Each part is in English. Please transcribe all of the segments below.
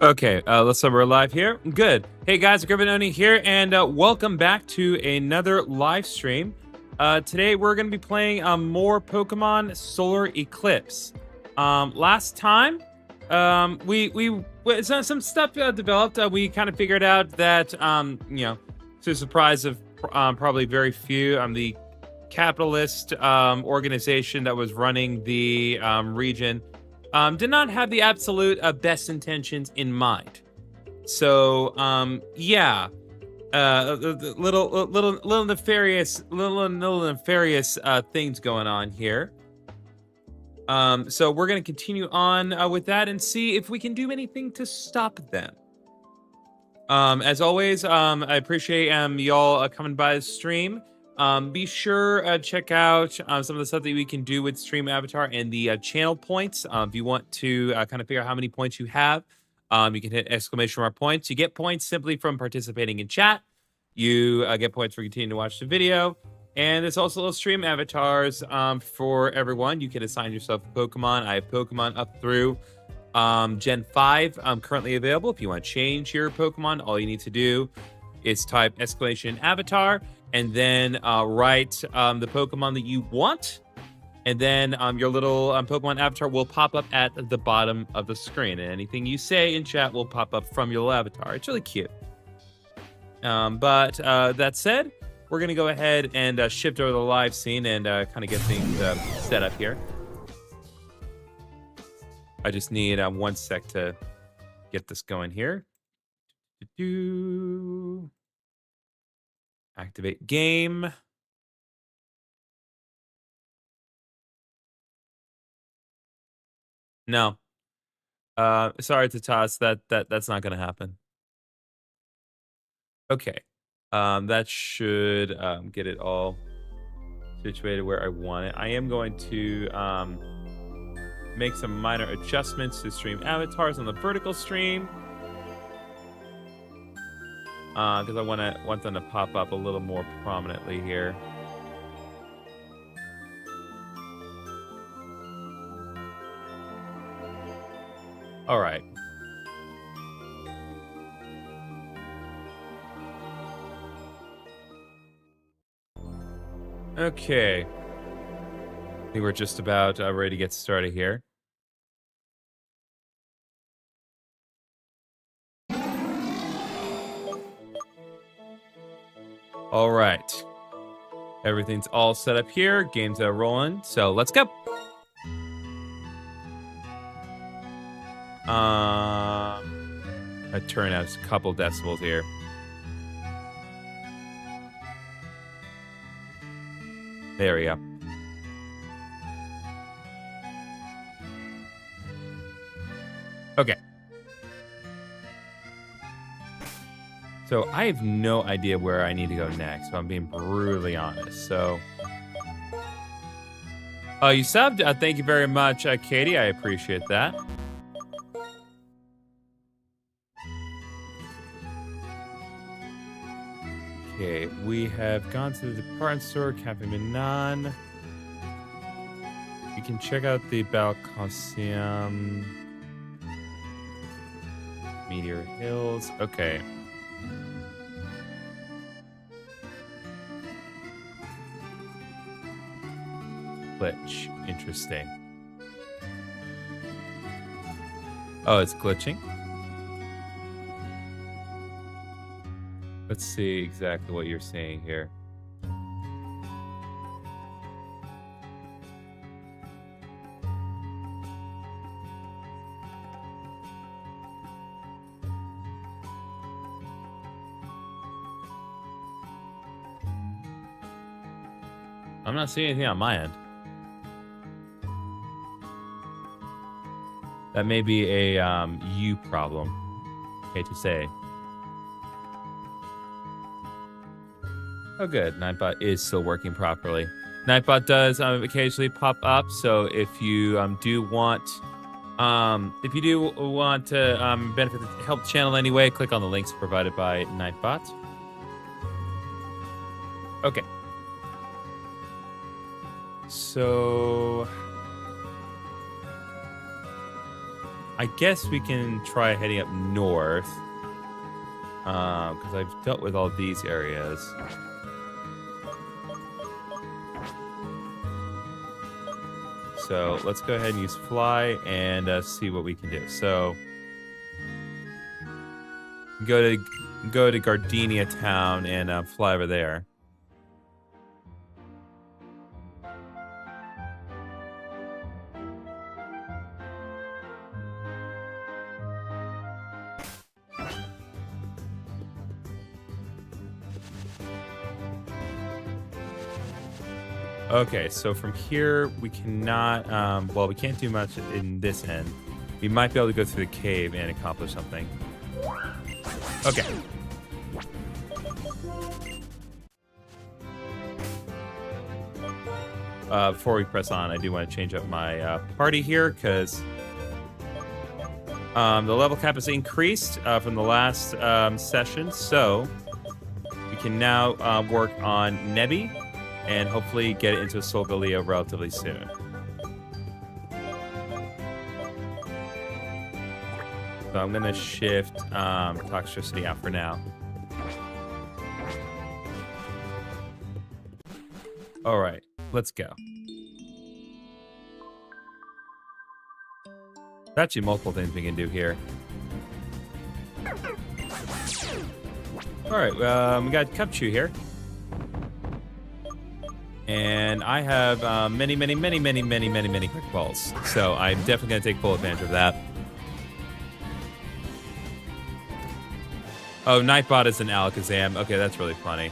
Okay, let's we're live here. Good. Hey guys, Grivinoni here, and welcome back to another live stream. Today we're going to be playing more Pokemon Solar Eclipse. Last time, some stuff developed. We kind of figured out that, to the surprise of probably very few, the capitalist organization that was running the region did not have the absolute best intentions in mind. So, yeah, little nefarious things going on here. So we're gonna continue on with that and see if we can do anything to stop them. As always, I appreciate y'all coming by the stream. Be sure check out some of the stuff that we can do with Stream Avatar and the channel points. If you want to kind of figure out how many points you have, you can hit exclamation mark points. You get points simply from participating in chat. You get points for continuing to watch the video. And there's also little stream avatars for everyone. You can assign yourself a Pokemon. I have Pokemon up through Gen 5 currently available. If you want to change your Pokemon, all you need to do is type !avatar and then write the Pokemon that you want. And then your little Pokemon avatar will pop up at the bottom of the screen. And anything you say in chat will pop up from your little avatar. It's really cute. But that said, we're going to go ahead and shift over the live scene and kind of get things set up here. I just need 1 sec to get this going here. Activate game. No. Sorry to toss. That's not going to happen. Okay. That should get it all situated where I want it. I am going to make some minor adjustments to stream avatars on the vertical stream. Because I want them to pop up a little more prominently here. All right. Okay. I think we're just about ready to get started here. All right. Everything's all set up here. Games are rolling. So let's go. I turn out a couple decibels here. There we go. Okay. So I have no idea where I need to go next, if I'm being brutally honest. So, you subbed. Thank you very much, Katie. I appreciate that. Okay, we have gone to the department store, Cafe Minan. You can check out the Battle Coliseum. Meteor Hills. Okay. Glitch. Interesting. Oh, it's glitching? Let's see exactly what you're saying here. I'm not seeing anything on my end. That may be a you problem. Hate to say. Oh, good. Nightbot is still working properly. Nightbot does occasionally pop up, so if you do want to benefit help the channel anyway, click on the links provided by Nightbot. Okay. So I guess we can try heading up north, because I've dealt with all these areas. So let's go ahead and use fly and see what we can do. So go to Gardenia town and fly over there. Okay, so from here, we cannot, well, we can't do much in this end. We might be able to go through the cave and accomplish something. Okay. Before we press on, I do want to change up my party here, because the level cap is increased from the last session, so we can now work on Nebby. and hopefully get it into Solgaleo relatively soon. So I'm going to shift Toxtricity out for now. All right, let's go. There's actually multiple things we can do here. All right, we got Cupchew here. And I have many quick balls. So I'm definitely going to take full advantage of that. Oh, Nightbot is an Alakazam. Okay, that's really funny.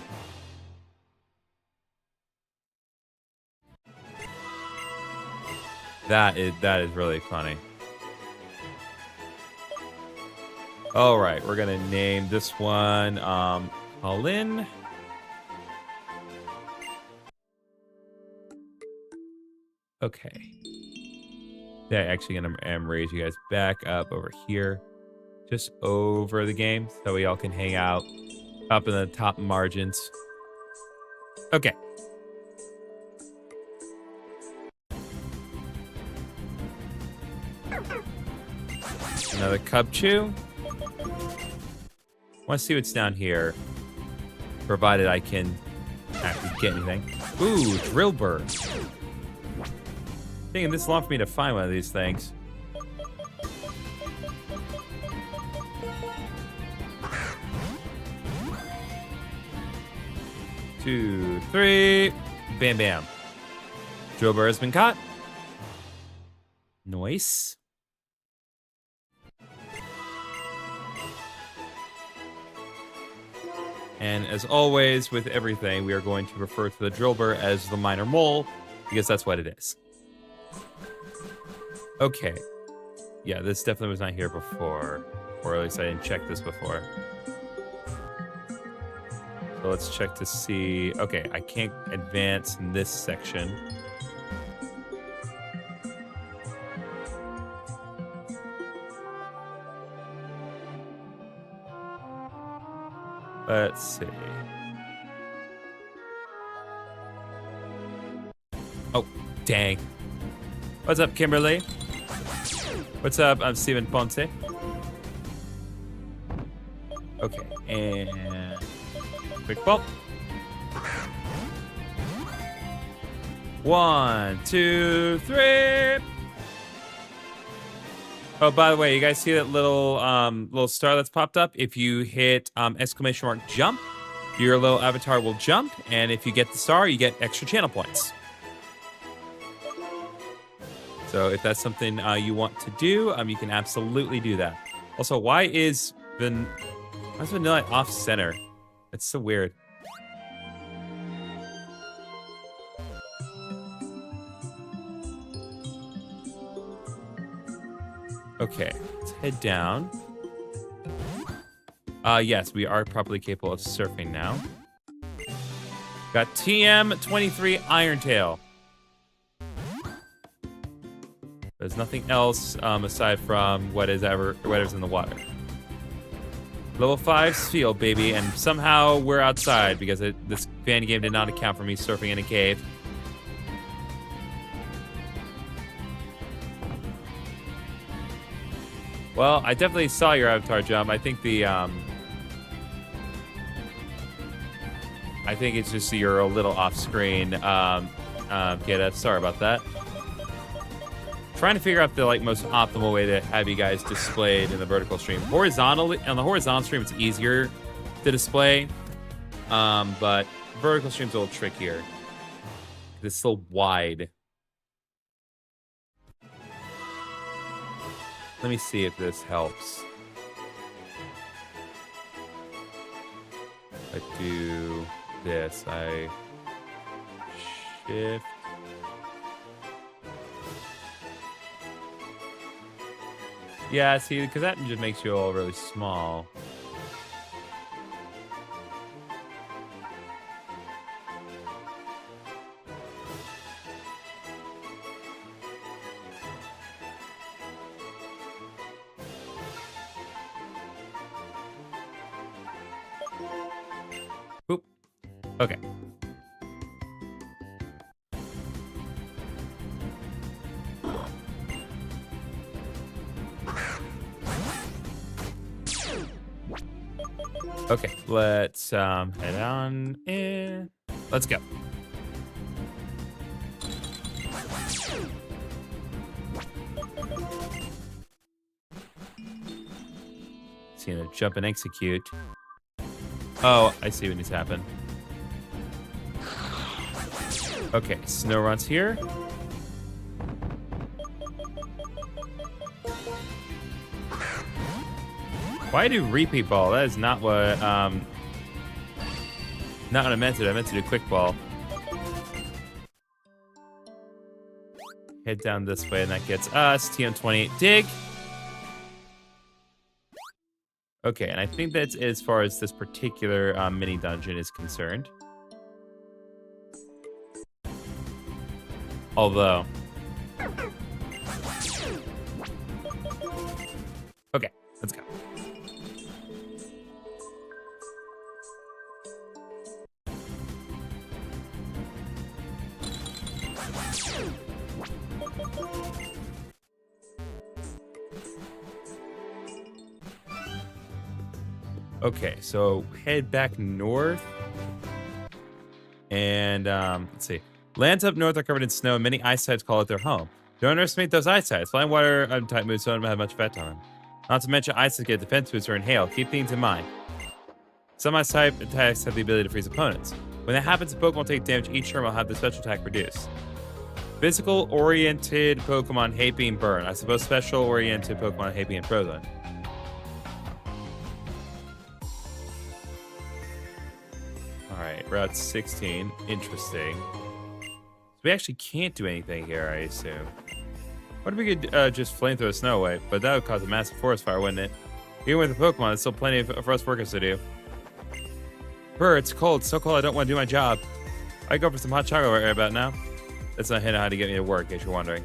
That is really funny. All right, we're gonna name this one Colin. Okay. Yeah, actually gonna raise you guys back up over here, just over the game, so we all can hang out up in the top margins. Okay. Another Cubchoo. Want to see what's down here, provided I can actually get anything. Ooh, Drillbur. Taking this long for me to find one of these things. Two, three. Bam, bam. Drillbur has been caught. Nice. And as always, with everything, we are going to refer to the Drillbur as the minor mole, because that's what it is. Okay. Yeah, this definitely was not here before. Or at least I didn't check this before. So let's check to see. Okay, I can't advance in this section. Let's see. Oh, dang. What's up, Kimberly? What's up? I'm Steven Ponce. Okay, and quick ball. 1, 2, 3. Oh, by the way, you guys see that little star that's popped up? If you hit exclamation mark jump, your little avatar will jump, and if you get the star, you get extra channel points. So if that's something you want to do, you can absolutely do that. Also, why is Vanilla off center? That's so weird. Okay, let's head down. Yes, we are properly capable of surfing now. Got TM23 Irontail. There's nothing else aside from whatever's in the water. Level 5 Spheal, baby, and somehow we're outside because this fan game did not account for me surfing in a cave. Well, I definitely saw your avatar jump. I think I think it's just you're a little off screen. Kidda, sorry about that. Trying to figure out the most optimal way to have you guys displayed in the vertical stream. Horizontally, on the horizontal stream, it's easier to display, but vertical stream's a little trickier. It's so wide. Let me see if this helps. I do this. I shift. Yeah, see, because that just makes you all really small. Oop. Okay. Okay, let's head on in. Let's go. Seeing a jump and execute. Oh, I see what needs to happen. Okay, snow runs here. Why do repeat ball? That is not what not what I meant to do. I meant to do quick ball. Head down this way, and that gets us TM28 dig. Okay, and I think that's as far as this particular mini dungeon is concerned. Although, okay, let's go. Okay, so head back north. And let's see. Lands up north are covered in snow, and many ice types call it their home. Don't underestimate those ice types. Flying water type moves don't have much effect on them. Not to mention ice types get defense boosts or inhale. Keep things in mind. Some ice type attacks have the ability to freeze opponents. When that happens, a Pokemon take damage each turn will have the special attack reduced. Physical-oriented Pokemon hate being burned. I suppose special-oriented Pokemon hate being frozen. Alright, Route 16. Interesting. So we actually can't do anything here, I assume. What if we could just flamethrow the snow away? But that would cause a massive forest fire, wouldn't it? Even with the Pokemon, there's still plenty for us workers to do. Brr, it's cold. So cold I don't want to do my job. I go for some hot chocolate right about now. That's not hint how to get me to work, in case you're wondering.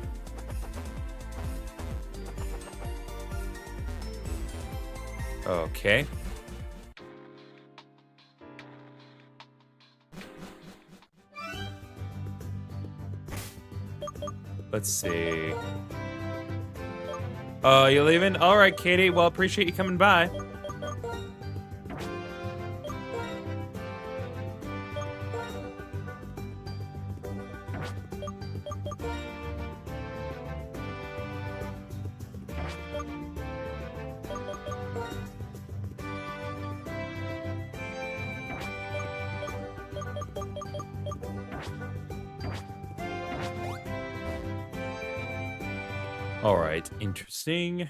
Okay. Let's see. Oh, you leaving? All right, Katie. Well, appreciate you coming by. All right, interesting.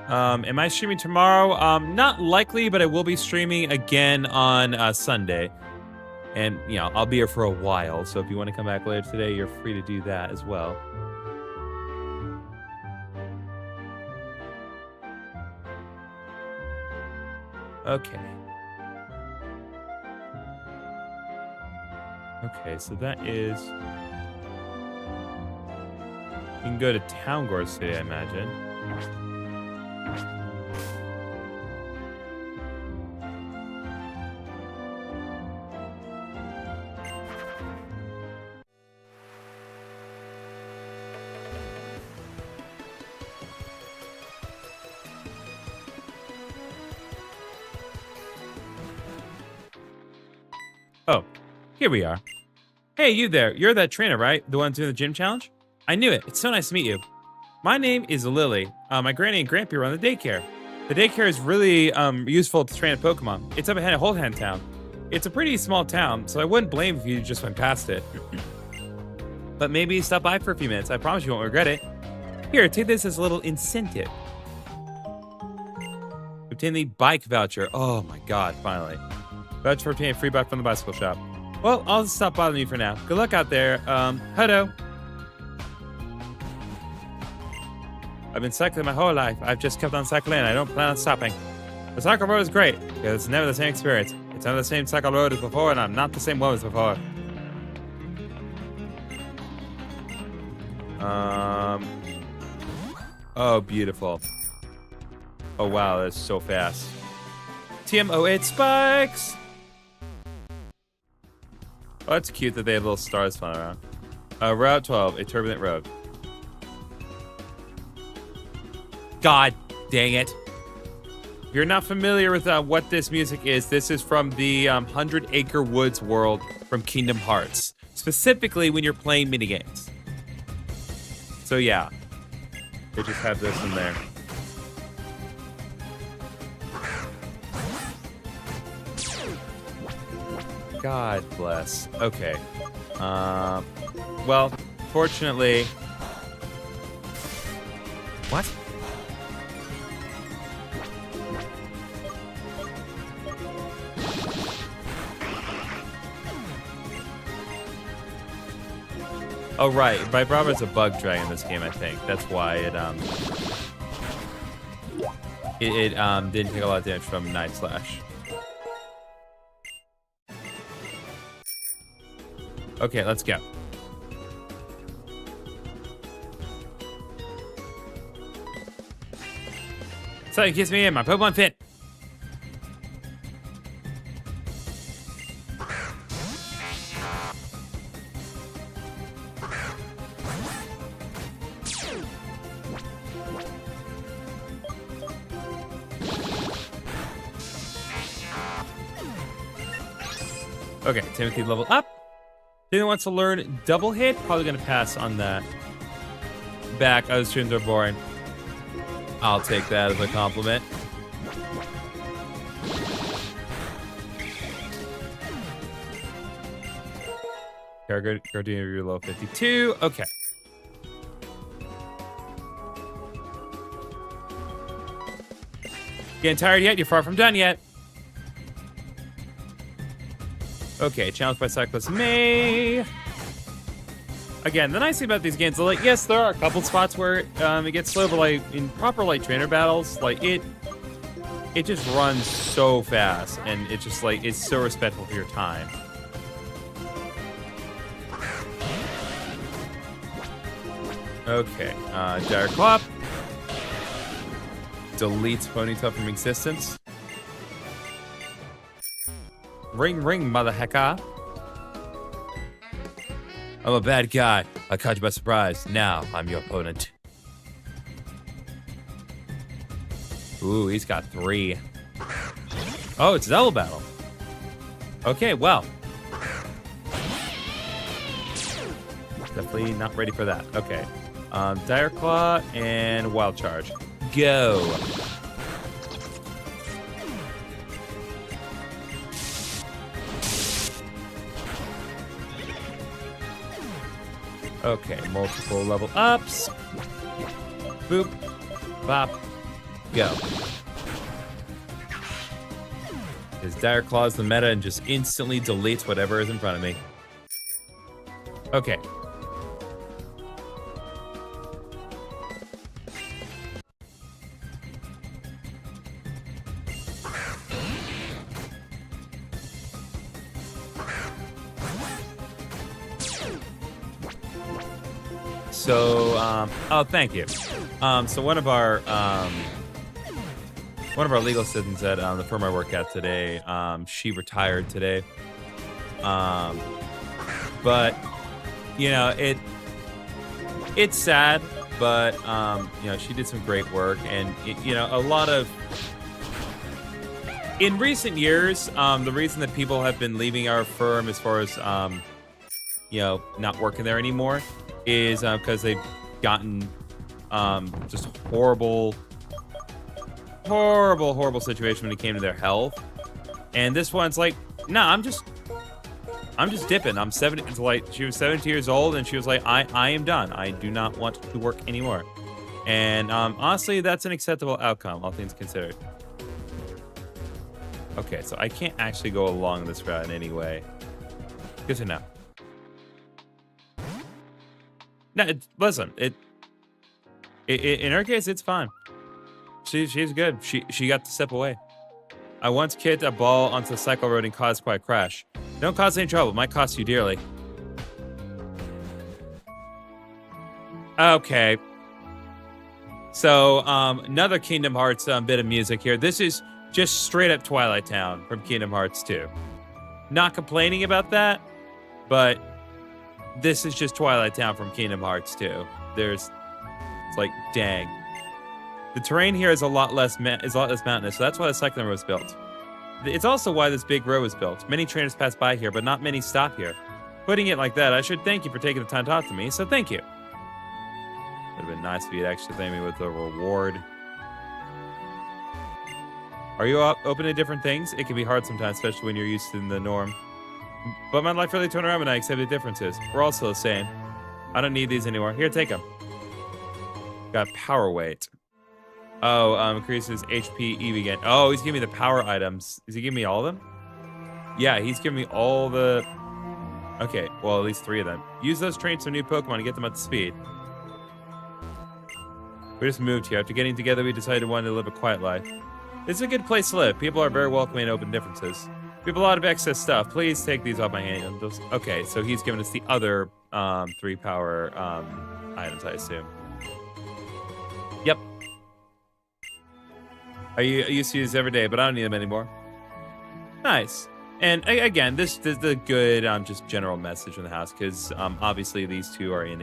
Am I streaming tomorrow? Not likely, but I will be streaming again on Sunday. And, you know, I'll be here for a while, so if you want to come back later today, you're free to do that as well. Okay. Okay, so that is... You can go to Town Guard City, I imagine. Oh, here we are. Hey, you there. You're that trainer, right? The one doing the gym challenge? I knew it. It's so nice to meet you. My name is Lily. My granny and grandpa run the daycare. The daycare is really useful to train a Pokemon. It's up ahead of Holdhand Town. It's a pretty small town, so I wouldn't blame if you just went past it. But maybe stop by for a few minutes. I promise you won't regret it. Here, take this as a little incentive. Obtain the bike voucher. Oh my god, finally. Voucher for obtaining a free bike from the bicycle shop. Well, I'll stop bothering you for now. Good luck out there. Hello. I've been cycling my whole life. I've just kept on cycling. I don't plan on stopping. The cycle road is great because it's never the same experience. It's never the same cycle road as before, and I'm not the same woman as before. Oh, beautiful. Oh, wow, that's so fast. TM08 spikes! Oh, that's cute that they have little stars flying around. Route 12, a turbulent road. God dang it. If you're not familiar with what this music is, this is from the 100 Acre Woods world from Kingdom Hearts. Specifically when you're playing minigames. So yeah, they just have this in there. God bless. Okay. Well, fortunately... What? Oh, right. Vibrava's a bug dragon in this game, I think. That's why it didn't take a lot of damage from Night Slash. Okay, let's go. So it gives me in my Pokemon fit. Okay, Timothy level up. Anyone wants to learn double hit? Probably gonna pass on that. Back, other streams are boring. I'll take that as a compliment. Gardenia review level 52. Okay. Getting tired yet? You're far from done yet. Okay, challenged by Cyclist May. Again, the nice thing about these games is, like, yes, there are a couple spots where it gets slow, but, like, in proper, like, trainer battles, like, it just runs so fast, and it's just, like, it's so respectful for your time. Okay, Dire Claw. Deletes Ponytail from existence. Ring, ring, mother hecka. I'm a bad guy. I caught you by surprise. Now I'm your opponent. Ooh, he's got 3. Oh, it's Zelda battle. Okay, well. Definitely not ready for that. Okay. Dire Claw and Wild Charge. Go. Okay, multiple level ups. Boop. Bop. Go. His Dire Claws the meta and just instantly deletes whatever is in front of me. Okay. So, oh, thank you. So one of our legal assistants at the firm I work at today, she retired today. But you know, it's sad, but you know, she did some great work, and you know, a lot of in recent years, the reason that people have been leaving our firm as far as you know, not working there anymore is because they've gotten just horrible situation when it came to their health. And this one's like, nah, I'm just dipping. I'm 70. It's like she was 70 years old, and she was like, I am done. I do not want to work anymore. And honestly, that's an acceptable outcome, all things considered. Okay, so I can't actually go along this route in any way. Good to know. No, listen. In her case, it's fine. She's good. She got to step away. I once kicked a ball onto the cycle road and caused quite a crash. Don't cause any trouble. It might cost you dearly. Okay. So, another Kingdom Hearts bit of music here. This is just straight up Twilight Town from Kingdom Hearts 2. Not complaining about that, but this is just Twilight Town from Kingdom Hearts 2. It's like, dang. The terrain here is a lot less mountainous, so that's why the cycling road was built. It's also why this big road was built. Many trainers pass by here, but not many stop here. Putting it like that, I should thank you for taking the time to talk to me, so thank you. Would have been nice if you'd actually thank me with a reward. Are you open to different things? It can be hard sometimes, especially when you're used to the norm. But my life really turned around when I accepted differences. We're all still the same. I don't need these anymore. Here, take them. Got power weight. Oh, increases HP EV again. Oh, he's giving me the power items. Is he giving me all of them? Yeah, he's giving me all the... Okay, well, at least 3 of them. Use those traits for new Pokemon to get them up to speed. We just moved here. After getting together, we decided we wanted to live a quiet life. This is a good place to live. People are very welcoming and open differences. We have a lot of excess stuff. Please take these off my hand. Okay, so he's giving us the other 3 power items, I assume. Yep. I used to use every day, but I don't need them anymore. Nice. And again, this is the good just general message from the house, because obviously these two are in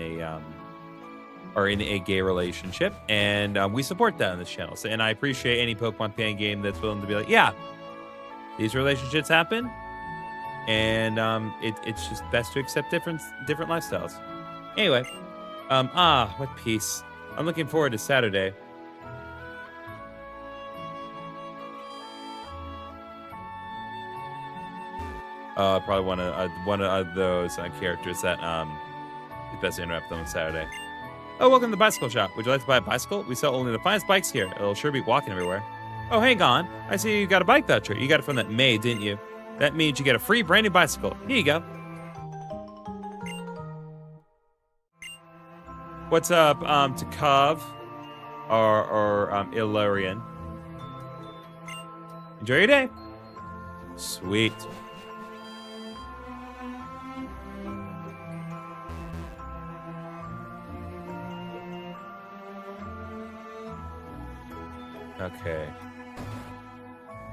a gay relationship, and we support that on this channel. So, and I appreciate any Pokemon fan game that's willing to be like, yeah, these relationships happen, and it's just best to accept different lifestyles. Anyway, what peace. I'm looking forward to Saturday. Probably one of those characters that is best to interact with them on Saturday. Oh, welcome to the bicycle shop. Would you like to buy a bicycle? We sell only the finest bikes here. It'll sure be walking everywhere. Oh, hang on. I see you got a bike voucher. You got it from that maid, didn't you? That means you get a free brand new bicycle. Here you go. What's up, to Cov or Ilarian? Enjoy your day. Sweet. Okay.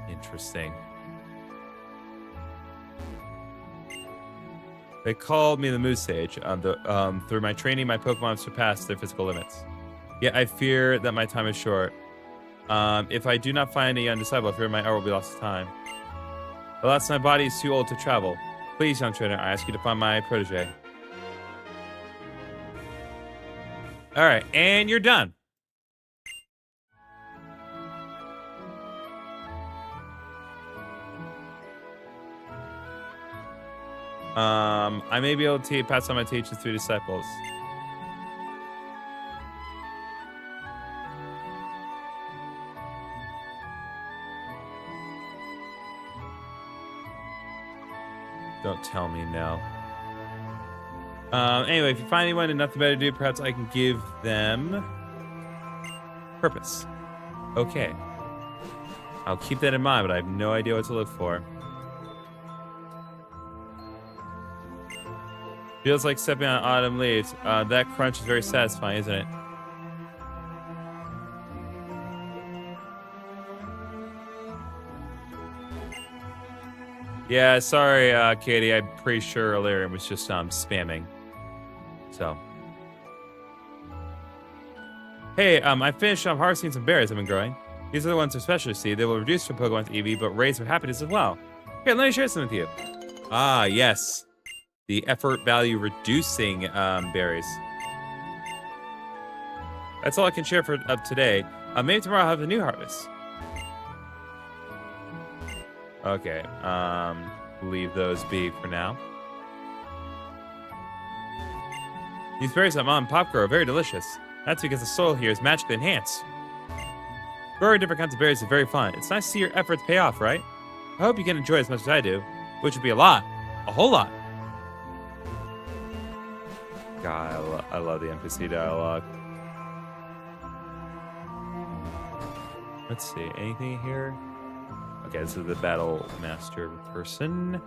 Interesting. They called me the Moose Sage. Through my training, my Pokemon surpassed their physical limits. Yet I fear that my time is short. If I do not find a young disciple, I fear my hour will be lost to time. Alas, my body is too old to travel. Please, young trainer, I ask you to find my protege. All right, and you're done. I may be able to pass on my teachings through disciples. Don't tell me no. Anyway, if you find anyone and nothing better to do, perhaps I can give them purpose. Okay. I'll keep that in mind, but I have no idea what to look for. Feels like stepping on autumn leaves. That crunch is very satisfying, isn't it? Yeah, sorry, Katie. I'm pretty sure Ilarian was just spamming. So. Hey, I finished harvesting some berries I've been growing. These are the ones especially see. They will reduce your Pokemon's EV, but raise their happiness as well. Here, let me share some with you. Ah, yes. The effort value reducing berries. That's all I can share for today. Maybe tomorrow I'll have a new harvest. Okay. Leave those be for now. These berries I'm on Pop grow are very delicious. That's because the soil here is magically enhanced. Growing different kinds of berries is very fun. It's nice to see your efforts pay off, right? I hope you can enjoy it as much as I do, which would be a lot. A whole lot. God, I love the NPC dialogue. Let's see, anything here? Okay, this is the battle master person.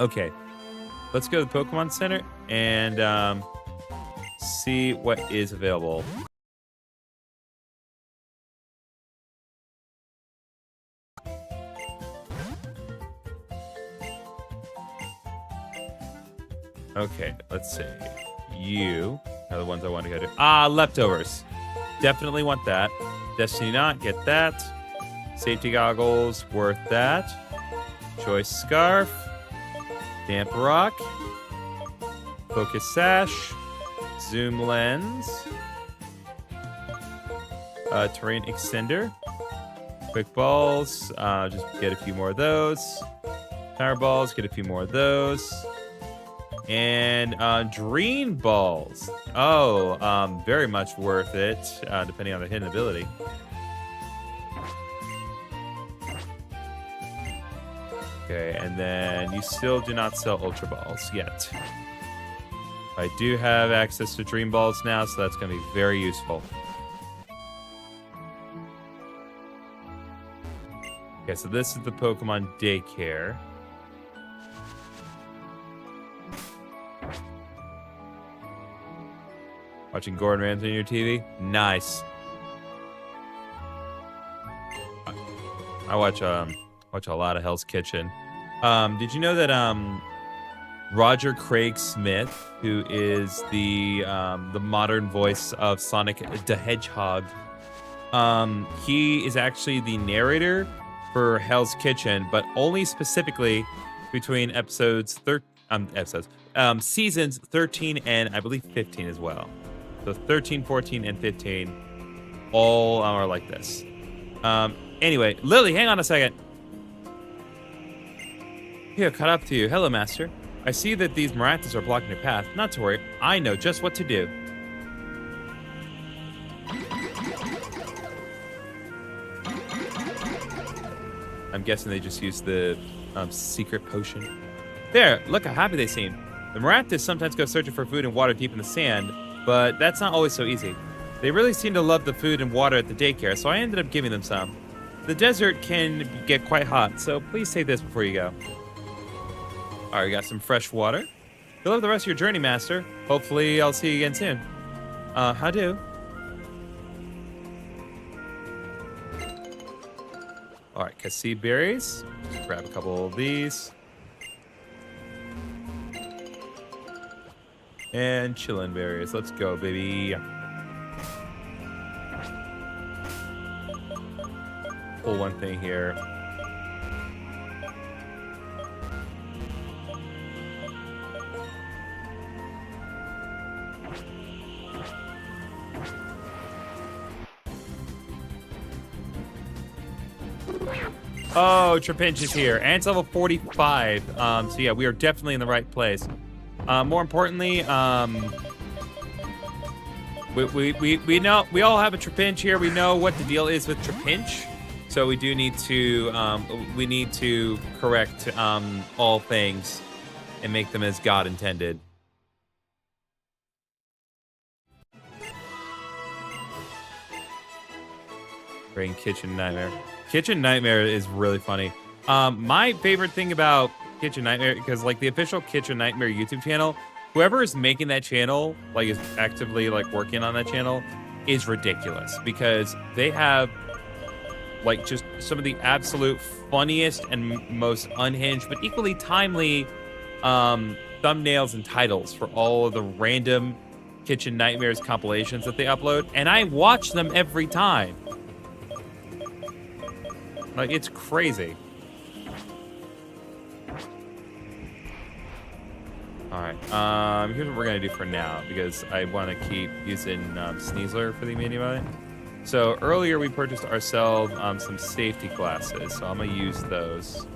Okay, let's go to the Pokemon Center and see what is available. Okay, let's see. You are the ones I want to go to. Ah, leftovers. Definitely want that. Destiny Knot, get that. Safety goggles, worth that. Choice scarf. Damp rock. Focus sash. Zoom lens. Terrain extender. Quick balls. Just get a few more of those. Power balls, get a few more of those. And dream balls. Oh, very much worth it, depending on the hidden ability. Okay, and then you still do not sell Ultra Balls yet. I do have access to Dream Balls now, so that's going to be very useful. Okay, so this is the Pokemon Daycare. Watching Gordon Ramsay on your TV? Nice. I watch a lot of Hell's Kitchen. Did you know that Roger Craig Smith, who is the modern voice of Sonic the Hedgehog, he is actually the narrator for Hell's Kitchen, but only specifically between seasons 13 and I believe 15 as well. So 13, 14, and 15 all are like this. Anyway, Lily, hang on a second. Here, caught up to you. Hello, Master. I see that these Marathas are blocking your path. Not to worry, I know just what to do. I'm guessing they just used the secret potion. There, look how happy they seem. The Marathas sometimes go searching for food and water deep in the sand, but that's not always so easy. They really seem to love the food and water at the daycare, so I ended up giving them some. The desert can get quite hot, so please take this before you go. Alright, we got some fresh water. Good luck the rest of your journey, Master. Hopefully I'll see you again soon. How do? Alright, cassie berries. Just grab a couple of these. And chillin' berries. Let's go, baby. Pull one thing here. Oh, Trapinch is here, and it's level 45. So yeah, we are definitely in the right place. More importantly, we know we all have a Trapinch here. We know what the deal is with Trapinch, so we do need to correct all things and make them as God intended. Bring Kitchen Nightmare. Kitchen Nightmare is really funny. My favorite thing about Kitchen Nightmare, because like the official Kitchen Nightmare YouTube channel, whoever is making that channel, like is actively like working on that channel, is ridiculous because they have like just some of the absolute funniest and most unhinged, but equally timely thumbnails and titles for all of the random Kitchen Nightmares compilations that they upload, and I watch them every time. Like, it's crazy. Alright, here's what we're gonna do for now, because I want to keep using Sneasler for the immediate. So, earlier we purchased ourselves some safety glasses, so I'm gonna use those.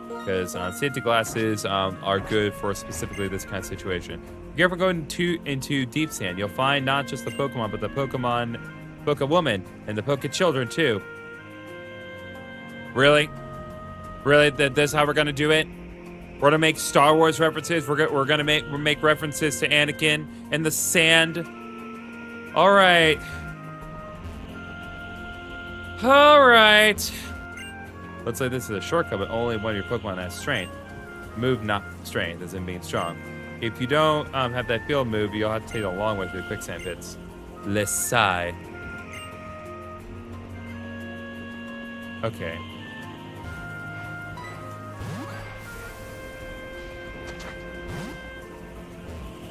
Because safety glasses are good for specifically this kind of situation. If you ever go into deep sand, you'll find not just the Pokemon, but the Pokewoman, and the Pokechildren too. Really? Really? That's how we're gonna do it? We're gonna make Star Wars references. We're gonna make references to Anakin and the sand. All right. All right. Let's say this is a shortcut, but only one of your Pokemon has strength. Move, not strength, as in being strong. If you don't have that field move, you'll have to take a long way through quicksand pits. Lesai. Okay.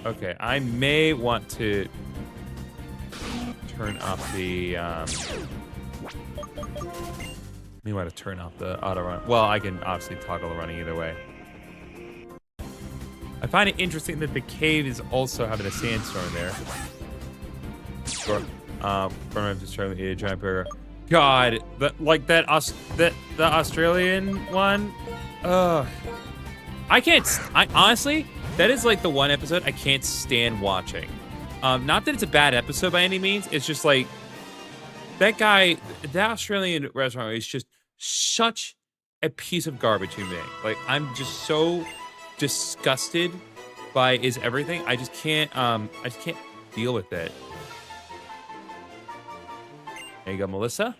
Okay, I may want to turn off the may want to turn off the auto run. Well, I can obviously toggle the running either way. I find it interesting that the cave is also having a sandstorm there. Burn just trying to eat a giant burger. God, the Australian one. Ugh. I honestly, that is like the one episode I can't stand watching. Not that it's a bad episode by any means. It's just like that guy, that Australian restaurant is just such a piece of garbage to me. Like I'm just so disgusted by his everything. I just can't deal with it. There you go, Melissa.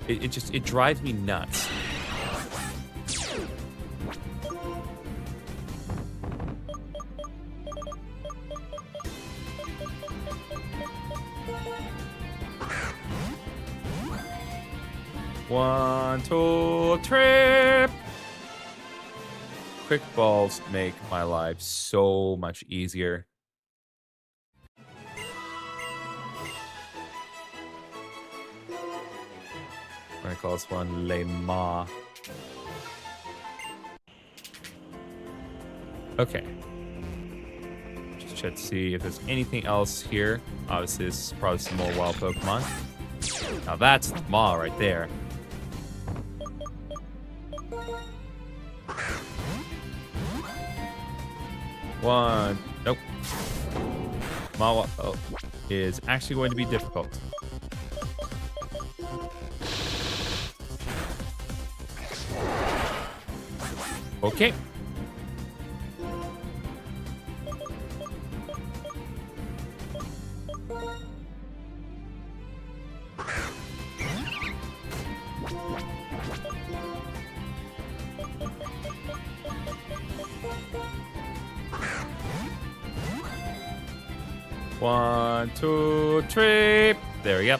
It drives me nuts. One, two, trip. Quick balls make my life so much easier. I'm gonna call this one Le Ma. Okay. Just check to see if there's anything else here. Obviously, this is probably some more wild Pokemon. Now that's the Ma right there. One. Nope. Ma is actually going to be difficult. Okay. One, two, three. There we go.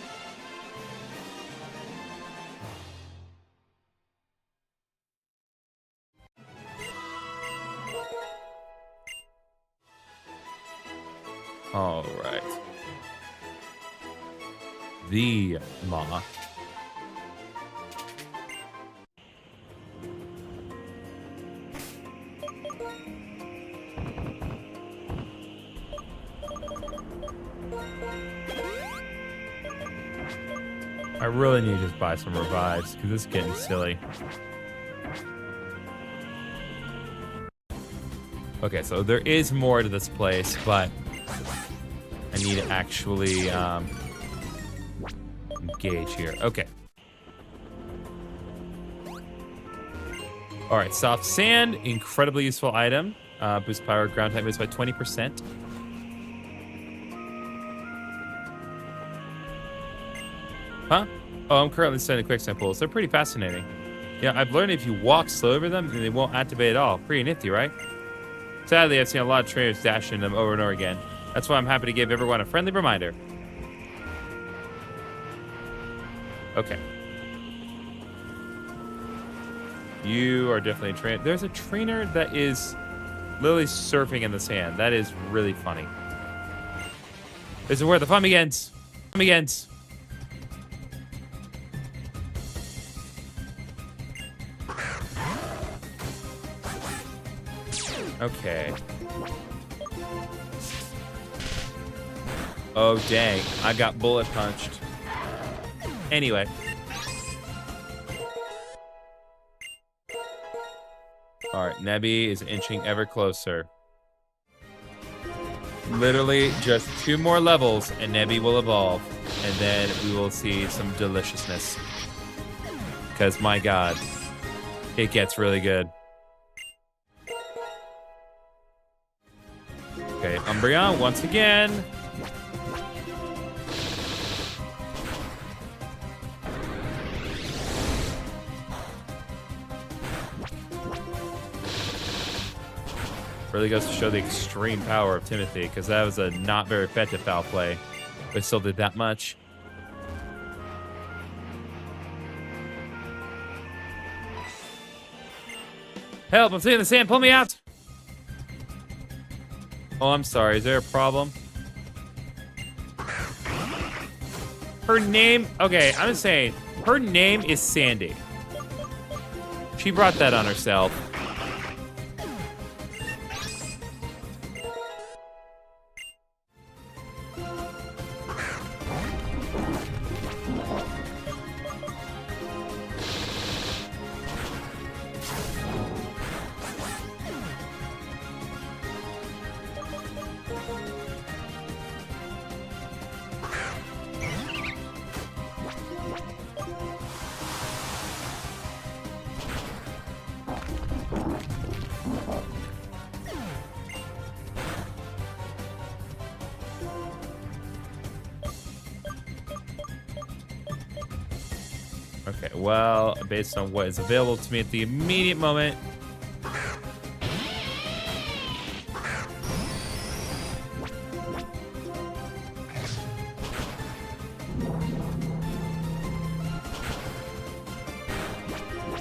All right. The Ma. I really need to just buy some revives because this is getting silly. Okay, so there is more to this place, but I need to actually engage here. Okay. All right, soft sand, incredibly useful item. Boost power, ground type moves by 20%. Huh? Oh, I'm currently studying quicksand pools. They're pretty fascinating. Yeah, I've learned if you walk slow over them, then they won't activate at all. Pretty nifty, right? Sadly, I've seen a lot of trainers dash into them over and over again. That's why I'm happy to give everyone a friendly reminder. Okay. You are definitely a trainer. There's a trainer that is literally surfing in the sand. That is really funny. This is where the fun begins. Fun begins. Okay. Oh, dang. I got bullet punched. Anyway. All right, Nebby is inching ever closer. Literally just 2 more levels and Nebby will evolve. And then we will see some deliciousness. Because, my God, it gets really good. Okay, Umbreon once again. Really goes to show the extreme power of Timothy, because that was a not very effective foul play, but still did that much. Help, I'm sitting in the sand, pull me out! Oh, I'm sorry, is there a problem? Her name, okay, I'm just saying, her name is Sandy. She brought that on herself. Okay, well, based on what is available to me at the immediate moment.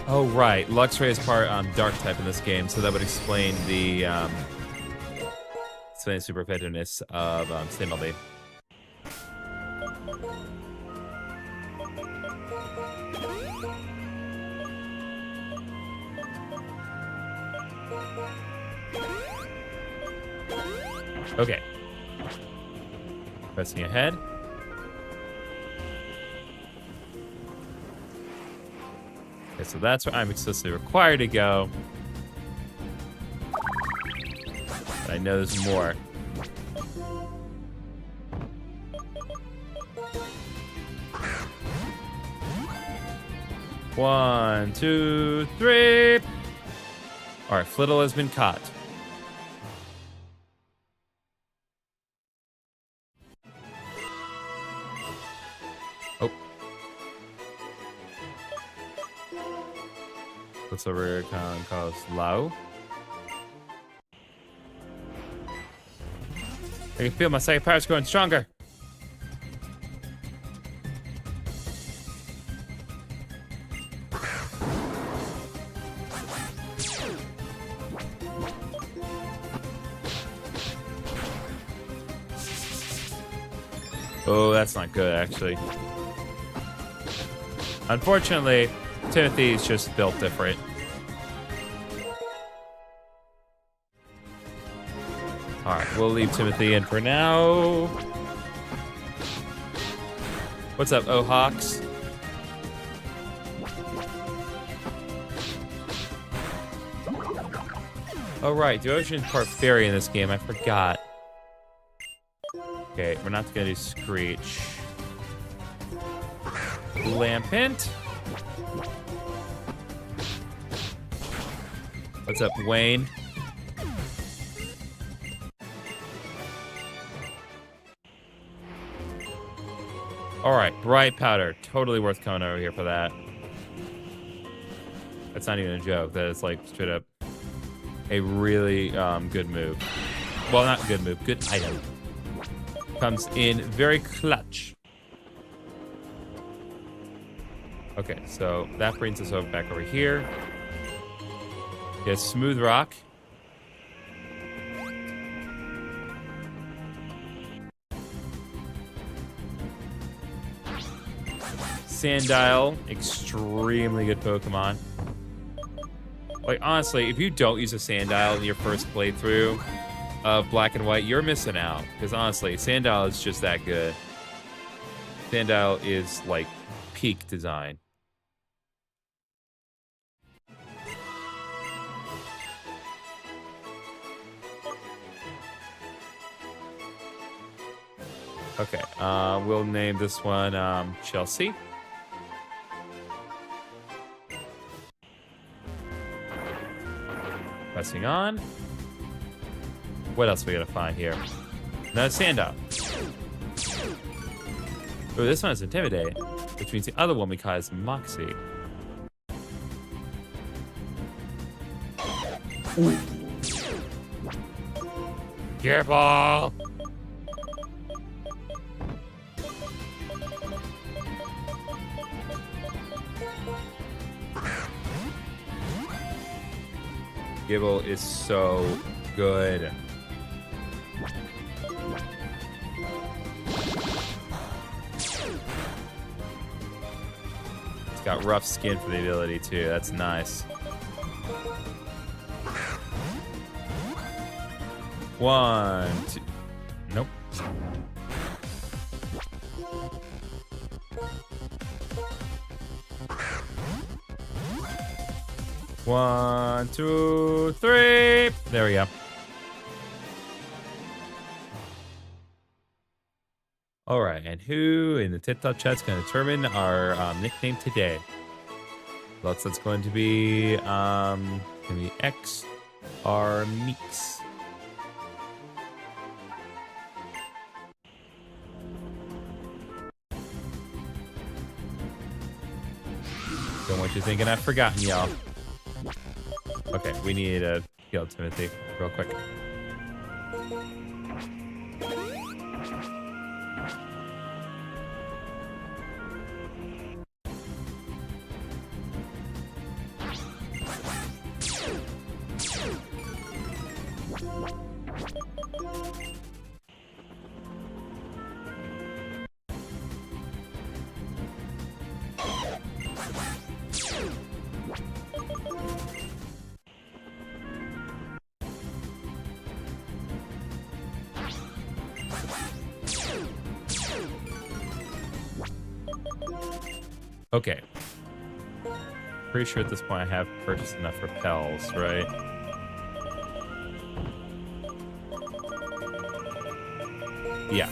Oh, right. Luxray is part dark type in this game, so that would explain the super effectiveness of Sandalby. Okay. Pressing ahead. Okay, so that's where I'm explicitly required to go. But I know there's more. One, two, three. All right, Flittle has been caught. Oh. What's over here? Calls Lau. I can feel my psychic powers growing stronger. Oh, that's not good, actually. Unfortunately, Timothy's just built different. Alright, we'll leave Timothy in for now. What's up, Hawks? Oh, right, the Ocean Part Fairy in this game, I forgot. Okay, we're not gonna do Screech. Lampent. What's up, Wayne? Alright, Bright Powder. Totally worth coming over here for that. That's not even a joke. That is like straight up a really good move. Well, not good move, good item. Comes in very clutch. Okay, so that brings us over back over here. Yes, Smooth Rock. Sandile, extremely good Pokemon. Like, honestly, if you don't use a Sandile in your first playthrough of Black and White, you're missing out. Because honestly, Sandile is just that good. Sandile is, like, peak design. Okay, we'll name this one Chelsea. Pressing on. What else are we gonna find here? Another Sandile. Oh, this one is Intimidate, which means the other one we call is Moxie. Careful! Gibble is so good. It's got rough skin for the ability too. That's nice. One, two. Nope. One, two, three. There we go. All right, and who in the TikTok chat's going to determine our nickname today? That's going to be X R Meeks. Don't want you thinking I've forgotten y'all. Okay, we need to kill Timothy real quick. Okay. Pretty sure at this point I have purchased enough repels, right? Yeah.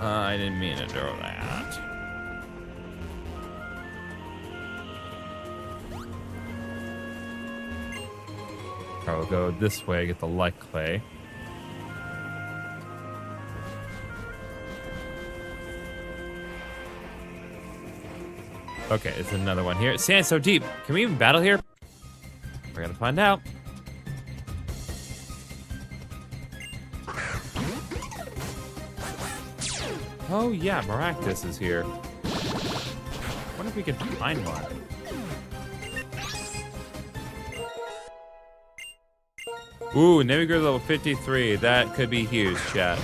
I didn't mean to do that. I'll go this way, get the light clay. Okay, there's another one here. Sand's so deep. Can we even battle here? We're gonna find out. Oh yeah, Maractus is here. I wonder if we can find one. Ooh, Nemigr's level 53. That could be huge, chat.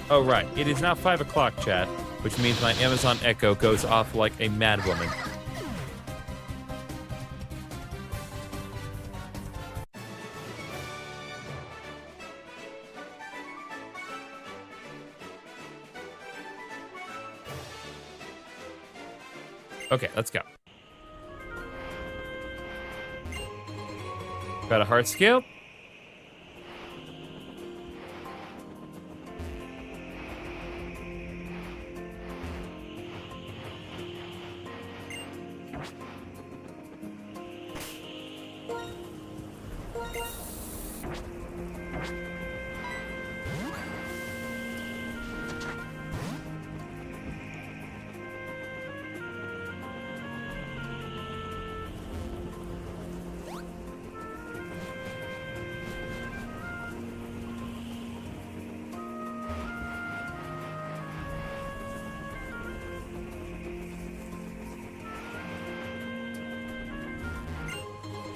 Oh, right. It is now 5 o'clock, chat, which means my Amazon Echo goes off like a mad woman. Okay, let's go. Got a heart scale.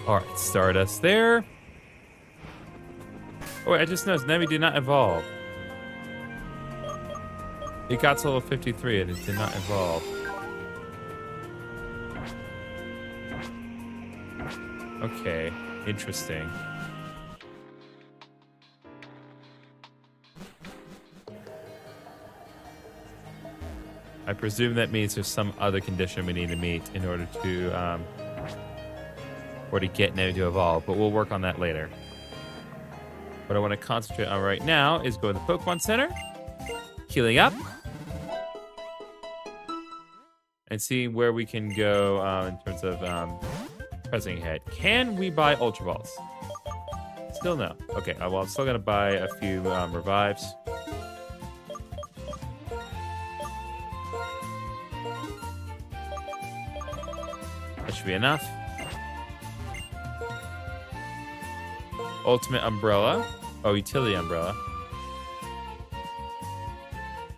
All right, Stardust there. Oh, wait, I just noticed Nemi did not evolve. It got to level 53 and it did not evolve. Okay, interesting. I presume that means there's some other condition we need to meet in order to get Nemi to evolve, but we'll work on that later. What I want to concentrate on right now is go to the Pokemon Center, healing up, and see where we can go in terms of pressing ahead. Can we buy Ultra Balls? Still no. Okay, well, I'm still going to buy a few revives. That should be enough. Ultimate Umbrella. Oh, Utility Umbrella.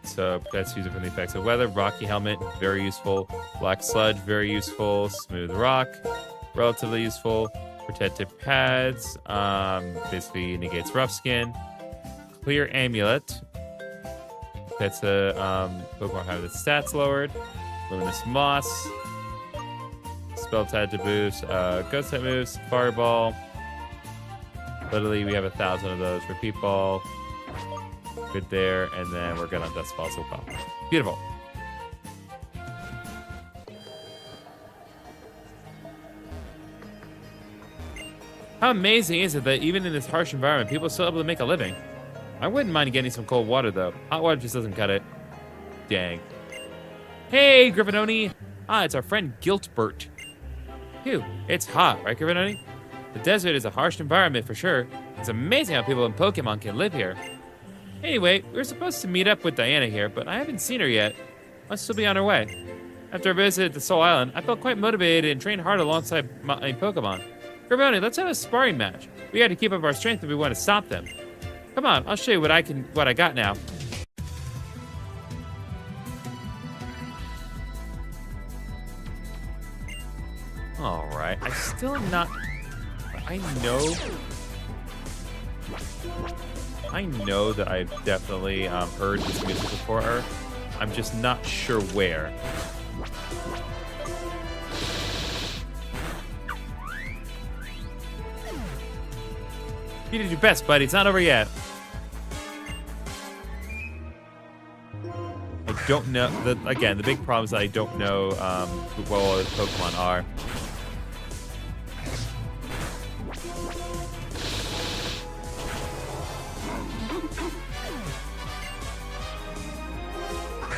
So that's used from the effects of weather. Rocky Helmet, very useful. Black Sludge, very useful. Smooth Rock, relatively useful. Protective Pads, basically negates Rough Skin. Clear Amulet. That's a Pokemon having its stats lowered. Luminous Moss. Spell Tag to boost. Ghost type moves. Fireball. Literally, we have 1,000 of those. Repeat Ball. Good there. And then we're good on Dust Ball so far. Beautiful. How amazing is it that even in this harsh environment, people are still able to make a living? I wouldn't mind getting some cold water, though. Hot water just doesn't cut it. Dang. Hey, Griffinoni! Ah, it's our friend Giltbert. Phew, it's hot, right, Griffinoni? The desert is a harsh environment for sure. It's amazing how people in Pokemon can live here. Anyway, we were supposed to meet up with Diana here, but I haven't seen her yet. Must still be on her way. After a visit to Soul Island, I felt quite motivated and trained hard alongside my Pokemon. Gravoni, let's have a sparring match. We got to keep up our strength if we want to stop them. Come on, I'll show you what I got now. All right, I still am not. I know that I've definitely heard this music before. I'm just not sure where. You did your best, buddy. It's not over yet. I don't know. Again, the big problem is that I don't know who all the Pokemon are.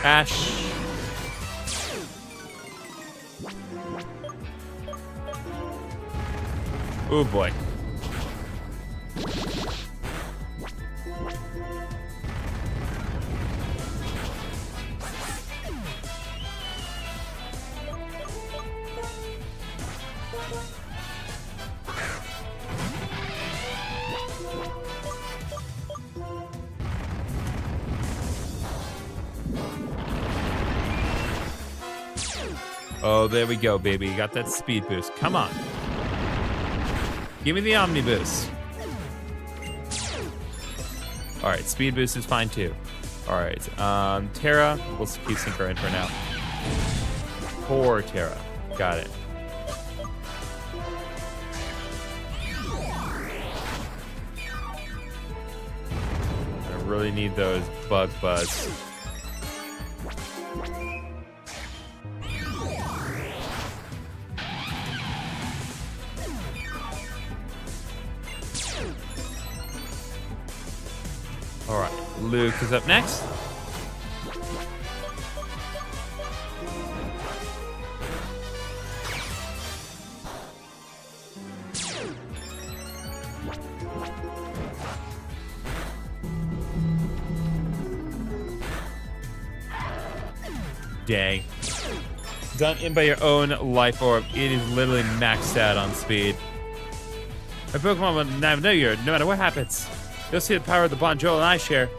Ash. Oh boy. Oh, there we go, baby. You got that speed boost. Come on. Give me the Omni Boost. All right, speed boost is fine too. All right, Terra, we'll keep Synchro in for now. Poor Terra. Got it. I really need those Bug Buzz. All right, Luke is up next. Dang. Done in by your own life orb. It is literally maxed out on speed. My Pokemon will never know you, no matter what happens. You'll see the power of the bond Joel and I share.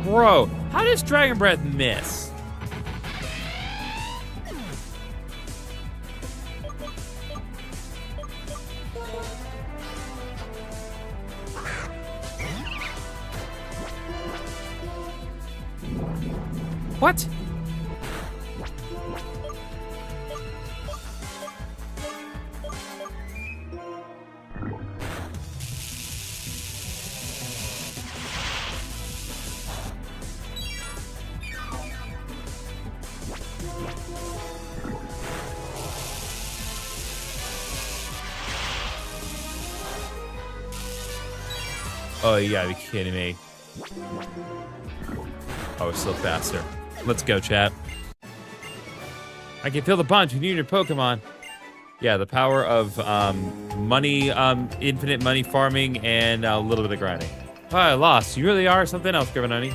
Bro, how does Dragon Breath miss? What? Oh, you gotta be kidding me. Oh, it's still faster. Let's go, chat. I can feel the bond between you and your Pokemon. Yeah, the power of money, infinite money farming, and a little bit of grinding. Oh, I lost. You really are something else, Grivenoni.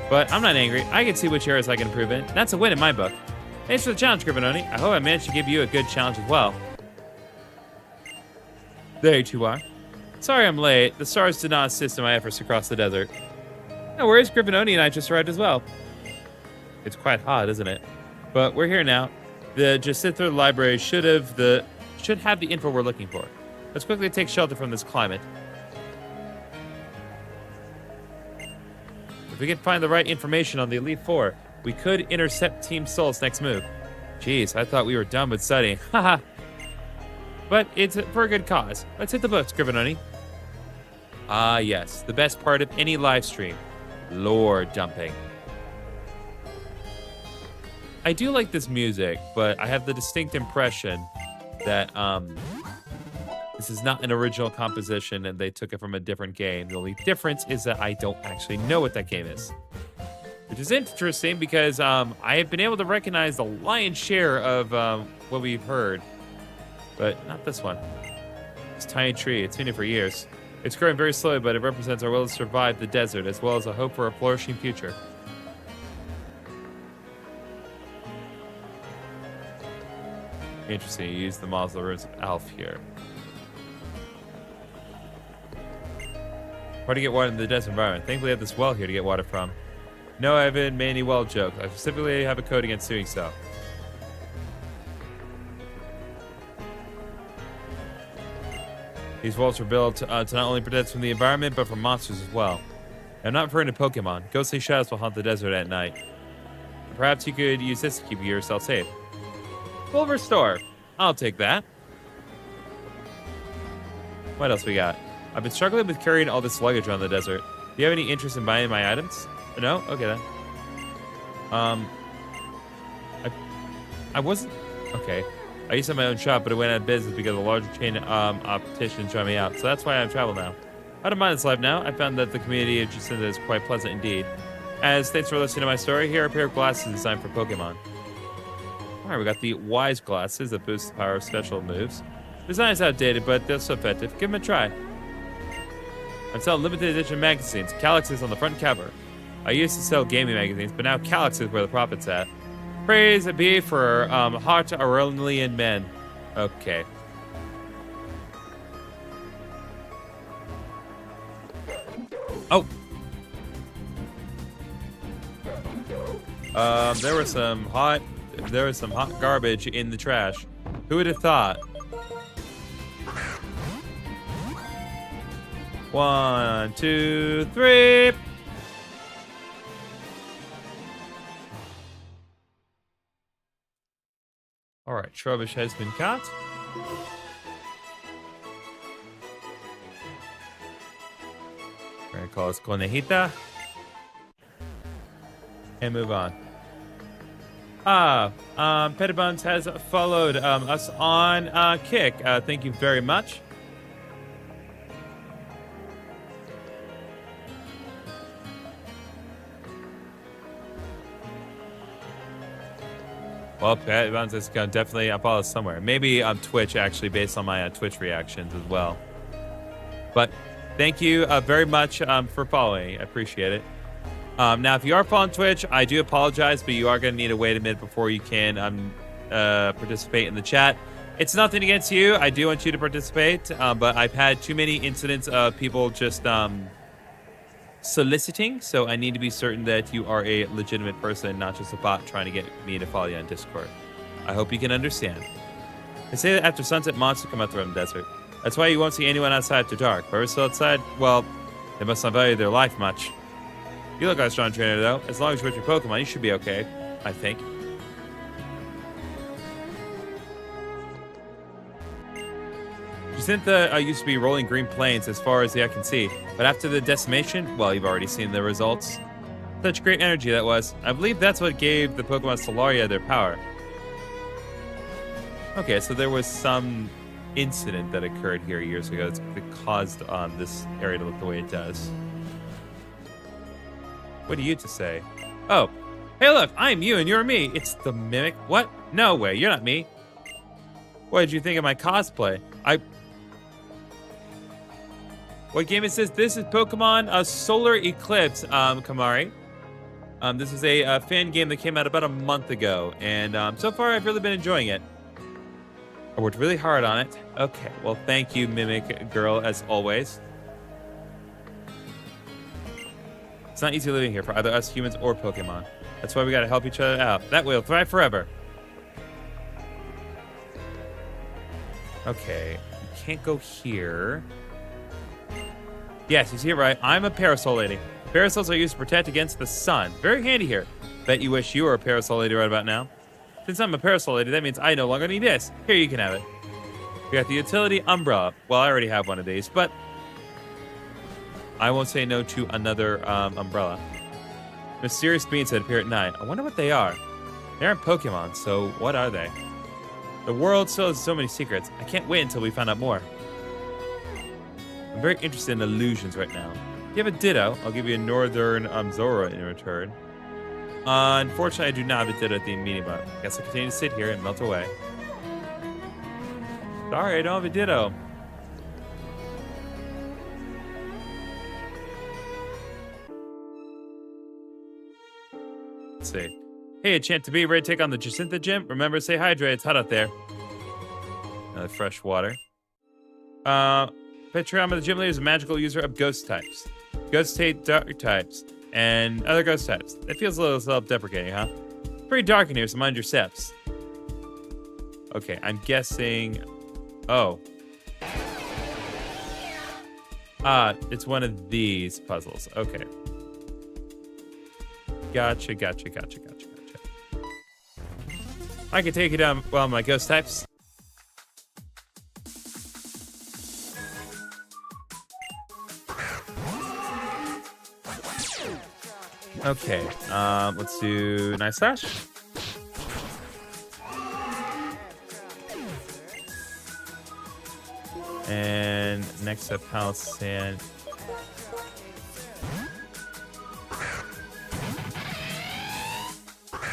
But I'm not angry. I can see which areas I can improve in. That's a win in my book. Thanks for the challenge, Grivenoni. I hope I managed to give you a good challenge as well. There you two are. Sorry I'm late. The stars did not assist in my efforts to cross the desert. No worries, Grivenoni and I just arrived as well. It's quite hot, isn't it? But we're here now. The Jacintha Library should have the info we're looking for. Let's quickly take shelter from this climate. If we can find the right information on the Elite Four, we could intercept Team Soul's next move. Jeez, I thought we were done with studying. Haha. But it's for a good cause. Let's hit the books, Grivenoni. Ah, yes. The best part of any live stream. Lore dumping. I do like this music, but I have the distinct impression that this is not an original composition and they took it from a different game. The only difference is that I don't actually know what that game is. Which is interesting because I have been able to recognize the lion's share of what we've heard. But not this one. This tiny tree, it's been here for years. It's growing very slowly, but it represents our will to survive the desert as well as a hope for a flourishing future. Interesting, you use the models of the words of Alf here. Hard to get water in the desert environment. Thankfully, I have this well here to get water from. No, I haven't made any well jokes. I specifically have a code against doing so. These walls were built to not only protect us from the environment, but from monsters as well. I'm not referring to Pokemon. Ghostly shadows will haunt the desert at night. Perhaps you could use this to keep yourself safe. Full restore. I'll take that. What else we got? I've been struggling with carrying all this luggage around the desert. Do you have any interest in buying my items? No? Okay then. I wasn't... Okay. I used to have my own shop, but it went out of business because a larger chain opticians tried me out. So that's why I travel now. I don't mind this life now. I found that the community of Jacintha is quite pleasant indeed. As thanks for listening to my story, here are a pair of glasses designed for Pokemon. Alright, we got the Wise glasses that boost the power of special moves. Design is outdated, but they're still effective. Give them a try. I'm selling limited edition magazines. Calyx is on the front cover. I used to sell gaming magazines, but now Calyx is where the profit's at. Praise be for hot Aurelian men. Okay. Oh. There was some hot garbage in the trash. Who would have thought? 1, 2, 3. All right, Trubbish has been caught. We're gonna call this Conejita and move on. Pettibuns has followed us on Kick. Thank you very much. Well, Pettibuns is going to definitely follow us somewhere. Maybe on Twitch, actually, based on my Twitch reactions as well. But thank you very much for following. I appreciate it. Now, if you are following Twitch, I do apologize, but you are going to need to wait a minute before you can participate in the chat. It's nothing against you. I do want you to participate, but I've had too many incidents of people just soliciting, so I need to be certain that you are a legitimate person, not just a bot trying to get me to follow you on Discord. I hope you can understand. They say that after sunset, monsters come out from the desert. That's why you won't see anyone outside after dark. Whoever's still outside, well, they must not value their life much. You look like a strong trainer, though. As long as you're with your Pokemon, you should be okay, I think. Jacintha used to be rolling green plains as far as the eye can see, but after the decimation, well, you've already seen the results. Such great energy that was. I believe that's what gave the Pokemon Solaria their power. Okay, so there was some incident that occurred here years ago that caused this area to look the way it does. What do you to say? Oh, hey look, I'm you and you're me. It's the Mimic. What? No way, you're not me. What did you think of my cosplay? What game is this? This is Pokemon Solar Eclipse, Kamari. This is a fan game that came out about a month ago, and so far I've really been enjoying it. I worked really hard on it. Okay, well, thank you, Mimic Girl, as always. It's not easy living here for either us humans or Pokemon. That's why we gotta help each other out. That way we'll thrive forever. Okay, you can't go here. Yes, you see it right. I'm a parasol lady. Parasols are used to protect against the sun. Very handy here. Bet you wish you were a parasol lady right about now. Since I'm a parasol lady, that means I no longer need this. Here, you can have it. We got the utility umbrella. Well, I already have one of these, but I won't say no to another umbrella. Mysterious beings that appear at night. I wonder what they are. They aren't Pokemon, so what are they? The world still has so many secrets. I can't wait until we find out more. I'm very interested in illusions right now. If you have a Ditto, I'll give you a Northern Zora in return. Unfortunately, I do not have a Ditto at the immediate moment. Guess I'll continue to sit here and melt away. Sorry, I don't have a Ditto. Let's see. Hey, a chance to be ready to take on the Jacintha Gym. Remember to stay hydrated. It's hot out there. Another fresh water. Patreon of the gym leader is a magical user of ghost types. Ghost hate dark types. And other ghost types. It feels a little self-deprecating, huh? It's pretty dark in here, so mind your steps. Okay, I'm guessing... Oh. It's one of these puzzles. Okay. Gotcha. I can take you down, well, my ghost types. Okay, let's do Night Slash. And next up, Palace Sand.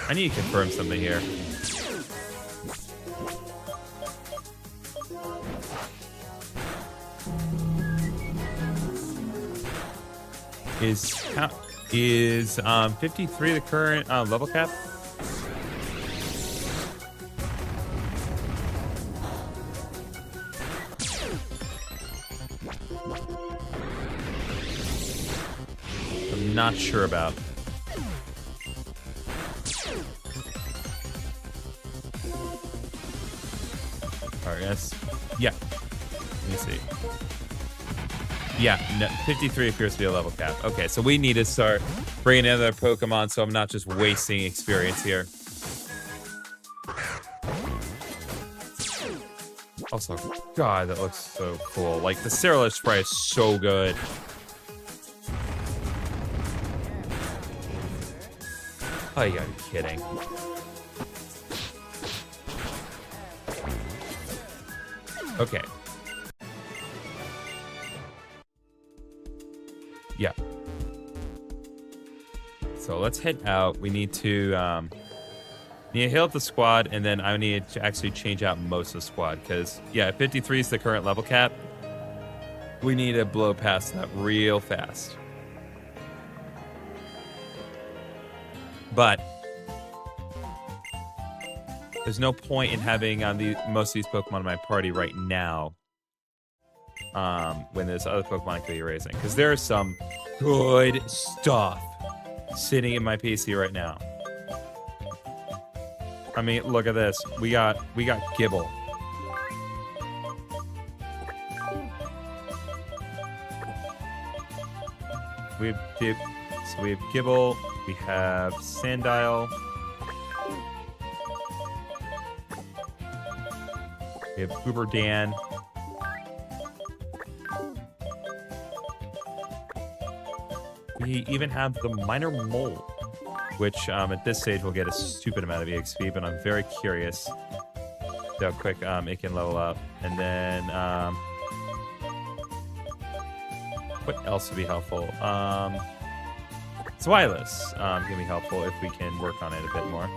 I need to confirm something here. Is 53 the current level cap? I'm not sure about. Alright, yes. Yeah. Let me see. Yeah, no, 53 appears to be a level cap. Okay, so we need to start bringing in other Pokemon so I'm not just wasting experience here. Also, God, that looks so cool. Like, the Cerulege spray is so good. Oh, you gotta be kidding. Okay. Yeah. So let's head out. We need to heal up the squad, and then I need to actually change out most of the squad because, yeah, 53 is the current level cap. We need to blow past that real fast. But there's no point in having most of these Pokemon in my party right now. When there's other Pokemon I could be raising. Because there's some good stuff sitting in my PC right now. I mean, look at this. We got Gibble. We have Gibble. We have Sandile. We have Uber Dan. We even have the Minor Mole, which at this stage will get a stupid amount of EXP, but I'm very curious how quick it can level up. And then what else would be helpful? It's wildest can be helpful if we can work on it a bit more.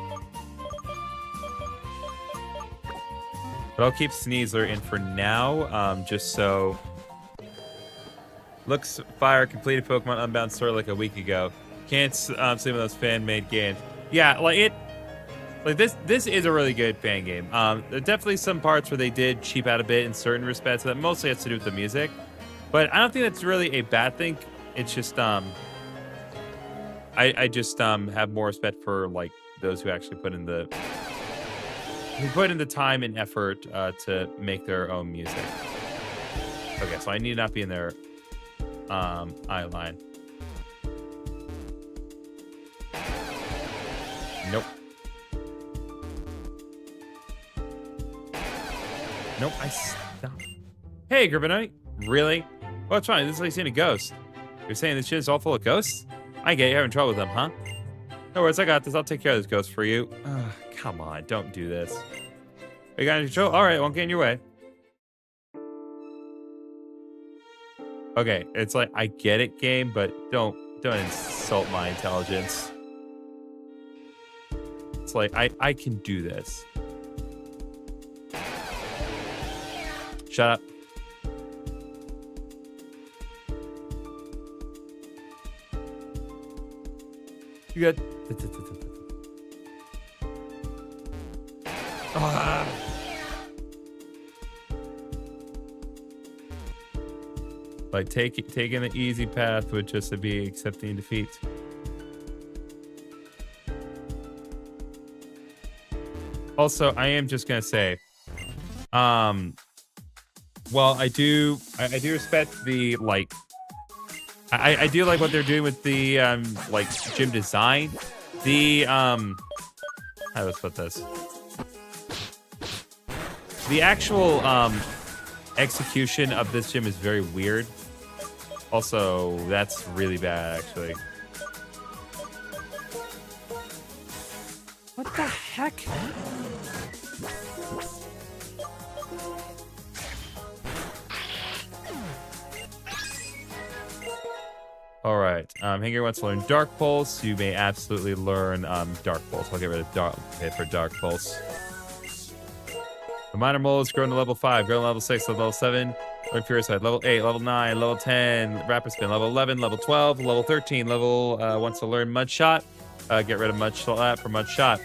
But I'll keep Sneasler in for now, just so. Looks fire, completed Pokemon Unbound Story like a week ago. Can't see one of those fan-made games. Yeah, this is a really good fan game. There are definitely some parts where they did cheap out a bit in certain respects. That mostly has to do with the music, but I don't think that's really a bad thing. It's just I just have more respect for like those who actually put in the time and effort to make their own music. Okay, so I need to not be in their eye line. Nope. Nope, I stopped. Hey, Gravinoid. Really? What's wrong? This is like seeing a ghost. You're saying this shit is all full of ghosts? I get you're having trouble with them, huh? No worries, I got this. I'll take care of this ghost for you. Come on, don't do this. Are you got any control? All right, won't get in your way. Okay, it's like, I get it, game, but don't insult my intelligence. It's like, I can do this. Shut up. You good? Ah. Like taking the easy path would just to be accepting defeat. Also, I am just gonna say, well, I do respect the like. I do like what they're doing with the like gym design. The how do I put this? The actual execution of this gym is very weird. Also, that's really bad, actually. What the heck? All right. Hanger wants to learn Dark Pulse. You may absolutely learn Dark Pulse. I'll get rid of Dark for Dark Pulse. The Minor Mole is grown to level 5, grown to level 6, level 7. Learn Furious Side, level 8, level 9, level 10. Rapid Spin, level 11, level 12, level 13. Level wants to learn Mud Shot. Get rid of Mud Slap for Mud Shot.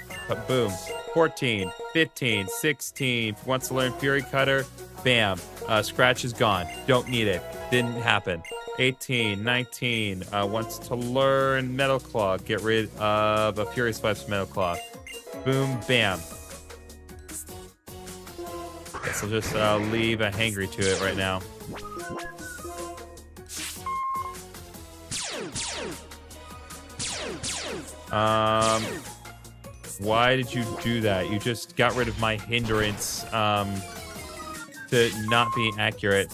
Boom. 14, 15, 16. Wants to learn Fury Cutter. Bam. Scratch is gone. Don't need it. Didn't happen. 18, 19. Wants to learn Metal Claw. Get rid of a Fury Swipe's Metal Claw. Boom. Bam. Guess I'll just leave a Hangry to it right now. Why did you do that? You just got rid of my hindrance to not be accurate.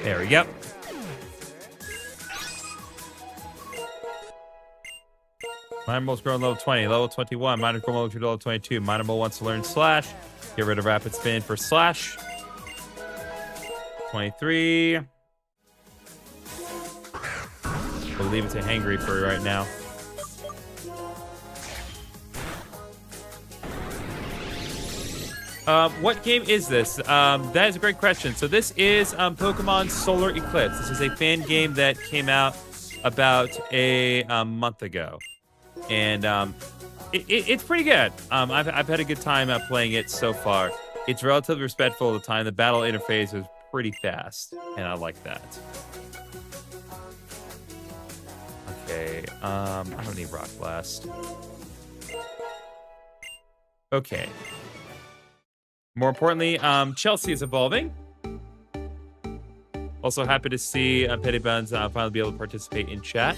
There we go. Minor Mole's grown level 20, level 21. Minor Mole to level 22. Minor Mole wants to learn Slash. Get rid of Rapid Spin for Slash. 23. We'll leave it to Hangry for right now. What game is this? That is a great question. So this is Pokemon Solar Eclipse. This is a fan game that came out about a month ago. And it's pretty good. I've had a good time playing it so far. It's relatively respectful of the time. The battle interface is pretty fast, and I like that. Okay, I don't need Rock Blast. Okay. More importantly, Chelsea is evolving. Also happy to see Petty Buns finally be able to participate in chat.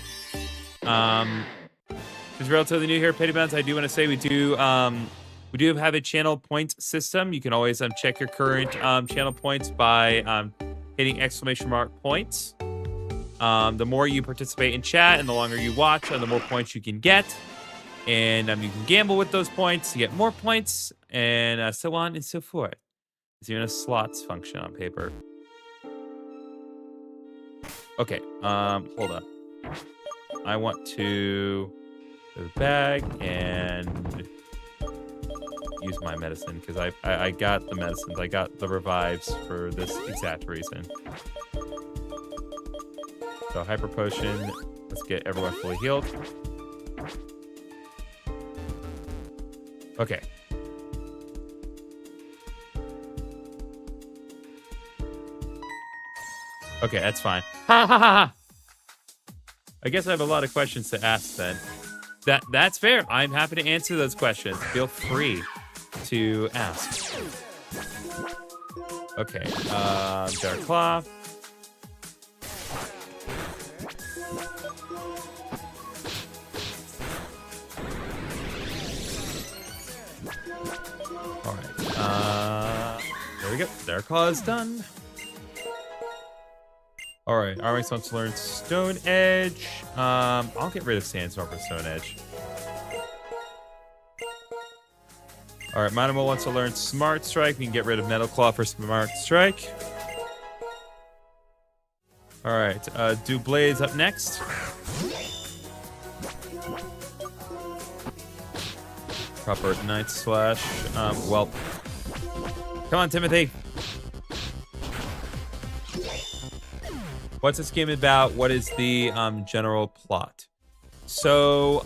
Who's relatively new here, Petty Buns, I do want to say we do have a channel point system. You can always check your current channel points by hitting !points. The more you participate in chat and the longer you watch, the more points you can get. And you can gamble with those points to get more points, and so on and so forth. There's even a slots function on paper. Okay, hold up. I want to go to the bag and use my medicine because I got the medicines. I got the revives for this exact reason. So hyper potion. Let's get everyone fully healed. Okay. Okay, that's fine. Ha ha ha ha. I guess I have a lot of questions to ask then. That's fair. I'm happy to answer those questions. Feel free to ask. Okay. Dark Claw. All right. There we go. Dark Claw is done. All right. Armix wants to learn Stone Edge. I'll get rid of Sandstorm for Stone Edge. All right. Minimal wants to learn Smart Strike. We can get rid of Metal Claw for Smart Strike. All right. Do Blades up next. Proper Night Slash. Well, come on, Timothy. What's this game about? What is the general plot? So,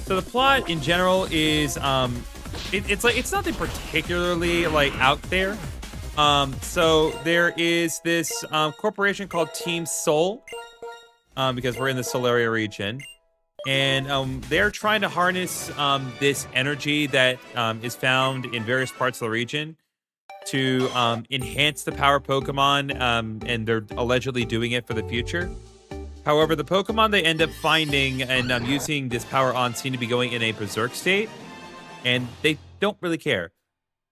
so the plot in general is it's nothing particularly like out there. So there is this corporation called Team Soul, because we're in the Solaria region. And they're trying to harness this energy that is found in various parts of the region to enhance the power Pokemon, and they're allegedly doing it for the future. However, the Pokemon they end up finding and using this power on seem to be going in a berserk state, and they don't really care.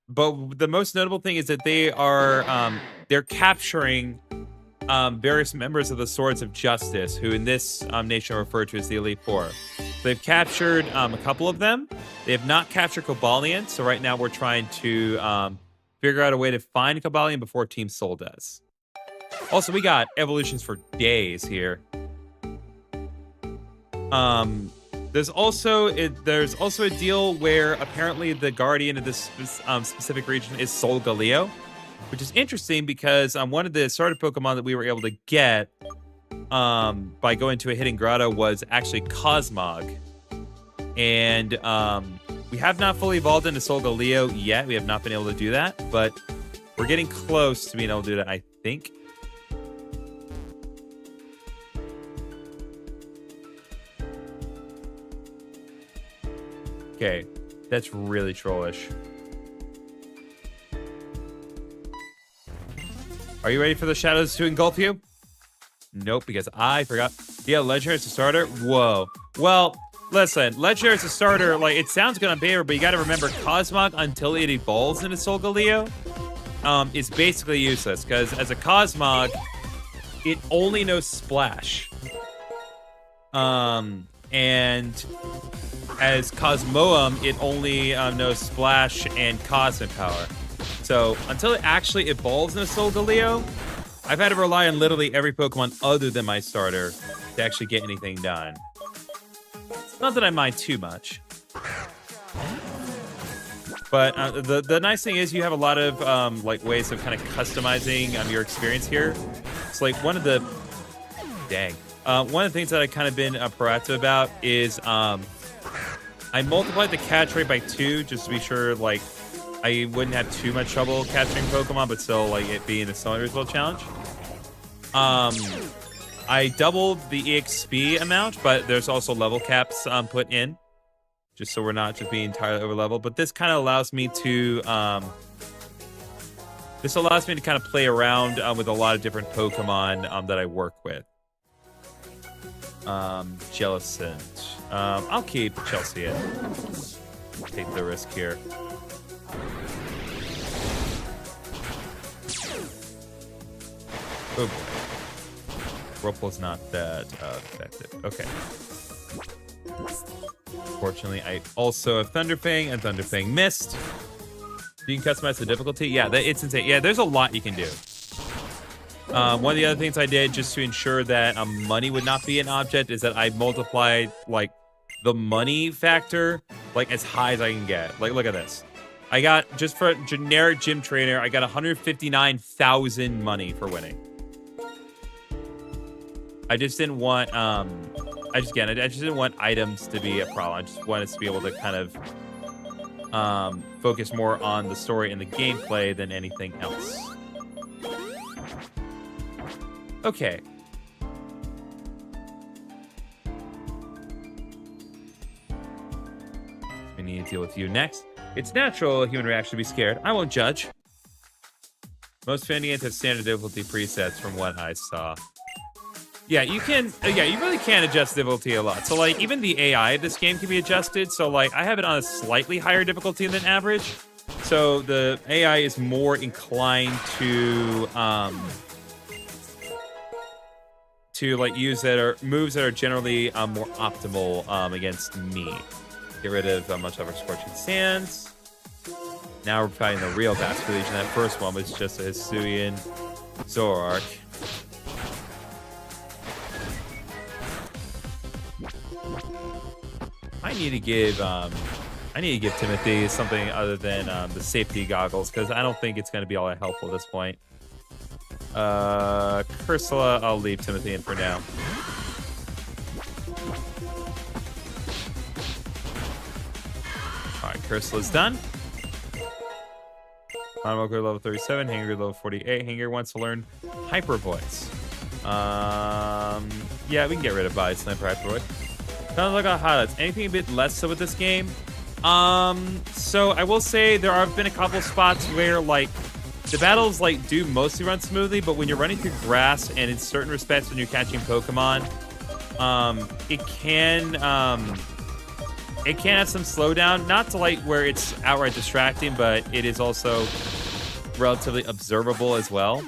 But the most notable thing is that they are they're capturing various members of the Swords of Justice, who in this nation are referred to as the Elite Four. So they've captured a couple of them. They have not captured Cobalion, so right now we're trying to figure out a way to find Cobalion before Team Soul does. Also, we got evolutions for days here. There's also a deal where apparently the guardian of this specific region is Solgaleo, which is interesting because one of the starter Pokemon that we were able to get by going to a hidden grotto was actually Cosmog. And we have not fully evolved into Solgaleo yet. We have not been able to do that, but we're getting close to being able to do that, I think. Okay, that's really trollish. Are you ready for the shadows to engulf you? Nope, because I forgot. Yeah, Legendary as a starter? Whoa. Well, listen, Legendary as a starter, like, it sounds good on paper, but you gotta remember, Cosmog, until it evolves into Solgaleo, is basically useless, because as a Cosmog, it only knows Splash. And as Cosmoem, it only knows Splash and Cosmic Power. So until it actually evolves into Solgaleo, I've had to rely on literally every Pokemon other than my starter to actually get anything done. Not that I mind too much. But the nice thing is you have a lot of like ways of kind of customizing your experience here. It's like one of the things that I kind of been proactive about is I multiplied the catch rate by 2 just to be sure like I wouldn't have too much trouble catching Pokemon, but still like it being a Sony Result challenge. I doubled the EXP amount, but there's also level caps put in, just so we're not just being entirely over leveled. But this kind of allows me to kind of play around with a lot of different Pokemon that I work with. Jellicent. I'll keep Chelsea in. Take the risk here. Oh boy. Whirlpool's not that effective. Okay. Fortunately, I also have Thunderfang, and Thunderfang missed. You can customize the difficulty. Yeah, it's insane. Yeah, there's a lot you can do. One of the other things I did just to ensure that money would not be an object is that I multiplied like the money factor like as high as I can get. Like, look at this. I got, just for a generic gym trainer, I got 159,000 money for winning. I just didn't want, I just didn't want items to be a problem. I just wanted to be able to kind of focus more on the story and the gameplay than anything else. Okay. We need to deal with you next. It's natural a human reaction to be scared. I won't judge. Most fan games have standard difficulty presets from what I saw. Yeah, you can, you really can adjust difficulty a lot. So, like, even the AI of this game can be adjusted. So, like, I have it on a slightly higher difficulty than average. So, the AI is more inclined to like, use that are moves that are generally more optimal against me. Get rid of much of our Scorching Sands. Now we're fighting the real Basque Legion. That first one was just a Hisuian Zoroark. I need to give Timothy something other than the safety goggles, because I don't think it's going to be all that helpful at this point. Cursula, I'll leave Timothy in for now. Alright, Cursula's done. Monomoker level 37, Hanger level 48. Hanger wants to learn Hyper Voice. Yeah, we can get rid of Body Slam for Hyper Voice. Kind of look at highlights. Anything a bit less so with this game? So I will say there have been a couple spots where, like, the battles, like, do mostly run smoothly, but when you're running through grass and in certain respects when you're catching Pokemon, it can have some slowdown. Not to, like, where it's outright distracting, but it is also relatively observable as well.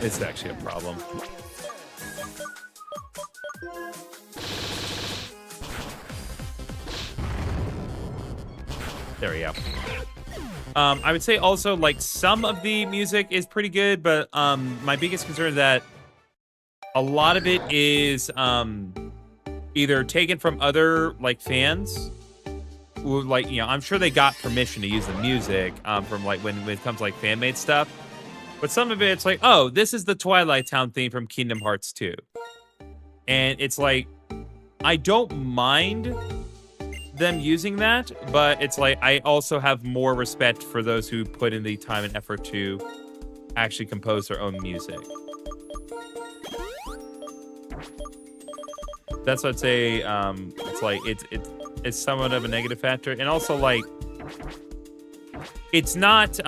It's actually a problem. There we go. I would say also, like, some of the music is pretty good, but my biggest concern is that a lot of it is either taken from other, like, fans who, like, you know, I'm sure they got permission to use the music from, like, when it comes to, like, fan-made stuff. But some of it's like, oh, this is the Twilight Town theme from Kingdom Hearts 2. And it's like, I don't mind them using that, but it's like, I also have more respect for those who put in the time and effort to actually compose their own music. That's what I'd say. It's like, it's somewhat of a negative factor. And also, like, it's not,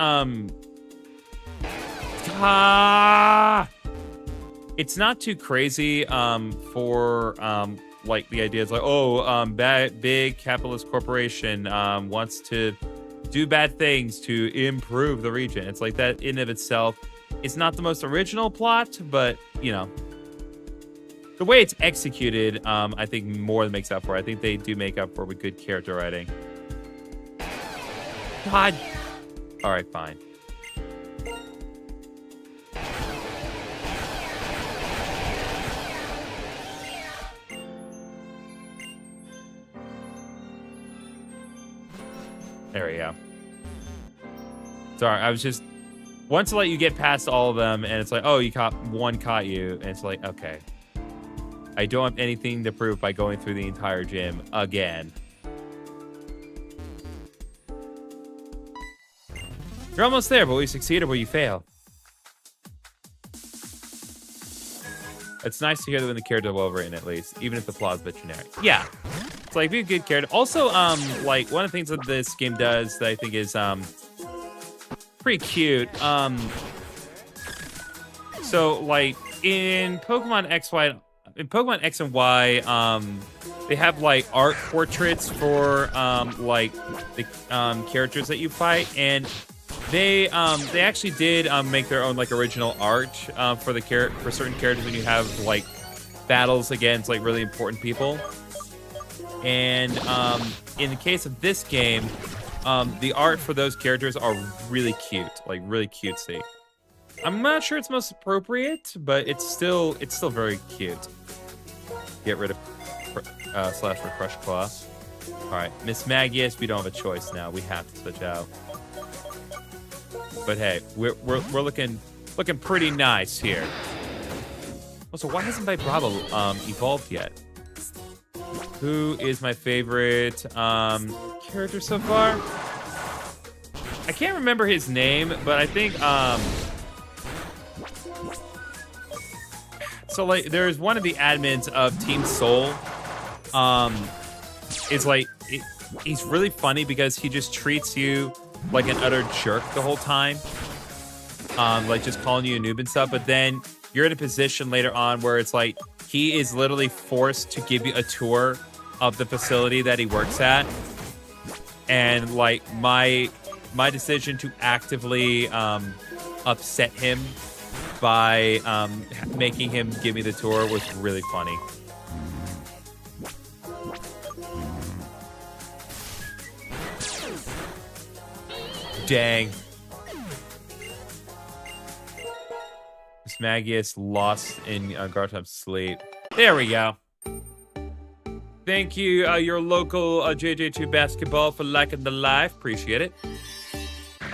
it's not too crazy for like the idea is like, oh, big capitalist corporation wants to do bad things to improve the region. It's like that in of itself. It's not the most original plot, but you know, the way it's executed, I think more than makes up for it. I think they do make up for it with good character writing. God. All right, fine. There we go. Sorry, I was just... Once I let you get past all of them, and it's like, oh, one caught you, and it's like, okay. I don't have anything to prove by going through the entire gym again. You're almost there, but will you succeed or will you fail? It's nice to hear that when the character is well written, at least, even if the plot is a bit generic. Yeah. It's like, be a good character. Also, like, one of the things that this game does that I think is pretty cute. So, like, in Pokemon X, Y, in Pokemon X and Y, they have like art portraits for like the characters that you fight, and they actually did make their own like original art for for certain characters when you have like battles against like really important people. And in the case of this game, the art for those characters are really cute, like really cutesy. I'm not sure it's most appropriate, but it's still very cute. Get rid of Slash for Crush Claw. All right, Miss Magius, we don't have a choice now. We have to switch out. But hey, we're looking pretty nice here. Also, why hasn't Vibrava evolved yet? Who is my favorite character so far? I can't remember his name, but I think so like there's one of the admins of Team Soul. Is like he's really funny because he just treats you like an utter jerk the whole time. Like just calling you a noob and stuff, but then you're in a position later on where it's like he is literally forced to give you a tour of the facility that he works at. And like my decision to actively upset him by making him give me the tour was really funny. Dang. Miss Magius lost in Garchom's sleep. There we go. Thank you, your local JJ2 basketball, for liking the live. Appreciate it.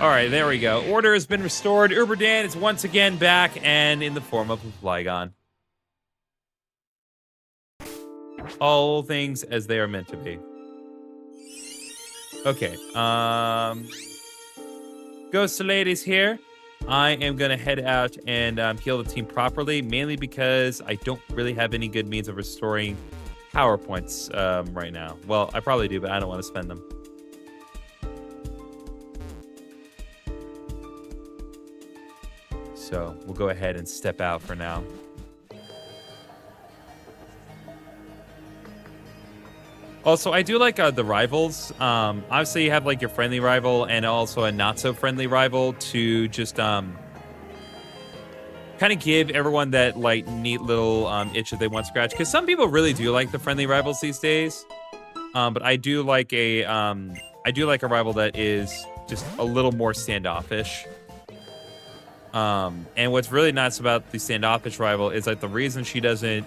All right, there we go. Order has been restored. Uberdan is once again back and in the form of a Flygon. All things as they are meant to be. Okay. Ghost Lady's here. I am going to head out and heal the team properly, mainly because I don't really have any good means of restoring power points right now. Well, I probably do, but I don't want to spend them. So we'll go ahead and step out for now. Also, I do like the rivals. Obviously, you have like your friendly rival and also a not so friendly rival to just kind of give everyone that like neat little itch that they want to scratch. Because some people really do like the friendly rivals these days. But I do like a rival that is just a little more standoffish. And what's really nice about the standoffish rival is like the reason she doesn't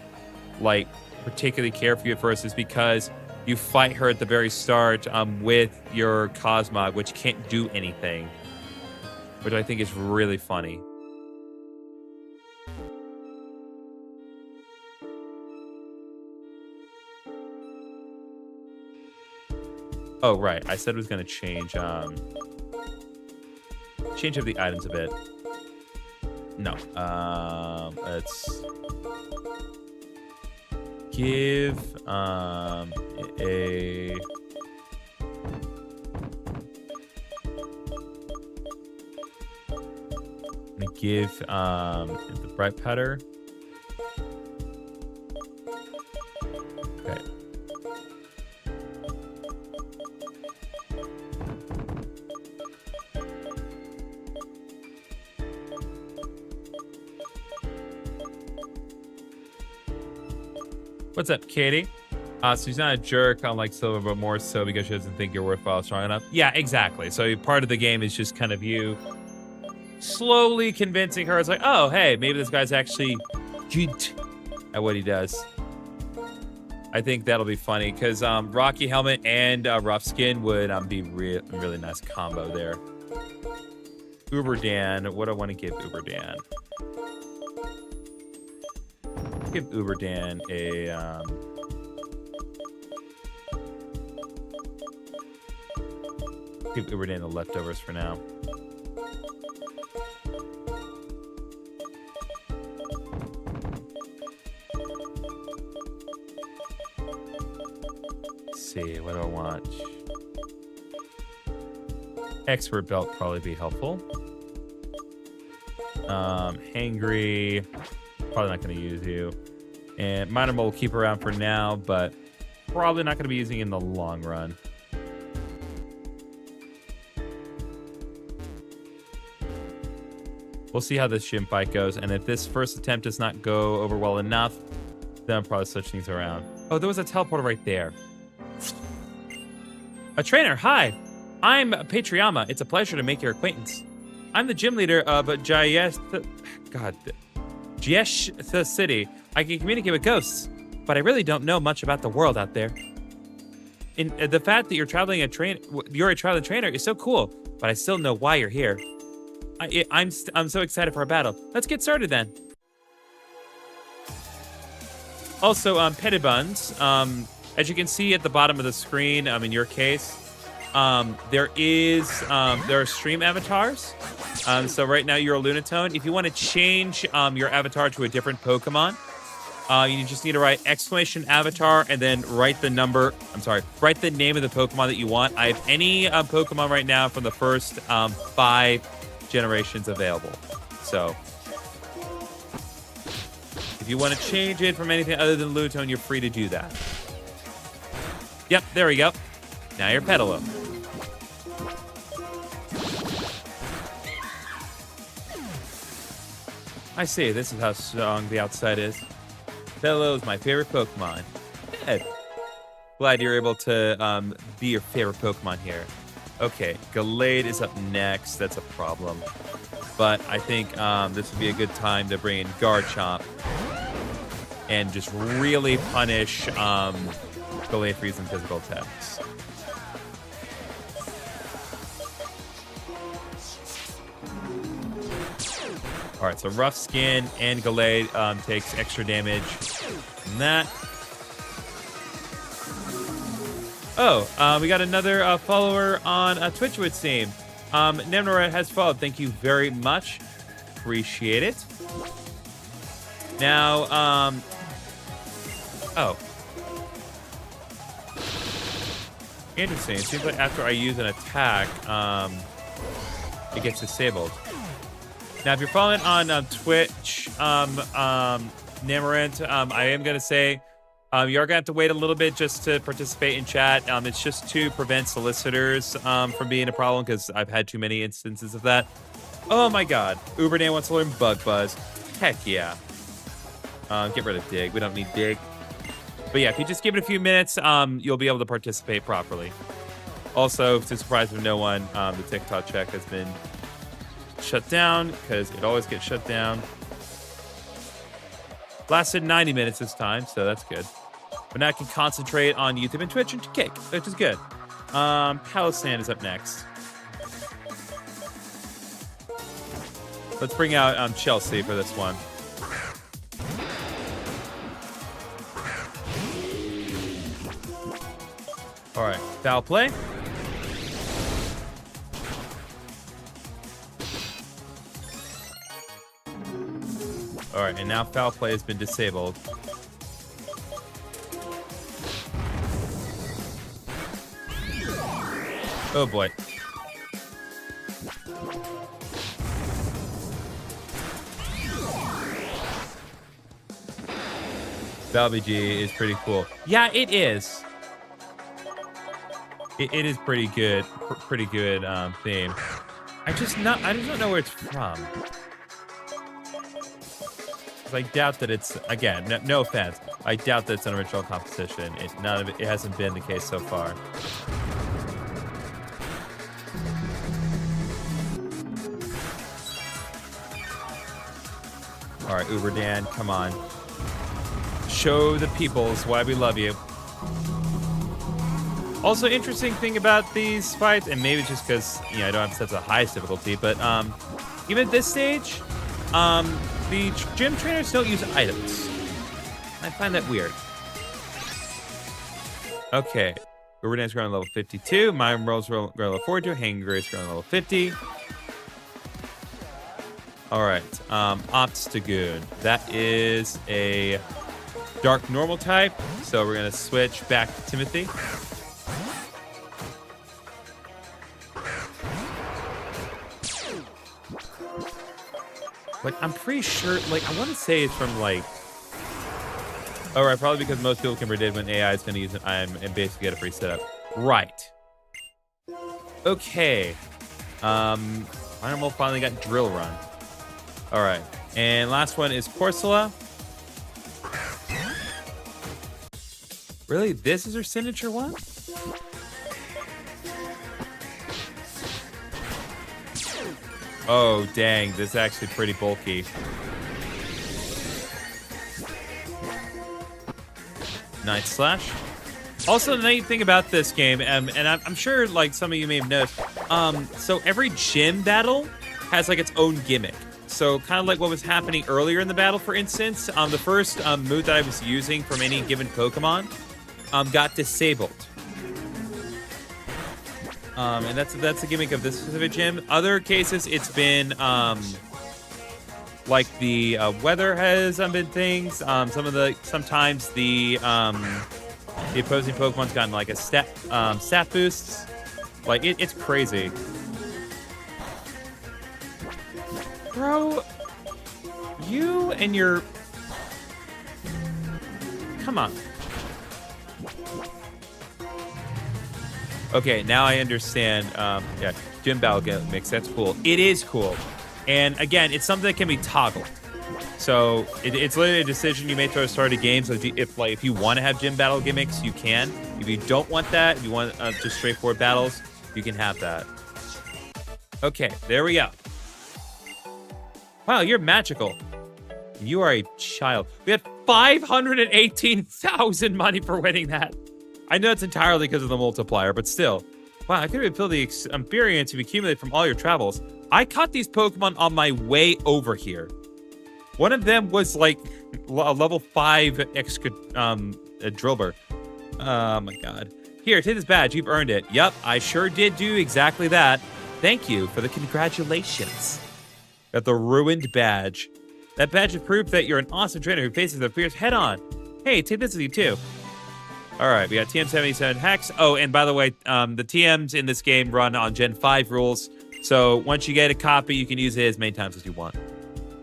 like particularly care for you at first is because you fight her at the very start with your Cosmog, which can't do anything, which I think is really funny. Oh, right. I said it was going to change up the items a bit. No. Let's give the bright powder. Okay. What's up, Katie? So she's not a jerk unlike Silver, but more so because she doesn't think you're worthwhile strong enough. Yeah, exactly. So part of the game is just kind of you slowly convincing her. It's like, oh, hey, maybe this guy's actually good at what he does. I think that'll be funny because Rocky Helmet and Rough Skin would be really nice combo there. Uberdan, what do I want to give Uberdan? Give Uberdan a give Uberdan the leftovers for now. Let's see, what do I want? Expert Belt probably be helpful. Hangry, probably not going to use you. And Minor will keep around for now, but probably not going to be using in the long run. We'll see how this gym fight goes, and if this first attempt does not go over well enough, then I'll probably switch things around. Oh, there was a teleporter right there. A trainer, hi. I'm Patriama. It's a pleasure to make your acquaintance. I'm the gym leader of Giest City. I can communicate with ghosts, but I really don't know much about the world out there. The fact that you're a traveling trainer is so cool, but I still know why you're here. I'm so excited for our battle. Let's get started then. Also, Pettibuns, as you can see at the bottom of the screen, in your case, there are stream avatars. So right now you're a Lunatone. If you want to change your avatar to a different Pokemon, you just need to write !avatar and then write the name of the Pokemon that you want. I have any Pokemon right now from the first 5 generations available. So if you want to change it from anything other than Lunatone, you're free to do that. Yep, there we go. Now you're Petalum. I see, this is how strong the outside is. Petalum is my favorite Pokemon. Good. Glad you're able to be your favorite Pokemon here. Okay, Gallade is up next. That's a problem. But I think this would be a good time to bring in Garchomp and just really punish Gallade for using physical attacks. All right, so Rough Skin and Gallade takes extra damage from that. Oh, we got another follower on Twitch, it would seem. Nemnora has followed. Thank you very much. Appreciate it. Now, oh. Interesting. It seems like after I use an attack, it gets disabled. Now, if you're following on Twitch, Namarant, I am going to say you are going to have to wait a little bit just to participate in chat. It's just to prevent solicitors from being a problem because I've had too many instances of that. Oh my god. Uberdan wants to learn Bug Buzz. Heck yeah. Get rid of Dig. We don't need Dig. But yeah, if you just give it a few minutes, you'll be able to participate properly. Also, to the surprise of no one, the TikTok check has been shut down because it always gets shut down. Lasted 90 minutes this time, so that's good. But now I can concentrate on YouTube and Twitch and Kick, which is good. Palisand is up next. Let's bring out Chelsea for this one. All right, foul play. All right, and now foul play has been disabled. Oh boy. Valby is pretty cool. Yeah, it is. It is pretty good. Pretty good theme. I just don't know where it's from. I doubt that it's, again, no offense. I doubt that it's an original composition. It hasn't been the case so far. All right, Uberdan, come on. Show the peoples why we love you. Also, interesting thing about these fights, and maybe just because I don't have such a highest difficulty, but even at this stage, the gym trainers don't use items. I find that weird. Okay. Uberdan's growing level 52. Mime Rolls growing level 42. Hanging Grace growing level 50. Alright. Obstagoon. That is a dark normal type. So we're going to switch back to Timothy. Like, I'm pretty sure, like, I want to say it's from, like, All right, probably because most people can predict when AI is going to use it. I'm basically get a free setup. Right. Okay. Iron Wolf finally got Drill Run. All right. And last one is Corsola. Really? This is her signature one? Oh, dang. This is actually pretty bulky. Night Slash. Also, the neat thing about this game, and I'm sure like some of you may have noticed, so every gym battle has like its own gimmick. So kind of like what was happening earlier in the battle, for instance, the first move that I was using from any given Pokemon got disabled. And that's the gimmick of this specific gym. Other cases, it's been like the weather has been things. Sometimes the opposing Pokemon's gotten like a stat boosts. Like it's crazy. Bro, you and your... Come on. Okay, now I understand. Yeah, gym battle gimmicks. That's cool. It is cool. And again, it's something that can be toggled. So it's literally a decision you make at the start of games. So if you want to have gym battle gimmicks, you can. If you don't want that, if you want just straightforward battles, you can have that. Okay, there we go. Wow, you're magical. You are a child. We had 518,000 money for winning that. I know it's entirely because of the multiplier, but still. Wow, I could have filled the experience you've accumulated from all your travels. I caught these Pokemon on my way over here. One of them was like a level 5 extra Drillbur. Oh my god. Here, take this badge. You've earned it. Yep, I sure did do exactly that. Thank you for the congratulations. Got the ruined badge. That badge is proof that you're an awesome trainer who faces their fears head on. Hey, take this with you too. All right, we got TM77 Hex. Oh, and by the way, the TMs in this game run on Gen 5 rules. So once you get a copy, you can use it as many times as you want.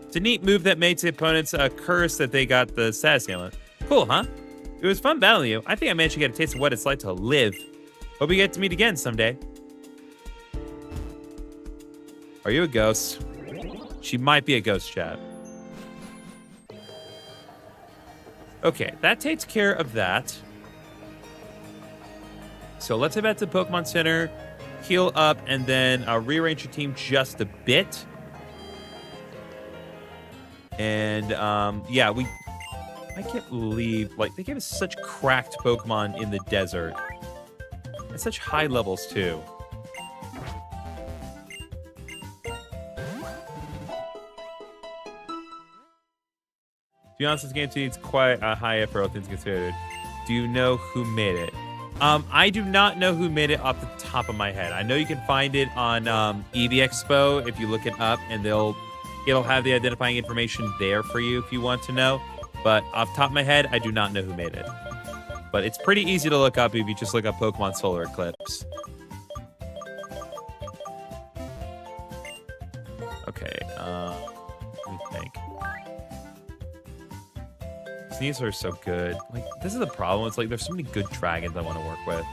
It's a neat move that makes the opponents curse that they got the status ailment. Cool, huh? It was fun battling you. I think I managed to get a taste of what it's like to live. Hope we get to meet again someday. Are you a ghost? She might be a ghost, chat. Okay, that takes care of that. So let's head back to the Pokemon Center, heal up, and then rearrange your team just a bit. And yeah, I can't believe, like, they gave us such cracked Pokemon in the desert. And such high levels, too. To be honest, this game needs quite a high effort, all things considered. Do you know who made it? I do not know who made it off the top of my head. I know you can find it on EV Expo if you look it up, and it'll have the identifying information there for you if you want to know. But off the top of my head, I do not know who made it. But it's pretty easy to look up if you just look up Pokemon Solar Eclipse. Okay, let me think. These are so good. Like, this is the problem. It's like there's so many good dragons I want to work with.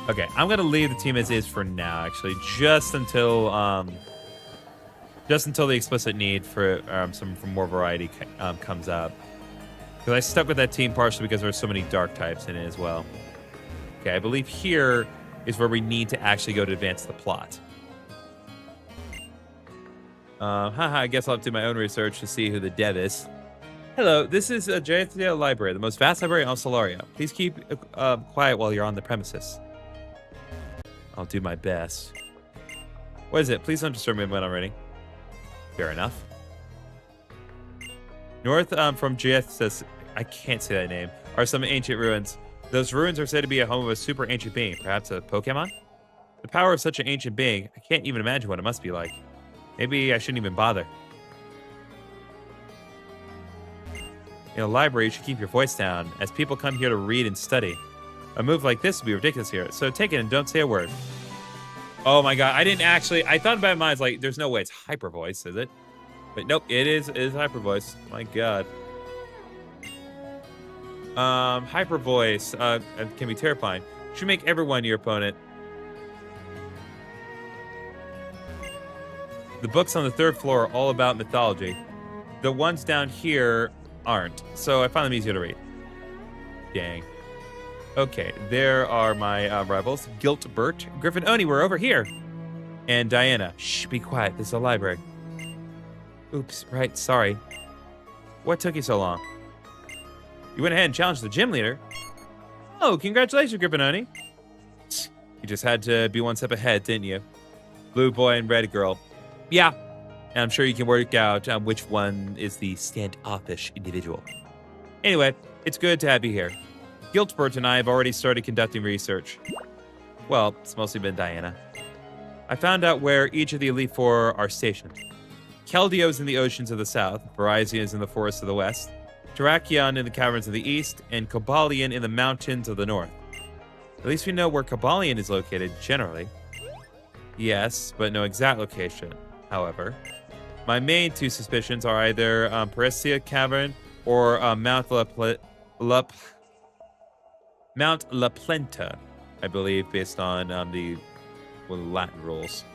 Okay, I'm gonna leave the team as is for now. Actually, just until the explicit need for some more variety comes up. Because I stuck with that team partially because there's so many dark types in it as well. Okay, I believe here is where we need to actually go to advance the plot. I guess I'll have to do my own research to see who the dev is. Hello, this is a JSDL library, the most vast library on Solaria. Please keep quiet while you're on the premises. I'll do my best. What is it? Please don't disturb me when I'm reading. Fair enough. North from JS, I can't say that name, are some ancient ruins. Those ruins are said to be a home of a super ancient being, perhaps a Pokemon? The power of such an ancient being, I can't even imagine what it must be like. Maybe I shouldn't even bother. In a library, you should keep your voice down, as people come here to read and study. A move like this would be ridiculous here, so take it and don't say a word. Oh my god, I didn't actually. I thought about it in my mind, like, there's no way it's hyper voice, is it? But nope, it is hyper voice. My god. Hyper voice can be terrifying. Should make everyone your opponent. The books on the 3rd floor are all about mythology. The ones down here aren't, so I find them easier to read. Dang. Okay, there are my rivals. Giltbert, Griffin Oni, we're over here. And Diana. Shh, be quiet. This is a library. Oops, right, sorry. What took you so long? You went ahead and challenged the gym leader. Oh, congratulations, Griffin Oni. You just had to be one step ahead, didn't you? Blue boy and red girl. Yeah, and I'm sure you can work out which one is the standoffish individual. Anyway, it's good to have you here. Giltbert and I have already started conducting research. Well, it's mostly been Diana. I found out where each of the Elite Four are stationed. Keldio's in the oceans of the south, Verizia is in the forests of the west, Terrakion in the caverns of the east, and Cobalion in the mountains of the north. At least we know where Cobalion is located, generally. Yes, but no exact location, however. My main 2 suspicions are either Paresia Cavern or Mount La Plenta, I believe, based on the Latin rules.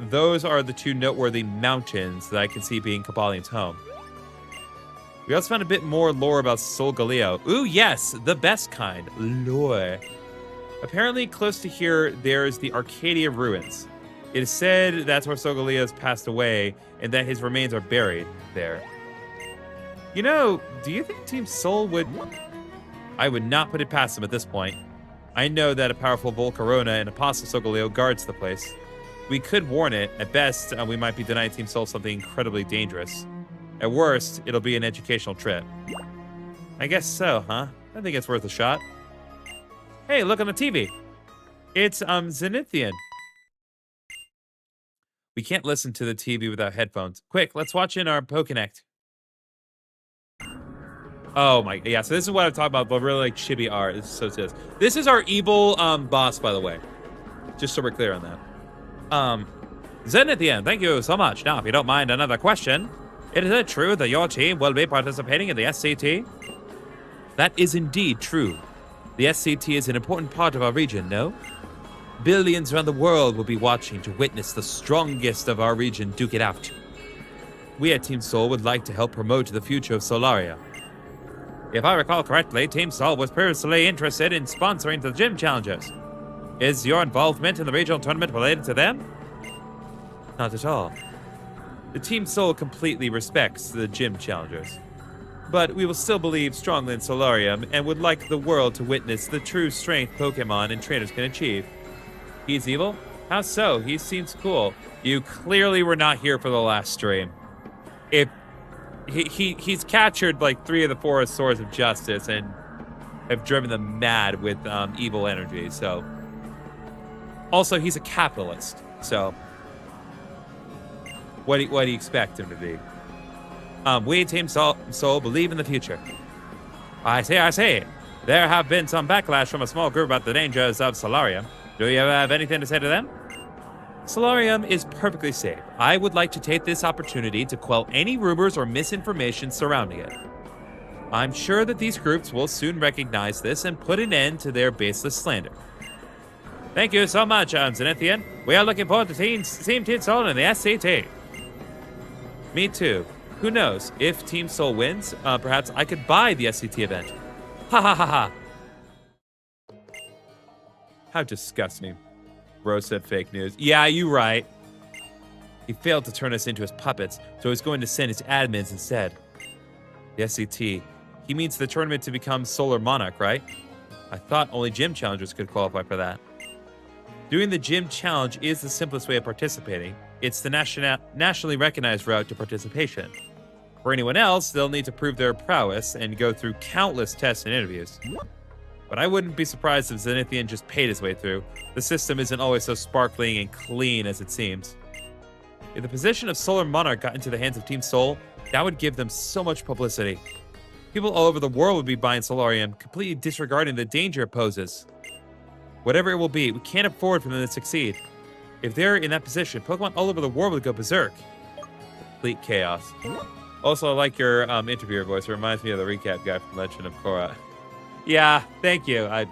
Those are the 2 noteworthy mountains that I can see being Cobalion's home. We also found a bit more lore about Solgaleo. Ooh, yes, the best kind, lore. Apparently, close to here, there's the Arcadia ruins. It is said that's where Solgaleo's passed away, and that his remains are buried there. You know, do you think Team Sol would... I would not put it past them at this point. I know that a powerful Volcarona and Apostle Solgaleo guards the place. We could warn it. At best, we might be denying Team Sol something incredibly dangerous. At worst, it'll be an educational trip. I guess so, huh? I think it's worth a shot. Hey, look on the TV. It's, Zenithian. We can't listen to the TV without headphones. Quick, let's watch in our PokeConnect. Oh my, yeah, so this is what I'm talking about, but really like chibi art. It's so sis. This is our evil, boss, by the way. Just so we're clear on that. Zenithian, thank you so much. Now, if you don't mind another question, is it true that your team will be participating in the SCT? That is indeed true. The SCT is an important part of our region, no? Billions around the world will be watching to witness the strongest of our region duke it out. We at Team Sol would like to help promote the future of Solaria. If I recall correctly, Team Sol was previously interested in sponsoring the gym challenges. Is your involvement in the regional tournament related to them? Not at all. The Team Sol completely respects the gym challengers. But we will still believe strongly in Solarium and would like the world to witness the true strength Pokemon and trainers can achieve. He's evil? How so? He seems cool. You clearly were not here for the last stream. If he's captured like 3 of the 4 swords of justice and have driven them mad with evil energy, so. Also, he's a capitalist, so. What do you expect him to be? We, Team Sol, believe in the future. I see. There have been some backlash from a small group about the dangers of Solarium. Do you have anything to say to them? Solarium is perfectly safe. I would like to take this opportunity to quell any rumors or misinformation surrounding it. I'm sure that these groups will soon recognize this and put an end to their baseless slander. Thank you so much, Zenithian. We are looking forward to Team Sol in the SCT. Me too. Who knows? If Team Sol wins, perhaps I could buy the SCT event. Ha ha ha ha. How disgusting. Bro said fake news. Yeah, you right. He failed to turn us into his puppets, so he's going to send his admins instead. The SCT. He means the tournament to become Solar Monarch, right? I thought only gym challengers could qualify for that. Doing the gym challenge is the simplest way of participating. It's the nationally recognized route to participation. For anyone else, they'll need to prove their prowess and go through countless tests and interviews. But I wouldn't be surprised if Zenithian just paid his way through. The system isn't always so sparkling and clean as it seems. If the position of Solar Monarch got into the hands of Team Sol, that would give them so much publicity. People all over the world would be buying Solarium, completely disregarding the danger it poses. Whatever it will be, we can't afford for them to succeed. If they're in that position, Pokemon all over the world would go berserk. Complete chaos. Also, I like your interviewer voice. It reminds me of the recap guy from Legend of Korra. Yeah, thank you. I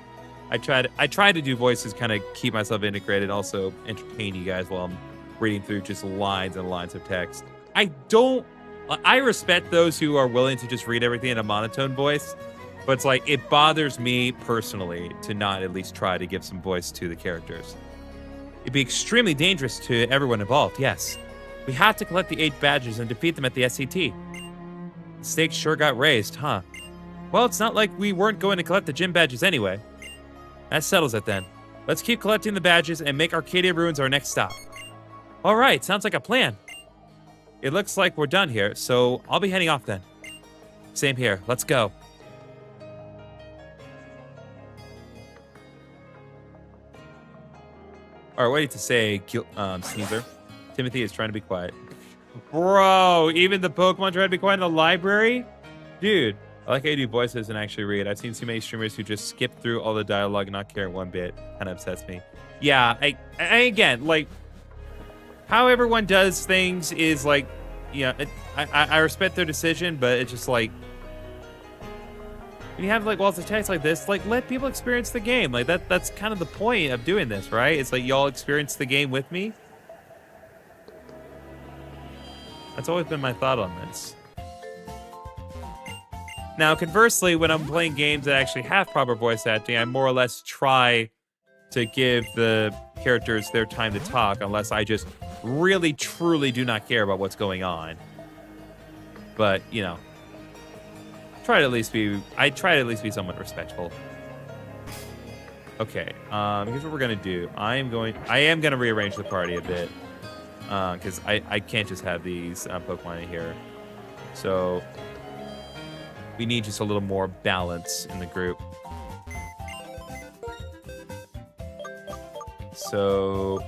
try to do voices, kind of keep myself integrated, also entertain you guys while I'm reading through just lines and lines of text. I respect those who are willing to just read everything in a monotone voice, but it's like, it bothers me personally to not at least try to give some voice to the characters. It'd be extremely dangerous to everyone involved, yes. We have to collect the 8 badges and defeat them at the SCT. The stakes sure got raised, huh? Well, it's not like we weren't going to collect the gym badges anyway. That settles it then. Let's keep collecting the badges and make Arcadia Ruins our next stop. All right, sounds like a plan. It looks like we're done here, so I'll be heading off then. Same here, let's go. All right, what do you have to say, Sneezer? Timothy is trying to be quiet. Bro, even the Pokemon trying to be quiet in the library? Dude, I like how you do voices and actually read. I've seen too many streamers who just skip through all the dialogue and not care one bit. Kind of upsets me. Yeah, I again, like, how everyone does things is like, yeah, I respect their decision, but it's just like, when you have like walls of text like this, like, let people experience the game. Like that's kind of the point of doing this, right? It's like, y'all experience the game with me. That's always been my thought on this. Now, conversely, when I'm playing games that actually have proper voice acting, I more or less try to give the characters their time to talk, unless I just really, truly do not care about what's going on. But, you know, I try to at least be somewhat respectful. Okay, here's what we're gonna do. I am gonna rearrange the party a bit. Because I can't just have these Pokemon in here. So we need just a little more balance in the group. So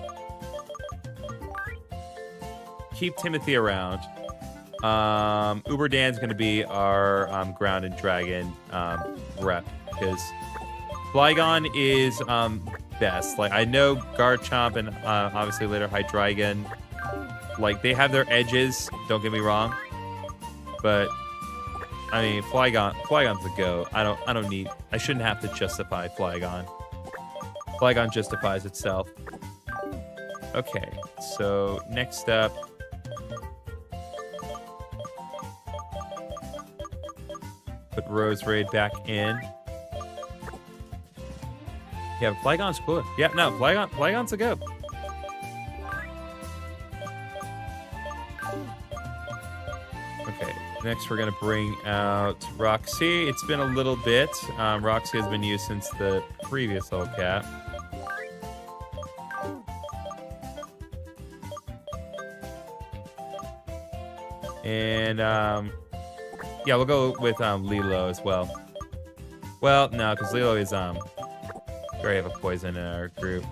keep Timothy around. Uber Dan's going to be our ground and dragon rep, because Flygon is best. Like, I know Garchomp and obviously later Hydreigon, like, they have their edges, don't get me wrong, but I mean, Flygon's the go. I shouldn't have to justify Flygon. Flygon justifies itself. Okay, so next up, put Roserade back in. Yeah, Flygon's cool. Yeah, no, Flygon's a go. Okay, next we're gonna bring out Roxy. It's been a little bit. Roxy has been used since the previous Hellcat. And yeah, we'll go with Lilo as well. Well, no, because Lilo is we already have a poison in our group.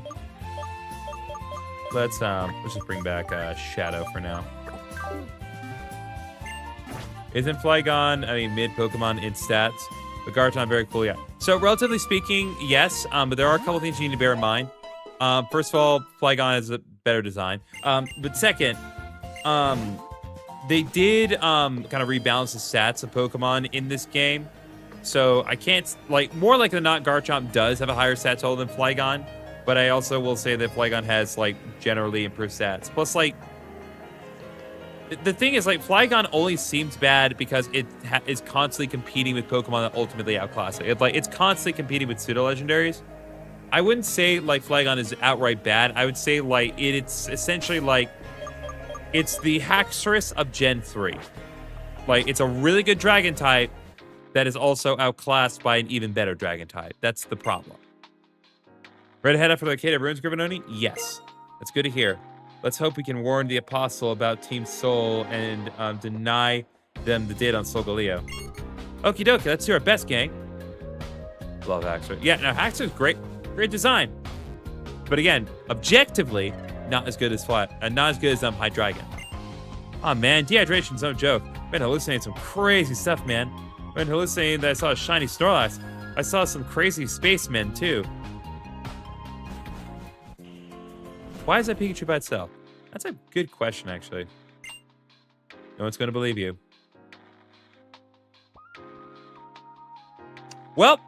Let's just bring back Shadow for now. Isn't Flygon, I mean, mid Pokemon in stats? But Garchomp, very cool, yeah. So relatively speaking, yes, but there are a couple things you need to bear in mind. First of all, Flygon is a better design. But second, they did kind of rebalance the stats of Pokemon in this game. So I can't, like, more likely than not, Garchomp does have a higher stat total than Flygon. But I also will say that Flygon has, like, generally improved stats. Plus, like, the thing is, like, Flygon only seems bad because it is constantly competing with Pokemon that ultimately outclass it. It's constantly competing with pseudo-legendaries. I wouldn't say, like, Flygon is outright bad. I would say, like, it's essentially, like, it's the Haxorus of Gen 3. Like, it's a really good Dragon type that is also outclassed by an even better Dragon type. That's the problem. Ready to head up for the Arcadia Ruins, Grivenoni? Yes. That's good to hear. Let's hope we can warn the Apostle about Team Soul and deny them the data on Solgaleo. Okie dokie, let's do our best, gang. Love Haxorus. Yeah, no, Haxorus is great. Great design. But again, objectively, not as good as Hydreigon. Oh man, dehydration's no joke. I've been hallucinating some crazy stuff, man. I've been hallucinating that I saw a shiny Snorlax. I saw some crazy spacemen too. Why is that Pikachu by itself? That's a good question, actually. No one's going to believe you. Well,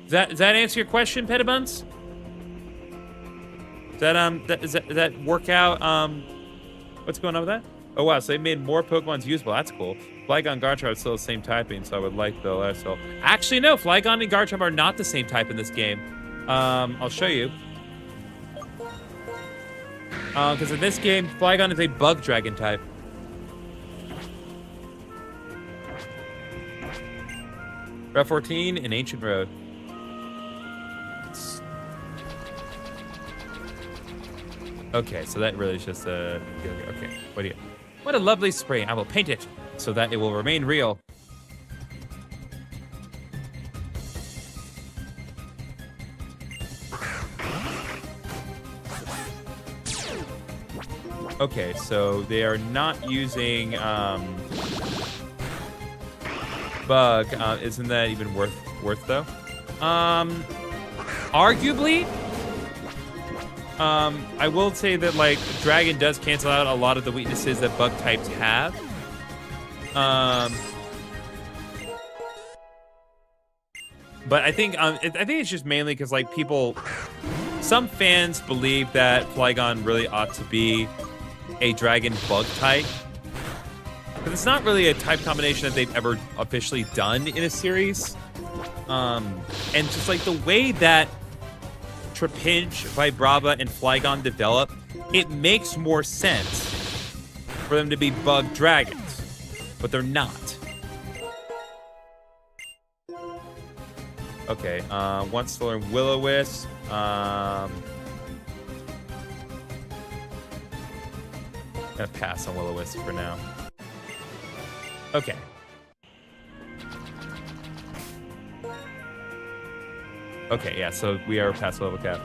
does that answer your question, Petibuns? Does that work out, what's going on with that? Oh, wow, so they made more Pokemons usable. That's cool. Flygon and Garchomp are still the same typing, so I would like the last. So actually, no, Flygon and Garchomp are not the same type in this game. I'll show you. Because in this game, Flygon is a Bug Dragon type. Route 14, an ancient road. Okay, so that really is just a... Okay, what do you... What a lovely spray. I will paint it so that it will remain real. Okay, so they are not using bug. Isn't that even worth though? Arguably, I will say that like Dragon does cancel out a lot of the weaknesses that bug types have. But I think it's just mainly because like some fans believe that Flygon really ought to be a Dragon bug type. But it's not really a type combination that they've ever officially done in a series. And just like the way that Trapinch, Vibrava, and Flygon develop, it makes more sense for them to be bug dragons, but they're not. Okay, wants to learn Will-O-Wisp. Gonna pass on Will-O-Wisp for now. Okay. Okay, yeah, so we are past level cap.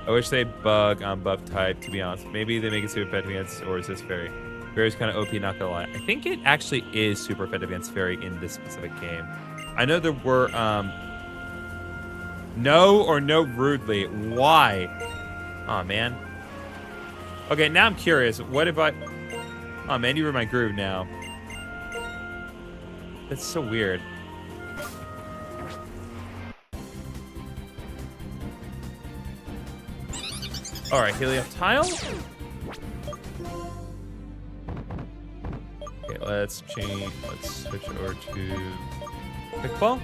I wish they bug on buff type, to be honest. Maybe they make it super effective against, or is this fairy? Fairy's kind of OP, not gonna lie. I think it actually is super effective against fairy in this specific game. I know there were, no or no rudely. Why? Aw, man. Okay, now I'm curious. What if I... Oh, man, you ruined my groove now. That's so weird. All right, Helioptile. Okay, let's change. Let's switch over to Kickball.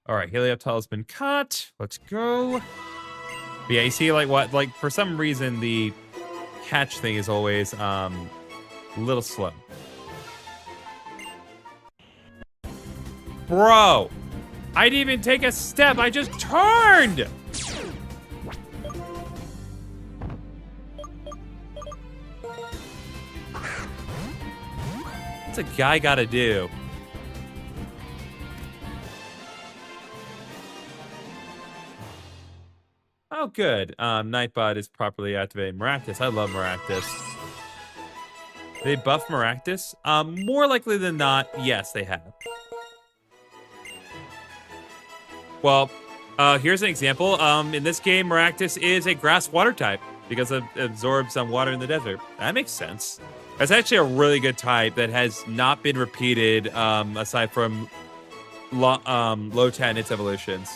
All right, Helioptile's been caught. Let's go. But yeah, you see, like for some reason the catch thing is always a little slow. Bro, I didn't even take a step. I just turned. What's a guy gotta do? Oh, good. Nightbot is properly activated. Maractus. I love Maractus. They buff Maractus? More likely than not, yes, they have. Well, here's an example. In this game, Maractus is a grass water type because it absorbs some water in the desert. That makes sense. That's actually a really good type that has not been repeated aside from Lotad and its evolutions.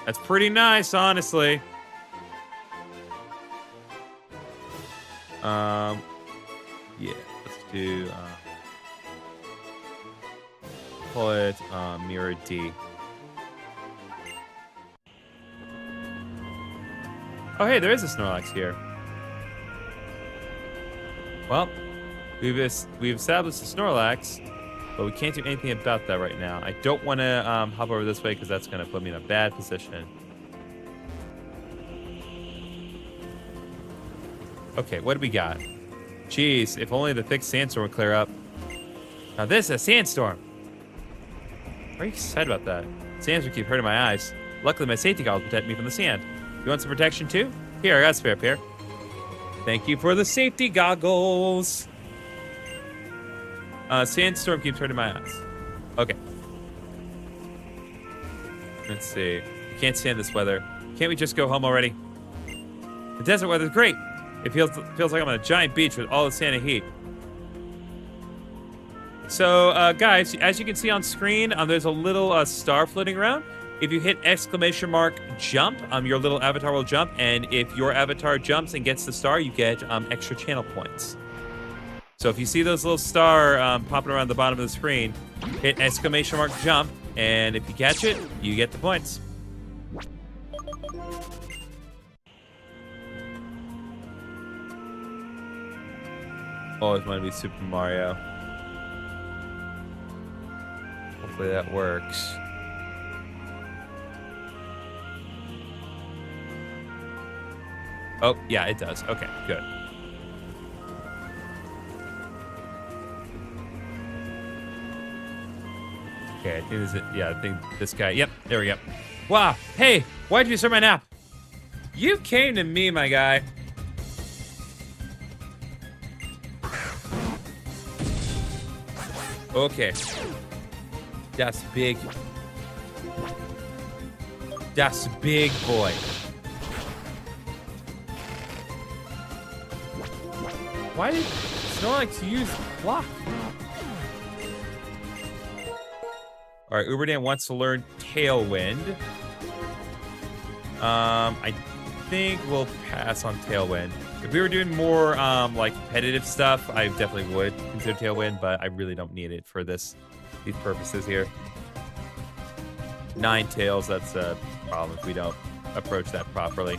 That's pretty nice, honestly. Yeah, let's do call it Mirror D. Oh, hey, there is a Snorlax here. Well, we've established the Snorlax, but we can't do anything about that right now. I don't want to hop over this way because that's going to put me in a bad position. Okay, what do we got? Jeez, if only the thick sandstorm would clear up. Now this is a sandstorm. Very excited about that. Sands would keep hurting my eyes. Luckily, my safety goggles protect me from the sand. You want some protection too? Here, I got a spare pair. Thank you for the safety goggles. Sandstorm keeps hurting my eyes. Okay. Let's see. I can't stand this weather. Can't we just go home already? The desert weather's great. It feels like I'm on a giant beach with all the sand and heat. So, guys, as you can see on screen, there's a little star floating around. If you hit !jump, your little avatar will jump, and if your avatar jumps and gets the star, you get extra channel points. So if you see those little star popping around the bottom of the screen, hit !jump, and if you catch it, you get the points. Always want to be Super Mario. Hopefully that works. Oh, yeah, it does. Okay, good. Okay, I think this is, yeah, I think this guy, yep, there we go. Wow, hey, why'd you disturb my nap? You came to me, my guy. Okay. That's big. That's big, boy. Why did Snorlax use block? All right, Uberdan wants to learn Tailwind. I think we'll pass on Tailwind. If we were doing more like competitive stuff, I definitely would consider Tailwind, but I really don't need it for these purposes here. 9 tails, that's a problem if we don't approach that properly.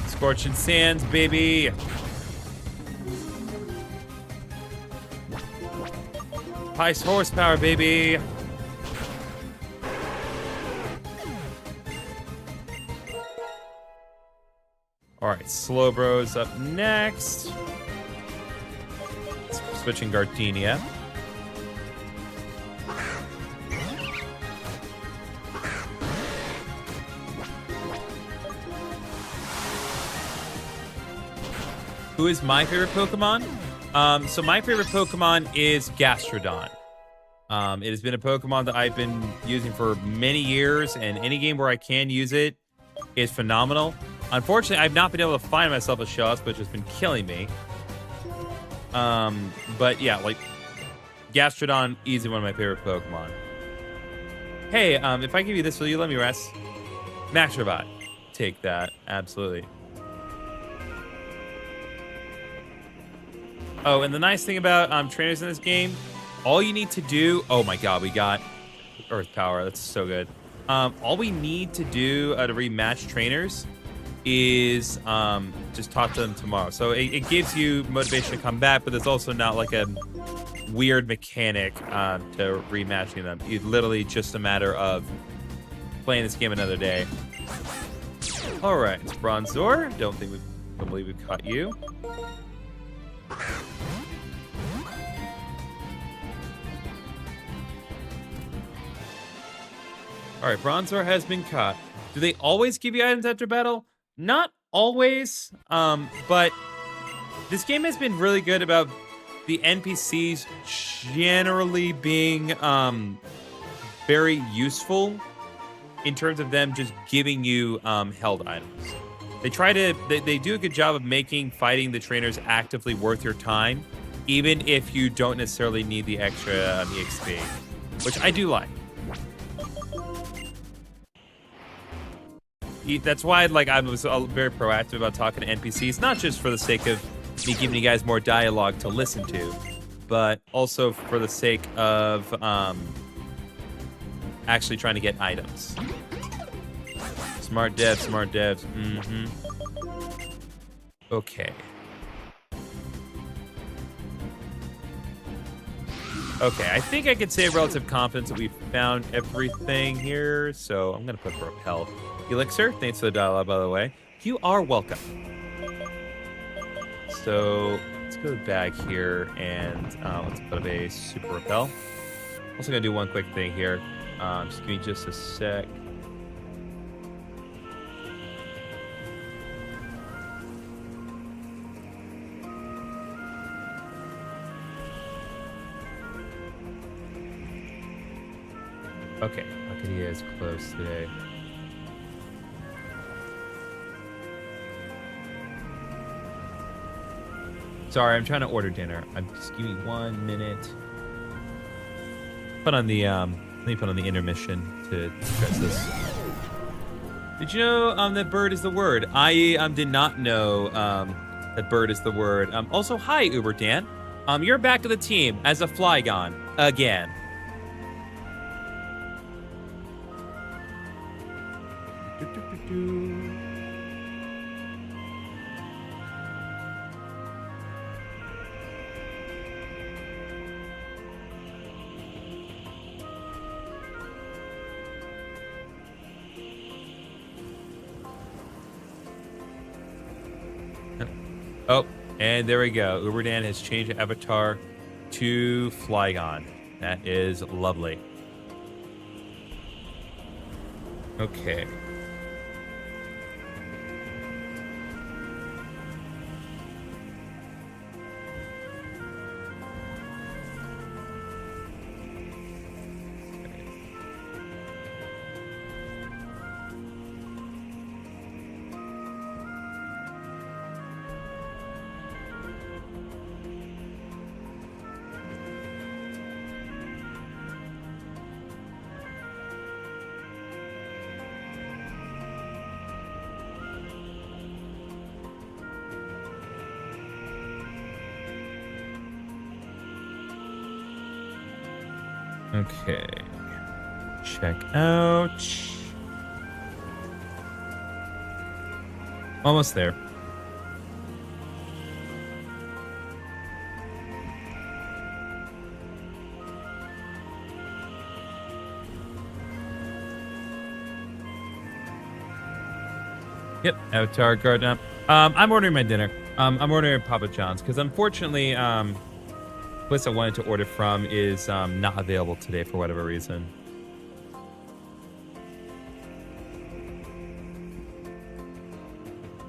Scorching Sands, baby. Highest horsepower, baby. All right, Slowbro's up next. Switching Gardenia. Who is my favorite Pokemon? So my favorite Pokemon is Gastrodon. It has been a Pokemon that I've been using for many years, and any game where I can use it is phenomenal. Unfortunately, I've not been able to find myself a Shellos, which has been killing me. But yeah, like Gastrodon, easily one of my favorite Pokemon. Hey, if I give you this, will you let me rest? Maxrobot. Take that. Absolutely. Oh, and the nice thing about trainers in this game, all you need to do... Oh my god, we got Earth Power. That's so good. All we need to do to rematch trainers is just talk to them tomorrow. So it gives you motivation to come back, but there's also not like a weird mechanic to rematching them. It's literally just a matter of playing this game another day. All right, it's Bronzor. Don't believe we've caught you. All right, Bronzor has been caught. Do they always give you items after battle? Not always, but this game has been really good about the NPCs generally being very useful in terms of them just giving you held items. They do a good job of making fighting the trainers actively worth your time, even if you don't necessarily need the extra EXP, which I do like. That's why I was very proactive about talking to NPCs, not just for the sake of me giving you guys more dialogue to listen to, but also for the sake of actually trying to get items. Smart devs. Mm-hmm. Okay. Okay, I think I could say relative confidence that we've found everything here, so I'm going to put Repel. Elixir, thanks for the dialogue, by the way. You are welcome. So let's go back here and let's put up a Super Repel. Also gonna do one quick thing here. Just give me just a sec. Okay, Arcadia is closed today. Sorry, I'm trying to order dinner. Just give me 1 minute. Let me put on the intermission to address this. Did you know that bird is the word? I did not know that bird is the word. Also, hi Uber Dan. You're back to the team as a Flygon again. Oh, and there we go. Uberdan has changed avatar to Flygon. That is lovely. Okay. Okay. Check out. Almost there. Yep, Avatar guard up. I'm ordering my dinner. I'm ordering Papa John's because unfortunately, place I wanted to order from is not available today for whatever reason.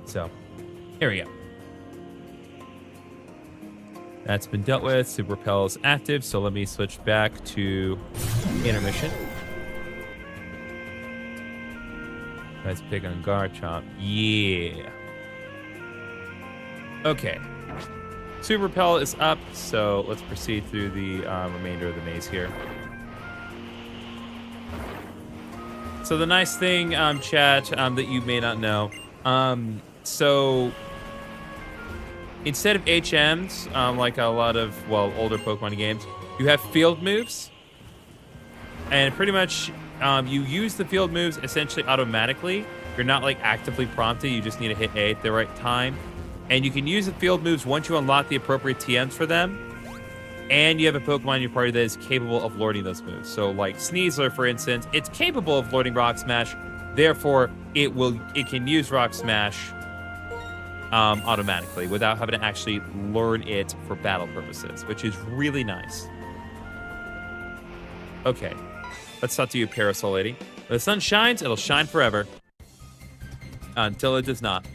So, here we go. That's been dealt with. Super Repel is active, so let me switch back to intermission. Nice pig on Garchomp. Yeah. Okay. Super Repel is up, so let's proceed through the remainder of the maze here. So the nice thing, chat, that you may not know, so instead of HMs, like a lot of, well, older Pokemon games, you have field moves. And pretty much, you use the field moves essentially automatically. You're not like actively prompted, you just need to hit A at the right time. And you can use the field moves once you unlock the appropriate TMs for them. And you have a Pokemon in your party that is capable of lording those moves. So like Sneasler, for instance, it's capable of lording Rock Smash. Therefore, it can use Rock Smash automatically without having to actually learn it for battle purposes, which is really nice. Okay, let's talk to you, Parasol Lady. When the sun shines, it'll shine forever. Until it does not.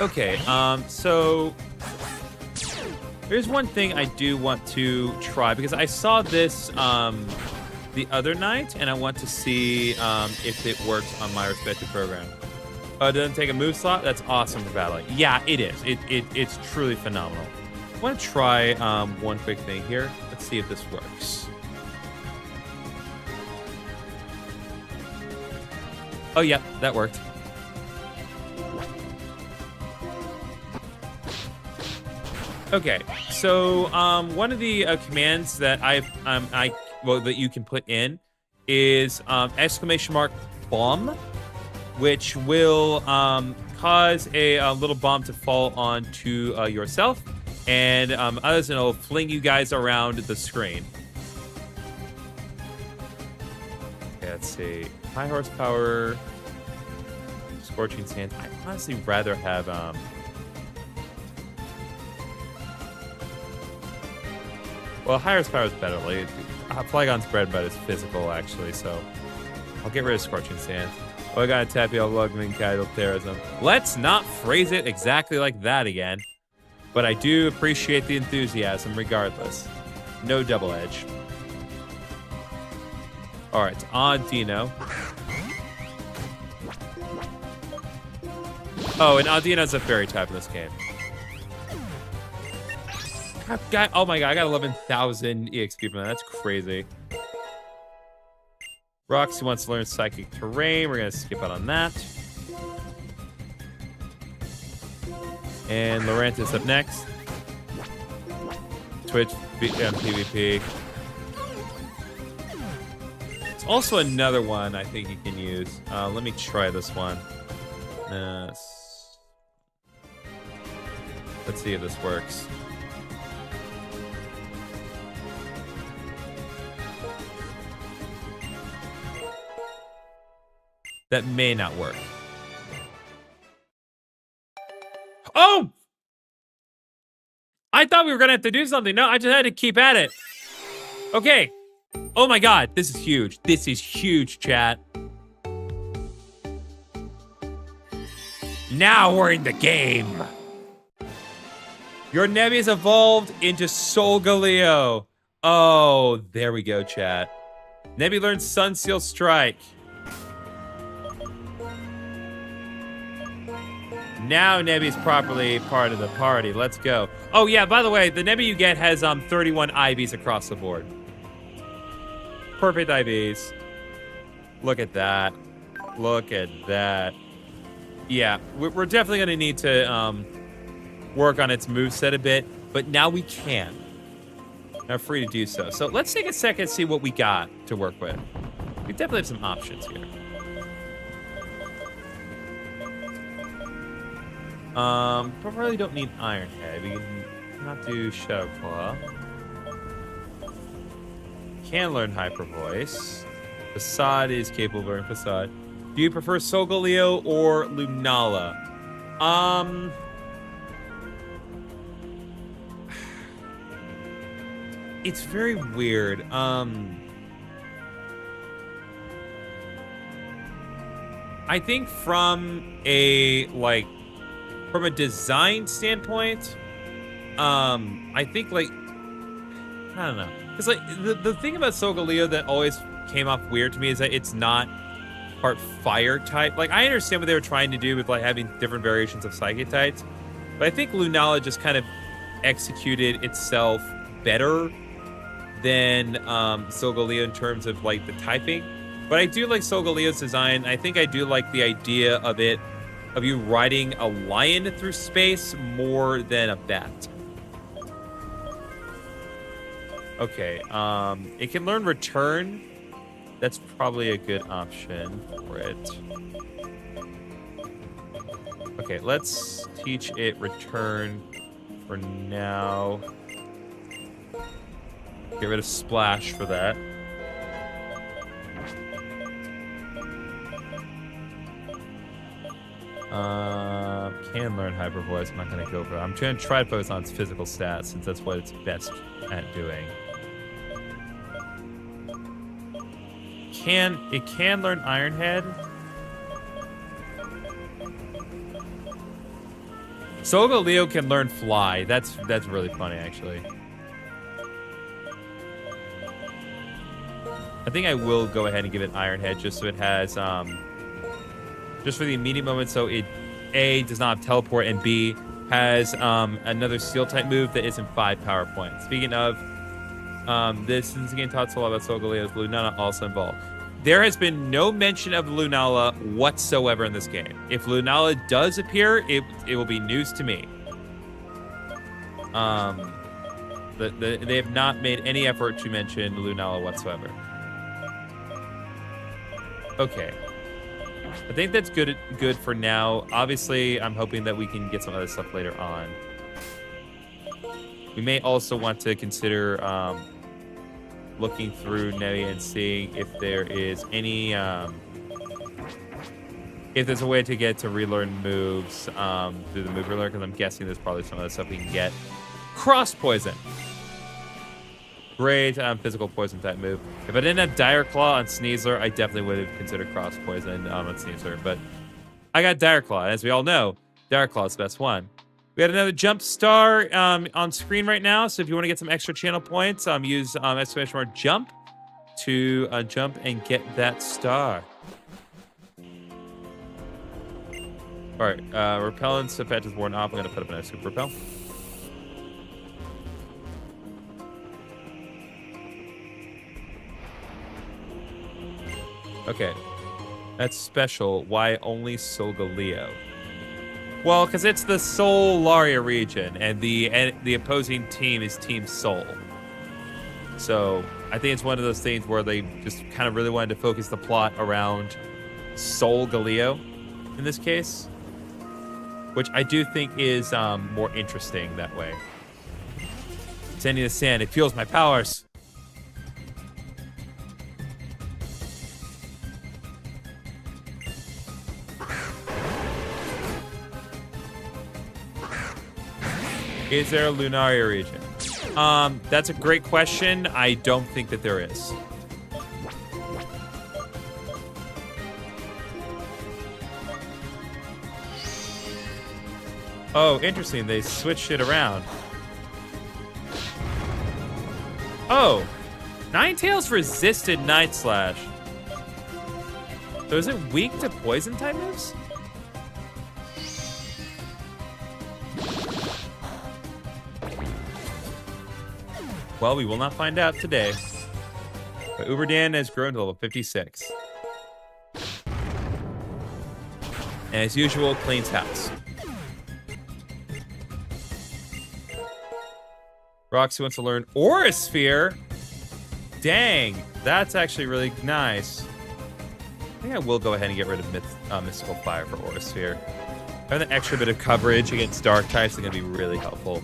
Okay, so there's one thing I do want to try because I saw this the other night and I want to see if it works on my respective program. It doesn't take a move slot? That's awesome for battling. Yeah, it is. It's truly phenomenal. I want to try one quick thing here. Let's see if this works. Oh, yeah, that worked. Okay, so one of the commands that that you can put in is !bomb, which will cause a little bomb to fall onto yourself, and others, and it'll fling you guys around the screen. Okay, let's see. High horsepower, scorching sand. I'd honestly rather have Well, higher power is better. Like, Flygon's bread and butter is physical, actually, so I'll get rid of Scorching Sands. Oh, I got a Tapio Welcoming Cattle Terrorism. Let's not phrase it exactly like that again. But I do appreciate the enthusiasm regardless. No double edge. Alright, it's on Dino. Oh, and Audino's a fairy type in this game. Oh my god, I got 11,000 EXP from that. That's crazy. Roxy wants to learn Psychic Terrain. We're going to skip out on that. And Laurentis up next. Twitch, PvP. It's also another one I think you can use. Let me try this one. Let's see if this works. That may not work. Oh! I thought we were gonna have to do something. No, I just had to keep at it. Okay. Oh my god, this is huge. This is huge, chat. Now we're in the game. Your Nebi's evolved into Solgaleo. Oh, there we go, chat. Nebi learned Sunseal Strike. Now Nebi's properly part of the party. Let's go. Oh, yeah, by the way, the Nebi you get has 31 IVs across the board. Perfect IVs. Look at that. Look at that. Yeah, we're definitely going to need to work on its moveset a bit, but now we can. Now free to do so. So let's take a second and see what we got to work with. We definitely have some options here. Probably don't need Iron Head. We can not do Shadow Claw. Can learn Hyper Voice. Facade is capable of learning Facade. Do you prefer Solgaleo or Lunala? It's very weird. I think from a design standpoint, I think I don't know. Because the thing about Solgaleo that always came off weird to me is that it's not part fire type. Like, I understand what they were trying to do with having different variations of psychic types, but I think Lunala just kind of executed itself better than Solgaleo in terms of the typing. But I do like Solgaleo's design. I think I do like the idea of you riding a lion through space more than a bat. Okay, it can learn Return. That's probably a good option for it. Okay, let's teach it Return for now. Get rid of Splash for that. Can learn Hyper Voice. I'm not going to go for it. I'm trying to try to focus on its physical stats since that's what it's best at doing. It can learn Iron Head. Solgaleo can learn Fly. That's really funny, actually. I think I will go ahead and give it Iron Head just so it has just for the immediate moment, so it A, does not have teleport, and B, has another Steel type move that isn't 5 power points. Speaking of this, since the game talks a lot about Solgaleo, is Lunala also involved? There has been no mention of Lunala whatsoever in this game. If Lunala does appear, it will be news to me. They have not made any effort to mention Lunala whatsoever. Okay. I think that's good for now. Obviously, I'm hoping that we can get some other stuff later on. We may also want to consider looking through Nebi and seeing if there is any if there's a way to get to relearn moves through the move relearn, because I'm guessing there's probably some other stuff we can get. Cross Poison. Great physical poison type move. If I didn't have Dire Claw on Sneasler, I definitely would have considered Cross Poison on Sneasler. But I got Dire Claw. As we all know, Dire Claw is the best one. We got another jump star on screen right now. So if you want to get some extra channel points, use exclamation mark jump to jump and get that star. All right, repellent's effect is worn off. I'm going to put up another super repel. Okay, that's special. Why only Solgaleo? Well, because it's the Solaria region, and the opposing team is Team Sol. So I think it's one of those things where they just kind of really wanted to focus the plot around Solgaleo in this case, which I do think is more interesting that way. Sending the sand, it fuels my powers. Is there a Lunaria region? That's a great question. I don't think that there is. Oh, interesting. They switched it around. Oh, Ninetales resisted Night Slash. So is it weak to poison type moves? Well, we will not find out today. But Uberdan has grown to level 56. And as usual, cleans house. Roxy wants to learn Aura Sphere. Dang, that's actually really nice. I think I will go ahead and get rid of Mystical Fire for Aura Sphere. Having an extra bit of coverage against Dark types is going to be really helpful.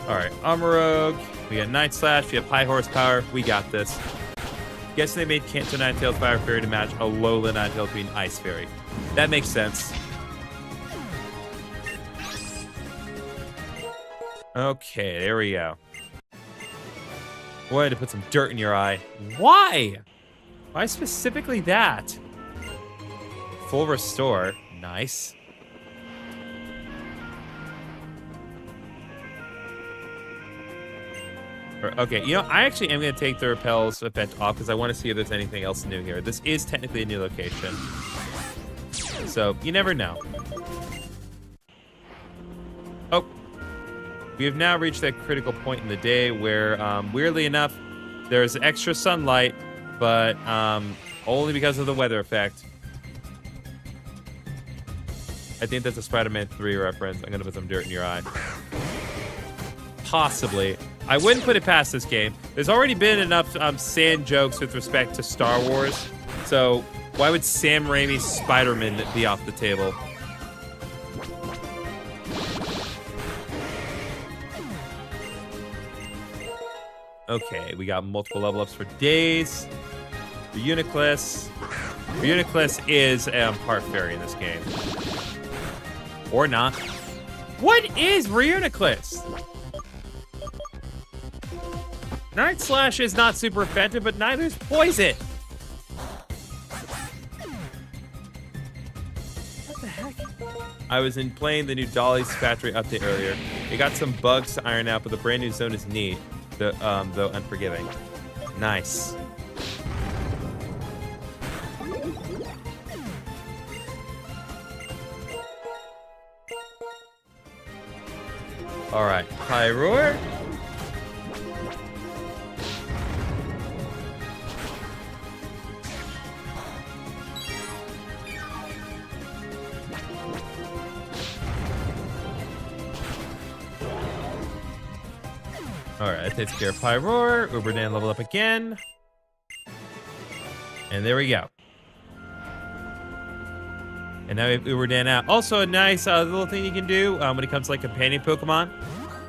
All right, Amarok. We got Night Slash. We have high horsepower. We got this. Guessing they made Kanto Ninetales Fire Fairy to match Alola Ninetales being Ice Fairy. That makes sense. Okay, there we go. Wanted to put some dirt in your eye. Why? Why specifically that? Full restore. Nice. Okay, you know, I actually am going to take the repel's effect off because I want to see if there's anything else new here. This is technically a new location. So, you never know. Oh. We have now reached that critical point in the day where, weirdly enough, there's extra sunlight, but only because of the weather effect. I think that's a Spider-Man 3 reference. I'm going to put some dirt in your eye. Possibly. I wouldn't put it past this game. There's already been enough sand jokes with respect to Star Wars, so why would Sam Raimi's Spider-Man be off the table? Okay, we got multiple level ups for days. Reuniclus. Reuniclus is part fairy in this game. Or not. What is Reuniclus? Night Slash is not super effective, but neither is Poison. What the heck? I was playing the new Dolly's Factory update earlier. It got some bugs to iron out, but the brand new zone is neat, though unforgiving. Nice. All right, Pyroar. All right, that takes care of Pyroar. Uberdan level up again. And there we go. And now we have Uberdan out. Also, a nice little thing you can do when it comes to like companion Pokemon.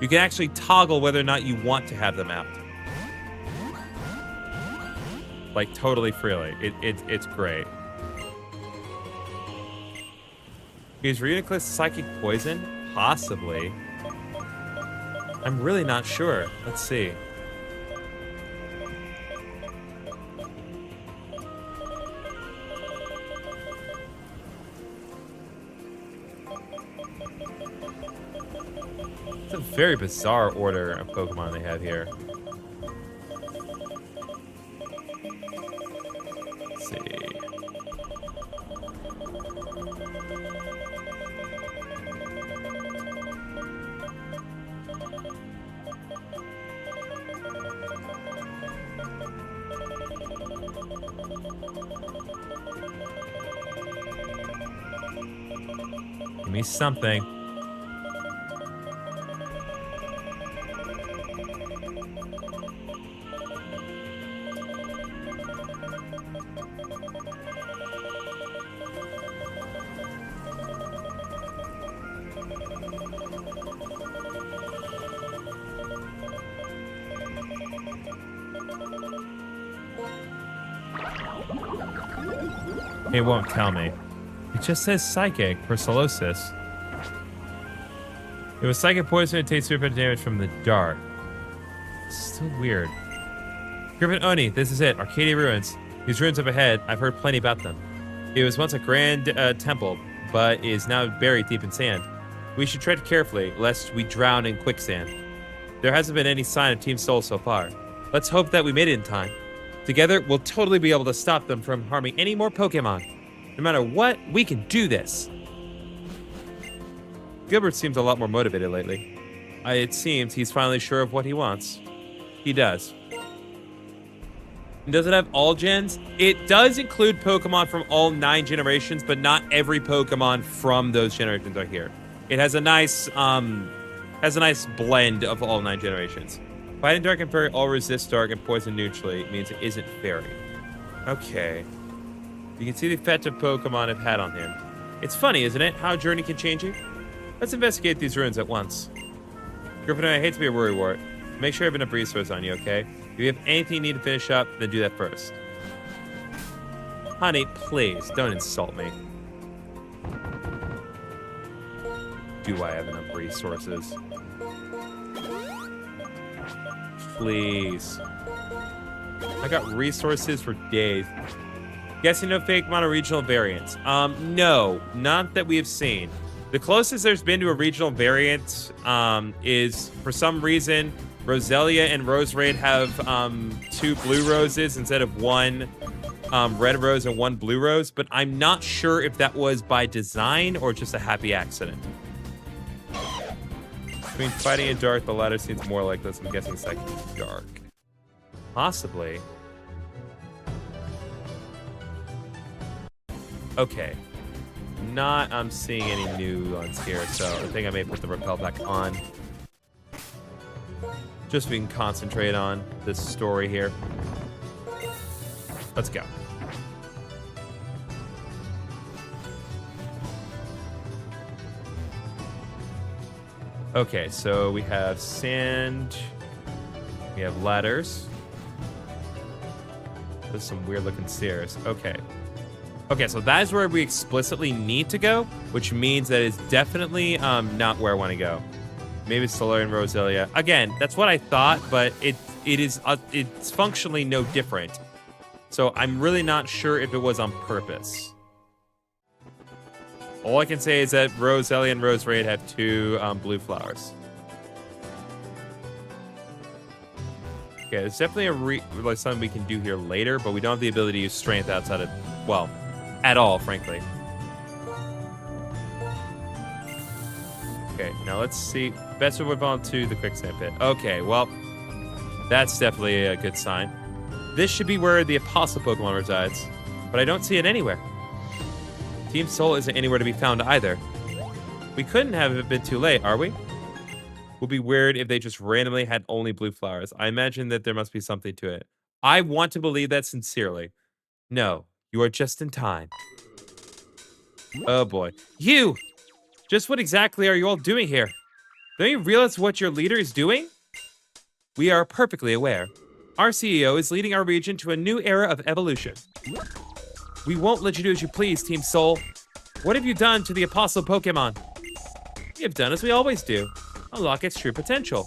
You can actually toggle whether or not you want to have them out. Like totally freely. It's great. Is Reuniclus Psychic Poison? Possibly. I'm really not sure. Let's see. very bizarre order of Pokemon they have here. Let's see. Give me something. It won't tell me. It just says psychic for Solosis. It was psychic poison and takes super damage from the dark. It's still weird. Griffin Oni, this is it. Arcadia Ruins. These ruins up ahead, I've heard plenty about them. It was once a grand temple, but is now buried deep in sand. We should tread carefully, lest we drown in quicksand. There hasn't been any sign of Team Soul so far. Let's hope that we made it in time. Together, we'll totally be able to stop them from harming any more Pokemon. No matter what, we can do this. Gilbert seems a lot more motivated lately. It seems he's finally sure of what he wants. He does. Does it have all gens? It does include Pokemon from all 9 generations, but not every Pokemon from those generations are here. It has a nice blend of all 9 generations. Fighting Dark and Fairy all resist Dark and Poison neutrally means it isn't Fairy. Okay. You can see the effect of Pokemon have had on him. It's funny, isn't it, how a journey can change you? Let's investigate these ruins at once. Griffin, I hate to be a worrywart. Make sure I have enough resources on you, okay? If you have anything you need to finish up, then do that first. Honey, please, don't insult me. Do I have enough resources? Please. I got resources for days. Guessing no fake mono-regional variants. No, not that we have seen. The closest there's been to a regional variant is, for some reason, Roselia and Roserade have 2 blue roses instead of 1 red rose and 1 blue rose, but I'm not sure if that was by design or just a happy accident. Between fighting and dark, the latter seems more like this. I'm guessing psychic dark. Possibly. Okay. I'm seeing any new ones here, so I think I may put the repel back on. Just so we can concentrate on this story here. Let's go. Okay, so we have sand. We have ladders. There's some weird looking stairs. Okay. Okay, so that is where we explicitly need to go, which means that it's definitely not where I want to go. Maybe Solar and Roselia. Again, that's what I thought, but it's functionally no different. So I'm really not sure if it was on purpose. All I can say is that Roselia and Roserade have 2 blue flowers. Okay, there's definitely like something we can do here later, but we don't have the ability to use strength outside of, well, at all, frankly. Okay, now let's see. Best would move on to the quicksand pit. Okay, well, that's definitely a good sign. This should be where the Apostle Pokemon resides, but I don't see it anywhere. Team Soul isn't anywhere to be found either. We couldn't have it been too late, are we? Would be weird if they just randomly had only blue flowers. I imagine that there must be something to it. I want to believe that sincerely. No, you are just in time. Oh boy. You! Just what exactly are you all doing here? Don't you realize what your leader is doing? We are perfectly aware. Our CEO is leading our region to a new era of evolution. We won't let you do as you please, Team Soul. What have you done to the Apostle Pokemon? We have done as we always do. Unlock its true potential.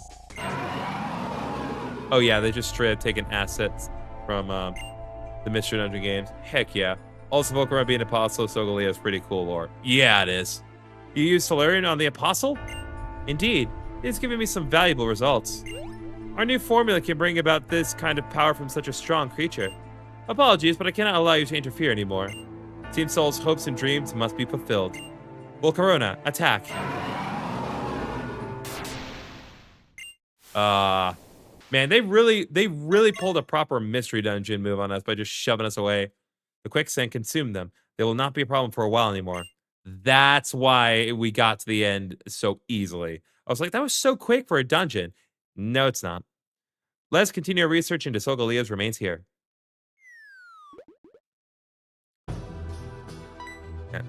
Oh yeah, they just straight up taken assets from the Mystery Dungeon games. Heck yeah. Also, Pokemon being Apostle Sogalia is pretty cool lore. Yeah, it is. You used Solarian on the Apostle? Indeed. It's giving me some valuable results. Our new formula can bring about this kind of power from such a strong creature. Apologies, but I cannot allow you to interfere anymore. Team Soul's hopes and dreams must be fulfilled. Volcarona, attack. Man, they really pulled a proper mystery dungeon move on us by just shoving us away. The quicksand consumed them. They will not be a problem for a while anymore. That's why we got to the end so easily. I was like, that was so quick for a dungeon. No, it's not. Let's continue our research into Solgaleo's remains here.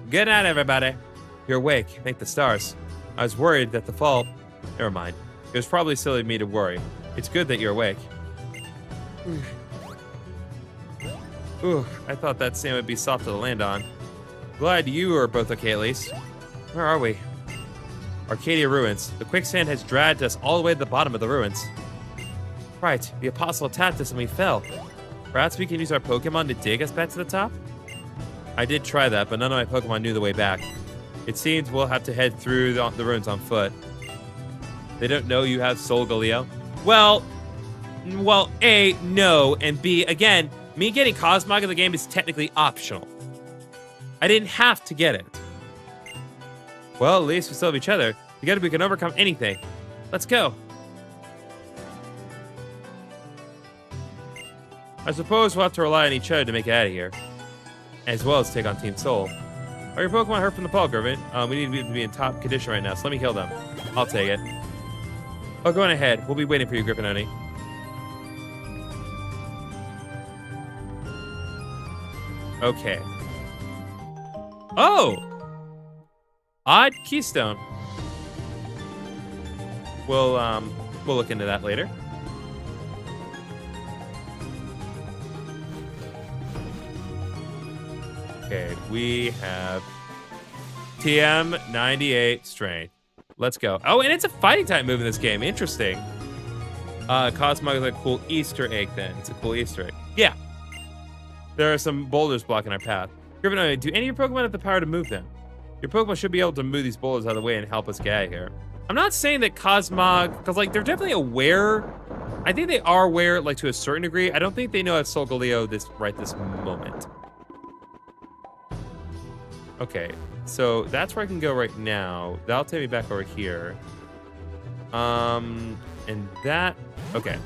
Good night, everybody. You're awake. Thank the stars. I was worried that the fall... Never mind. It was probably silly of me to worry. It's good that you're awake. Ooh, I thought that sand would be soft to land on. Glad you are both okay, at least. Where are we? Arcadia Ruins. The quicksand has dragged us all the way to the bottom of the ruins. Right, the apostle attacked us and we fell. Perhaps we can use our Pokemon to dig us back to the top? I did try that, but none of my Pokemon knew the way back. It seems we'll have to head through the ruins on foot. They don't know you have Solgaleo? Well, A, no, and B, again, me getting Cosmog in the game is technically optional. I didn't have to get it. Well, at least we still have each other. Together we can overcome anything. Let's go. I suppose we'll have to rely on each other to make it out of here. As well as take on Team Soul. Are your Pokemon hurt from the fall, Griffin? We need to be in top condition right now, so let me heal them. I'll take it. Oh, go on ahead. We'll be waiting for you, Griffinoni. Okay. Oh! Odd Keystone. We'll look into that later. Okay, we have TM98 Strength. Let's go. Oh, and it's a fighting type move in this game. Interesting. Cosmog is a cool Easter egg then. It's a cool Easter egg. Yeah. There are some boulders blocking our path. Griffin, do any of your Pokemon have the power to move them? Your Pokemon should be able to move these boulders out of the way and help us get out of here. I'm not saying that Cosmog, because like they're definitely aware. I think they are aware, like to a certain degree. I don't think they know it's Solgaleo this moment. Okay, so that's where I can go right now. That'll take me back over here. And that, okay.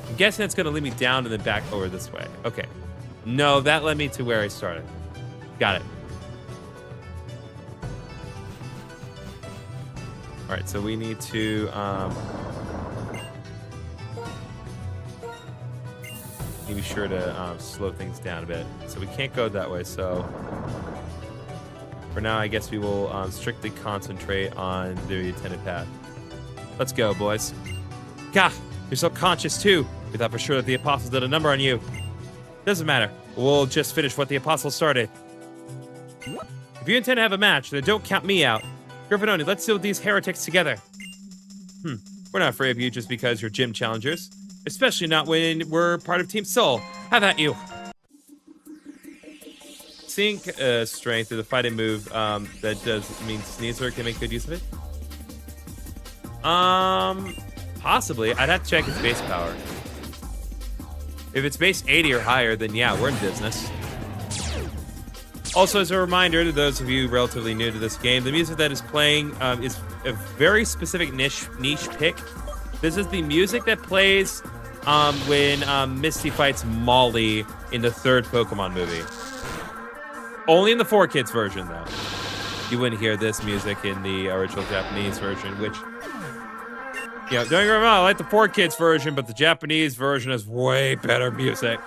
I'm guessing it's gonna lead me down and then back over this way. Okay. No, that led me to where I started. Got it. All right, so we need to, be sure to slow things down a bit. So we can't go that way, so for now, I guess we will strictly concentrate on the intended path. Let's go, boys. Gah, you're so conscious too. We thought for sure that the apostles did a number on you. Doesn't matter. We'll just finish what the apostles started. If you intend to have a match, then don't count me out. Griffinoni, let's deal with these heretics together. We're not afraid of you just because you're gym challengers. Especially not when we're part of Team Soul. How about you? Sync strength is a fighting move that does mean Sneasler can make good use of it. Possibly. I'd have to check its base power. If it's base 80 or higher, then yeah, we're in business. Also, as a reminder to those of you relatively new to this game, the music that is playing is a very specific niche pick. This is the music that plays when Misty fights Molly in the third Pokemon movie. Only in the 4Kids version, though. You wouldn't hear this music in the original Japanese version, which, you know, don't get me wrong, I like the 4Kids version, but the Japanese version is way better music.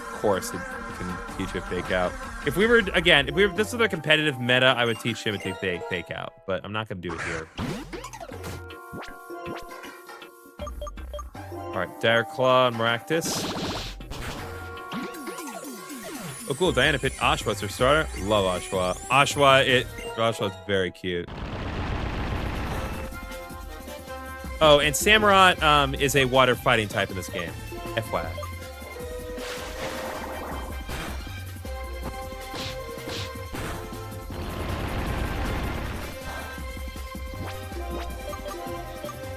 Of course, you can teach a fake out. If we were, again, this was a competitive meta, I would teach him to take fake out, but I'm not going to do it here. All right, Dire Claw and Maractus. Oh, cool. Diana picked Oshwa as her starter. Love Oshwa. Oshwa's very cute. Oh, and Samurott is a water fighting type in this game. FYI.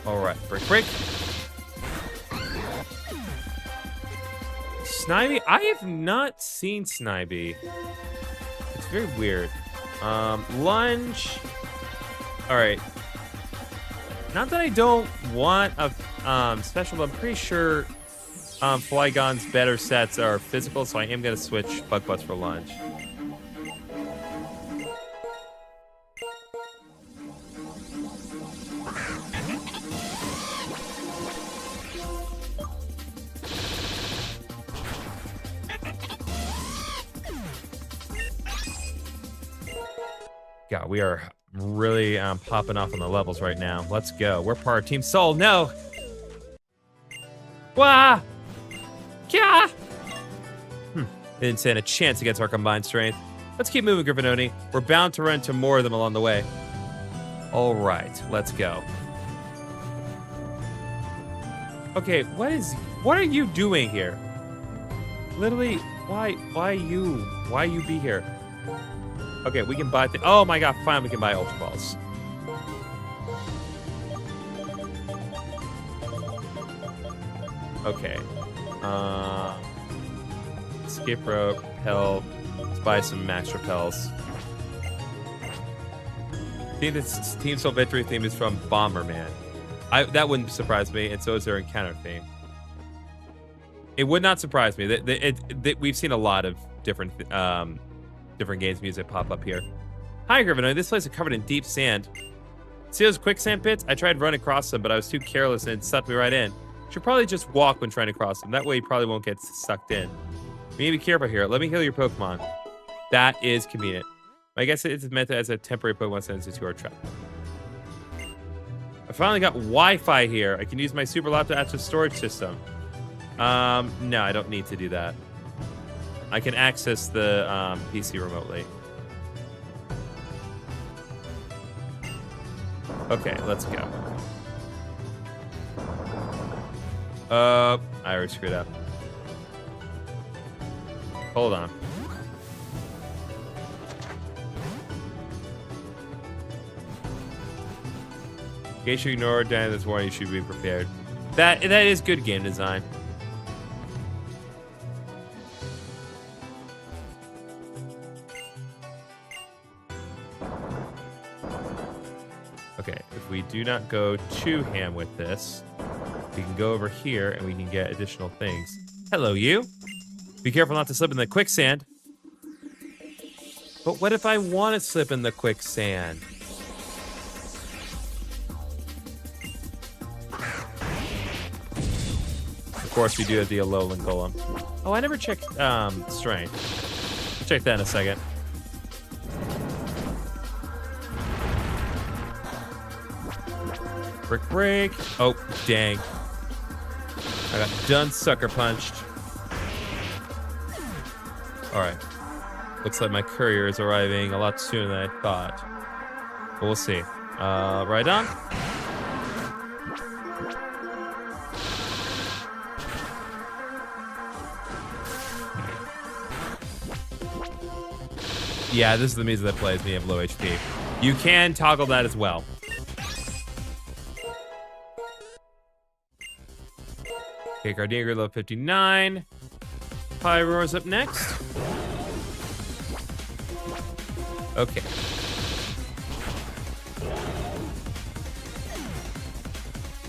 All right, break. Snivy? I have not seen Snivy. It's very weird. Lunge. All right. Not that I don't want a special, but I'm pretty sure Flygon's better sets are physical, so I am going to switch Bug Buzz for Lunge. God, we are really popping off on the levels right now. Let's go. We're part of Team Soul. No. Wah! Kya! Didn't stand a chance against our combined strength. Let's keep moving, Griffinoni. We're bound to run into more of them along the way. All right, let's go. Okay, what are you doing here? Literally, why you be here? Okay, we can buy oh my god, fine, we can buy Ultra Balls. Okay. Escape rope, help. Let's buy some max repels. Team Soul Victory theme is from Bomberman. That wouldn't surprise me, and so is their encounter theme. It would not surprise me. We've seen a lot of different games music pop up here. Hi, Griffin. This place is covered in deep sand. See those quicksand pits? I tried running across them, but I was too careless and it sucked me right in. Should probably just walk when trying to cross them. That way you probably won't get sucked in. You need to be careful here. Let me heal your Pokemon. That is convenient. I guess it's meant as a temporary Pokemon sends into our trap. I finally got Wi-Fi here. I can use my super laptop as a storage system. No, I don't need to do that. I can access the PC remotely. Okay, let's go. I already screwed up. Hold on. In case you ignore this warning, you should be prepared. That is good game design. Okay, if we do not go too ham with this, we can go over here and we can get additional things. Hello, you. Be careful not to slip in the quicksand. But what if I want to slip in the quicksand? Of course, we do have the Alolan Golem. Oh, I never checked strength. Check that in a second. Break. Oh, dang. I got done sucker punched. All right. Looks like my courier is arriving a lot sooner than I thought. But we'll see. Right on. Yeah, this is the music that plays when you have low HP. You can toggle that as well. Okay, Gardenia Grid level 59. Pyroar's up next. Okay.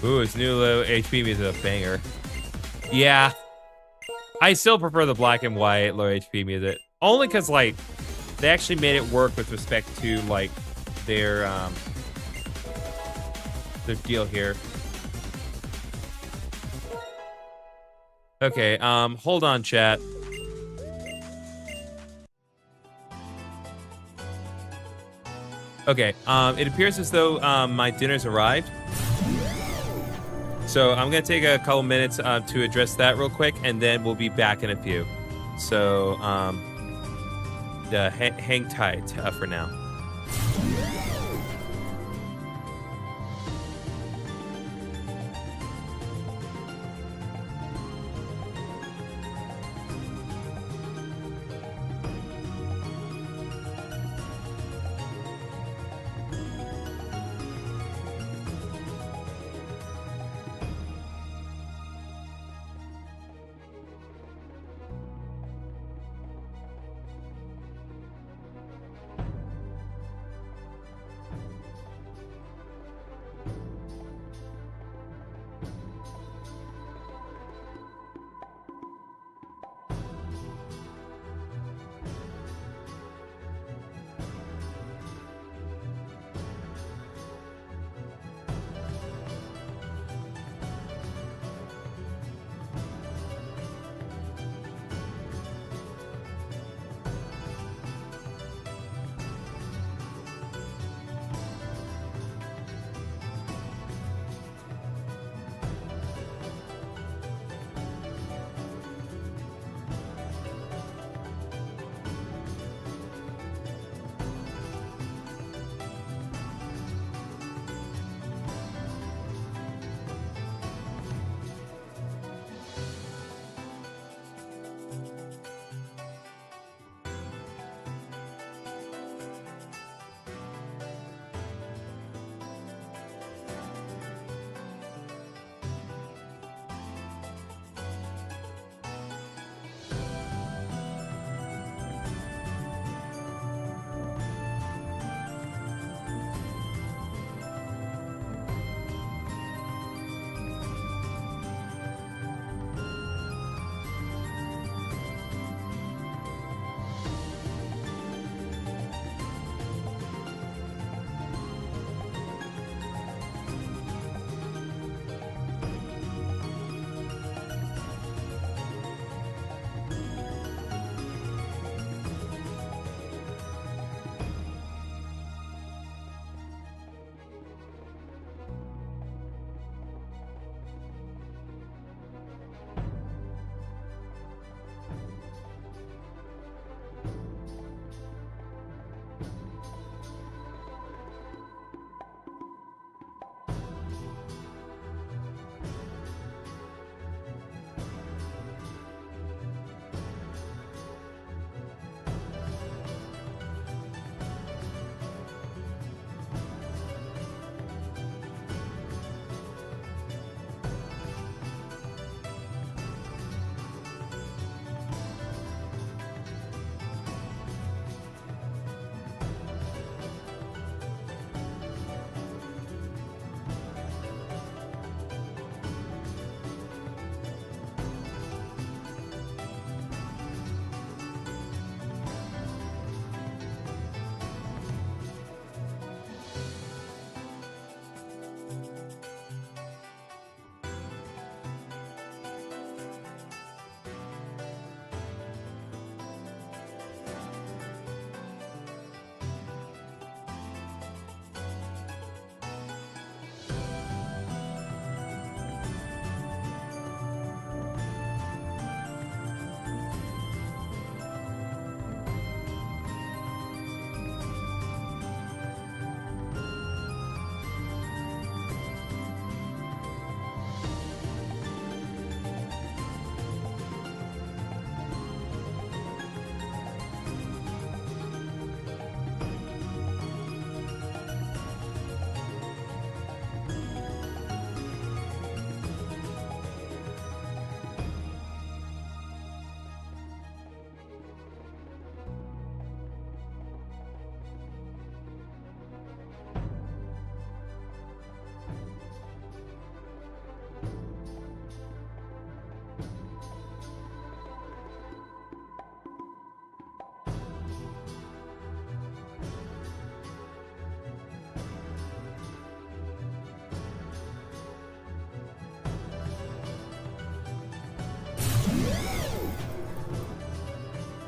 Ooh, it's new low HP music is a banger. Yeah. I still prefer the black and white low HP music. Only because, like, they actually made it work with respect to, like, their deal here. Okay, hold on, chat. Okay, it appears as though my dinner's arrived. So I'm gonna take a couple minutes to address that real quick, and then we'll be back in a few. So hang tight for now.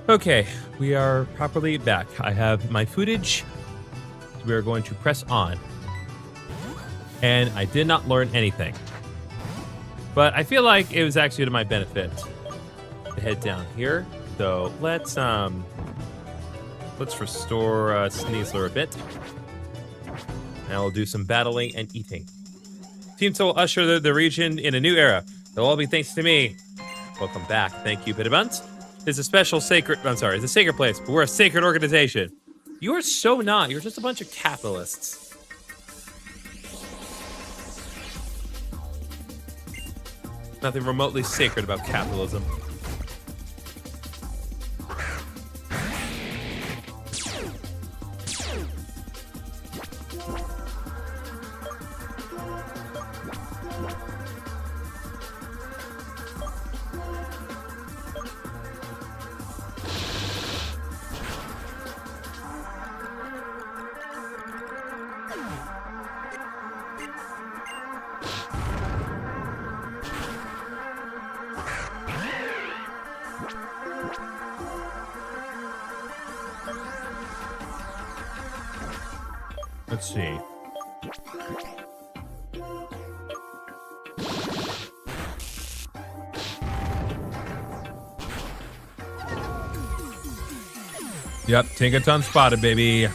Okay, we are properly back. I have my footage. We are going to press on. And I did not learn anything. But I feel like it was actually to my benefit to head down here. So let's restore Sneasler a bit. And we'll do some battling and eating. Team Soul will usher the region in a new era. It'll all be thanks to me. Welcome back. Thank you, Bitterbuns. It's a special sacred, it's a sacred place, but we're a sacred organization. You are so not. You're just a bunch of capitalists. Nothing remotely sacred about capitalism. Let's see. Yep, Tinkaton spotted, baby.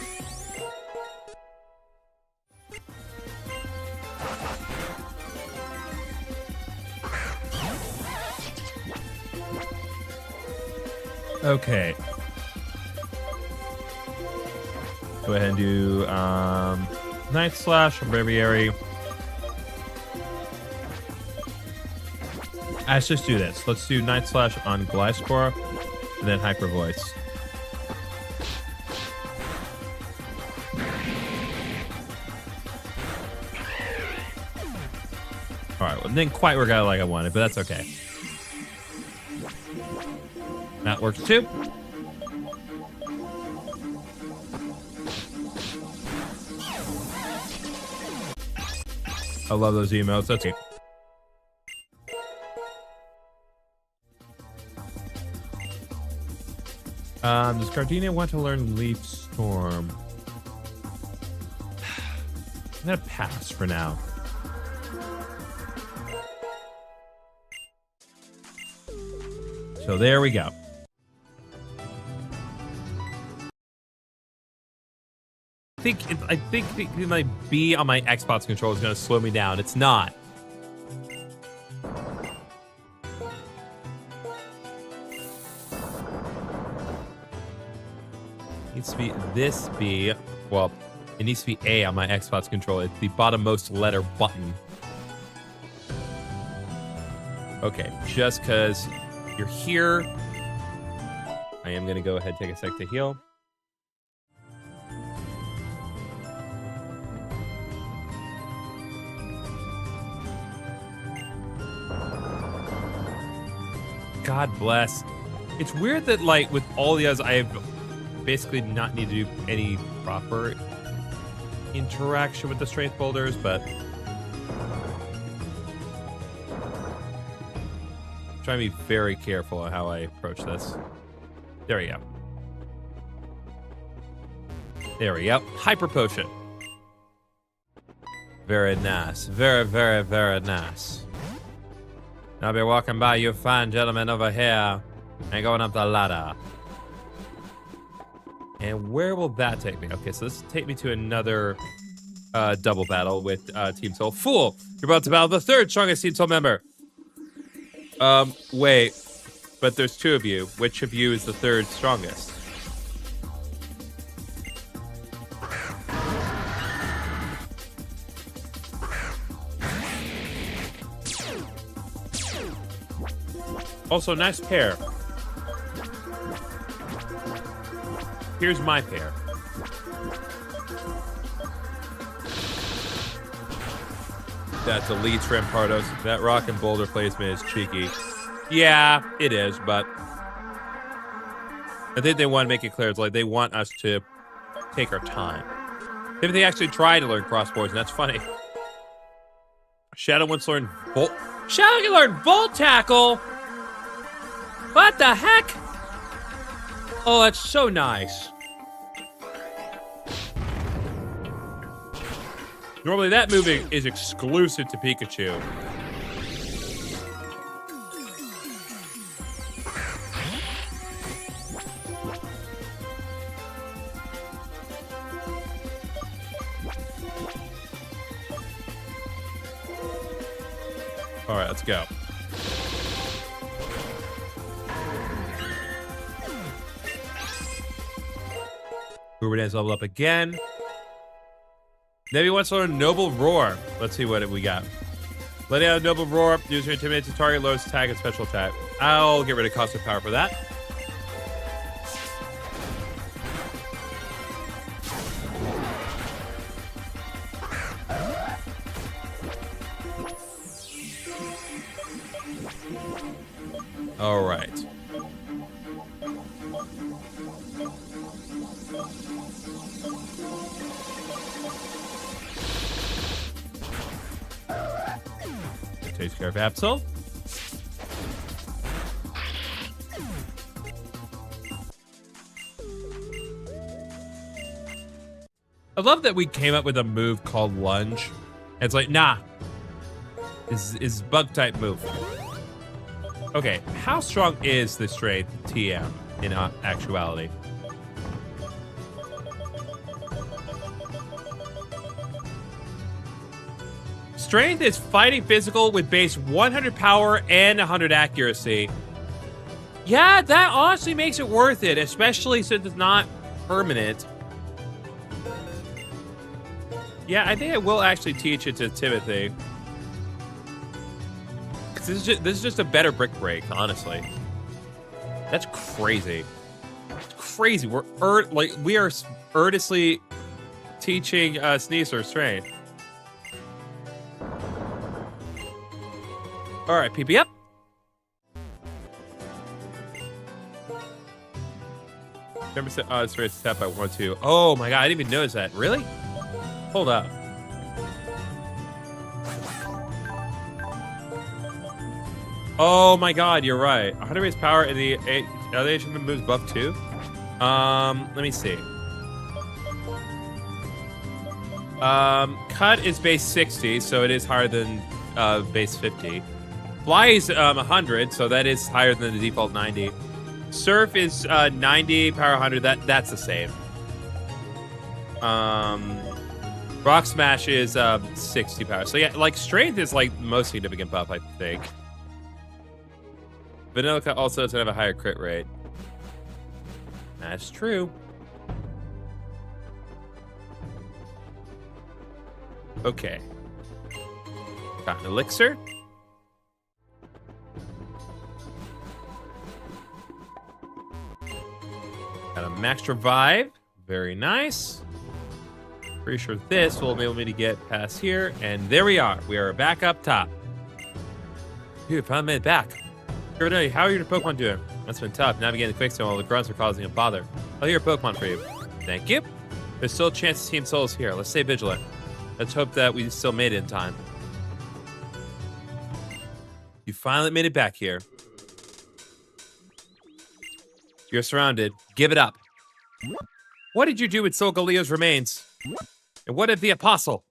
Okay. Go ahead and do Night Slash or Breviary. Let's just do this. Let's do Night Slash on Gliscor and then Hyper Voice. Alright, well, didn't quite work out like I wanted, but that's okay. That works too. I love those emotes. That's it. Does Gardenia want to learn Leaf Storm? I'm gonna pass for now. So there we go. I think my B on my Xbox controller is going to slow me down. It's not. It needs to be this B. Well, it needs to be A on my Xbox controller. It's the bottommost letter button. Okay, just because you're here, I am going to go ahead and take a sec to heal. God bless. It's weird that, like, with all the others, I have basically not need to do any proper interaction with the strength boulders, but I'm trying to be very careful on how I approach this. There we go. There we go. Hyper potion. Very nice. Very, very, very nice. I'll be walking by you fine gentlemen over here and going up the ladder. And where will that take me? Okay, so this will take me to another double battle with Team Soul. Fool! You're about to battle the third strongest Team Soul member. Wait. But there's two of you. Which of you is the third strongest? Also, nice pair. Here's my pair. That's Elite Rampardos. That rock and boulder placement is cheeky. Yeah, it is, but I think they want to make it clear. It's like they want us to take our time. Maybe they actually try to learn crossboards, and that's funny. Shadow wants to learn Volt. Shadow can learn Volt Tackle! What the heck? Oh, that's so nice. Normally that moving is exclusive to Pikachu. All right, let's go. Uberdan's level up again. Maybe wants to learn Noble Roar. Let's see what we got. Letting out a Noble Roar. User intimidates the target, lowest attack and special attack. I'll get rid of cost of power for that. All right. Takes care of Absol. I love that we came up with a move called Lunge. And it's like, nah. Is bug type move. Okay, how strong is this strength TM in actuality? Strength is fighting physical with base 100 power and 100 accuracy. Yeah, that honestly makes it worth it, especially since it's not permanent. Yeah, I think I will actually teach it to Timothy. This is just a better brick break, honestly. That's crazy. It's crazy. We are earnestly teaching Sneasler strength. All right, PP up. Remember, it's for step by 1 2. Oh my god, I didn't even notice that. Really? Hold up. Oh my god, you're right. 100 base power and the other achievement moves buff too. Let me see. Cut is base 60, so it is higher than base 50. Fly is 100, so that is higher than the default 90. Surf is 90, power 100. That's the same. Rock Smash is 60 power. So yeah, like Strength is like most significant buff, I think. Vanilla Cut also doesn't have a higher crit rate. That's true. Okay. Got an elixir. Got a max revive. Very nice. Pretty sure this will enable me to get past here. And there we are. We are back up top. Dude, finally made it back. How are your Pokemon doing? That's been tough. Navigating the quicksand while the grunts are causing a bother. I'll hear a Pokemon for you. Thank you. There's still a chance Team Soul is here. Let's stay vigilant. Let's hope that we still made it in time. You finally made it back here. You're surrounded. Give it up. What did you do with Solgaleo's remains? And what of the Apostle?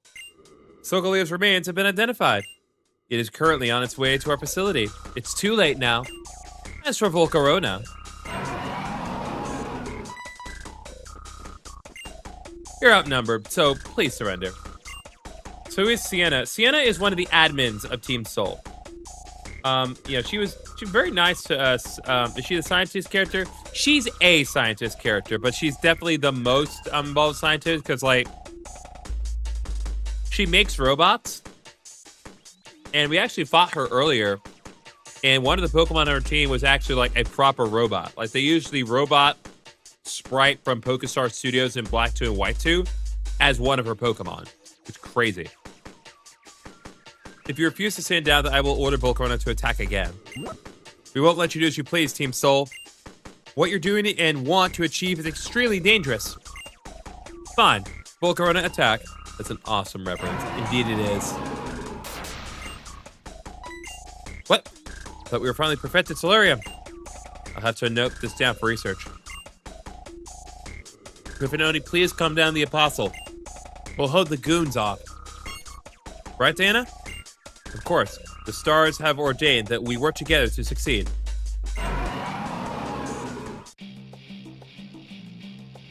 Solgaleo's remains have been identified. It is currently on its way to our facility. It's too late now. As for Volcarona, you're outnumbered, so please surrender. So who is Sienna? Sienna is one of the admins of Team Soul. Yeah, she was very nice to us. Is she the scientist character? She's a scientist character, but she's definitely the most involved scientist because, like, she makes robots. And we actually fought her earlier. And one of the Pokemon on her team was actually like a proper robot. Like they used the robot sprite from Pokestar Studios in Black 2 and White 2 as one of her Pokemon. It's crazy. If you refuse to stand down, then I will order Volcarona to attack again. We won't let you do as you please, Team Soul. What you're doing and want to achieve is extremely dangerous. Fine. Volcarona attack. That's an awesome reference. Indeed it is. What? Thought we were finally perfected Solarium. I'll have to note this down for research. Griffinoni, please come down the Apostle. We'll hold the goons off. Right, Diana? Of course. The stars have ordained that we work together to succeed.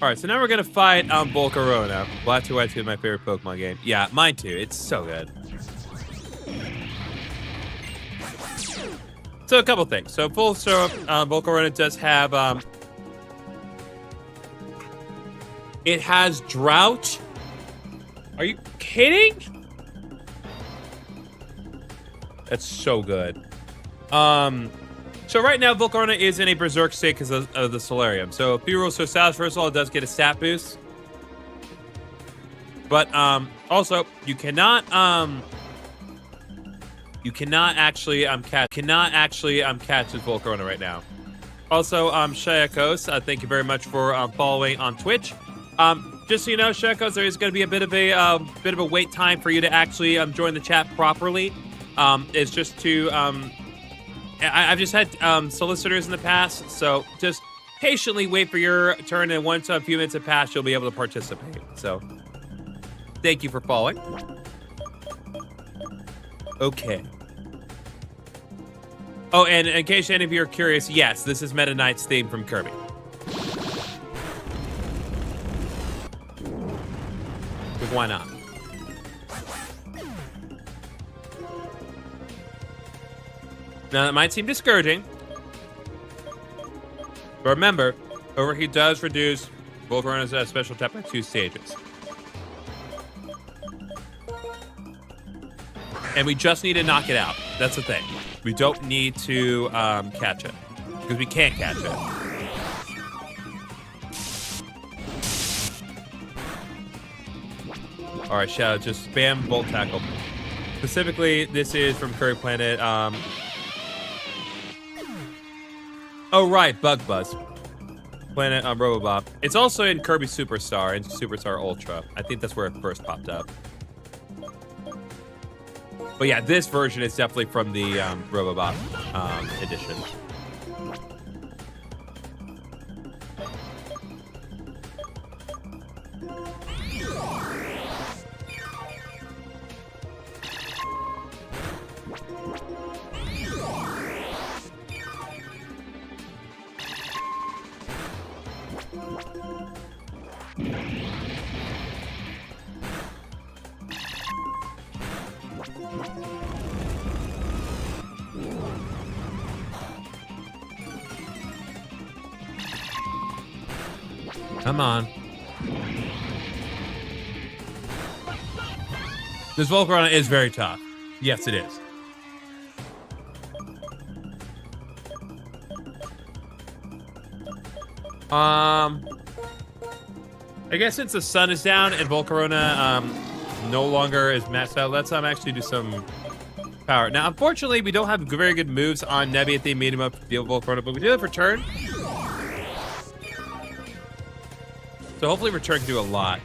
Alright, so now we're gonna fight Volcarona. Black 2 White 2 is my favorite Pokemon game. Yeah, mine too. It's so good. So a couple things. So full syrup, Volcarona does have it has drought. Are you kidding? That's so good. So right now, Volcarona is in a berserk state because of the Solarium. So Feral so Sass, first of all, it does get a stat boost. But also, you cannot actually catch this Volcarona right now. Also, Shayakos, thank you very much for following on Twitch. Just so you know, Shayakos, there is going to be a bit of a wait time for you to actually join the chat properly. It's just to I've just had solicitors in the past, so just patiently wait for your turn, and once a few minutes have passed, you'll be able to participate. So, thank you for following. Okay. Oh, and in case any of you are curious, yes, this is Meta Knight's theme from Kirby. Because why not? Now, that might seem discouraging, but remember, Overheat does reduce Volcarona's special attack by 2 stages. And we just need to knock it out. That's the thing. We don't need to catch it, because we can't catch it. All right, Shadow, just spam Volt Tackle. Specifically, this is from Curry Planet. Oh, right, Bug Buzz. Planet Robobob. It's also in Kirby Superstar and Superstar Ultra. I think that's where it first popped up. But yeah, this version is definitely from the Robobob edition. Come on. This Volcarona is very tough. Yes, it is. I guess since the sun is down and Volcarona no longer is maxed out, let's actually do some power. Now, unfortunately, we don't have very good moves on Nebby at the medium up to deal with Volcarona, but we do have Return. So hopefully Return can do a lot.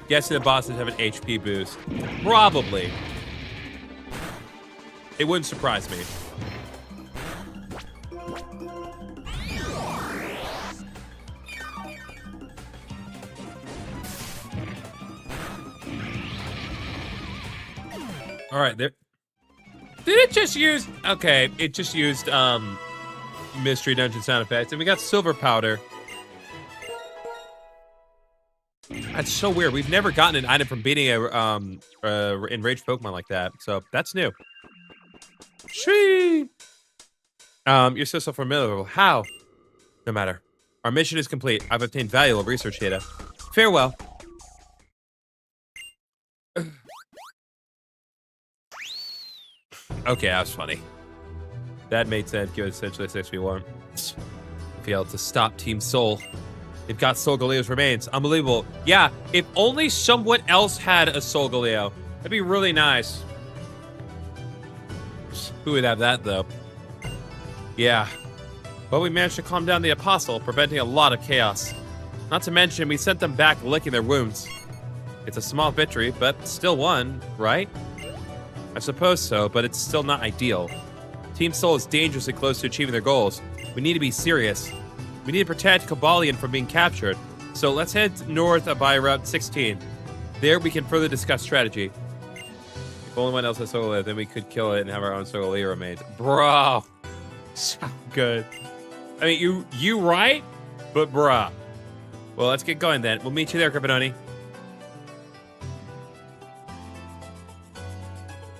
Guessing the bosses have an HP boost. Probably. It wouldn't surprise me. All right, there. Did it just use? Okay, it just used mystery dungeon sound effects, and we got silver powder. That's so weird. We've never gotten an item from beating a enraged Pokemon like that, so that's new. Shee! You're so familiar. How? No matter. Our mission is complete. I've obtained valuable research data. Farewell. Okay, that was funny. That made sense. Give it essentially 6v1. Failed to stop Team Soul. It got Solgaleo's remains. Unbelievable. Yeah, if only someone else had a Solgaleo. That'd be really nice. Who would have that, though? Yeah. But we managed to calm down the Apostle, preventing a lot of chaos. Not to mention, we sent them back licking their wounds. It's a small victory, but still one, right? I suppose so, but it's still not ideal. Team Soul is dangerously close to achieving their goals. We need to be serious. We need to protect Cobalion from being captured. So let's head north by Route 16. There we can further discuss strategy. If only one else has Solgaleo, then we could kill it and have our own Solgaleo remains. Bro, so good. I mean, you right, but bruh. Well, let's get going then. We'll meet you there, Crippononi.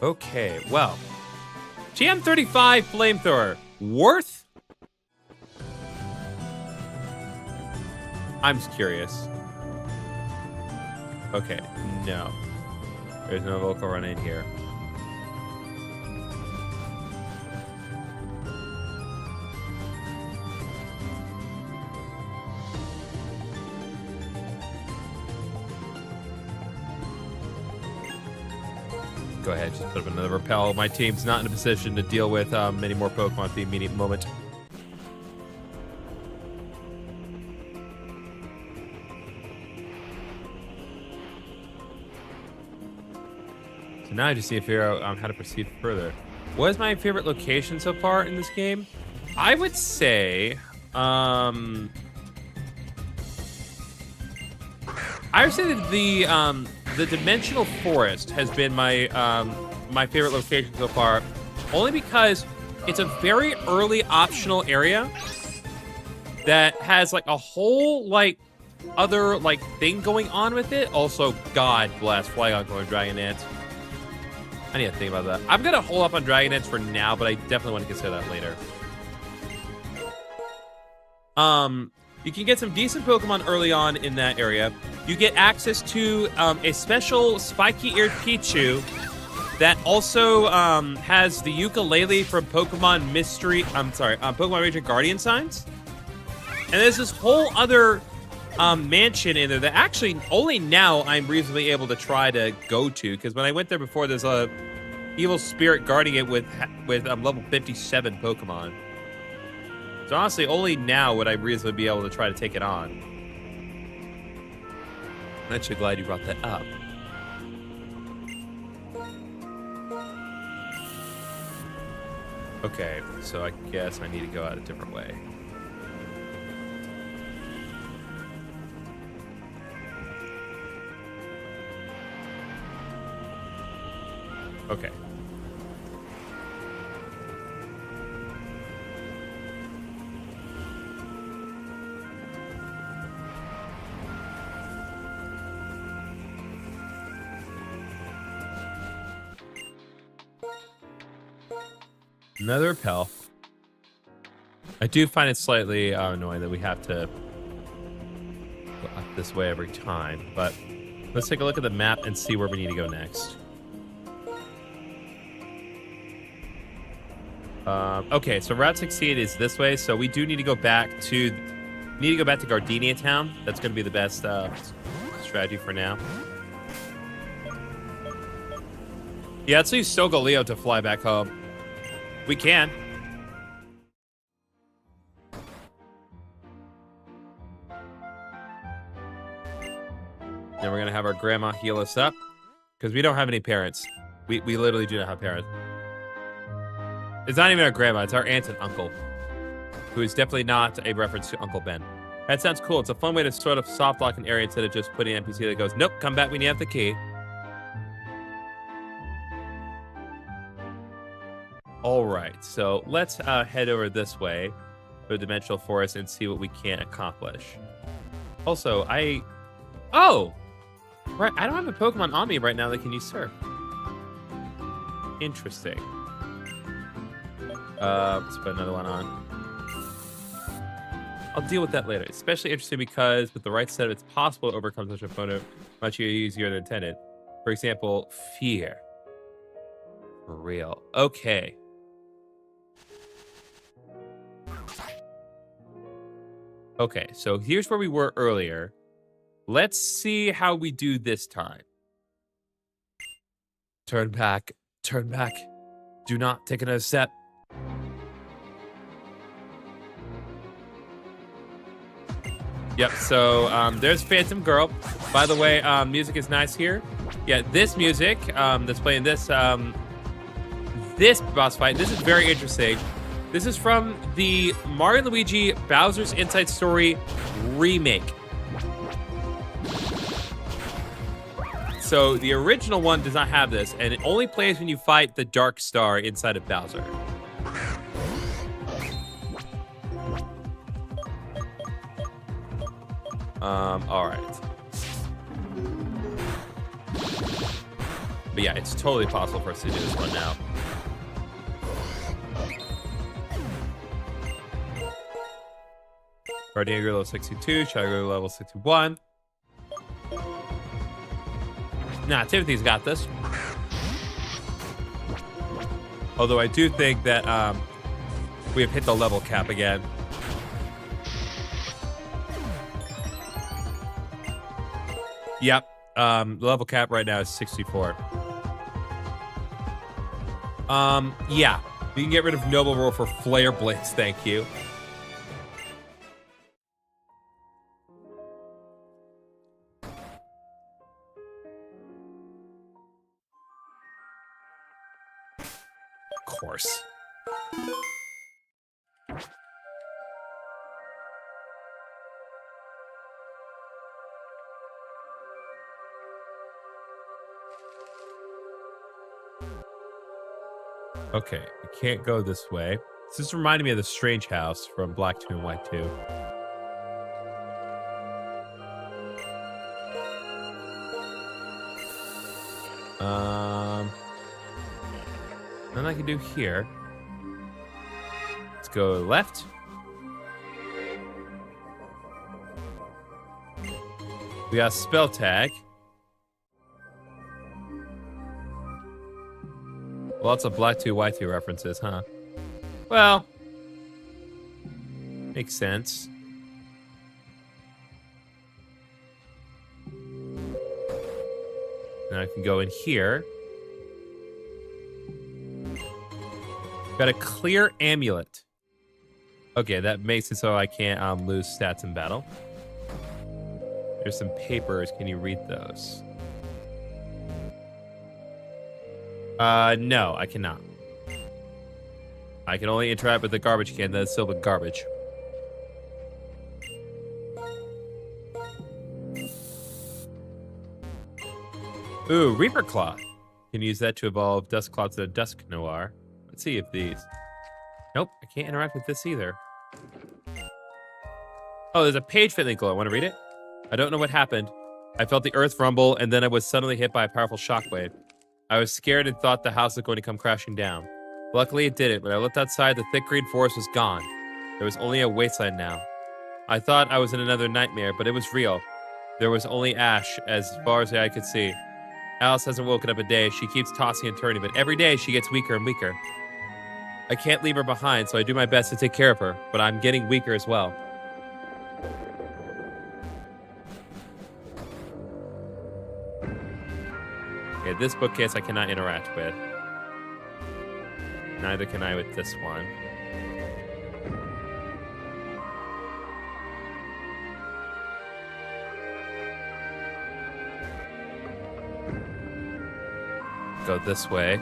Okay, well. GM35 Flamethrower. Worth? I'm just curious. Okay, no. There's no local run in here. Go ahead, just put up another repel. My team's not in a position to deal with many more Pokemon at the immediate moment. So now I just need to figure out how to proceed further. What is my favorite location so far in this game? I would say, I would say that the Dimensional Forest has been my my favorite location so far, only because it's a very early optional area that has like a whole like other like thing going on with it. Also, God bless Flygon and Dragonance. I need to think about that. I'm gonna hold up on Dragonance for now, but I definitely want to consider that later. You can get some decent Pokemon early on in that area. You get access to a special spiky-eared Pichu that also has the ukulele from Pokemon Mystery. Pokemon Radiant Guardian Signs. And there's this whole other mansion in there that actually only now I'm reasonably able to try to go to, because when I went there before, there's a evil spirit guarding it with level 57 Pokemon. So honestly, only now would I reasonably be able to try to take it on. I'm actually glad you brought that up. Okay, so I guess I need to go out a different way. Okay. Another repel. I do find it slightly annoying that we have to go up this way every time, but let's take a look at the map and see where we need to go next. Okay, so Route 16 is this way, so we do need to go back to Gardenia Town. That's going to be the best strategy for now. Yeah, let's use Solgaleo to fly back home. We can. Then we're gonna have our grandma heal us up, because we don't have any parents. We literally do not have parents. It's not even our grandma, it's our aunt and uncle, who is definitely not a reference to Uncle Ben. That sounds cool. It's a fun way to sort of soft lock an area instead of just putting an NPC that goes, nope, come back when you have the key. All right, so let's head over this way to the Dimensional Forest and see what we can accomplish. Also, oh! Right, I don't have a Pokemon on me right now that can use Surf. Interesting. Let's put another one on. I'll deal with that later. Especially interesting because with the right setup, it's possible to overcome such a opponent much easier than intended. For example, Fear. For real. Okay. Okay, so here's where we were earlier. Let's see how we do this time. Turn back. Turn back. Do not take another step. Yep, so there's Phantom Girl. By the way, music is nice here. Yeah, this music that's playing this boss fight, this is very interesting. This is from the Mario & Luigi Bowser's Inside Story remake. So the original one does not have this, and it only plays when you fight the Dark Star inside of Bowser. All right. But yeah, it's totally possible for us to do this one now. Guardian level 62, Shadow level 61. Nah, Timothy's got this. Although I do think that we have hit the level cap again. Yep. The level cap right now is 64. Yeah. We can get rid of Noble Roll for Flare Blades, thank you. Of course. Okay, we can't go this way. This reminded me of the Strange House from Black 2 and White 2. Nothing I can do here. Let's go left. We got spell tag. Lots of Black 2, White 2 references, huh? Well, makes sense. Now I can go in here. Got a clear amulet. Okay, that makes it so I can't lose stats in battle. There's some papers. Can you read those? No, I cannot. I can only interact with the garbage can that's filled with garbage. Ooh, Reaper Claw. Can use that to evolve Dust Claw to Dusk Noir. Let's see if these... Nope, I can't interact with this either. Oh, there's a page fitting glow. Want to read it? I don't know what happened. I felt the earth rumble, and then I was suddenly hit by a powerful shockwave. I was scared and thought the house was going to come crashing down. Luckily, it didn't. When I looked outside, the thick green forest was gone. There was only a wasteland now. I thought I was in another nightmare, but it was real. There was only ash as far as the eye could see. Alice hasn't woken up a day. She keeps tossing and turning, but every day she gets weaker and weaker. I can't leave her behind, so I do my best to take care of her, but I'm getting weaker as well. Okay, this bookcase I cannot interact with. Neither can I with this one. Go this way.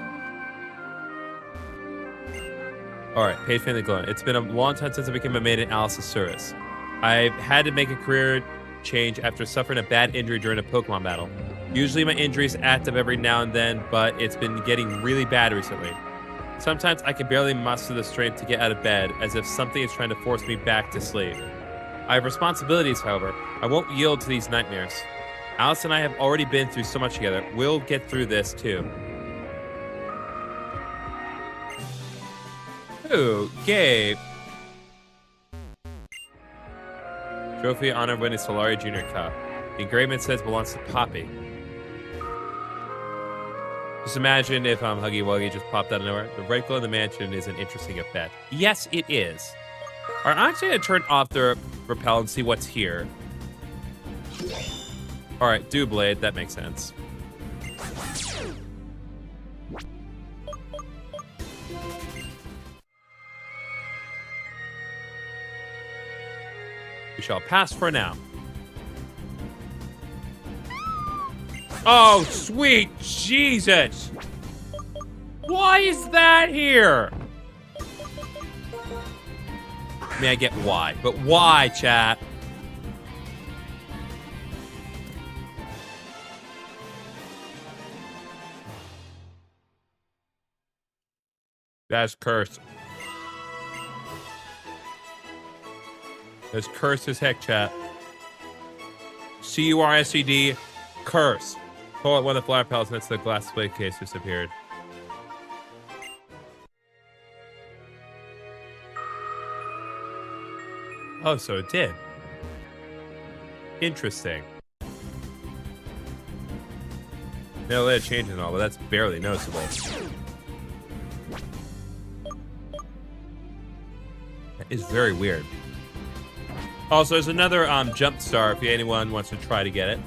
Alright, page family glowing. It's been a long time since I became a maid in Alice's service. I've had to make a career change after suffering a bad injury during a Pokemon battle. Usually my injuries act up every now and then, but it's been getting really bad recently. Sometimes I can barely muster the strength to get out of bed, as if something is trying to force me back to sleep. I have responsibilities, however. I won't yield to these nightmares. Alice and I have already been through so much together. We'll get through this, too. Ooh, Gabe. Trophy honor winning Solari Junior Cup. The engravement says belongs to Poppy. Just imagine if Huggy Wuggy just popped out of nowhere. The red glow in the mansion is an interesting effect. Yes, it is. All right, I'm actually going to turn off the repel and see what's here. All right, Doublade. That makes sense. We shall pass for now. Oh, sweet Jesus! Why is that here? I mean, I get why, but why, chat? That's cursed. That's cursed as heck, chat. C-U-R-S-E-D, curse. Pull out one of the flower petals next to the glass display case disappeared. Oh, so it did. Interesting. No, let it change and all, but that's barely noticeable. That is very weird. Also, there's another jump star if anyone wants to try to get it.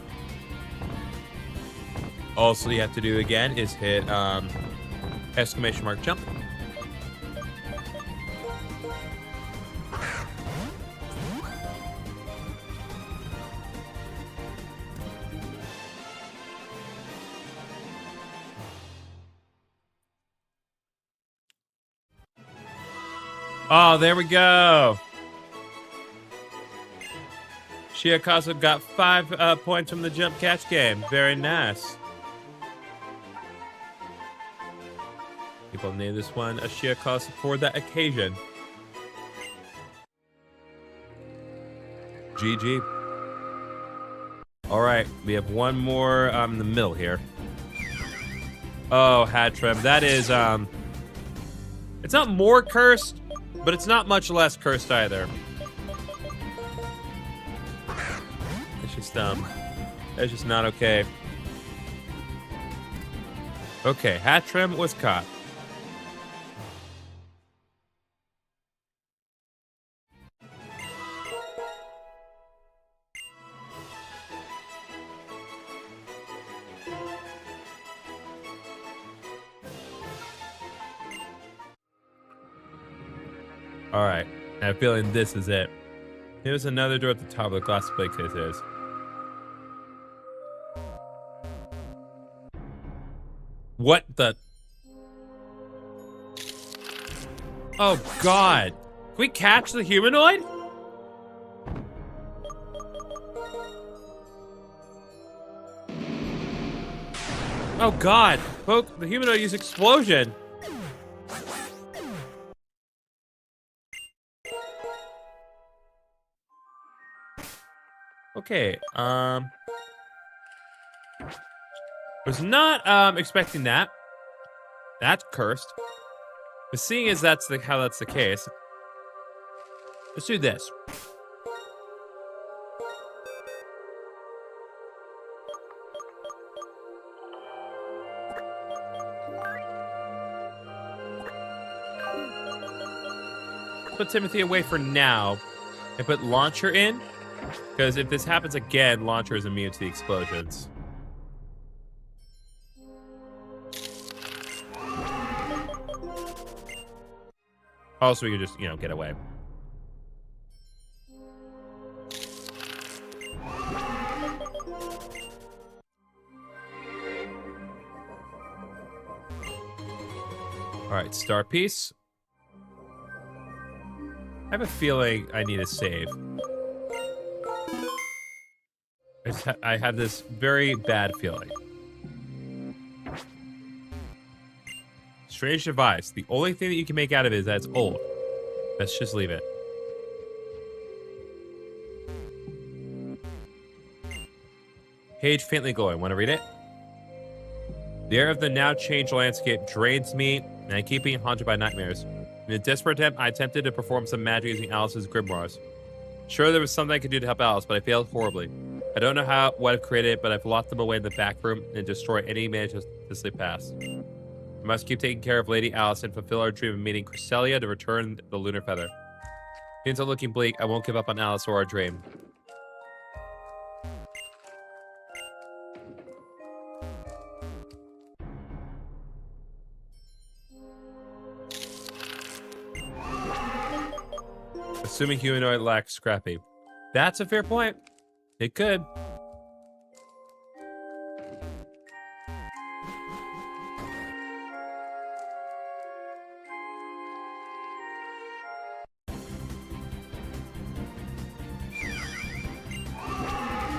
Also, you have to do again is hit exclamation mark jump. Oh, there we go. Shiakazu got 5 points from the jump catch game. Very nice. People name this one a Shiakazu for that occasion. GG. All right, we have one more in the middle here. Oh, Hatrim. That is, it's not more cursed, but it's not much less cursed either. It's just, that's just not okay. Okay, Hatrim was caught. All right, I have a feeling this is it. Here's another door at the top of the glass plate case is. What the? Oh God! Can we catch the humanoid? Oh God! Poke the humanoid used explosion. Okay, was not expecting that. That's cursed. But seeing as that's how that's the case, let's do this. Put Timothy away for now and put Launcher in. Because if this happens again, Launcher is immune to the explosions. Also, we could just, get away. All right, star piece. I have a feeling I need a save. I have this very bad feeling. Strange device. The only thing that you can make out of it is that it's old. Let's just leave it. Page faintly glowing. Want to read it? The air of the now changed landscape drains me, and I keep being haunted by nightmares. In a desperate attempt, I attempted to perform some magic using Alice's grimoires. Sure, there was something I could do to help Alice, but I failed horribly. I don't know what I've created, but I've locked them away in the back room and destroyed any manage to slip past. I must keep taking care of Lady Alice and fulfill our dream of meeting Cresselia to return the lunar feather. Things are looking bleak. I won't give up on Alice or our dream. Assuming humanoid lacks Scrappy. That's a fair point. It could.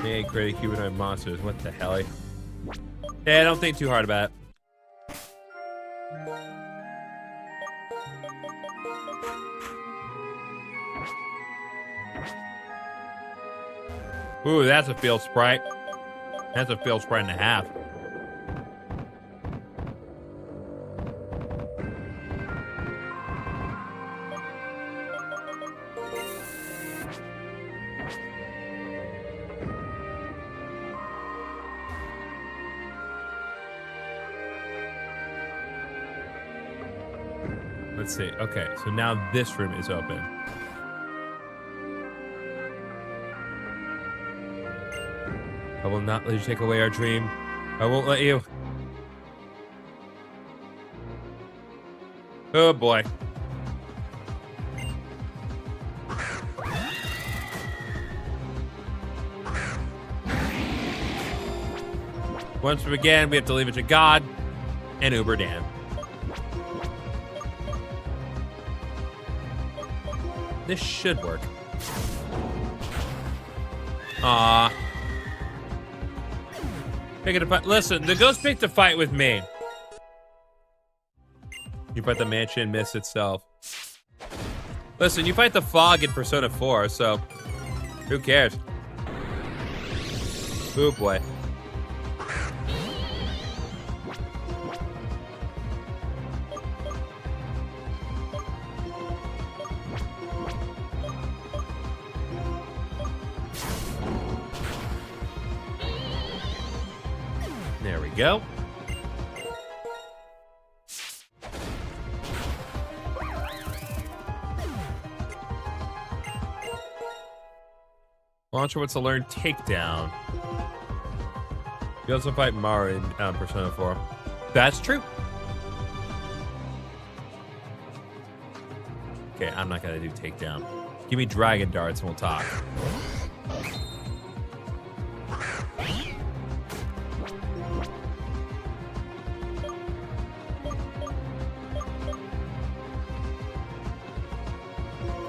They ain't creating humanoid monsters. What the hell? Yeah, don't think too hard about it. Ooh, that's a field sprite. That's a field sprite and a half. Let's see. Okay, so now this room is open. I will not let you take away our dream. I won't let you. Oh boy. Once again, we have to leave it to God and Uber Dan. This should work. Aw. Pick a fight. Listen, the ghost picked a fight with me. You fight the mansion, miss itself. Listen, you fight the fog in Persona 4, so who cares? Oh boy. There we go. Launcher wants to learn takedown. You also fight Mara in Persona 4. That's true. Okay, I'm not gonna do takedown. Give me dragon darts and we'll talk.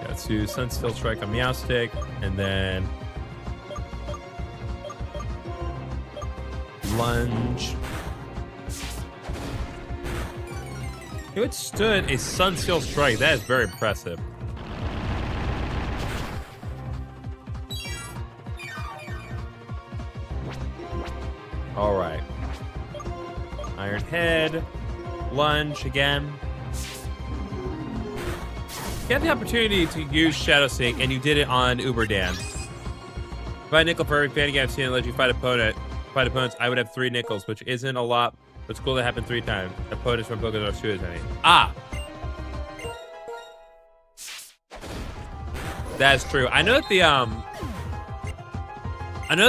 Got to Sun Steel Strike on Meowstick, and then lunge. You withstood a Sun Steel Strike. That is very impressive. All right. Iron Head. Lunge again. You had the opportunity to use Shadow Sync, and you did it on Uber Dan. If I had nickel for every fan game I've seen that lets you fight opponents, I would have 3 nickels, which isn't a lot, but it's cool to happen 3 times. Opponents from Pokémon Solar Eclipse. Ah! That's true. I know that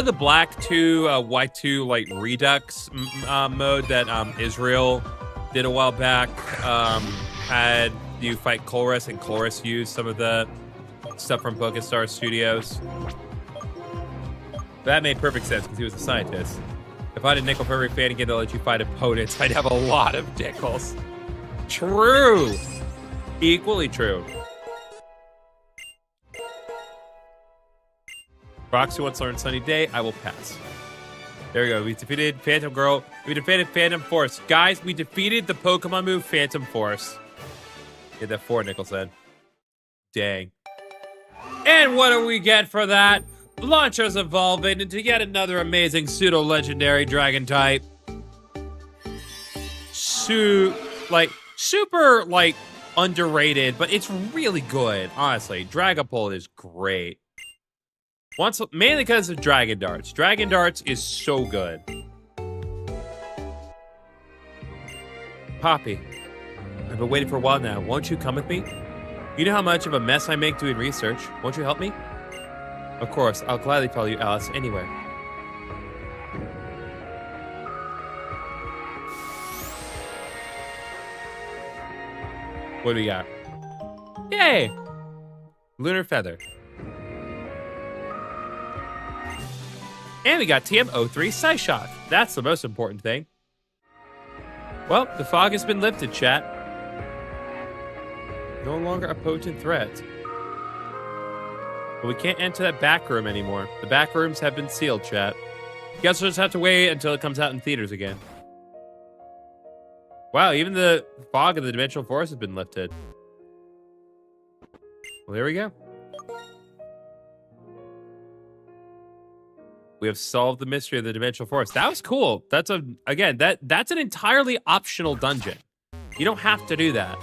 the Black 2, White 2, like, Redux mode that Israel did a while back had you fight Colress, and Colress used some of the stuff from Pokestar Studios. That made perfect sense because he was a scientist. If I had a nickel for every fan again to let you fight opponents, I'd have a lot of nickels. True. Equally true. Roxy wants to learn Sunny Day. I will pass. There we go. We defeated Phantom Girl. We defeated Phantom Force. Guys, we defeated the Pokemon move Phantom Force. Get that 4 nickels then. Dang. And what do we get for that? Launcher's evolving into yet another amazing pseudo-legendary dragon type. Super, underrated, but it's really good. Honestly, Dragapult is great. Mainly because of Dragon Darts. Dragon Darts is so good. Poppy, I've been waiting for a while now. Won't you come with me? You know how much of a mess I make doing research. Won't you help me? Of course, I'll gladly follow you, Alice, anywhere. What do we got? Yay! Lunar Feather. And we got TM03 Psyshock. That's the most important thing. Well, the fog has been lifted, chat. No longer a potent threat. But we can't enter that back room anymore. The back rooms have been sealed, chat. Guess we'll just have to wait until it comes out in theaters again. Wow, even the fog of the Dimensional Forest has been lifted. Well, there we go. We have solved the mystery of the dimensional forest. That was cool. That's that's an entirely optional dungeon. You don't have to do that.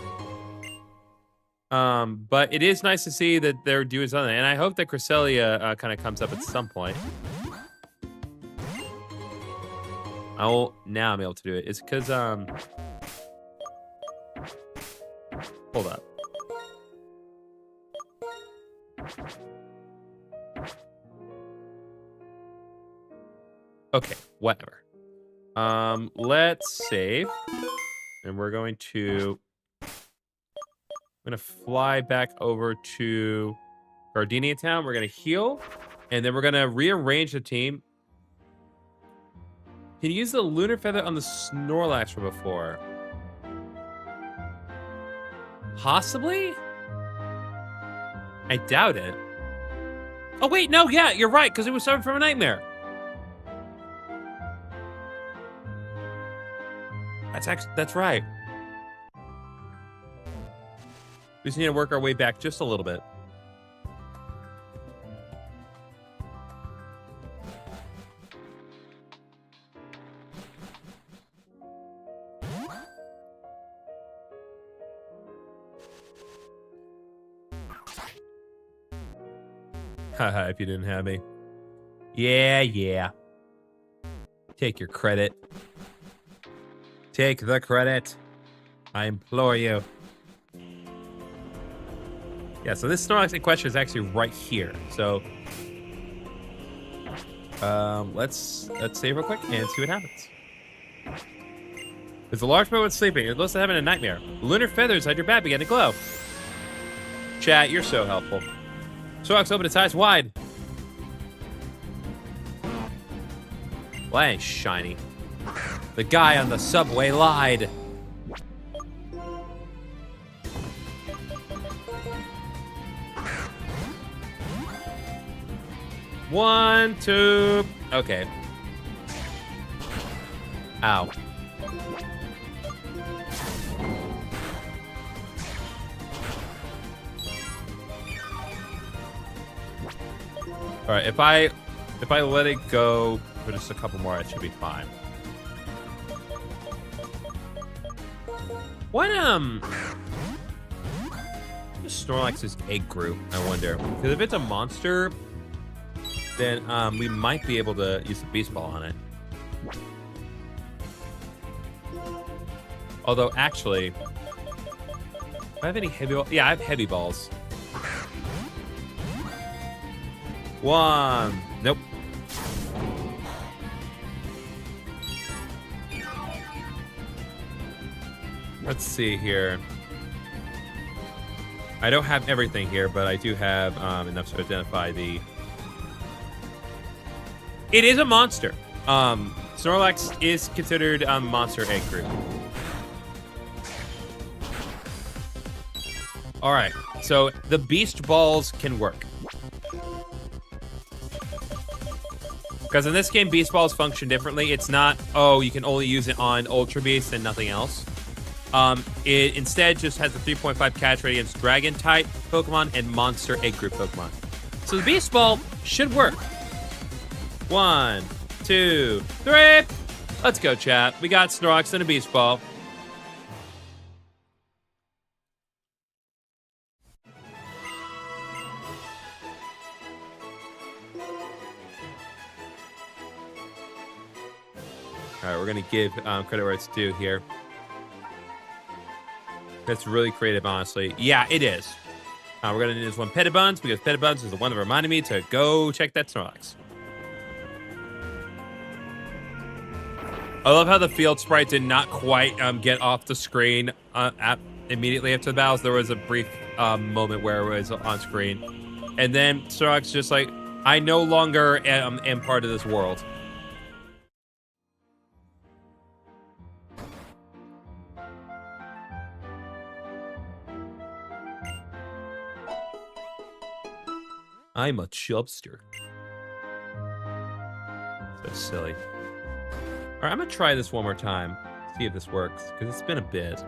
But it is nice to see that they're doing something, and I hope that Cresselia kind of comes up at some point. Oh, now I'm able to do it. It's because hold up. Okay, whatever. Let's save. And we're going to fly back over to Gardenia Town. We're gonna heal, and then we're gonna rearrange the team. Can you use the lunar feather on the Snorlax from before? Possibly? I doubt it. Oh wait, no, yeah, you're right, because it was suffering from a nightmare. That's right. We just need to work our way back just a little bit. Haha, if you didn't have me. Yeah. Take your credit. Take the credit. I implore you. Yeah, so this Snorlax in question is actually right here. So let's save real quick and see what happens. There's a large moment sleeping. You're close to having a nightmare. Lunar feathers on your back begin to glow. Chat, you're so helpful. Snorlax opened its eyes wide. Well, that ain't shiny. The guy on the subway lied. One, two. Okay. Ow. All right, if I let it go for just a couple more, it should be fine. What Snorlax's egg grew, I wonder. Because if it's a monster, then we might be able to use the Beast Ball on it. Although, actually, do I have any heavy balls? Yeah, I have heavy balls. One. Nope. Let's see here. I don't have everything here, but I do have enough to identify the... It is a monster. Snorlax is considered a monster egg group. All right, so the Beast Balls can work. Because in this game, Beast Balls function differently. It's not, oh, you can only use it on Ultra Beast and nothing else. It instead just has a 3.5 catch rate against Dragon-type Pokemon and Monster Egg Group Pokemon. So the Beast Ball should work. 1, 2, 3. Let's go, chat. We got Snorlax and a Beast Ball. All right, we're going to give credit where it's due here. That's really creative, honestly. Yeah, it is. We're going to need this one Petibuns, because Petibuns is the one that reminded me to go check that Snorlax. I love how the field sprite did not quite get off the screen immediately after the battles. There was a brief moment where it was on screen. And then Snorlax just like, I no longer am part of this world. I'm a chubster. So silly. All right, I'm gonna try this one more time. See if this works, because it's been a bit.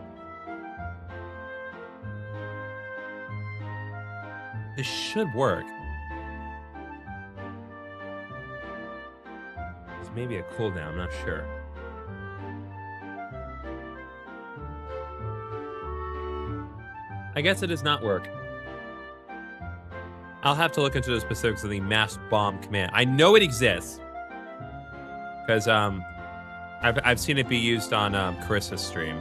This should work. It's maybe a cooldown, I'm not sure. I guess it does not work. I'll have to look into the specifics of the mass bomb command. I know it exists. Because I've seen it be used on Carissa's stream.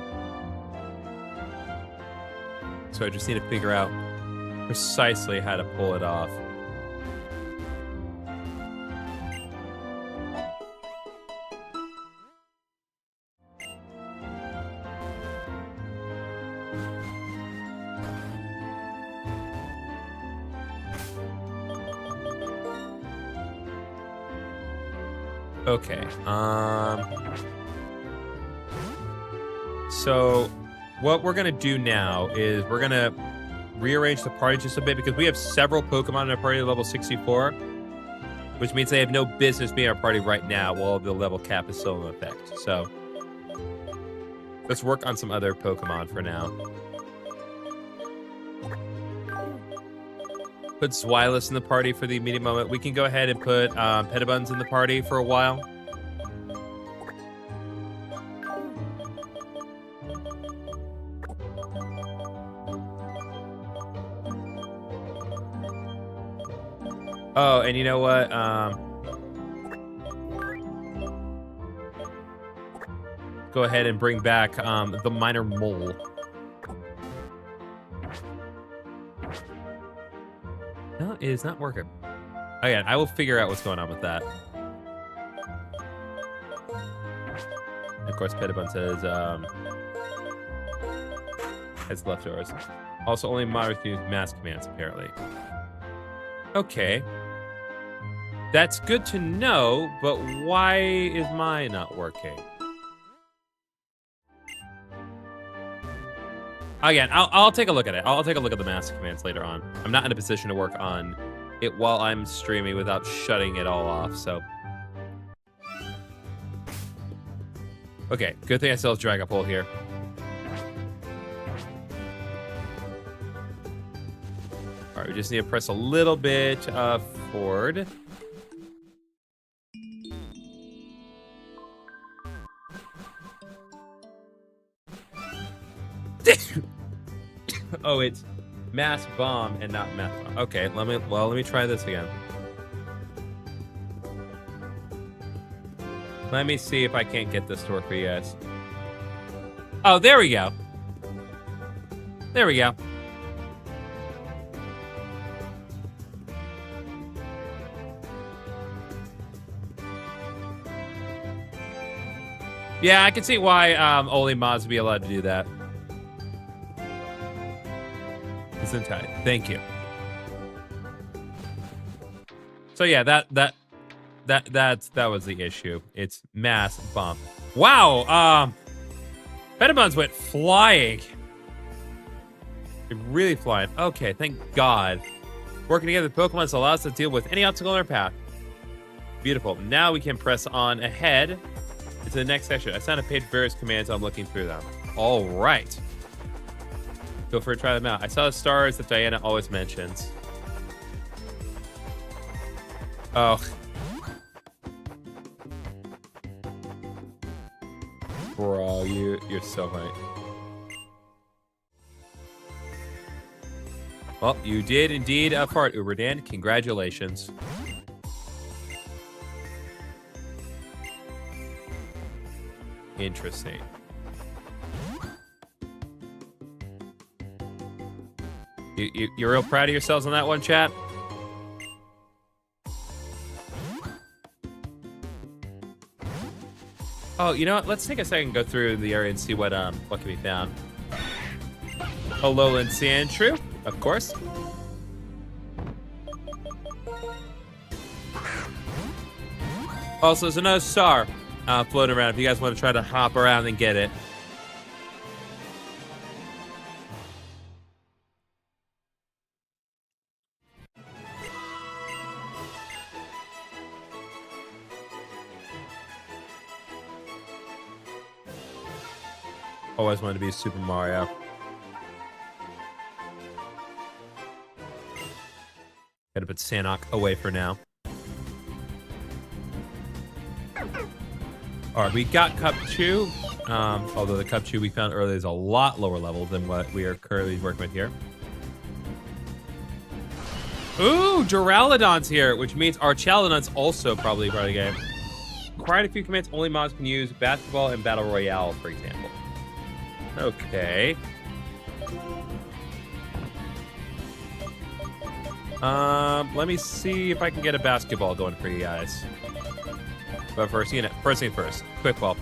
So I just need to figure out precisely how to pull it off. Okay. So what we're gonna do now is we're gonna rearrange the party just a bit because we have several Pokemon in our party at level 64, which means they have no business being in our party right now while the level cap is still in effect. So let's work on some other Pokemon for now. Put Zweilous in the party for the immediate moment. We can go ahead and put Pettabuns in the party for a while. Oh, and you know what? Go ahead and bring back the Minor Mole. No, it is not working. Again, I will figure out what's going on with that. Of course, Pettibun has leftovers. Also, only moderate use mass commands, apparently. Okay. That's good to know, but why is mine not working? Again, I'll take a look at it. I'll take a look at the mass commands later on. I'm not in a position to work on it while I'm streaming without shutting it all off, so. Okay, good thing I still have Dragapult here. All right, we just need to press a little bit forward. Oh, it's mass bomb and not math bomb. Okay, let me try this again. Let me see if I can't get this to work for you guys. Oh, there we go. There we go. Yeah, I can see why only mods would be allowed to do that. Thank you. So yeah, that was the issue. It's mass bomb. Wow, Pettabuns went flying. Really flying. Okay, thank God. Working together with Pokemon allows us to deal with any obstacle in our path. Beautiful. Now we can press on ahead to the next section. I signed a page for various commands. I'm looking through them. All right. Feel free to try them out. I saw the stars that Diana always mentions. Oh. Bro, you're so right. Well, you did indeed fart, Uberdan. Congratulations. Interesting. You're real proud of yourselves on that one, chat? Oh, you know what? Let's take a second and go through the area and see what can be found. Alolan Sandshrew, of course. Also, there's another star floating around if you guys want to try to hop around and get it. Always wanted to be Super Mario. Gotta put Sanok away for now. All right, we got Cupchew. Although the Cupchew we found earlier is a lot lower level than what we are currently working with here. Ooh, Duraludon's here, which means our Chaladon's also probably part of the game. Quite a few commands only mods can use: basketball and battle royale, for example. Okay. Let me see if I can get a basketball going for you guys. But first thing first. Quick ball.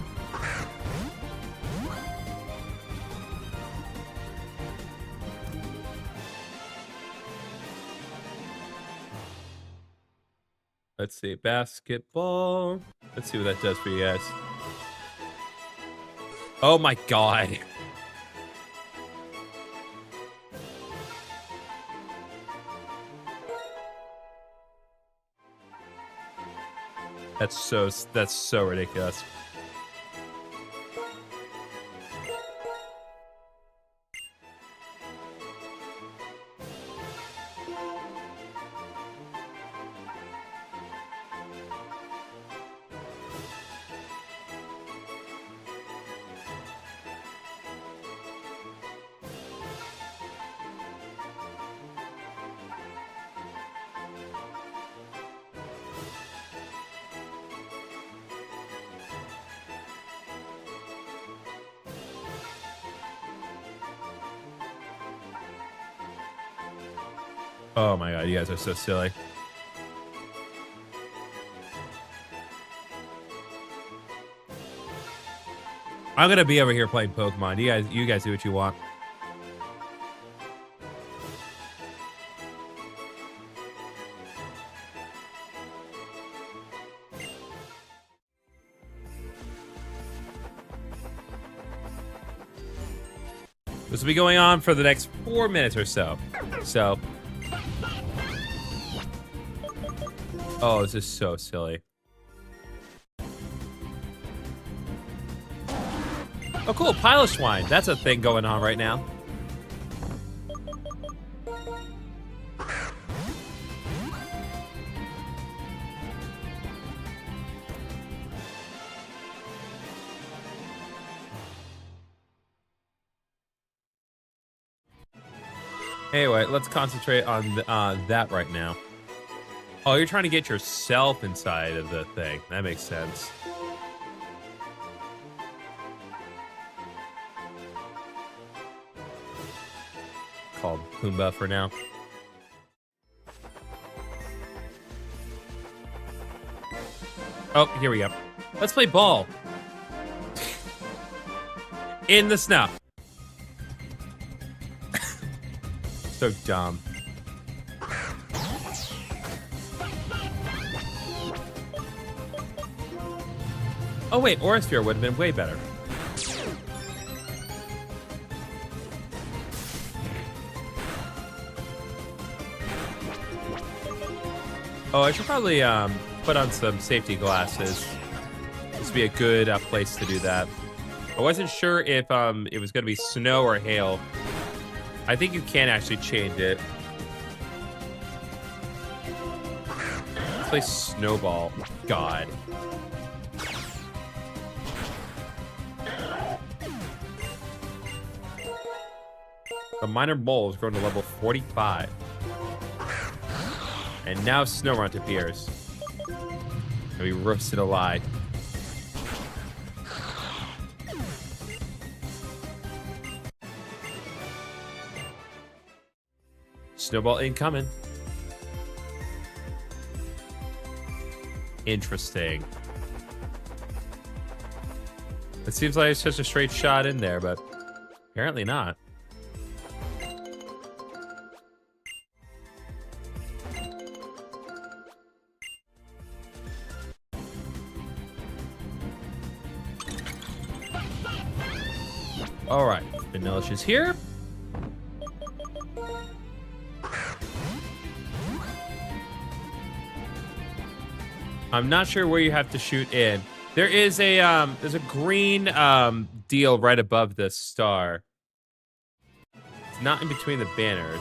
Let's see, basketball. Let's see what that does for you guys. Oh my god. That's so ridiculous. Oh my god, you guys are so silly. I'm gonna be over here playing Pokemon. You guys do what you want. This will be going on for the next 4 minutes or so. Oh, this is so silly. Oh, cool. Piloswine. That's a thing going on right now. Anyway, let's concentrate on that right now. Oh, you're trying to get yourself inside of the thing. That makes sense. Called Pumbaa for now. Oh, here we go. Let's play ball. In the snow. So dumb. Oh wait, Aurasphere would have been way better. Oh, I should probably put on some safety glasses. This would be a good place to do that. I wasn't sure if it was going to be snow or hail. I think you can actually change it. Let's play Snowball. God. The minor mole has grown to level 45. And now Snorunt appears. And we roasted alive. Snowball incoming. Interesting. It seems like it's just a straight shot in there, but apparently not. All right, Vanillish is here. I'm not sure where you have to shoot in. There is a there's a green deal right above the star. It's not in between the banners.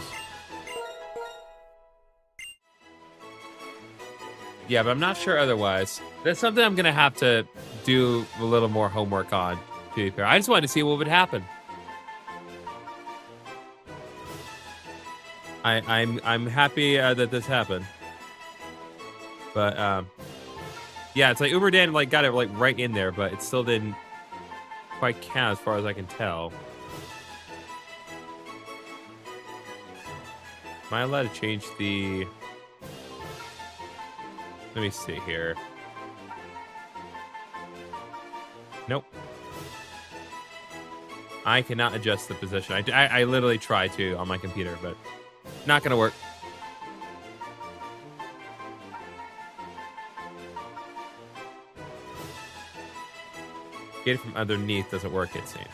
Yeah, but I'm not sure otherwise. That's something I'm gonna have to do a little more homework on, to be fair. I just wanted to see what would happen. I'm happy that this happened. But yeah, it's like Uber Dan like got it like right in there, but it still didn't quite count as far as I can tell. Am I allowed to change the... Let me see here. Nope. I cannot adjust the position. I literally tried to on my computer, but not gonna work. Get it from underneath doesn't work, it seems.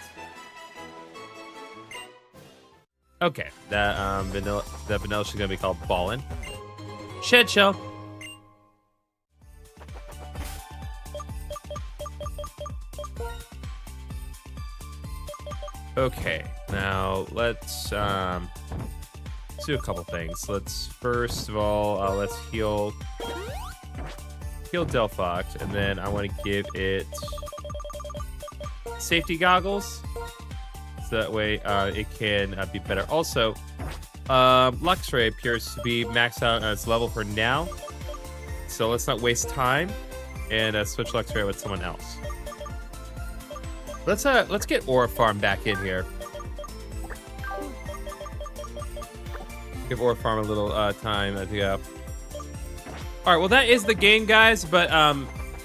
Okay, that vanilla is gonna be called Ballin'. Shed shell. Okay, now let's do a couple things. Let's first of all let's heal Delphox, and then I want to give it safety goggles, so that way it can be better. Also, Luxray appears to be maxed out on its level for now, so let's not waste time and switch Luxray with someone else. Let's get Aura Farm back in here. Give Aura Farm a little time to go. All right, well that is the game, guys. But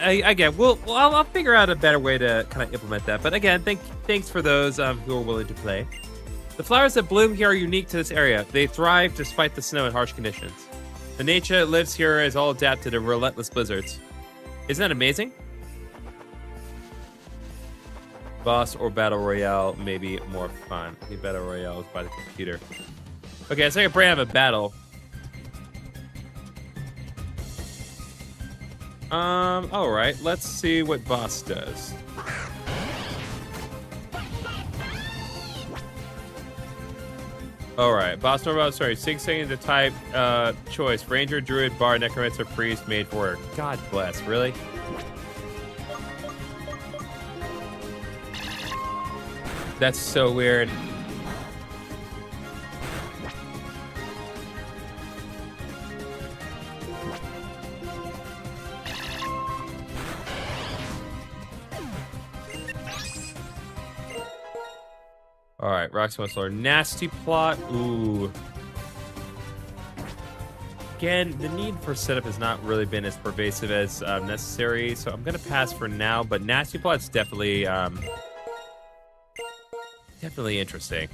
again, I'll figure out a better way to kind of implement that. But again, thanks for those who are willing to play. The flowers that bloom here are unique to this area. They thrive despite the snow and harsh conditions. The nature that lives here is all adapted to relentless blizzards. Isn't that amazing? Boss or Battle Royale may be more fun. I think Battle Royale is by the computer. Okay, so I can have a battle. Alright, let's see what boss does. Alright, boss normal, sorry, 6 seconds to type choice. Ranger, Druid, Bard, Necromancer, Priest, Mage, Warrior. God bless, really? That's so weird. All right, Roxy Solar nasty plot. Ooh. Again, the need for setup has not really been as pervasive as necessary, so I'm gonna pass for now. But nasty plot's definitely definitely interesting.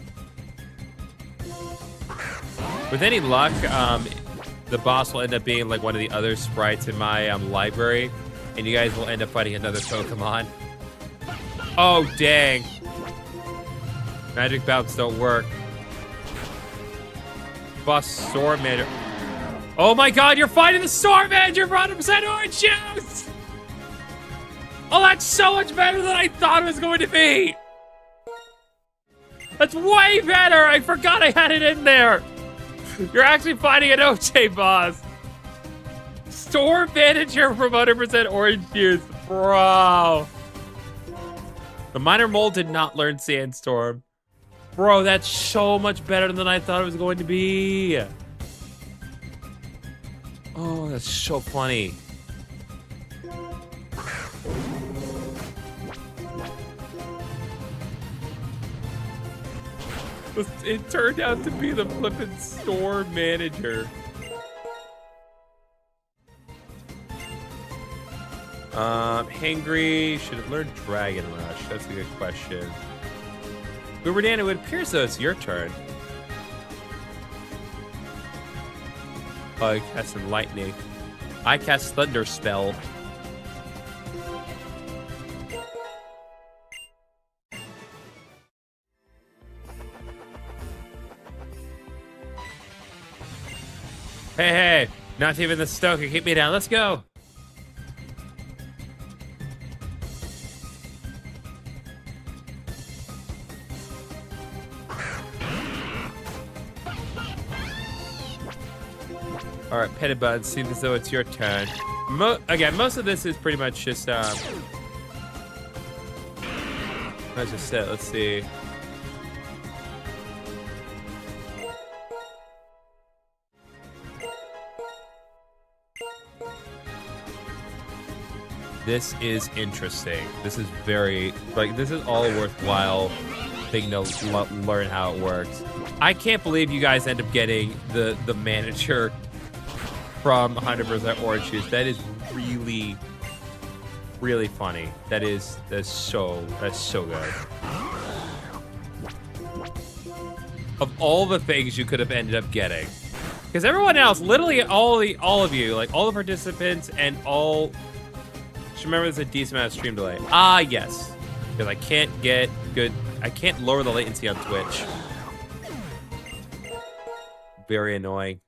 With any luck, the boss will end up being like one of the other sprites in my library, and you guys will end up fighting another Pokemon. Oh, dang. Magic bouts don't work. Boss Storm Manager. Oh my god, you're fighting the Storm Manager for 100% orange juice! Oh, that's so much better than I thought it was going to be! That's way better! I forgot I had it in there! You're actually fighting an OJ boss! Storm Manager from 100% orange juice. Bro! The Minor Mole did not learn Sandstorm. Bro, that's so much better than I thought it was going to be. Oh, that's so funny. It turned out to be the flippin' Storm Manager. Hangry, should it learn Dragon Rush? That's a good question. Uberdan, it would appear as though it's your turn. Oh, I cast some lightning. I cast Thunder Spell. Hey, not even the Stoker. Keep me down. Let's go. All right, Pettibud, seems as though it's your turn. Again, most of this is pretty much just let's just sit. Let's see. This is interesting. This is very, like, this is all worthwhile thing to learn how it works. I can't believe you guys end up getting the manager from 100% Orange Juice. That is really, really funny. That's so good. Of all the things you could have ended up getting, because everyone else, literally all of you, like all the participants and all. Just remember, there's a decent amount of stream delay. Ah, yes, because I can't get good. I can't lower the latency on Twitch. Very annoying.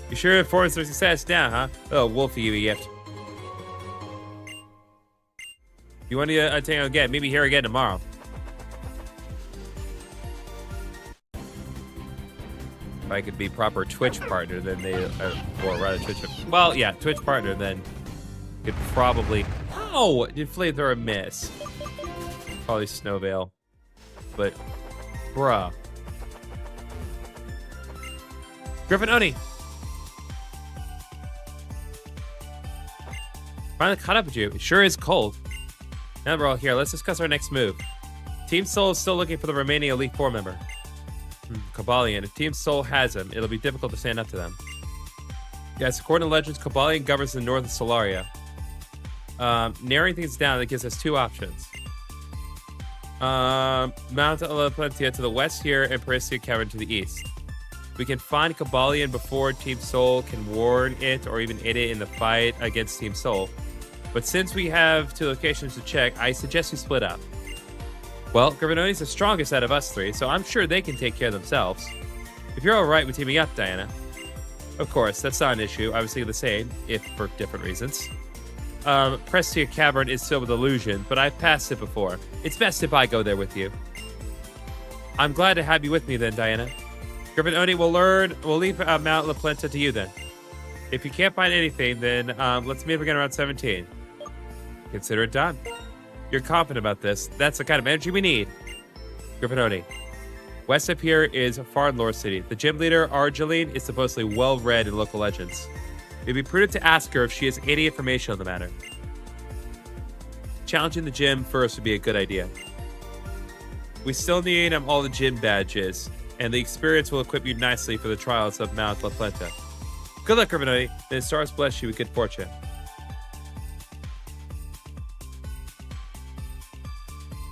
You sure forced their success down, huh? Oh, Wolfie, you gift. You want to attain again? Maybe here again tomorrow. If I could be proper Twitch partner, then they, or rather Twitch. Well, yeah, Twitch partner, then could probably. Oh, did Flamethrower miss? Probably Snowveil, but bruh. Griffin Oni. Finally caught up with you. It sure is cold. Now we're all here. Let's discuss our next move. Team Soul is still looking for the remaining Elite Four member. Cobalion. If Team Soul has him, it'll be difficult to stand up to them. Yes, according to legends, Cobalion governs the north of Solaria. Narrowing things down, that gives us two options. Mount La Plancia to the west here and Paristia Cavern to the east. We can find Cobalion before Team Soul can warn it or even aid it in the fight against Team Soul. But since we have two locations to check, I suggest we split up. Well, Griffinone's the strongest out of us three, so I'm sure they can take care of themselves. If you're alright with teaming up, Diana. Of course, that's not an issue. I was thinking the same, if for different reasons. Prestia Cavern is filled with illusion, but I've passed it before. It's best if I go there with you. I'm glad to have you with me then, Diana. Griffin we'll leave Mount La Plenta to you then. If you can't find anything, then let's meet up again around 17. Consider it done. You're confident about this. That's the kind of energy we need. Griffinoni. West up here is Foreign Lore City. The gym leader, Argeline, is supposedly well-read in local legends. It'd be prudent to ask her if she has any information on the matter. Challenging the gym first would be a good idea. We still need all the gym badges, and the experience will equip you nicely for the trials of Mount La Plenta. Good luck, Griffinoni. May the stars bless you with good fortune.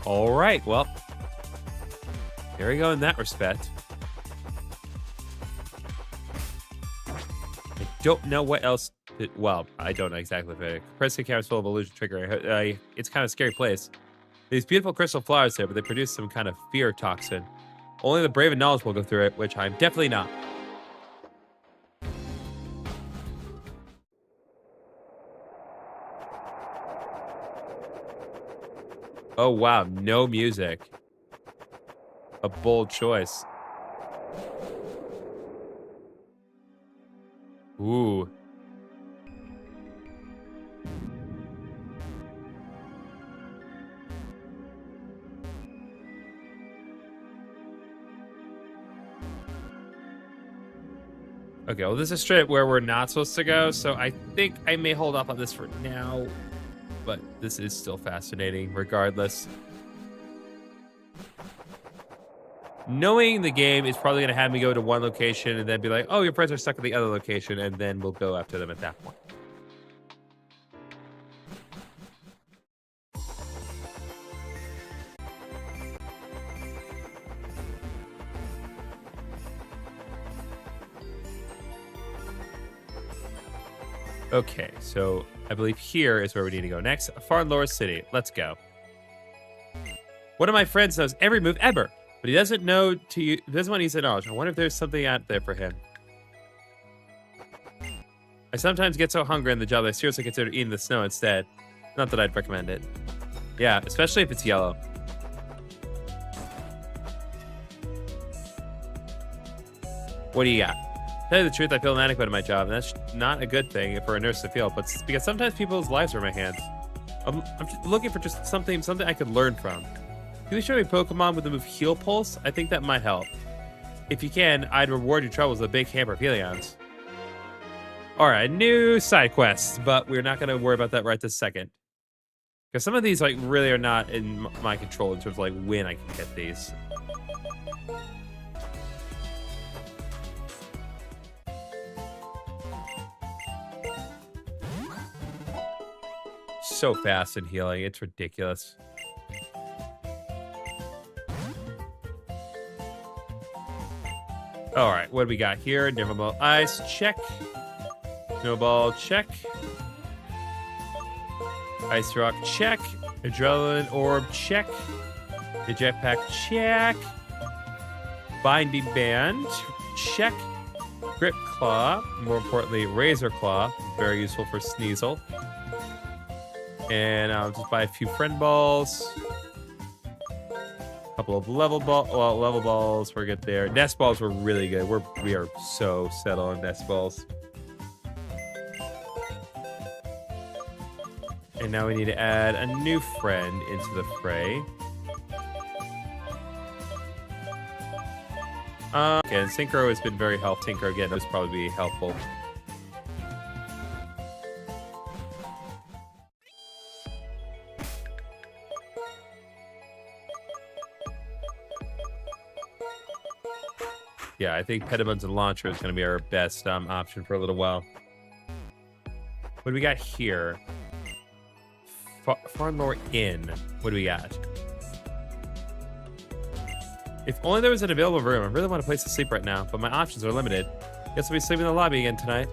All right, well, there we go in that respect. I don't know what else. Well, I don't know exactly. The Preston Campus full of illusion trickery. It's kind of a scary place. These beautiful crystal flowers there, but they produce some kind of fear toxin. Only the brave and knowledgeable go through it, which I'm definitely not. Oh, wow. No music. A bold choice. Ooh. Okay, well, this is a strip where we're not supposed to go, so I think I may hold off on this for now. But this is still fascinating, regardless. Knowing the game is probably going to have me go to one location and then be like, oh, your friends are stuck at the other location, and then we'll go after them at that point. Okay, so I believe here is where we need to go next. Foreign Lore City. Let's go. One of my friends knows every move ever, but he doesn't know to use, doesn't want to use the knowledge. I wonder if there's something out there for him. I sometimes get so hungry in the job that I seriously consider eating the snow instead. Not that I'd recommend it. Yeah, especially if it's yellow. What do you got? tell you the truth, I feel inadequate at my job, and that's not a good thing for a nurse to feel, but because sometimes people's lives are in my hands. I'm just looking for just something I could learn from. Can you show me Pokemon with the move Heal Pulse? I think that might help. If you can, I'd reward your troubles with a big hamper of Helions. Alright, new side quests, but we're not going to worry about that right this second. Because some of these like really are not in my control in terms of like when I can get these. So fast in healing, it's ridiculous. All right, what do we got here? Neverball Ice, check. Snowball, check. Ice Rock, check. Adrenaline Orb, check. The Jetpack, check. Binding Band, check. Grip Claw, more importantly, Razor Claw, very useful for Sneasel. And I'll just buy a few friend balls. A couple of level balls. We're good there. Nest balls were really good. We are so settled on nest balls. And now we need to add a new friend into the fray. Okay, and Synchro has been very helpful. Synchro again would probably be helpful. Yeah, I think Pedibun's and Launcher is going to be our best option for a little while. What do we got here? Farnmore Inn. What do we got? If only there was an available room. I really want a place to sleep right now, but my options are limited. Guess I'll be sleeping in the lobby again tonight.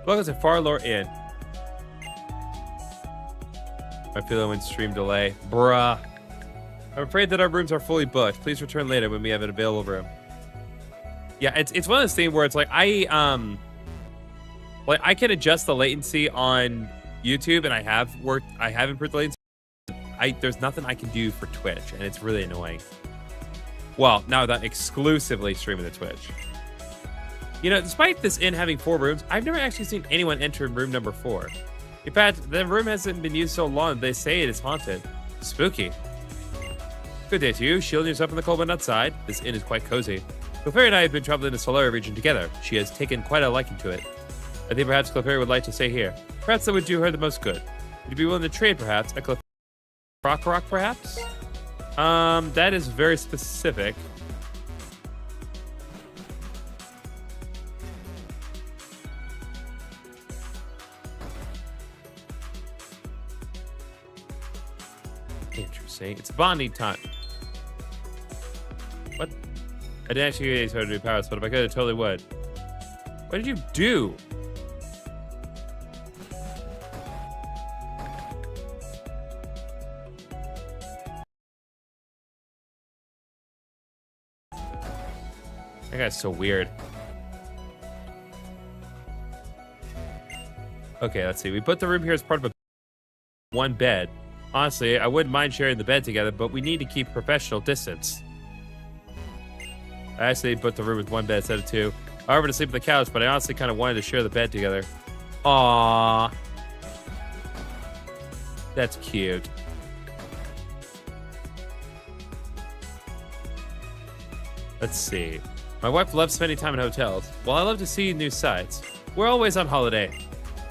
Welcome to Farlore Inn. I feel in stream delay. Bruh. I'm afraid that our rooms are fully booked. Please return later when we have an available room. Yeah, it's one of those things where it's like I can adjust the latency on YouTube, and I have improved the latency. There's nothing I can do for Twitch, and it's really annoying. Well, now that I'm exclusively streaming to Twitch. You know, despite this inn having 4 rooms, I've never actually seen anyone enter room number 4. In fact, the room hasn't been used so long they say it is haunted. Spooky. Good day to you. Shielding yourself from the cold wind outside. This inn is quite cozy. Clefairy and I have been traveling the Solar region together. She has taken quite a liking to it. I think perhaps Clefairy would like to stay here. Perhaps that would do her the most good. Would you be willing to trade, perhaps, a Clefairy rock, perhaps? That is very specific. Interesting. It's bonding time. What? I didn't actually get any new powers, but if I could, I totally would. What did you do? That guy's so weird. Okay, let's see. We put the room here as part of one bed. Honestly, I wouldn't mind sharing the bed together, but we need to keep professional distance. I actually put the room with one bed instead of 2. However, to sleep on the couch, but I honestly kind of wanted to share the bed together. Aww. That's cute. Let's see. My wife loves spending time in hotels. While I love to see new sights, we're always on holiday.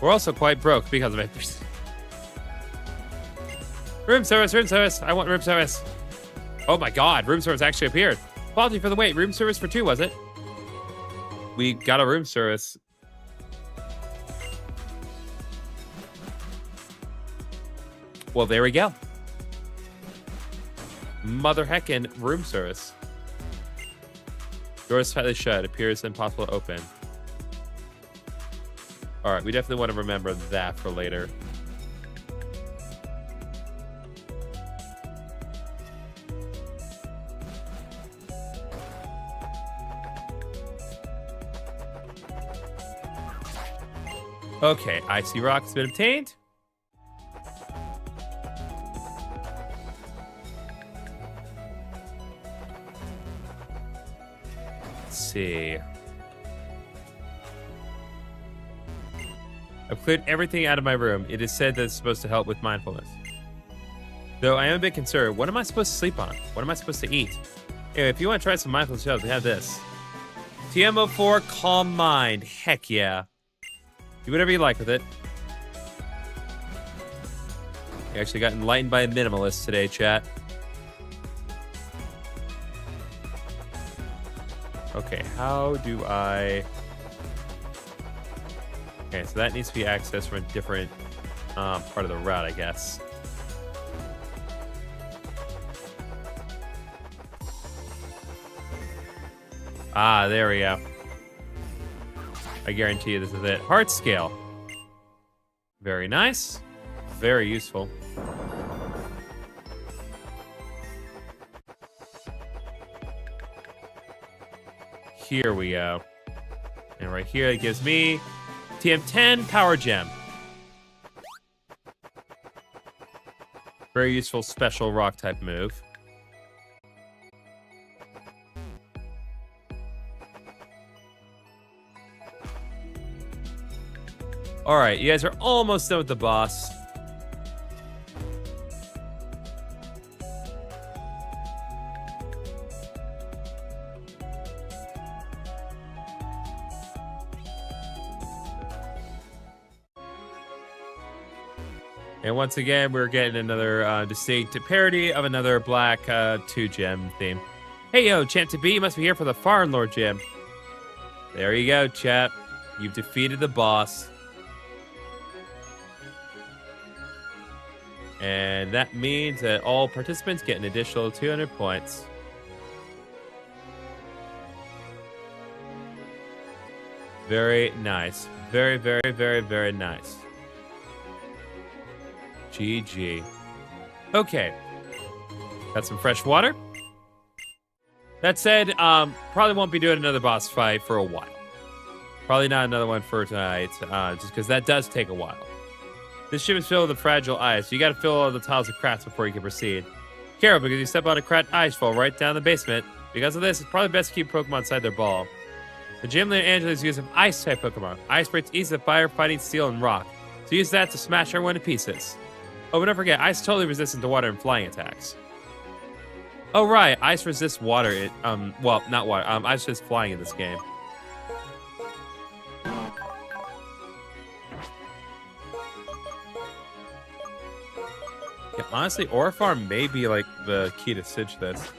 We're also quite broke because of it. Room service, room service. I want room service. Oh my god, room service actually appeared. Apology for the wait. Room service for 2, was it? We got a room service. Well, there we go. Mother heckin' room service. Doors tightly shut. Appears impossible to open. All right, we definitely want to remember that for later. Okay, Icy Rock has been obtained. Let's see. I've cleared everything out of my room. It is said that it's supposed to help with mindfulness. Though I am a bit concerned. What am I supposed to sleep on? What am I supposed to eat? Anyway, if you want to try some mindfulness shows, we have this. TMO4 Calm Mind. Heck yeah. Do whatever you like with it. You actually got enlightened by a minimalist today, chat. Okay, how do I... Okay, so that needs to be accessed from a different part of the route, I guess. Ah, there we go. I guarantee you this is it. Heart scale. Very nice. Very useful. Here we go. And right here, it gives me TM10 Power Gem. Very useful special rock type move. All right, you guys are almost done with the boss. And once again, we're getting another distinct parody of another black 2-gem theme. Hey, yo, Champ to be, you must be here for the Farm Lord gem. There you go, chat. You've defeated the boss. And that means that all participants get an additional 200 points. Very nice. Very, very, very, very nice. GG. Okay. Got some fresh water. That said, probably won't be doing another boss fight for a while. Probably not another one for tonight, just because that does take a while. This ship is filled with fragile ice. You gotta fill all the tiles with cracks before you can proceed. Careful, because you step on a cracked ice, fall right down the basement. Because of this, it's probably best to keep Pokemon inside their ball. The gym leader Angela's use of ice-type Pokemon. Ice breaks easy to fire, fighting, steel, and rock. So use that to smash everyone to pieces. Oh, but don't forget, ice is totally resistant to water and flying attacks. Oh, right, ice resists water. Well, not water. Ice resists flying in this game. Yeah, honestly, Aura Farm may be like the key to cinch this.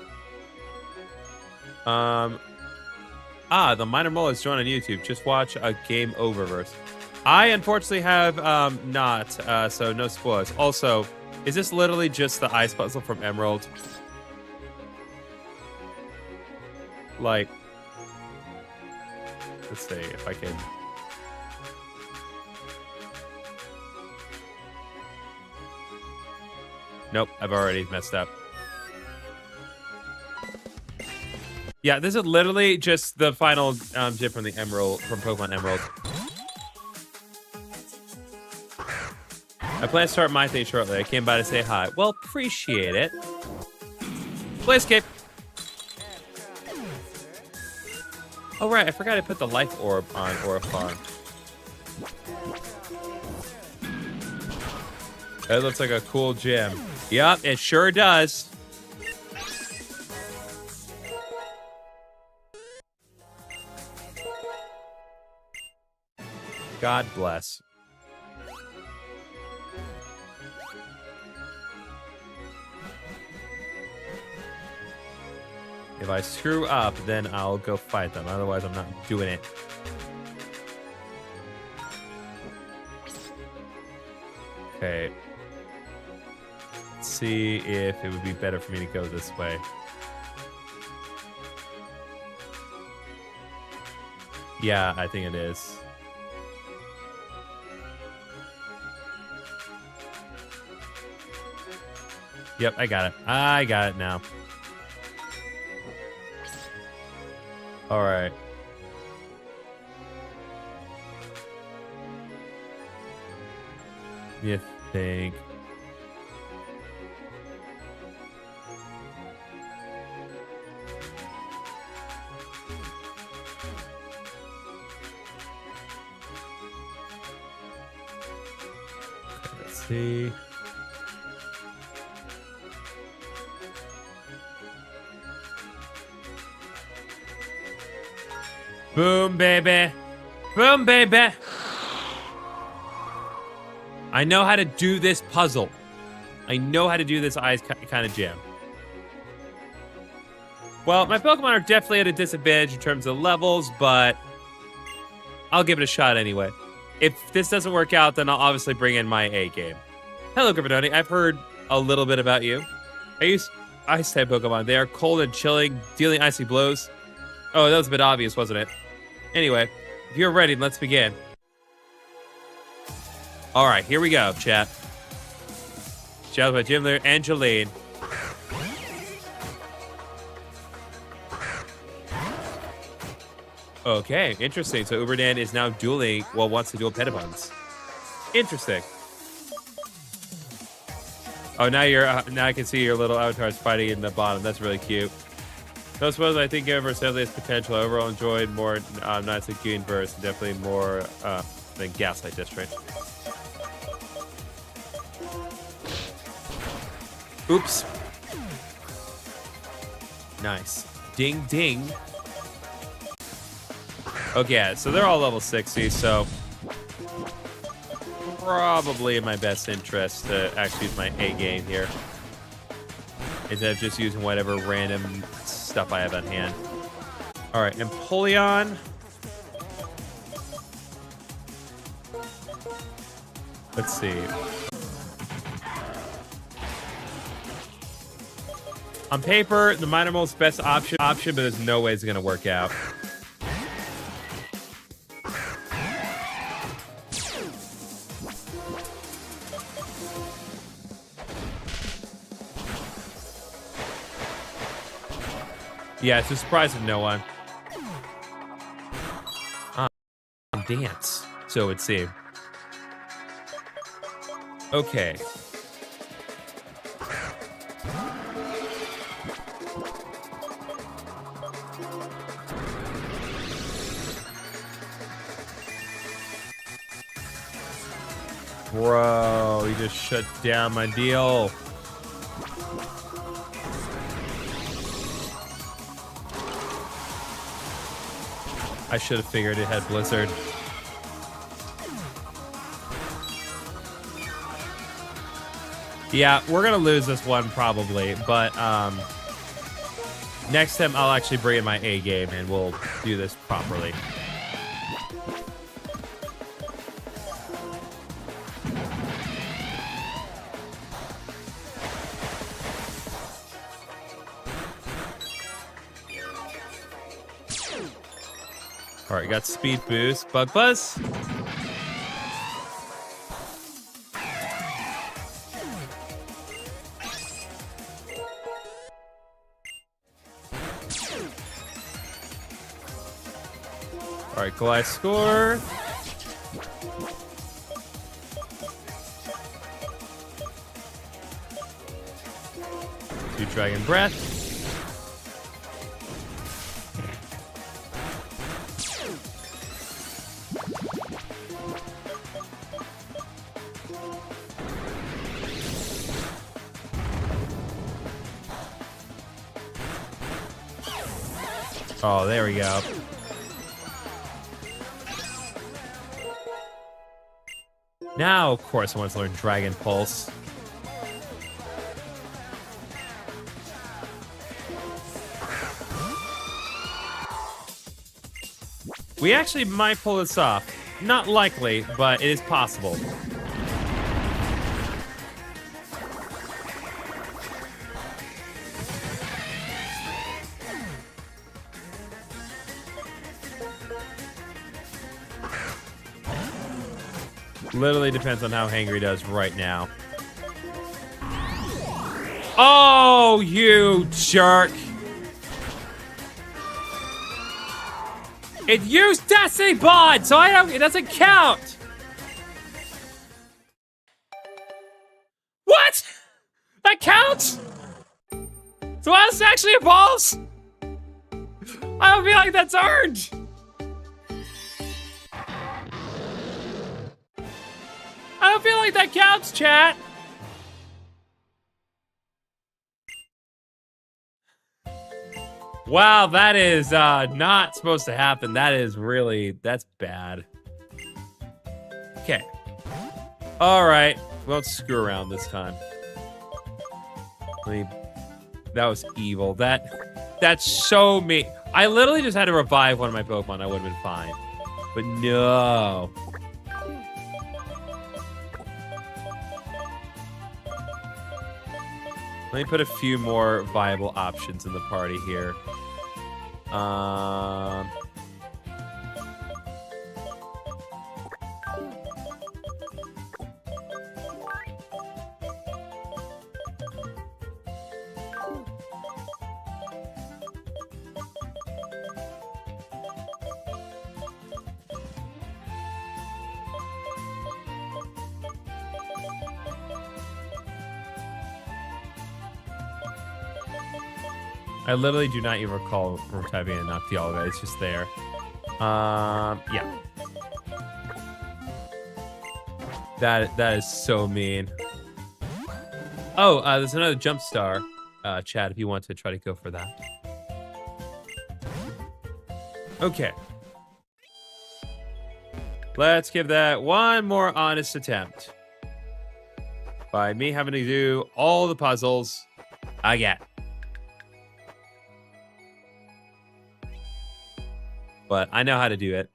The Minor Mole is joined on YouTube. Just watch a Game Oververse. I unfortunately have not, so no spoilers. Also, is this literally just the ice puzzle from Emerald? Like, let's see if I can. Nope, I've already messed up. Yeah, this is literally just the final gym from the Emerald, from Pokemon Emerald. I plan to start my thing shortly. I came by to say hi. Well, appreciate it. Play escape. Oh, right. I forgot I put the life orb on Aura Farm. That looks like a cool gym. Yup, it sure does. God bless. If I screw up, then I'll go fight them. Otherwise, I'm not doing it. Okay. Let's see if it would be better for me to go this way. Yeah, I think it is. Yep, I got it. I got it now. All right. You think? see. Boom, baby. Boom, baby. I know how to do this puzzle. I know how to do this ice kind of jam. Well, my Pokemon are definitely at a disadvantage in terms of levels, but I'll give it a shot anyway. If this doesn't work out, then I'll obviously bring in my A game. Hello, Gryffindor. I've heard a little bit about you. I use Ice-type Pokemon. They are cold and chilling, dealing icy blows. Oh, that was a bit obvious, wasn't it? Anyway, if you're ready, let's begin. All right, here we go, chat. Shout out by Jim there, Angeline. Okay, interesting. So Uberdan is now dueling, well, wants to duel Petipons. Interesting. Oh, now now I can see your little avatars fighting in the bottom. That's really cute. So I suppose I think over Assembly's potential. I overall enjoyed more Knights of Goonverse and definitely more than Gaslight District. Oops. Nice. Ding, ding. Okay, so they're all level 60, so probably in my best interest to actually use my A game here instead of just using whatever random stuff I have on hand. All right, Empoleon. Let's see. On paper, the Minor Mole's best option, but there's no way it's gonna work out. Yeah, it's a surprise of no one. Dance, so it would seem. Okay. Bro, you just shut down my deal. I should have figured it had Blizzard. Yeah, we're gonna lose this one probably, but next time I'll actually bring in my A game and we'll do this properly. All right, got speed boost, bug buzz. All right, Goliath score. Do Dragon Breath. Oh, there we go. Now, of course, I want to learn Dragon Pulse. We actually might pull this off. Not likely, but it is possible. Literally depends on how Hangry does right now. Oh, you jerk! It used Destiny Bond, so it doesn't count! What? That counts? So this actually evolves? I don't feel like that's earned! I I don't feel like that counts, chat. Wow, that is not supposed to happen. That is really, that's bad. Okay. All right. We won't screw around this time. That was evil. That's so mean. I literally just had to revive one of my Pokemon. I would have been fine. But no. Let me put a few more viable options in the party here. I literally do not even recall typing in Noctiolga. It's just there. Yeah. That is so mean. Oh, there's another jump star, Chad, if you want to try to go for that. Okay. Let's give that one more honest attempt. By me having to do all the puzzles again. But I know how to do it.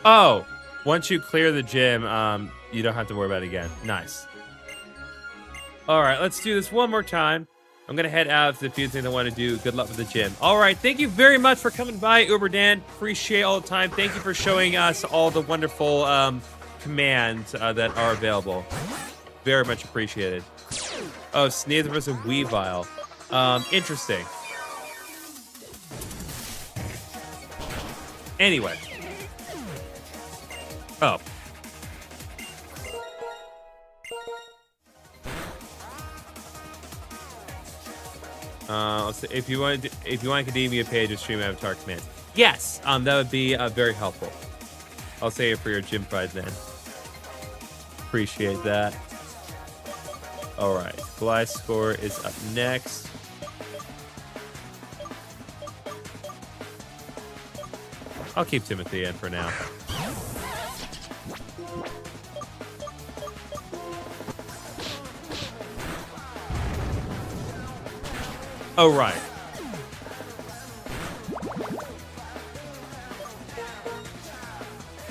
Oh, once you clear the gym, you don't have to worry about it again. Nice. All right, let's do this one more time. I'm going to head out to the few things I want to do. Good luck with the gym. All right, thank you very much for coming by, Uber Dan. Appreciate all the time. Thank you for showing us all the wonderful commands that are available. Very much appreciated. Oh, Sneasel versus Weavile. Interesting. Anyway. Oh. Let's see. If you want Academia page or stream avatar commands, yes, that would be very helpful. I'll save it for your gym pride then. Appreciate that. All right, Gliscor is up next. I'll keep Timothy in for now. Oh, right.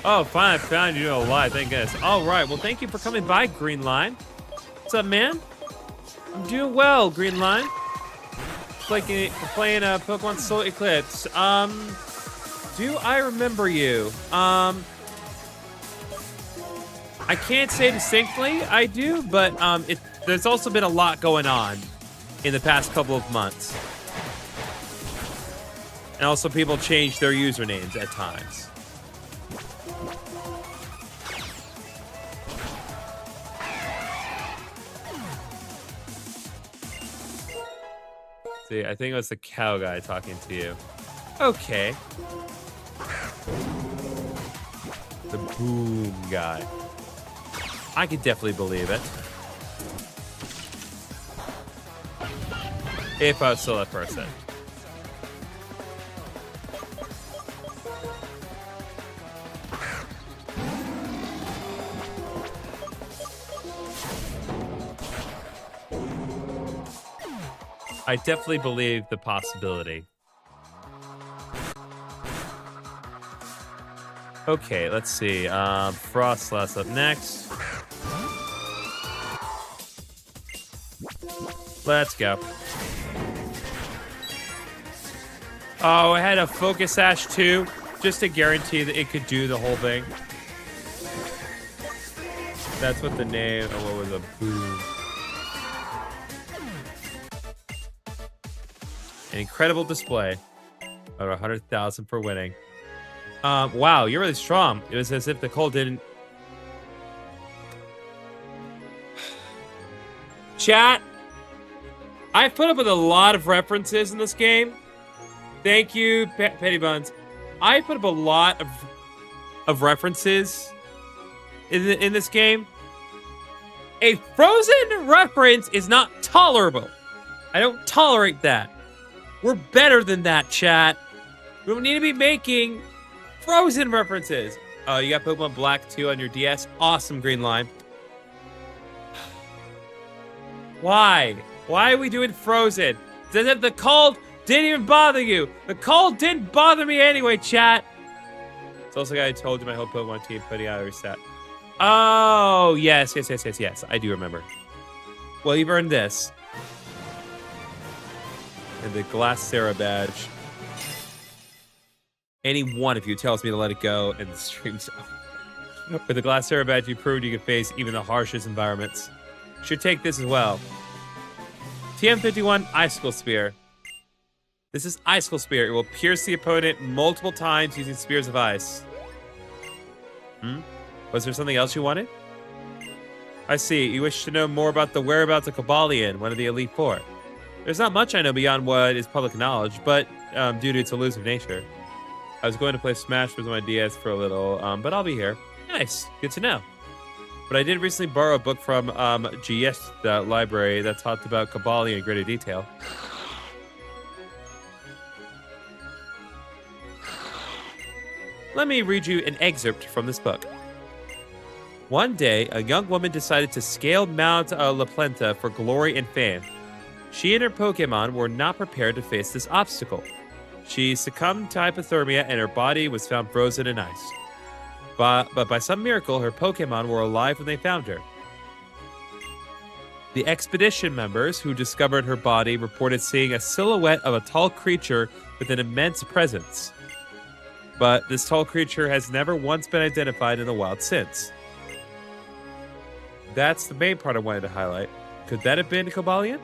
Oh, fine. I found you alive. Thank goodness. All right. Well, thank you for coming by, Green Line. What's up, man? I'm doing well, Green Line. Playing Pokemon Solar Eclipse. Do I remember you? I can't say distinctly I do, but there's also been a lot going on in the past couple of months. And also people change their usernames at times. See, I think it was the cow guy talking to you. Okay. The boom guy. I could definitely believe it. If I was still that person. I definitely believe the possibility. Okay, let's see. Frostlass up next. Let's go. Oh, I had a Focus Sash too, just to guarantee that it could do the whole thing. That's what the name. Oh, what was a boom? An incredible display. Over 100,000 for winning. Wow, you're really strong. It was as if the cold didn't. Chat. I've put up with a lot of references in this game. Thank you, Petty Buns. I put up a lot of references in this game. A Frozen reference is not tolerable. I don't tolerate that. We're better than that, chat. We don't need to be making Frozen references. Oh, you got Pokemon Black 2 on your DS. Awesome, Green Line. Why? Why are we doing Frozen? The cold didn't even bother you. The cold didn't bother me anyway, chat. It's also the guy who told you my whole Pokemon team putting out a reset. Oh, yes. I do remember. Well, you've earned this. And the Glass Sarah badge. Any one of you tells me to let it go, and the stream's up. With the Glass Sarah badge, you proved you could face even the harshest environments. Should take this as well. TM51 Icicle Spear. This is Icicle Spear. It will pierce the opponent multiple times using spears of ice. Was there something else you wanted? I see. You wish to know more about the whereabouts of Cobalion, one of the Elite Four. There's not much I know beyond what is public knowledge, but due to its elusive nature. I was going to play Smash with my DS for a little, but I'll be here. Nice. Good to know. But I did recently borrow a book from GS library that talked about Cobalion in greater detail. Let me read you an excerpt from this book. One day, a young woman decided to scale Mount La Plenta for glory and fame. She and her Pokemon were not prepared to face this obstacle. She succumbed to hypothermia and her body was found frozen in ice. But by some miracle, her Pokemon were alive when they found her. The expedition members who discovered her body reported seeing a silhouette of a tall creature with an immense presence. But this tall creature has never once been identified in the wild since. That's the main part I wanted to highlight. Could that have been Cobalion?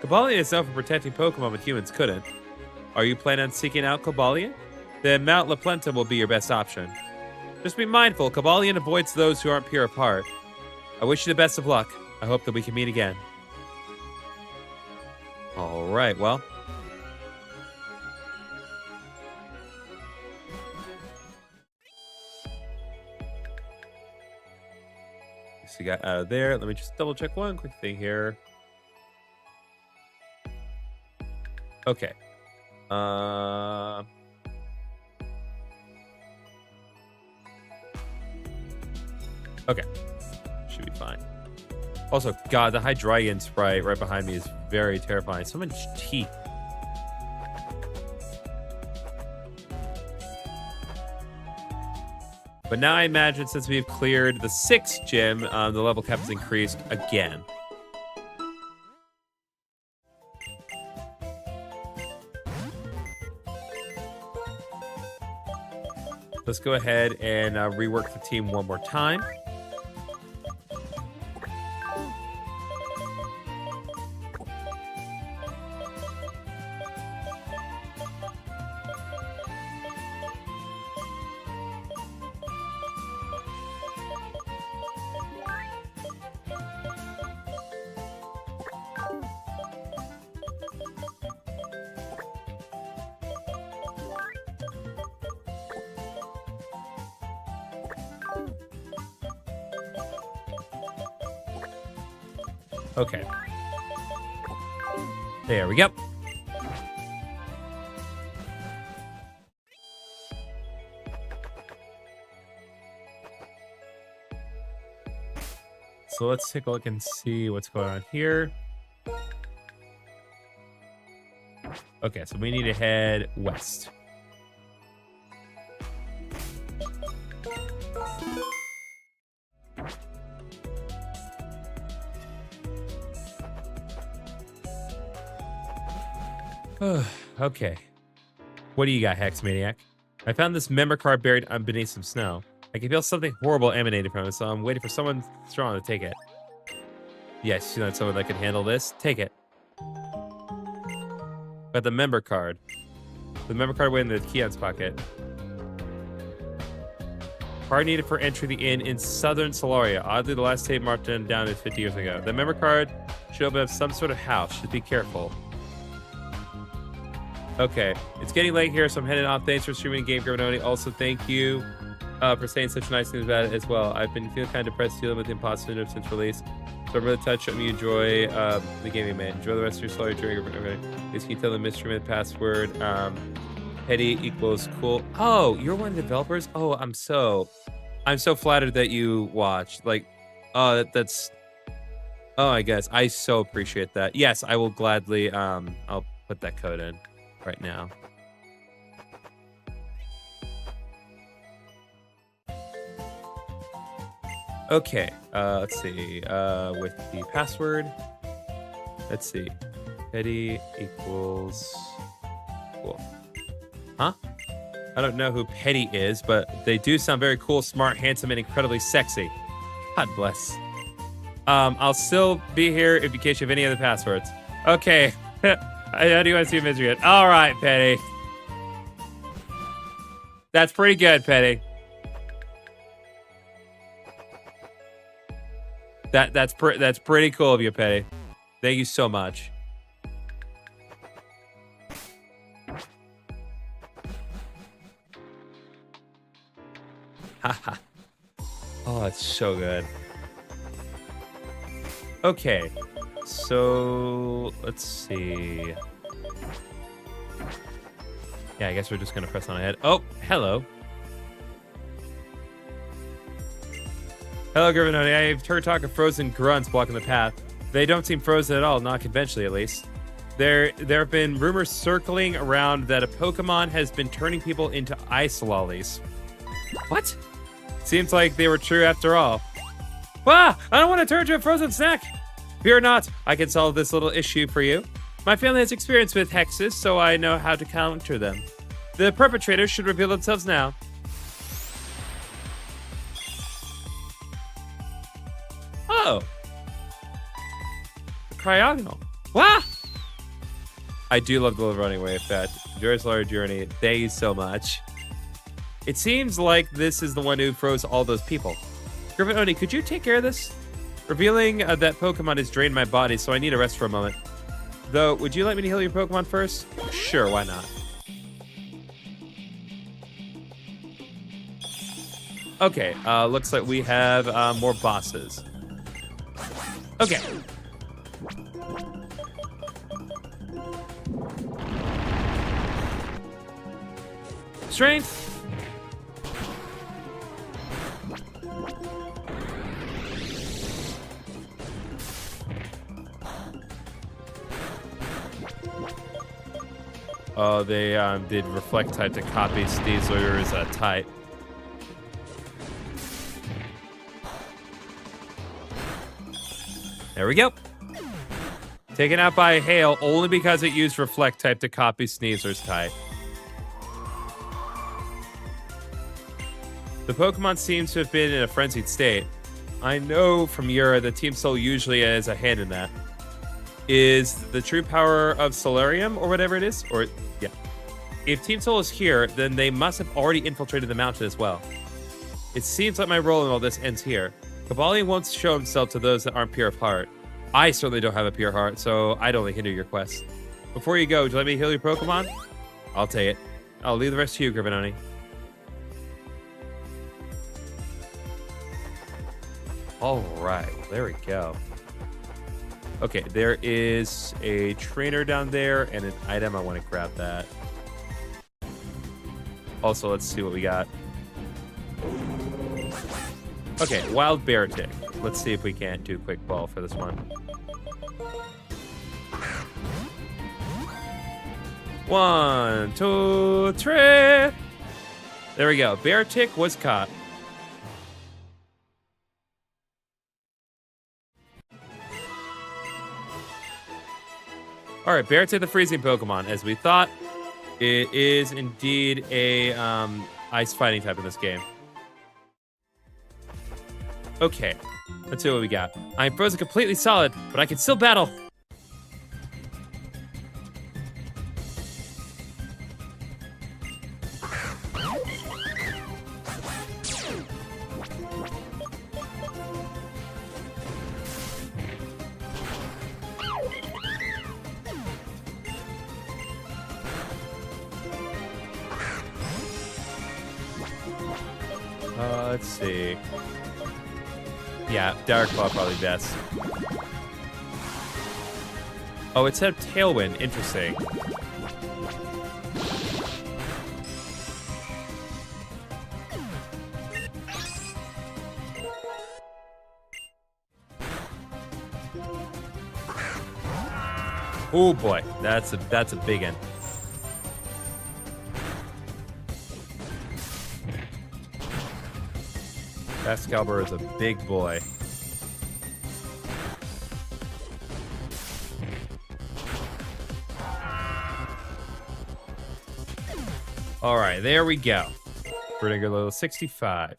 Cobalion is known for protecting Pokemon when humans couldn't. Are you planning on seeking out Cobalion? Then Mount La Plenta will be your best option. Just be mindful, Cobalion avoids those who aren't pure of heart. I wish you the best of luck. I hope that we can meet again. All right, well. So you got out of there. Let me just double check one quick thing here. Okay. Okay. Should be fine. Also, God, the Hydreigon sprite right behind me is very terrifying. So much teeth. But now I imagine since we've cleared the 6th gym, the level cap has increased again. Let's go ahead and rework the team one more time. Okay. There we go. So let's take a look and see what's going on here. Okay, so we need to head west. Okay. What do you got, Hex Maniac? I found this member card buried beneath some snow. I can feel something horrible emanating from it, so I'm waiting for someone strong to take it. Yes, you know someone that can handle this. Take it. Got the member card. The member card went in the Keon's pocket. Card needed for entry the inn in southern Solaria. Oddly, the last tape marked down is 50 years ago. The member card Should open up some sort of house. Should be careful. Okay, it's getting late here, so I'm heading off. Thanks for streaming the game, Gravitoni. Also, thank you for saying such nice things about it as well. I've been feeling kind of depressed dealing with the imposter syndrome since release. So I'm really touched on you enjoy the gaming, man. Enjoy the rest of your story during okay. Please can you tell the mystery and password? Petty equals cool. Oh, you're one of the developers? Oh, I'm so flattered that you watched. Like, oh, that's oh, I guess. I so appreciate that. Yes, I will gladly I'll put that code in right now. Okay, let's see. With the password, let's see. Petty equals cool. Huh? I don't know who Petty is, but they do sound very cool, smart, handsome, and incredibly sexy. God bless. I'll still be here in case you have any other passwords. Okay. How do you want to see a misery yet? All right, Petty. That's pretty good, Petty. That's pretty cool of you, Petty. Thank you so much. Haha. Oh, it's so good. Okay, so let's see. Yeah, I guess we're just gonna press on ahead. Oh, hello. Hello, Gravitoni. I've heard talk of frozen grunts blocking the path. They don't seem frozen at all, not conventionally at least. There have been rumors circling around that a Pokemon has been turning people into ice lollies. What? Seems like they were true after all. Ah! I don't want to turn into a frozen snack! Fear not, I can solve this little issue for you. My family has experience with hexes, so I know how to counter them. The perpetrators should reveal themselves now. Oh. The Cryogonal. Wow! I do love the running away effect. Enjoy Solar Journey. Thank you so much. It seems like this is the one who froze all those people. Gravitoni, could you take care of this? Revealing that Pokemon has drained my body, so I need a rest for a moment. Though, would you let me heal your Pokemon first? Sure, why not? Okay, looks like we have more bosses. Okay. Strength. Oh, they did reflect type to copy Sneasler's type. There we go. Taken out by hail only because it used reflect type to copy Sneasler's type. The Pokemon seems to have been in a frenzied state. I know from Yura that Team Soul usually has a hand in that. Is the true power of Solarium or whatever it is? Or, yeah. If Team Soul is here, then they must have already infiltrated the mountain as well. It seems like my role in all this ends here. Kabali won't show himself to those that aren't pure of heart. I certainly don't have a pure heart, so I'd only hinder your quest. Before you go, would you let me heal your Pokemon? I'll take it. I'll leave the rest to you, Gravitoni. All right, well, there we go. Okay, there is a trainer down there and an item. I want to grab that. Also, let's see what we got. Okay, wild bear tick. Let's see if we can't do quick ball for this one. 1, 2, 3. There we go. Bear tick was caught. All right, Beartick the freezing Pokemon. As we thought, it is indeed a ice fighting type in this game. Okay, let's see what we got. I'm frozen completely solid, but I can still battle. Let's see. Yeah, Dark Claw probably best. Oh, it said Tailwind. Interesting. Oh boy, that's a big one. Excalibur is a big boy. All right, there we go. Vertigo level 65.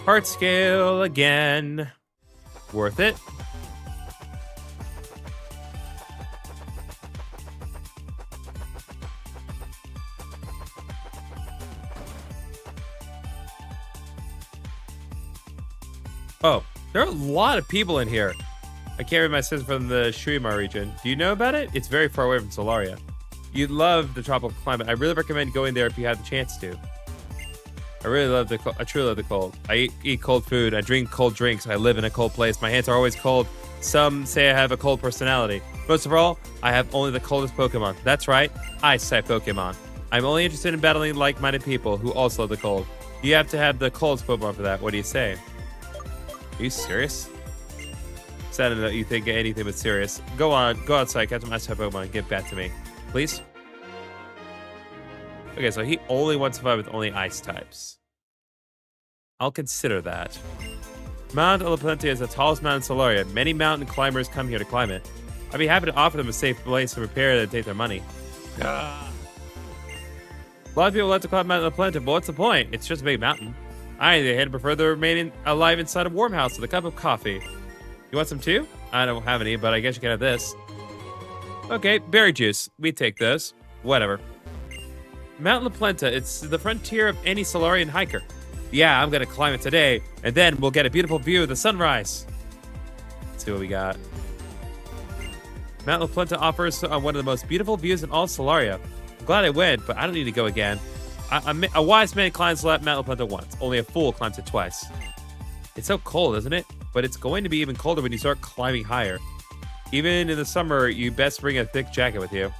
Heart scale again. Worth it. Oh, there are a lot of people in here. I carry my sister from the Shuimar region. Do you know about it? It's very far away from Solaria. You'd love the tropical climate. I really recommend going there if you have the chance to. I truly love the cold. I eat cold food. I drink cold drinks. I live in a cold place. My hands are always cold. Some say I have a cold personality. Most of all, I have only the coldest Pokemon. That's right, Ice-type Pokemon. I'm only interested in battling like-minded people who also love the cold. You have to have the coldest Pokemon for that. What do you say? Are you serious? Sad that you think anything but serious. Go on, go outside, catch some Ice-type Pokemon, and get back to me. Please? Okay, so he only wants to fight with only ice types. I'll consider that. Mount La Plante is the tallest mountain in Solaria. Many mountain climbers come here to climb it. I'd be happy to offer them a safe place to repair and take their money. A lot of people like to climb Mount La Plante, but what's the point? It's just a big mountain. I, on the other hand, prefer to remain alive inside a warm house with a cup of coffee. You want some too? I don't have any, but I guess you can have this. Okay, berry juice. We take this. Whatever. Mount La Planta, it's the frontier of any Solarian hiker. Yeah, I'm gonna climb it today, and then we'll get a beautiful view of the sunrise. Let's see what we got. Mount La Planta offers one of the most beautiful views in all Solaria. I'm glad I went, but I don't need to go again. A wise man climbs Mount La Planta once. Only a fool climbs it twice. It's so cold, isn't it? But it's going to be even colder when you start climbing higher. Even in the summer, you best bring a thick jacket with you.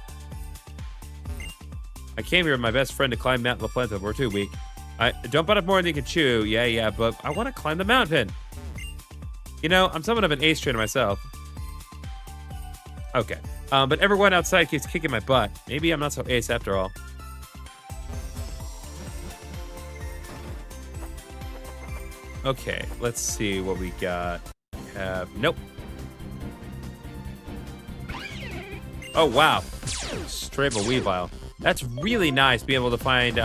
I came here with my best friend to climb Mount La Planta. We're too weak. I don't bite up more than you can chew. Yeah, but I want to climb the mountain. You know, I'm somewhat of an ace trainer myself. Okay. But everyone outside keeps kicking my butt. Maybe I'm not so ace after all. Okay, let's see what we got. Nope. Oh, wow. Straight up a Weavile. That's really nice being able to find,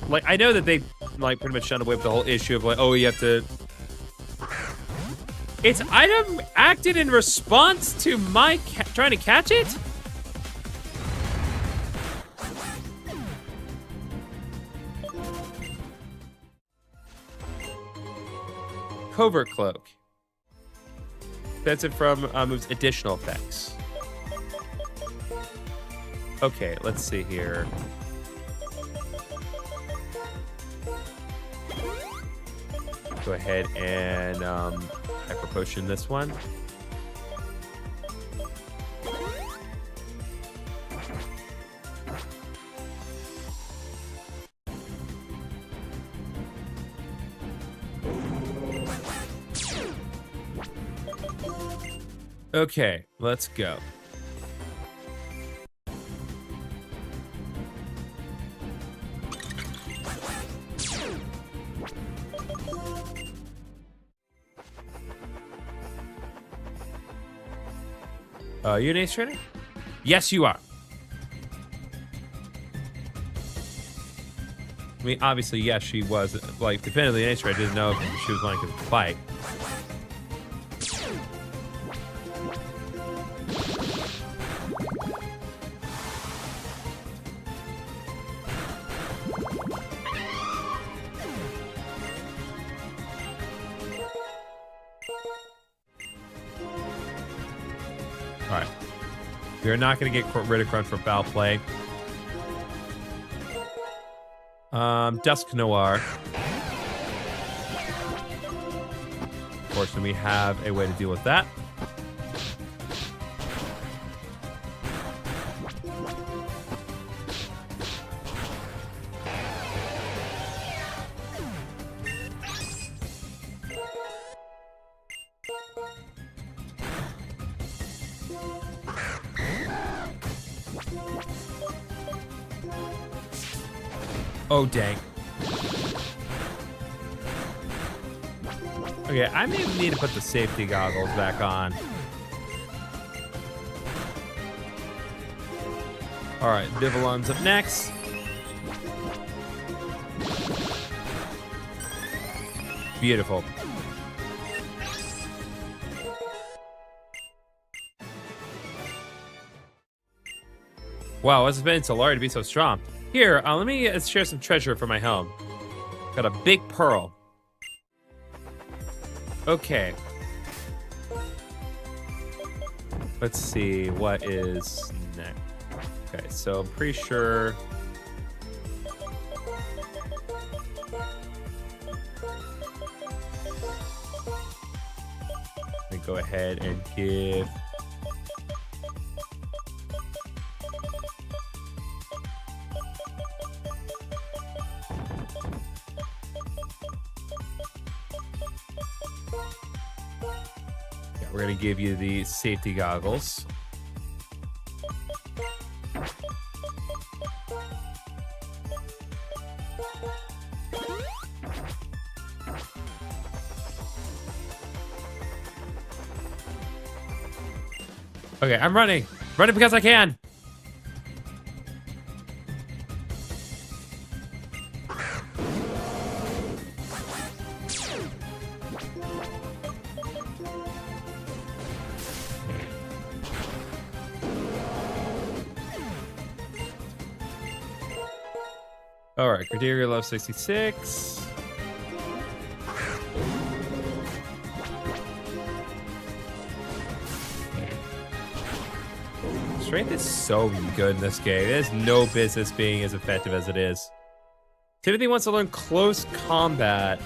like, I know that they, like, pretty much shunned away with the whole issue of, like, oh, you have to... Its item acted in response to my trying to catch it? Covert Cloak. That's it from moves additional effects. Okay, let's see here. Go ahead and Hyper Potion this one. Okay, let's go. You an ace trainer? Yes, you are. I mean, obviously, yes, she was. Like, definitively an ace trainer. I didn't know if she was wanting to fight. Alright. We are not going to get rid of Crunch for foul play. Dusk Noir. Fortunately, we have a way to deal with that. Oh, dang. Okay, I may need to put the safety goggles back on. All right, Vivillon's up next. Beautiful. Wow, what's it been Solari to be so strong? Here, let me share some treasure for my home. Got a big pearl. Okay. Let's see, what is next? Okay, so I'm pretty sure... Let me go ahead and give... We're gonna give you the safety goggles. Okay, I'm running. Running because I can. All right, Cordelia level 66. Strength is so good in this game. It has no business being as effective as it is. Timothy wants to learn close combat.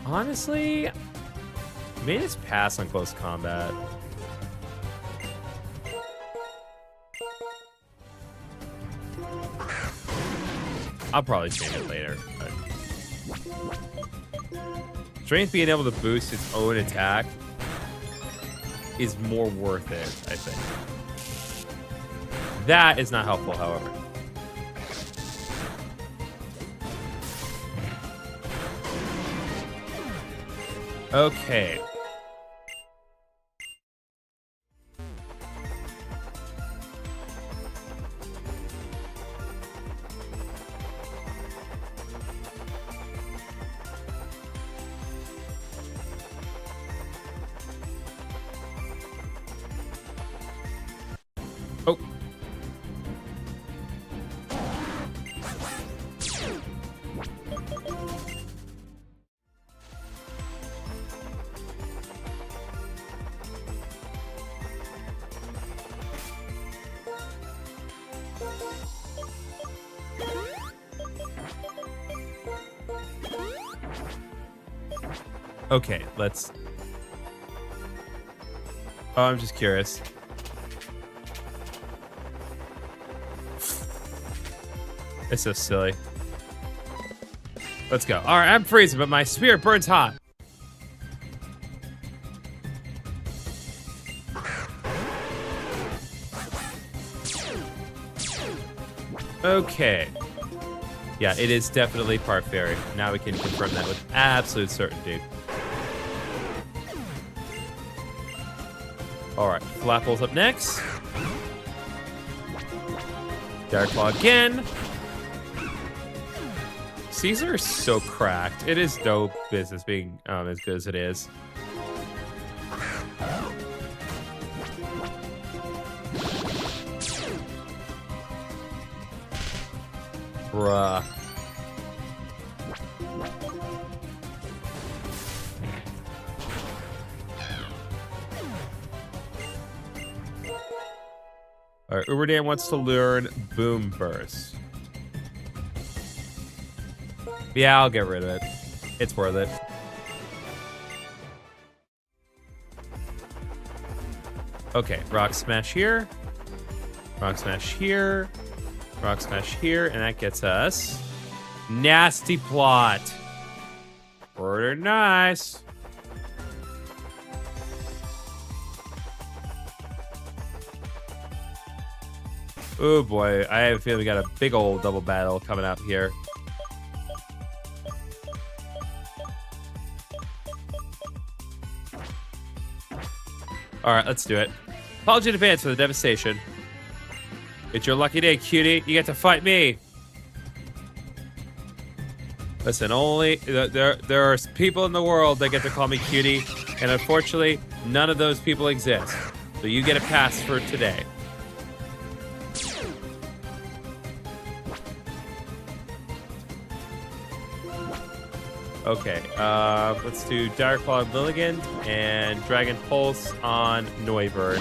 Honestly, maybe just pass on close combat. I'll probably change it later. But... Strength being able to boost its own attack is more worth it, I think. That is not helpful, however. Okay. Oh. Okay, let's... Oh, I'm just curious. It's so silly. Let's go. All right, I'm freezing, but my spirit burns hot. Okay. Yeah, it is definitely part fairy. Now we can confirm that with absolute certainty. All right, Flapple's up next. Darkclaw again. Caesar is so cracked. It is no business being as good as it is. Bruh. All right, Uberdan wants to learn Boom Burst. Yeah, I'll get rid of it. It's worth it. Okay, Rock Smash here. Rock Smash here. Rock Smash here, and that gets us Nasty Plot. Pretty nice. Oh boy, I have a feeling we got a big old double battle coming up here. All right, let's do it. Apology in advance for the devastation. It's your lucky day, cutie. You get to fight me. Listen, only there are people in the world that get to call me cutie, and unfortunately, none of those people exist. So you get a pass for today. Okay, let's do Dire Claw on Lilligant and Dragon Pulse on Noivern.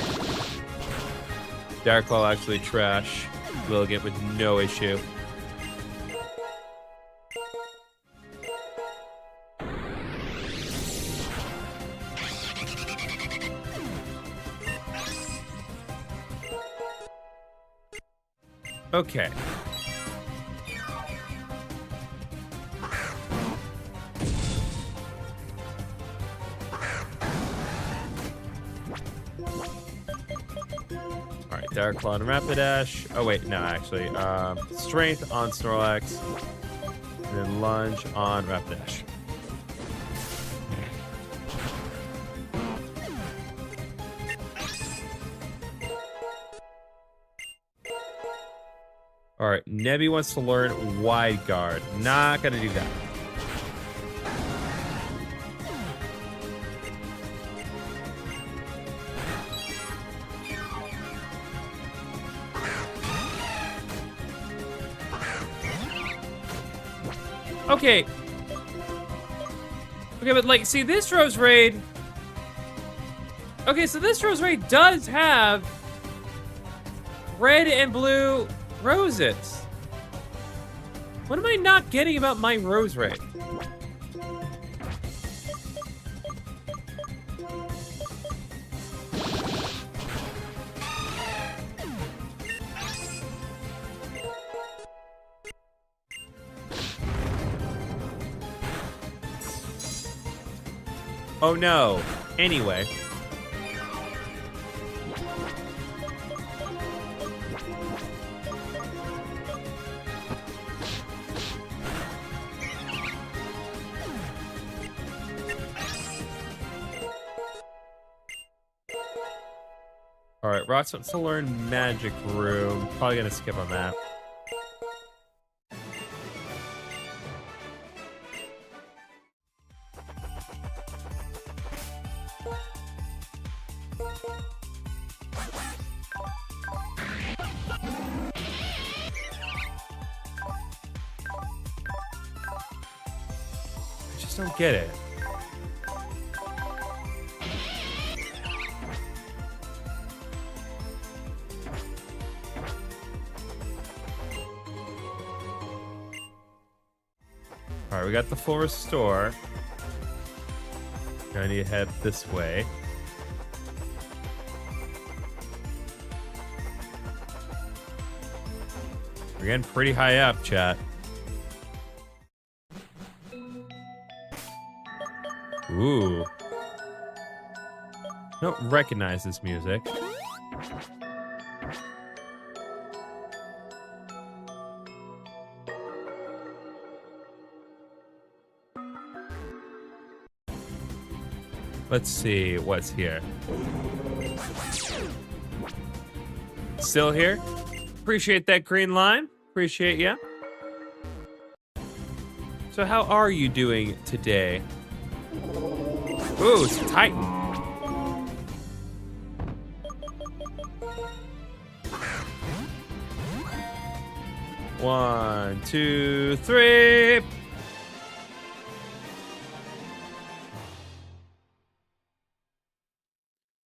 Dire Claw will actually trash Lilligant with no issue. Okay. Alright, Dire Claw and Rapidash. Oh wait, no, actually. Strength on Snorlax. And then Lunge on Rapidash. Alright, Nebby wants to learn Wide Guard. Not gonna do that. Okay. Okay, but like, see, this Rose Raid. Okay, so this Rose Raid does have red and blue roses. What am I not getting about my Rose Raid? Oh no. Anyway. Alright, Rox wants to learn Magic Room. Probably gonna skip on that. I just don't get it. Alright, we got the full restore. I need to head this way. We're getting pretty high up, chat. Ooh. Don't recognize this music. Let's see what's here. Still here? Appreciate that green line. Appreciate ya. So how are you doing today? Ooh, it's a Titan. One, two, three.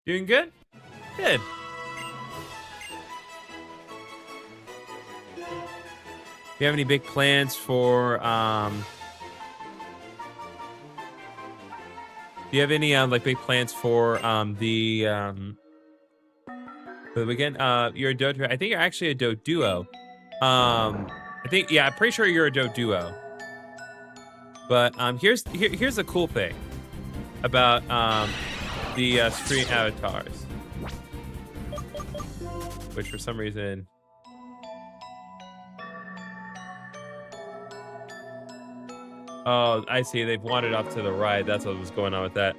Doing good? Good. you have any big plans for do you have any like big plans for the weekend? You're a Doduo. I think you're actually a Doduo. I think I'm pretty sure you're a Doduo. But here's the cool thing about the stream avatars, which for some reason. Oh, I see. They've wandered off to the right. That's what was going on with that.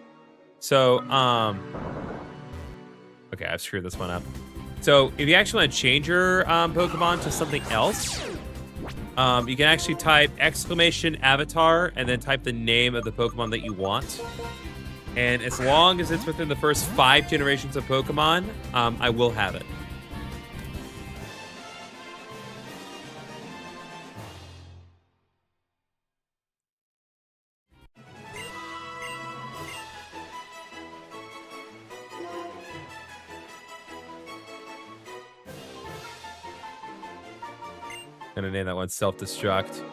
So, okay, I've screwed this one up. So, if you actually want to change your Pokemon to something else, you can actually type !avatar and then type the name of the Pokemon that you want. And as long as it's within the first 5 generations of Pokemon, I will have it. Gonna name that one Self-Destruct.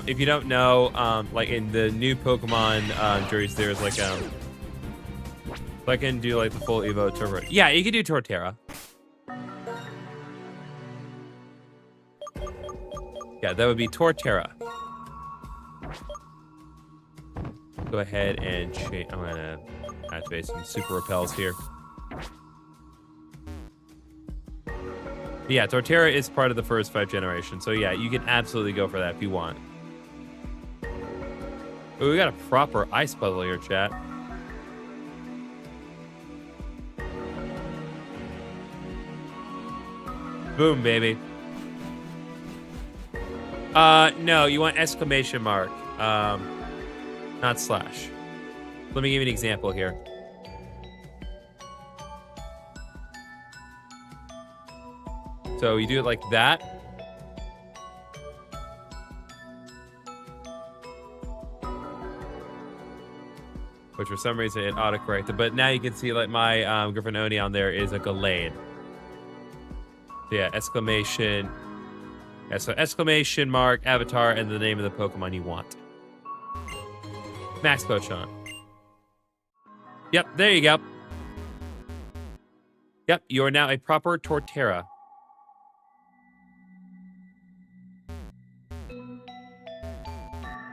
If you don't know, like in the new Pokemon jerseys, there's like if I can do like the full Evo Turbo. Yeah, you can do Torterra. Yeah, that would be Torterra. Go ahead and change. I'm gonna activate some Super Repels here. Yeah, Torterra is part of the first 5 generations. So yeah, you can absolutely go for that if you want. Ooh, we got a proper ice puzzle here, chat. Boom, baby. No, you want exclamation mark. Not slash. Let me give you an example here. So you do it like that. Which for some reason it autocorrected. But now you can see like my Griffinoni on there is a Gallade. So yeah, exclamation. Yeah, so exclamation mark, avatar, and the name of the Pokemon you want. Max Pochon. Yep, there you go. Yep, you are now a proper Torterra.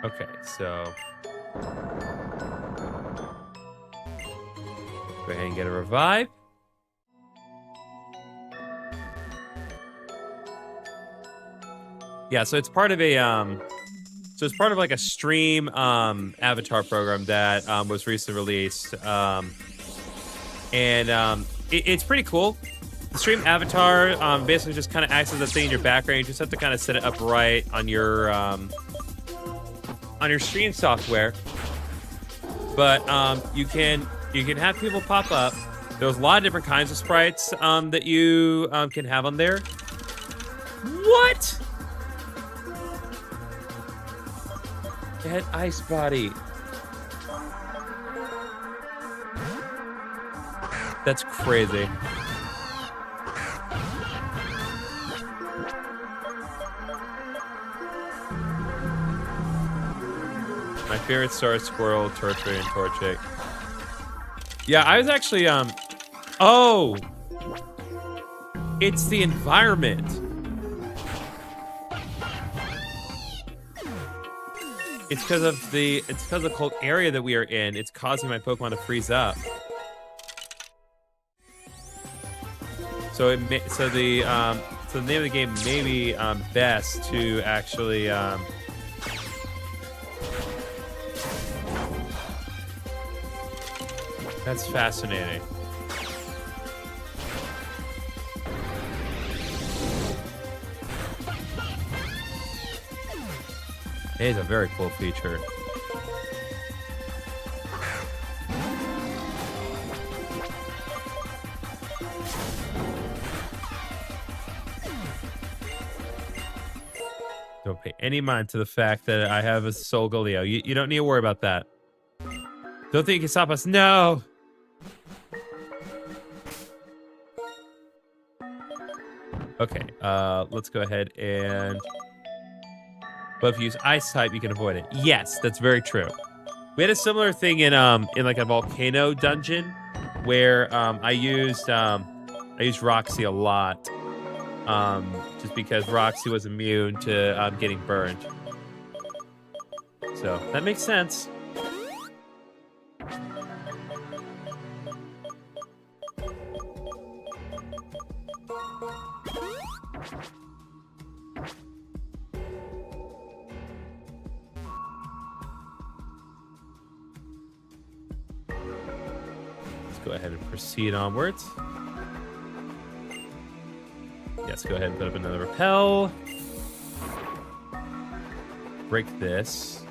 Okay, so go ahead and get a revive. Yeah, so it's part of a like a stream avatar program that was recently released. It's pretty cool. The stream avatar basically just kind of acts as a thing in your background. You just have to kind of set it up right on your stream software. But you can have people pop up. There's a lot of different kinds of sprites that you can have on there. What? That ice body. That's crazy. My favorite star squirrel, Torchic, and Torchic. Yeah, I was actually oh, it's the environment. It's because of the cold area that we are in. It's causing my Pokemon to freeze up. So the name of the game may be best to actually that's fascinating. It is a very cool feature. Don't pay any mind to the fact that I have a Solgaleo. You don't need to worry about that. Don't think you can stop us. No! Okay, let's go ahead and... But if you use ice type, you can avoid it. Yes, that's very true. We had a similar thing in like a volcano dungeon where I used Roxy a lot. Just because Roxy was immune to getting burned. So that makes sense. Go ahead and proceed onwards. Yes, go ahead and put up another repel. Break this.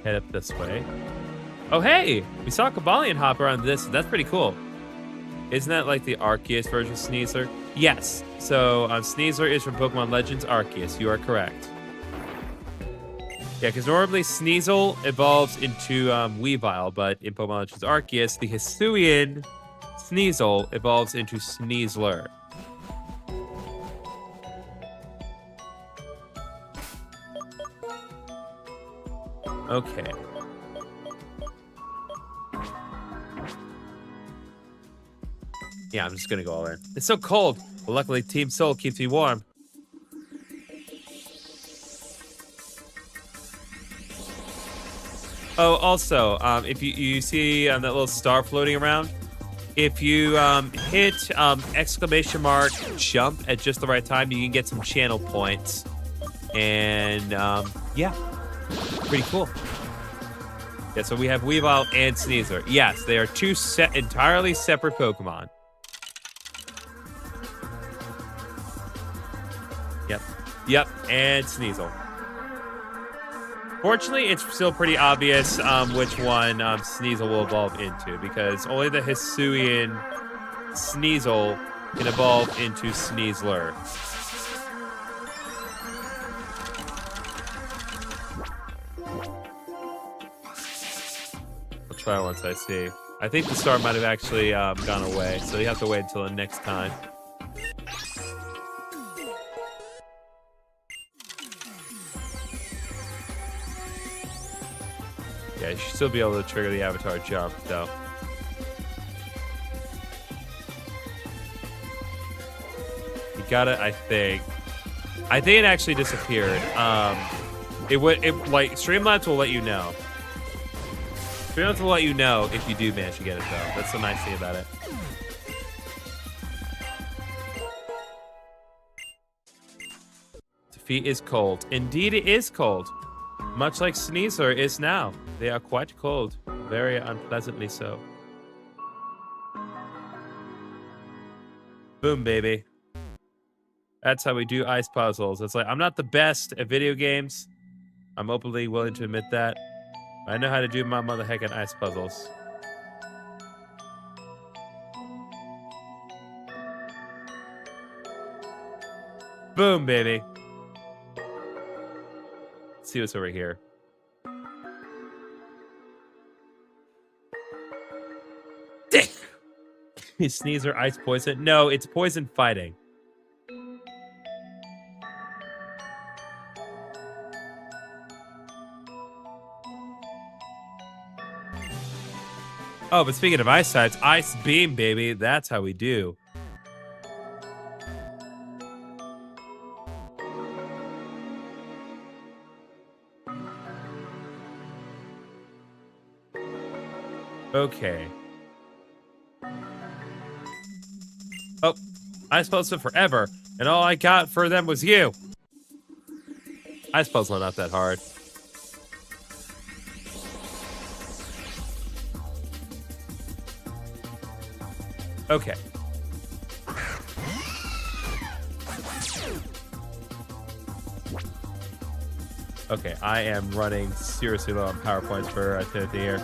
Head up this way. Oh, hey! We saw a Kabalion hop around this. That's pretty cool. Isn't that like the Arceus version of Sneasler? Yes. So Sneasler is from Pokemon Legends Arceus. You are correct. Yeah, because normally Sneasel evolves into Weavile, but in Pokemon Legends Arceus, the Hisuian Sneasel evolves into Sneasler. Okay. Yeah, I'm just gonna go all in. It's so cold. Well, luckily Team Soul keeps me warm. Oh, also, if you see that little star floating around, if you hit exclamation mark jump at just the right time, you can get some channel points. And yeah, pretty cool. Yeah, so we have Weavile and Sneasler. Yes, they are two entirely separate Pokemon. Yep, and Sneasel. Fortunately, it's still pretty obvious which one Sneasel will evolve into, because only the Hisuian Sneasel can evolve into Sneasler. I'll try once I see. I think the star might have actually gone away, so you have to wait until the next time. Yeah, you should still be able to trigger the avatar jump, though. You got it, I think. I think it actually disappeared. Like, Streamlabs will let you know. Streamlabs will let you know if you do manage to get it, though. That's the nice thing about it. Defeat is cold. Indeed, it is cold. Much like Sneasler is now. They are quite cold. Very unpleasantly so. Boom, baby. That's how we do ice puzzles. It's like, I'm not the best at video games. I'm openly willing to admit that. I know how to do my mother heckin' ice puzzles. Boom, baby. Let's see what's over here. Is Sneasler ice poison? No, it's poison fighting. Oh, but speaking of ice types, ice beam, baby. That's how we do. Okay. Oh, ice puzzle forever, and all I got for them was you. Ice puzzle not that hard. Okay. Okay, I am running seriously low on power points for Timothy here.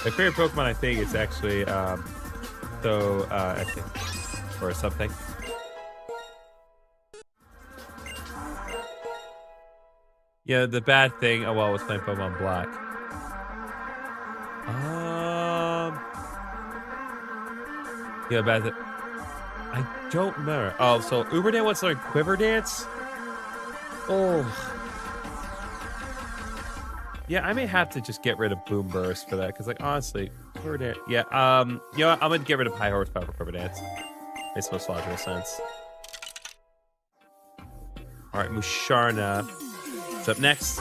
My favorite Pokemon, I think, is actually I think, or something. Yeah, the bad thing. Oh well, I was playing Pokemon Black. Yeah, bad thing. I don't remember. Oh, so Uber Dance wants to learn Quiver Dance? Oh. Yeah, I may have to just get rid of Boom Burst for that, because, like, honestly, Quiver Dance. Yeah, you know what? I'm going to get rid of High Horsepower for Quiver Dance. Makes most logical sense. All right, Musharna. What's up next?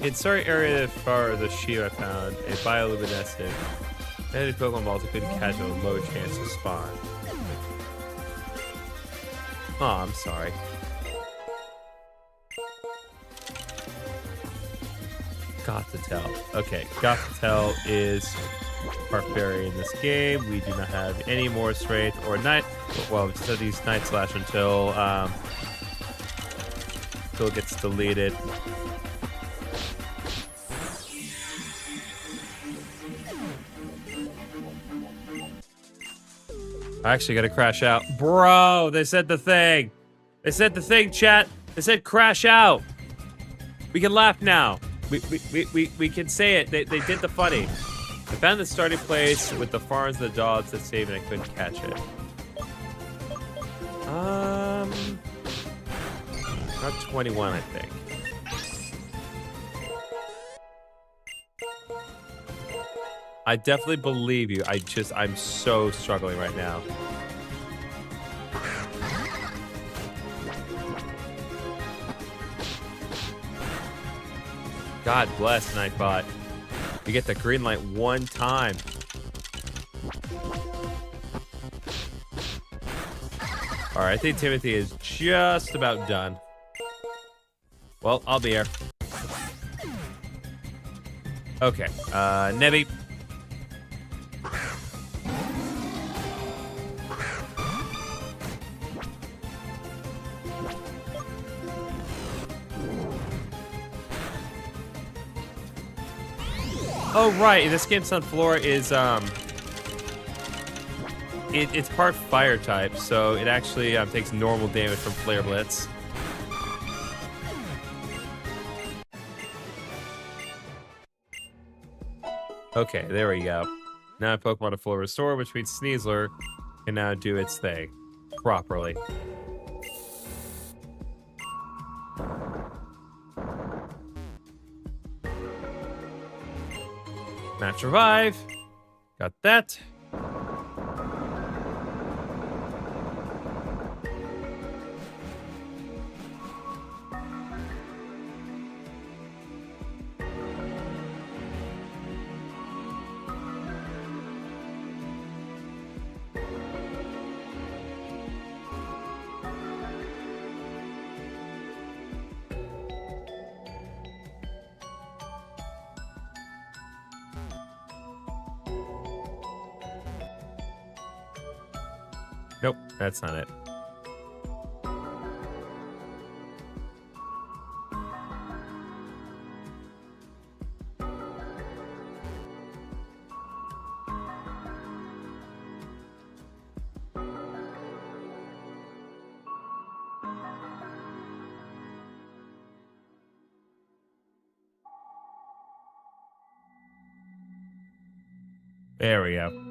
In certain area far the Shiva found a bioluminescent. Many Pokemon balls that couldn't catch a low chance to spawn. Oh, I'm sorry. Gothitelle. Okay, Gothitelle is our fairy in this game. We do not have any more strength or night. Well, we just have to use Night Slash until it gets deleted. I actually gotta crash out. Bro, they said the thing. They said the thing, chat. They said crash out. We can laugh now. We can say it. They did the funny. I found the starting place with the farms and the dogs that saved and I couldn't catch it. Not 21, I think. I definitely believe you. I'm so struggling right now. God bless Nightbot. You get the green light one time. All right, I think Timothy is just about done. Well, I'll be here. Okay, Nebby. Oh, right. This game, Sunflora, is, it's part fire type, so it actually takes normal damage from Flare Blitz. Okay, there we go. Now Pokemon to full restore, which means Sneasler can now do its thing properly. Match revive. Got that. Nope, that's not it. There we go.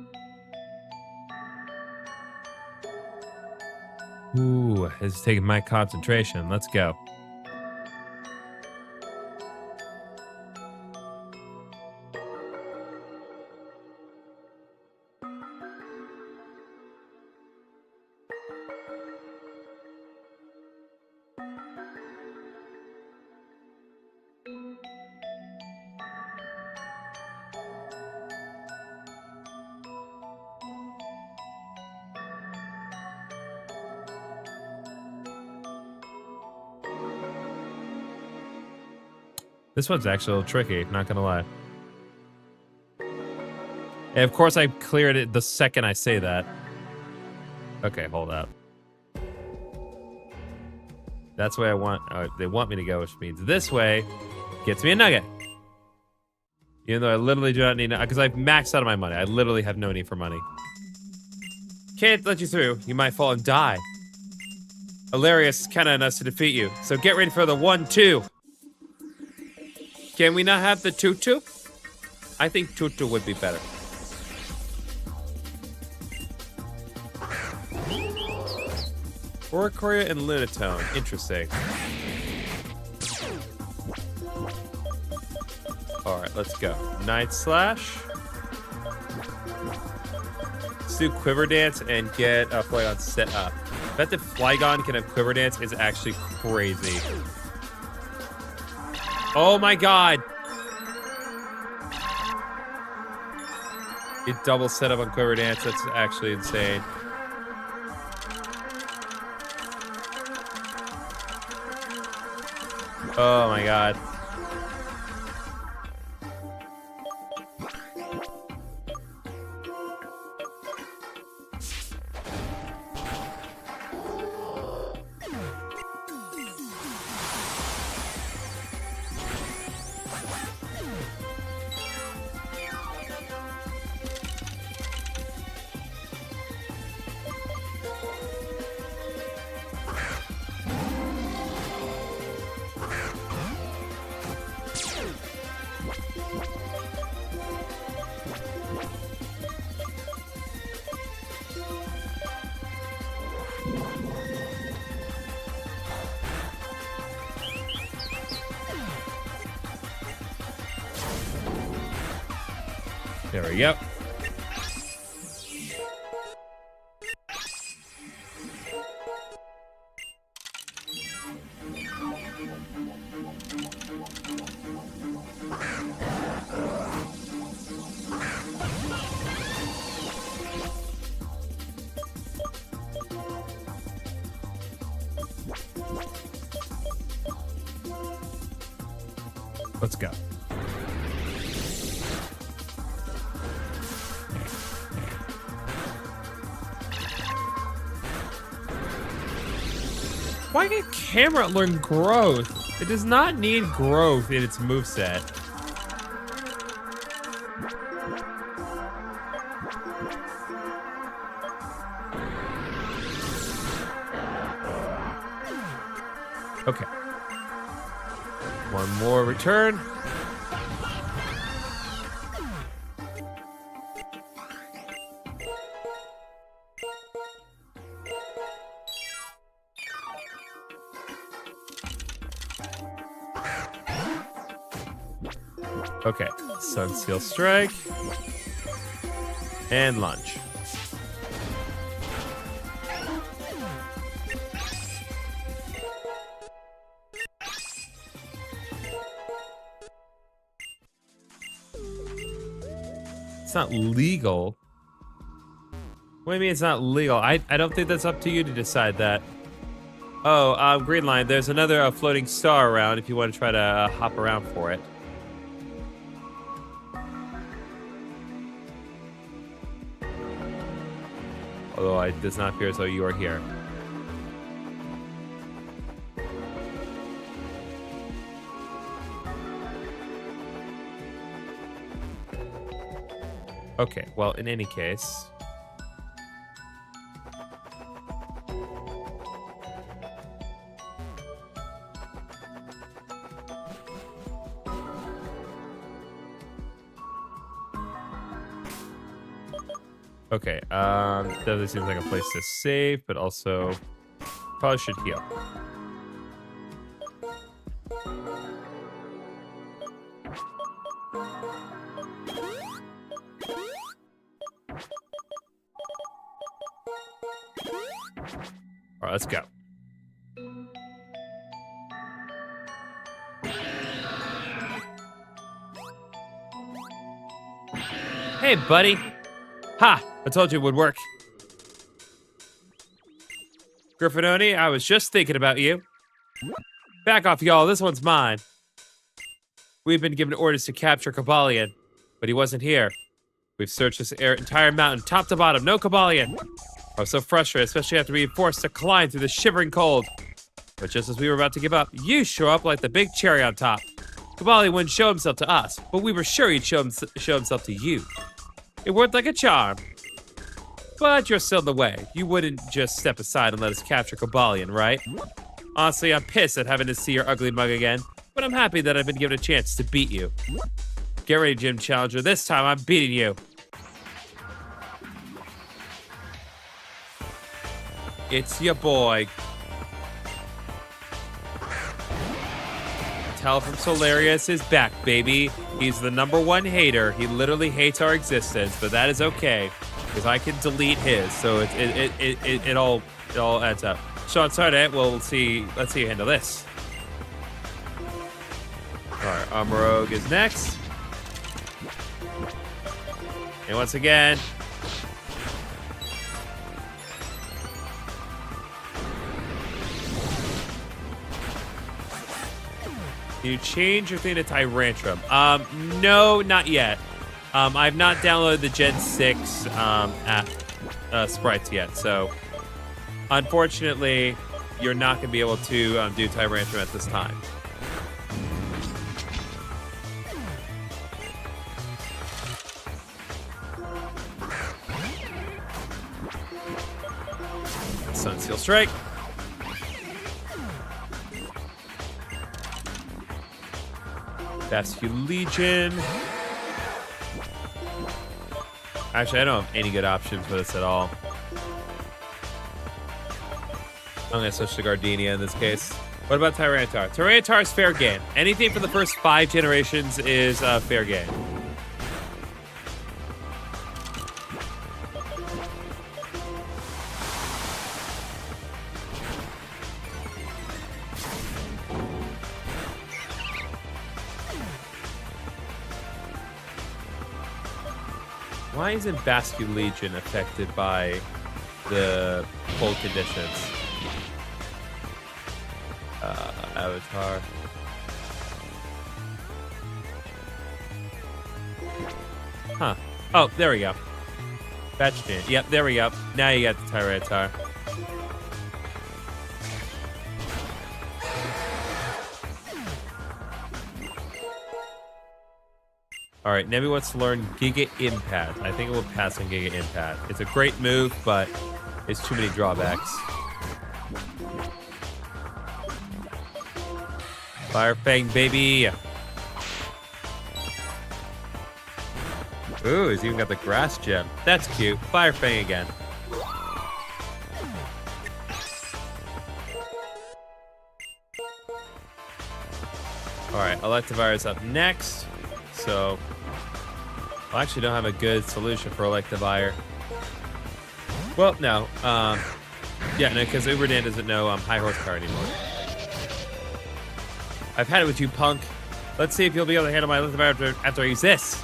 Ooh, it's taking my concentration. Let's go. This one's actually a little tricky, not gonna lie. And of course I cleared it the second I say that. Okay, hold up. That's the way I want, they want me to go, which means this way gets me a nugget. Even though I literally do not need, because I've maxed out of my money. I literally have no need for money. Can't let you through. You might fall and die. Hilarious is kind of enough to defeat you, so get ready for the 1-2. Can we not have the tutu? I think tutu would be better. Oricoria and Lunatone. Interesting. Alright, let's go. Night Slash. Let's do Quiver Dance and get Flygon set up. I bet that Flygon can have Quiver Dance is actually crazy. Oh my god! It double set up on Quiver Dance. That's actually insane. Oh my god. There we go. Let's go. Why can Camera learn growth? It does not need growth in its moveset. Okay. One more return. Okay, Sunseal Strike. And Lunge. It's not legal. What do you mean it's not legal? I don't think that's up to you to decide that. Oh, Green Line, there's another floating star around if you want to try to hop around for it. Although it does not appear as though you are here. Okay, well, in any case... Okay, definitely seems like a place to save, but also probably should heal. All right, let's go. Hey, buddy. Ha! I told you it would work. Griffinoni, I was just thinking about you. Back off, y'all. This one's mine. We've been given orders to capture Cobalion, but he wasn't here. We've searched this entire mountain, top to bottom. No Cobalion. I was so frustrated, especially after being forced to climb through the shivering cold. But just as we were about to give up, you show up like the big cherry on top. Cobalion wouldn't show himself to us, but we were sure he'd show himself to you. It worked like a charm. But you're still in the way. You wouldn't just step aside and let us capture Cobalion, right? Honestly, I'm pissed at having to see your ugly mug again. but I'm happy that I've been given a chance to beat you. Get ready, Gym Challenger. This time I'm beating you. It's your boy. Tell from Solarius is back, baby. He's the #1 hater. He literally hates our existence, but that is okay because I can delete his. So it all adds up. Sean Sardet, well, let's see you handle this. All right, Amarogue is next. And once again, you change your thing to Tyrantrum. No, not yet. I've not downloaded the Gen 6 sprites yet, so unfortunately, you're not going to be able to do Tyrantrum at this time. Sunseal Strike. That's Legion. Actually, I don't have any good options for this at all. I'm going to switch to Gardenia in this case. What about Tyranitar? Tyranitar is fair game. Anything for the first 5 generations is fair game. Why isn't Basculegion affected by the cold conditions? Avatar. Huh. Oh, there we go. Batch change. Yep, there we go. Now you got the Tyranitar. All right, Nemi wants to learn Giga Impact. I think it will pass on Giga Impact. It's a great move, but it's too many drawbacks. Fire Fang, baby. Ooh, he's even got the Grass Gem. That's cute. Fire Fang again. All right, Electivire up next. So, I actually don't have a good solution for Electivire. Well, no. Yeah, no, because Uberdan doesn't know high horsepower anymore. I've had it with you, punk. Let's see if you'll be able to handle my Electivire after I use this.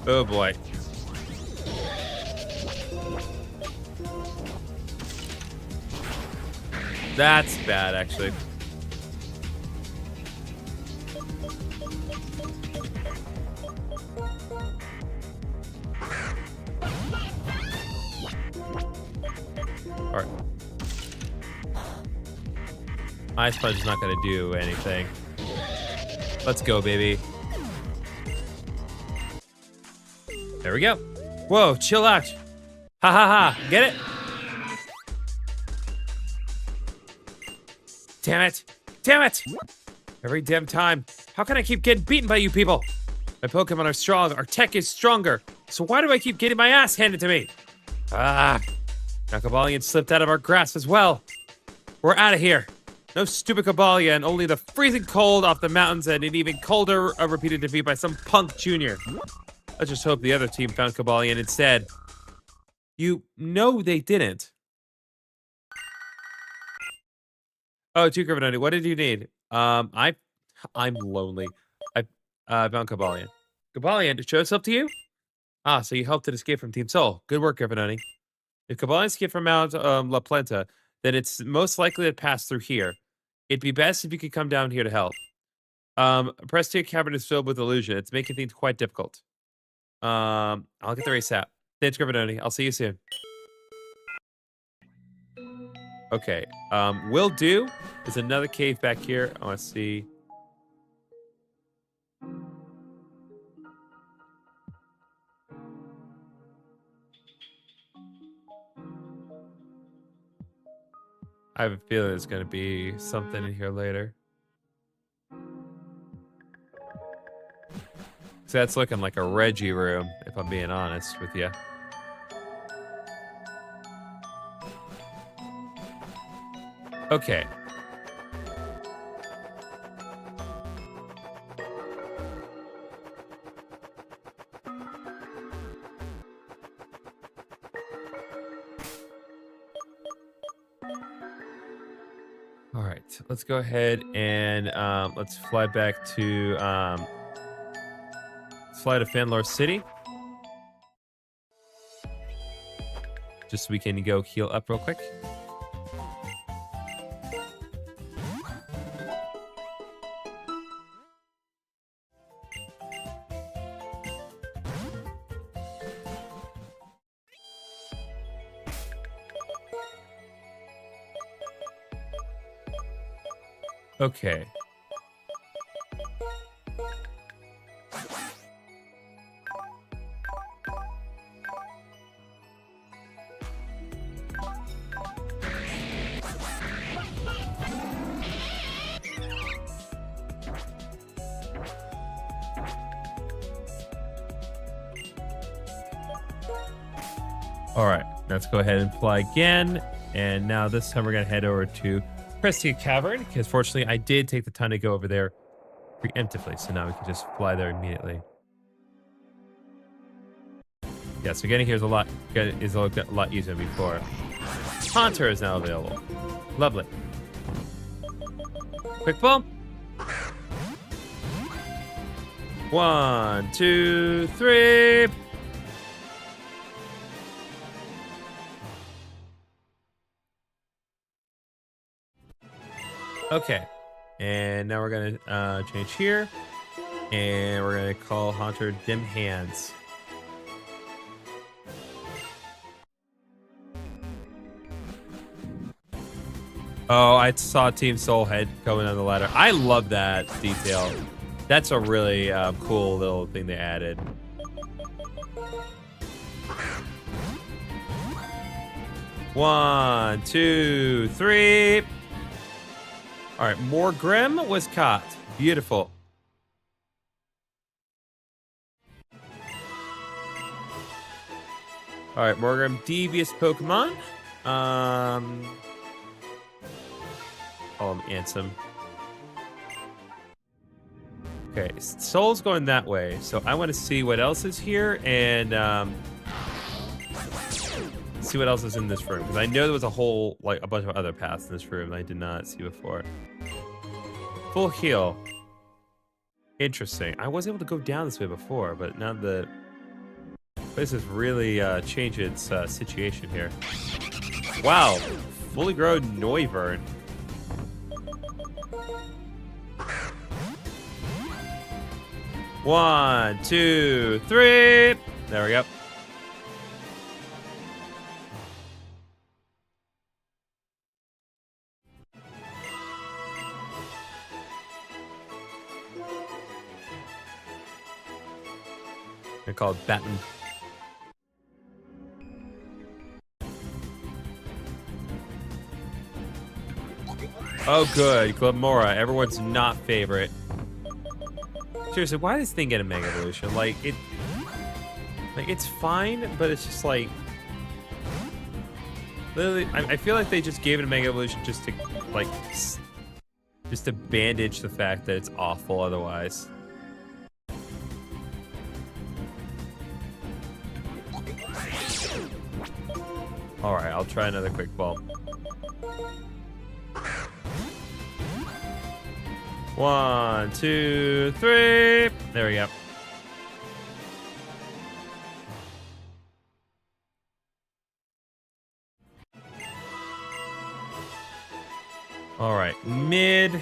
Oh, boy. That's bad, actually. All right. Ice Punch is not going to do anything. Let's go, baby. There we go. Whoa, chill out. Ha ha ha. Get it? Damn it. Damn it. Every damn time. How can I keep getting beaten by you people? My Pokemon are strong. Our tech is stronger. So why do I keep getting my ass handed to me? Ah. Now Cobalion slipped out of our grasp as well. We're out of here. No stupid Cobalion, only the freezing cold off the mountains and an even colder repeated defeat by some punk junior. Let's just hope the other team found Cobalion instead. You know they didn't. Oh, two Gryffindor. What did you need? I'm lonely. I found Cobalion. Cobalion, to show itself to you? Ah, so you helped it escape from Team Soul. Good work, Gryffindor. If Cobalion escaped from Mount La Planta, then it's most likely to pass through here. It'd be best if you could come down here to help. Prestia Cavern is filled with illusion. It's making things quite difficult. I'll get the race app. Thanks, Gryffindor. I'll see you soon. Okay. Will do. There's another cave back here. I want to see. I have a feeling there's gonna be something in here later. So that's looking like a Reggie room, if I'm being honest with you. Okay. All right, let's go ahead and let's fly back to fly to Fanlore City, just so we can go heal up real quick. Okay. All right, let's go ahead and fly again. And now this time we're gonna head over to Prestia Cavern, because fortunately I did take the time to go over there preemptively, so now we can just fly there immediately. Yeah, so getting here is a lot easier than before. Haunter is now available. Lovely. Quick ball. 1, 2, 3. Okay, and now we're gonna change here, and we're gonna call Haunter Dim Hands. Oh, I saw Team Soulhead going on the ladder. I love that detail. That's a really cool little thing they added. One, two, three. All right, more Grim was caught. Beautiful. All right, more Grim, devious Pokemon. Call him Ansem. Okay, Soul's going that way, so I want to see what else is here and see what else is in this room, because I know there was a whole, like, a bunch of other paths in this room I did not see before. Full heal. Interesting. I was able to go down this way before, but now the place has really changed its situation here. Wow, fully grown Noivern. One, two, three. There we go. They're called Batten. Oh, good. Glamora, everyone's not favorite. Seriously, why does this thing get a Mega Evolution? Like, it's fine, but it's just like... Literally, I feel like they just gave it a Mega Evolution just to, like... Just to bandage the fact that it's awful otherwise. Alright, I'll try another quick ball. One, two, three. There we go. Alright, mid.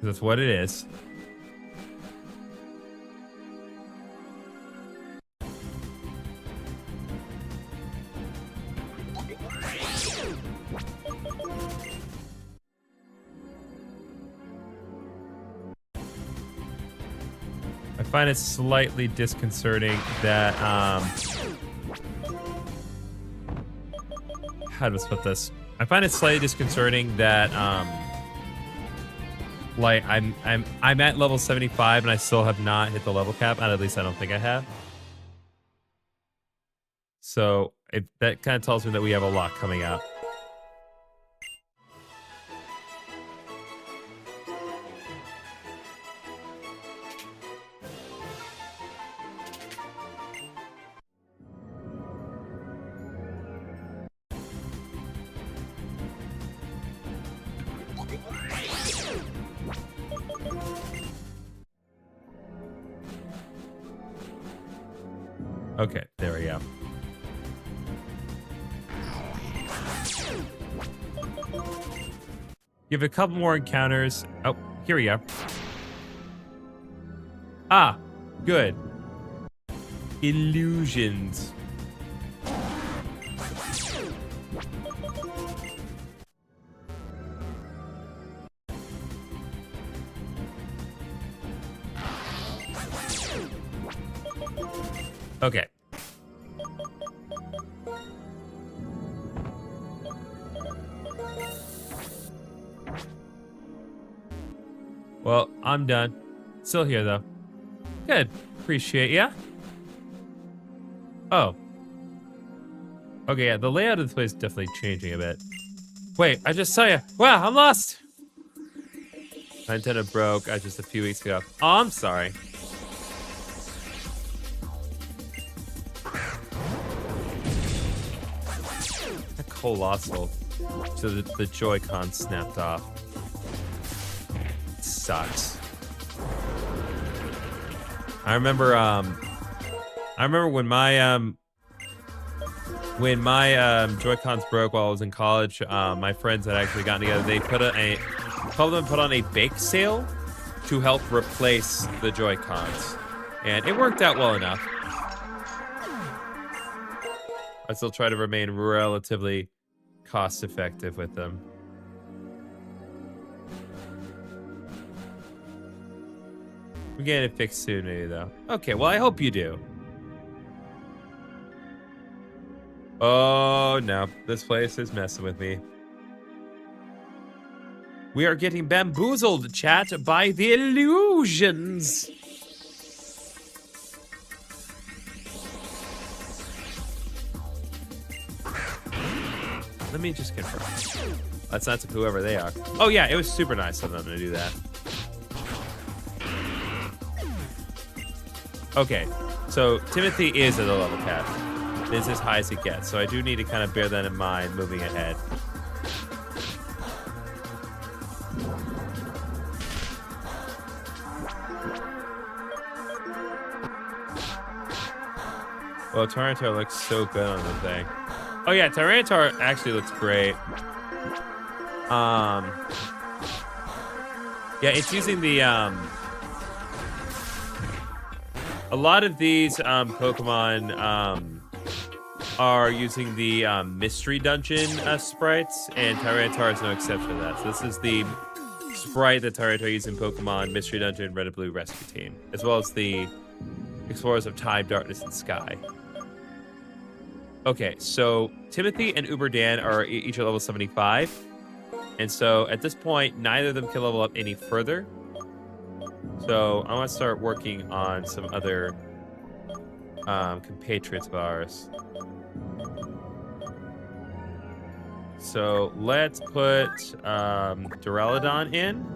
That's what it is. I find it slightly disconcerting that how to put this? I find it slightly disconcerting that like I'm at level 75 and I still have not hit the level cap, and at least I don't think I have. So that kind of tells me that we have a lot coming up. Okay, there we go. Give a couple more encounters. Oh, here we go. Ah, good. Illusions. Okay. Well, I'm done. Still here, though. Good. Appreciate ya. Oh. Okay, yeah, the layout of this place is definitely changing a bit. Wait, I just saw you. Wow, I'm lost. My antenna broke just a few weeks ago. Oh, I'm sorry. A colossal. So the Joy-Con snapped off. It sucks. I remember when my Joy-Cons broke while I was in college. My friends had actually gotten together. They put on a bake sale to help replace the Joy-Cons, and it worked out well enough. I still try to remain relatively cost-effective with them. We're getting it fixed soon, maybe, though. Okay, well, I hope you do. Oh, no. This place is messing with me. We are getting bamboozled, chat, by the illusions. Let me just confirm. That's not to whoever they are. Oh, yeah, it was super nice of them to do that. Okay, so Timothy is at the level cap. It's as high as it gets, so I do need to kind of bear that in mind moving ahead. Well, Tyranitar looks so good on the thing. Oh yeah, Tyranitar actually looks great. Yeah, it's using the a lot of these Pokemon are using the Mystery Dungeon sprites, and Tyranitar is no exception to that. So this is the sprite that Tyranitar used in Pokemon Mystery Dungeon Red and Blue Rescue Team, as well as the Explorers of Time, Darkness, and Sky. Okay, so Timothy and Uber Dan are each at level 75. And so at this point, neither of them can level up any further. So I want to start working on some other compatriots of ours. So let's put Duraludon in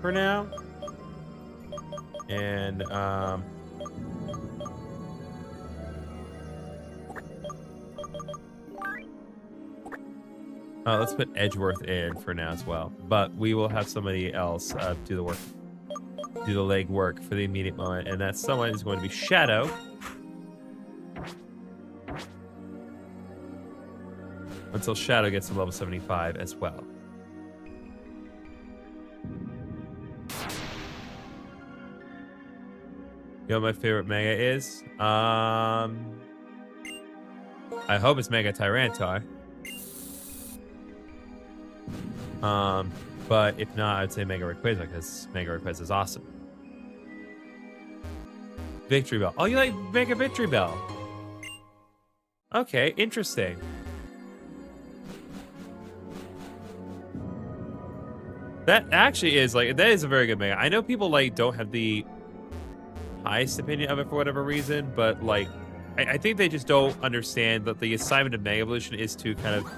for now. And let's put Edgeworth in for now as well. But we will have somebody else do the work, do the leg work for the immediate moment, and that someone is going to be Shadow. Until Shadow gets to level 75 as well. You know what my favorite Mega is? I hope it's Mega Tyranitar. But if not, I'd say Mega Rayquaza, because Mega Rayquaza is awesome. Victory Bell. Oh, you like Mega Victory Bell? Okay, interesting. That actually is like that is a very good mega. I know people like don't have the highest opinion of it for whatever reason, but like I think they just don't understand that the assignment of Mega Evolution is to kind of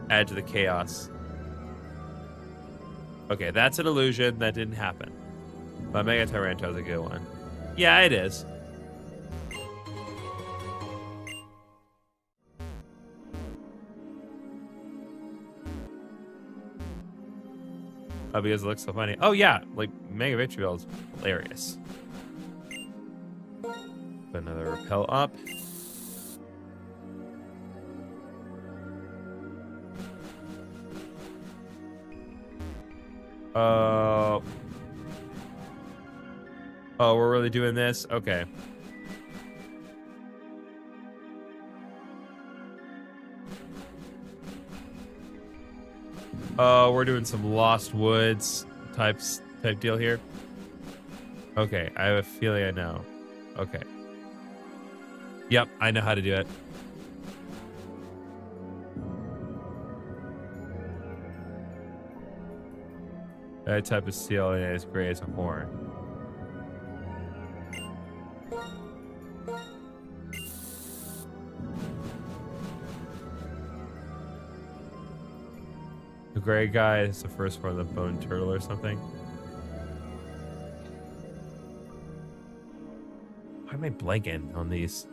add to the chaos. Okay, that's an illusion. That didn't happen. But Mega Tyranto is a good one. Yeah, it is. Oh, because it looks so funny. Oh, yeah. Like, Mega Vitriol is hilarious. Put another repel up. Oh, we're really doing this? Okay. Oh, we're doing some Lost Woods type deal here. Okay, I have a feeling I know. Okay. Yep, I know how to do it. That type of steel is gray as a horn. The gray guy is the first one, the bone turtle or something. Why am I blanking on these?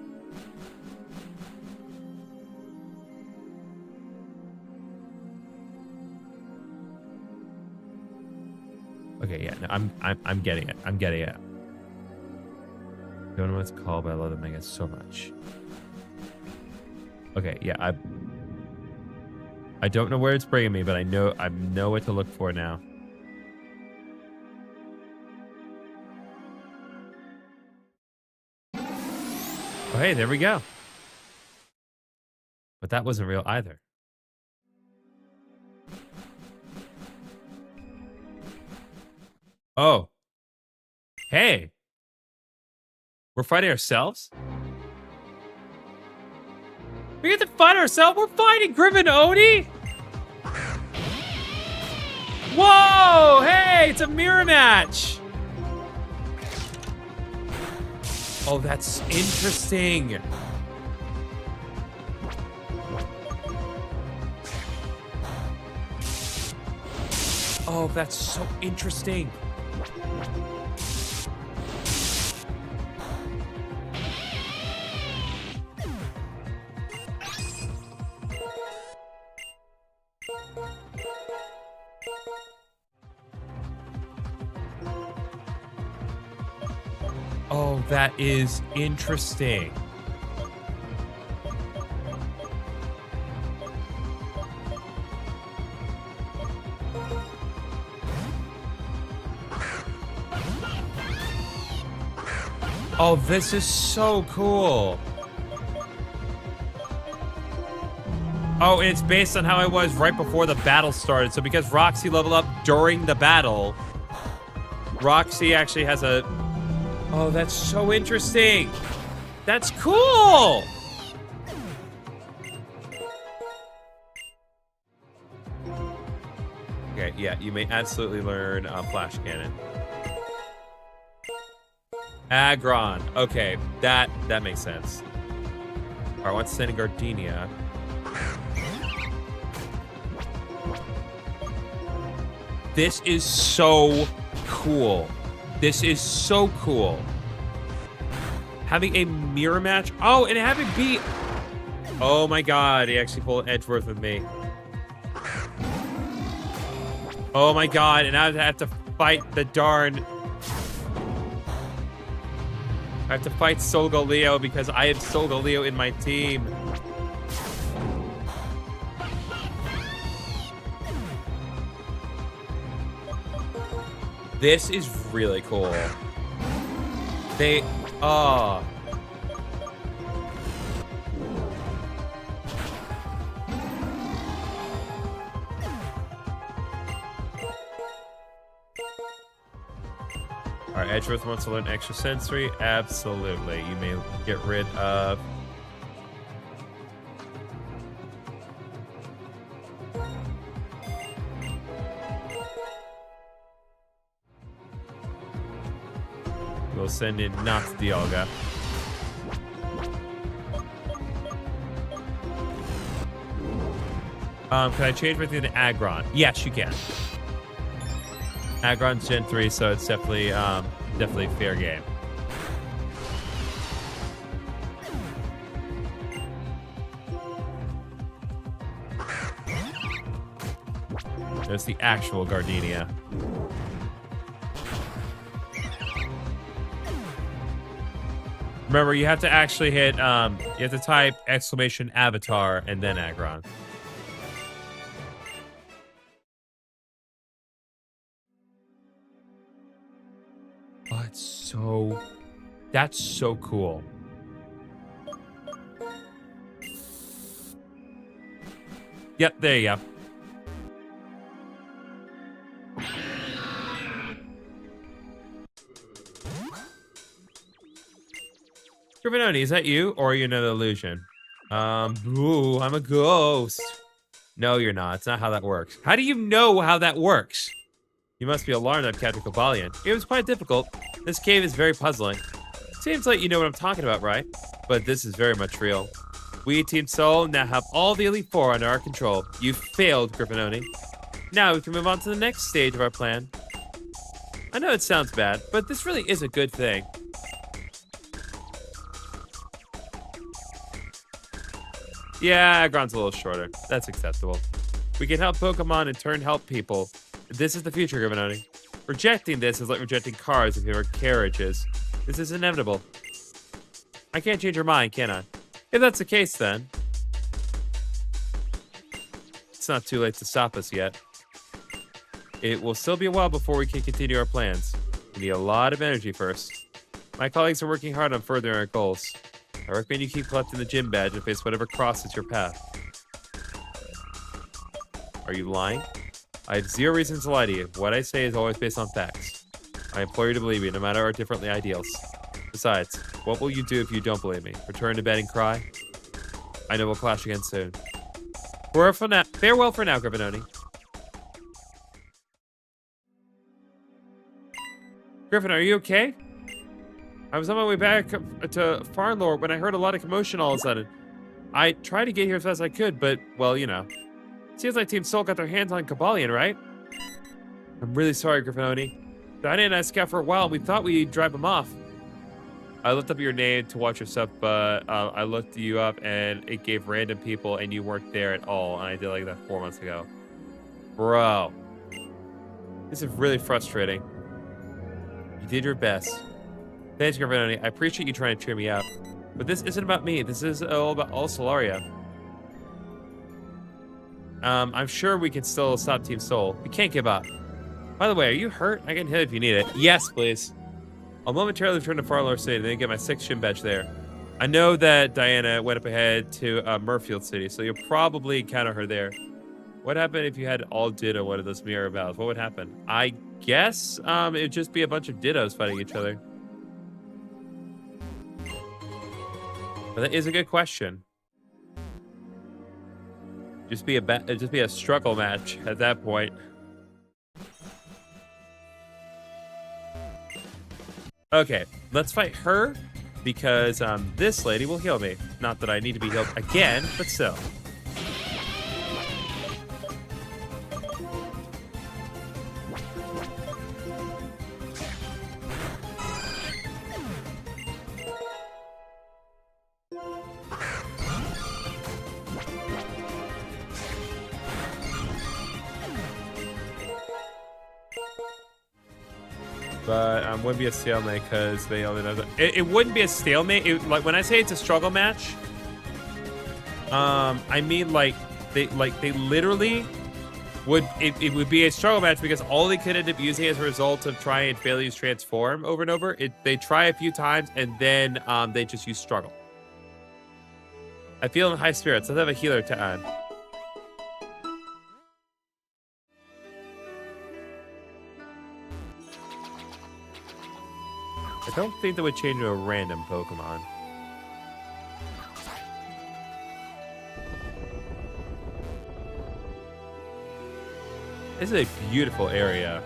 Okay, yeah, no, I'm getting it. I'm getting it. Don't know what it's called, but I love the manga so much. Okay, yeah, I don't know where it's bringing me, but I know what to look for now. Oh, hey, there we go. But that wasn't real either. Oh. Hey. We're fighting ourselves? We get to fight ourselves? We're fighting Grim and Oni? Whoa! Hey, it's a mirror match! Oh, that's interesting. Oh, that's so interesting. Oh, that is interesting. Oh, this is so cool. Oh, it's based on how I was right before the battle started. So because Roxy leveled up during the battle, Roxy actually has a... Oh, that's so interesting. That's cool. Okay, yeah, you may absolutely learn Flash Cannon. Aggron. Okay, that makes sense. All right, I want to send a Gardenia. This is so cool. This is so cool. Having a mirror match. Oh, and having be... Oh my god, he actually pulled Edgeworth with me. Oh my god, and I have to fight the darn... I have to fight Solgaleo because I have Solgaleo in my team. This is really cool. They... Oh. Alright, Edgeworth wants to learn extra sensory. Absolutely. You may get rid of... We'll send in not Dialga. Can I change my thing to Aggron? Yes, you can. Aggron's Gen 3, so it's definitely fair game. There's the actual Gardenia. Remember, you have to actually hit, you have to type exclamation avatar and then Aggron. Oh, that's so cool. Yep, there you go. Grifinoni, is that you, or are you another illusion? Ooh, I'm a ghost. No, you're not. It's not how that works. How do you know how that works? You must be alarmed at Captain Cobalion. It was quite difficult. This cave is very puzzling. Seems like you know what I'm talking about, right? But this is very much real. We, Team Soul, now have all the Elite Four under our control. You failed, Grifinoni. Now we can move on to the next stage of our plan. I know it sounds bad, but this really is a good thing. Yeah, Aggron's a little shorter. That's acceptable. We can help Pokemon and turn help people. This is the future, Grifinoni. Rejecting this is like rejecting cars if you were carriages. This is inevitable. I can't change your mind, can I? If that's the case, then it's not too late to stop us yet. It will still be a while before we can continue our plans. We need a lot of energy first. My colleagues are working hard on furthering our goals. I recommend you keep collecting the gym badge and face whatever crosses your path. Are you lying? I have zero reason to lie to you. What I say is always based on facts. I implore you to believe me, no matter our differently ideals. Besides, what will you do if you don't believe me? Return to bed and cry? I know we'll clash again soon. Farewell for now, Grifinoni. Griffin, are you okay? I was on my way back to Farnlore when I heard a lot of commotion all of a sudden. I tried to get here as fast as I could, but, well, you know. Seems like Team Soul got their hands on Cobalion, right? I'm really sorry, Grifinoni. Diana and I scouted for a while, and we thought we'd drive him off. I looked up your name to watch your stuff, but I looked you up, and it gave random people, and you weren't there at all, and I did like that 4 months ago. Bro. This is really frustrating. You did your best. Thanks, Grifinoni. I appreciate you trying to cheer me up. But this isn't about me. This is all about all Solaria. I'm sure we can still stop Team Soul. We can't give up. By the way, are you hurt? I can hit if you need it. Yes, please. I'll momentarily return to Farlore City and then get my 6th gym badge there. I know that Diana went up ahead to Murfield City, so you'll probably encounter her there. What happened if you had all Ditto one of those mirror battles? What would happen? I guess it'd just be a bunch of Dittos fighting each other. But that is a good question. Just be a struggle match at that point. Okay, let's fight her because this lady will heal me. Not that I need to be healed again, but still. But wouldn't be a stalemate because they only know that. It wouldn't be a stalemate. Like when I say it's a struggle match, I mean like they literally would. It would be a struggle match because all they could end up using as a result of trying and failing to transform over and over. They try a few times and then they just use struggle. I feel in high spirits. Let's have a healer to add. I don't think that would change to a random Pokemon. This is a beautiful area.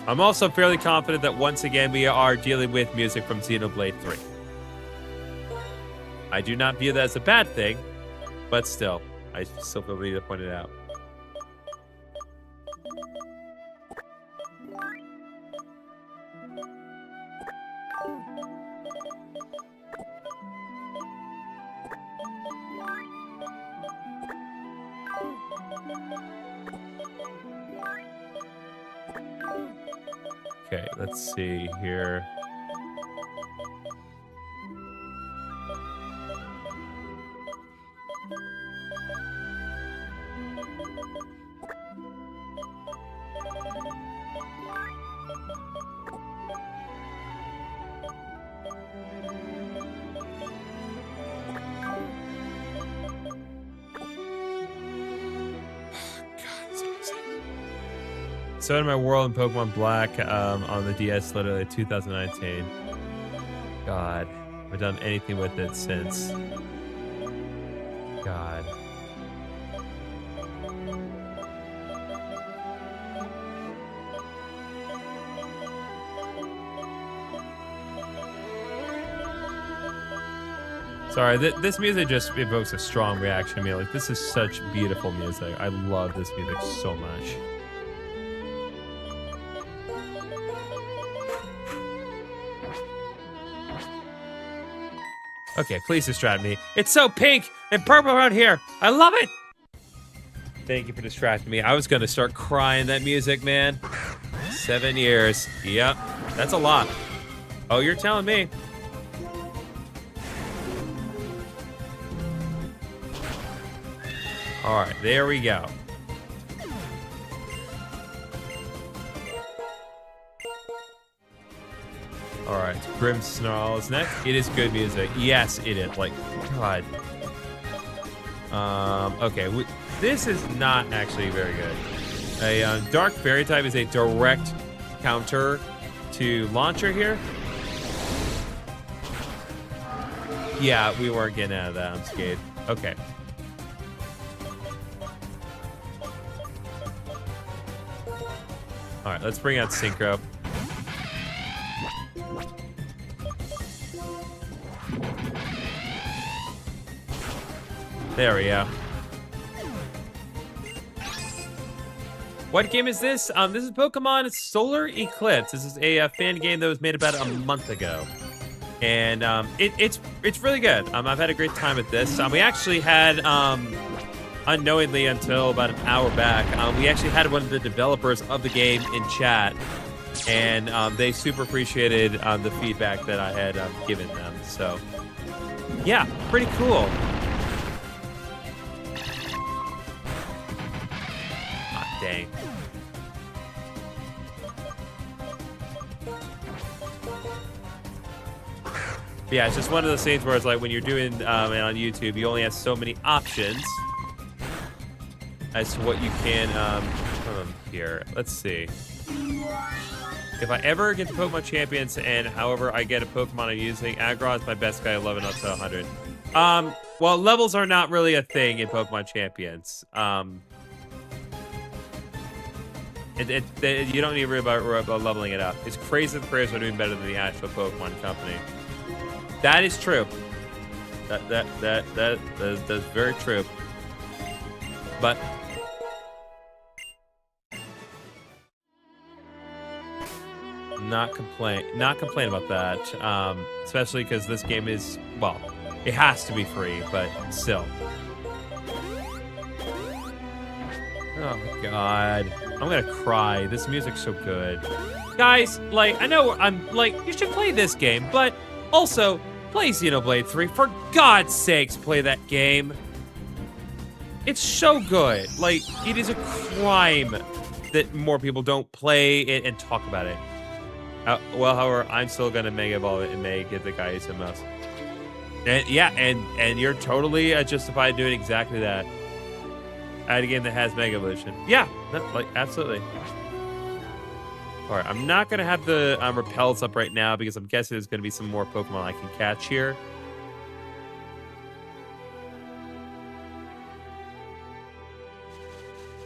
I'm also fairly confident that once again we are dealing with music from Xenoblade 3. I do not view that as a bad thing, but still, I still feel the need to point it out. Okay, let's see here. So in my world in Pokemon Black on the DS, literally 2019. God, I've done anything with it since. God. Sorry, this music just evokes a strong reaction to me. Like, this is such beautiful music. I love this music so much. Okay, please distract me. It's so pink and purple around here. I love it. Thank you for distracting me. I was going to start crying that music, man. 7 years. Yep, that's a lot. Oh, you're telling me. All right, there we go. All right, Grim Snarl is next. It is good music. Yes, it is. Like, God. Okay, this is not actually very good. A Dark Fairy type is a direct counter to Launcher here. Yeah, we weren't getting out of that unscathed. Okay. All right, let's bring out Synchro. There we go. What game is this? This is Pokemon Solar Eclipse. This is a fan game that was made about a month ago. And it's really good. I've had a great time with this. We actually had, unknowingly until about an hour back, we actually had one of the developers of the game in chat. And they super appreciated the feedback that I had given them. So, yeah, pretty cool. Dang. Yeah, it's just one of those things where it's like when you're doing it on YouTube, you only have so many options as to what you can here. Let's see. If I ever get to Pokemon Champions and however I get a Pokemon I'm using, Aggro is my best guy 11 up to 100. Well, levels are not really a thing in Pokemon Champions. You don't need to worry about leveling it up. It's crazy that the players are doing better than the actual Pokemon company. That is true. That's very true. But not complain about that. Especially because this game is, well, it has to be free, but still. Oh my God. I'm gonna cry. This music's so good. Guys, like, I know I'm like, you should play this game, but also play Xenoblade 3. For God's sakes, play that game. It's so good. Like, it is a crime that more people don't play it and talk about it. Well, however, I'm still gonna Mega Evolve it and may get the guy some mouse. And yeah, and you're totally justified doing exactly that. Add a game that has Mega Evolution. Yeah, like, absolutely. All right, I'm not going to have the repels up right now because I'm guessing there's going to be some more Pokemon I can catch here.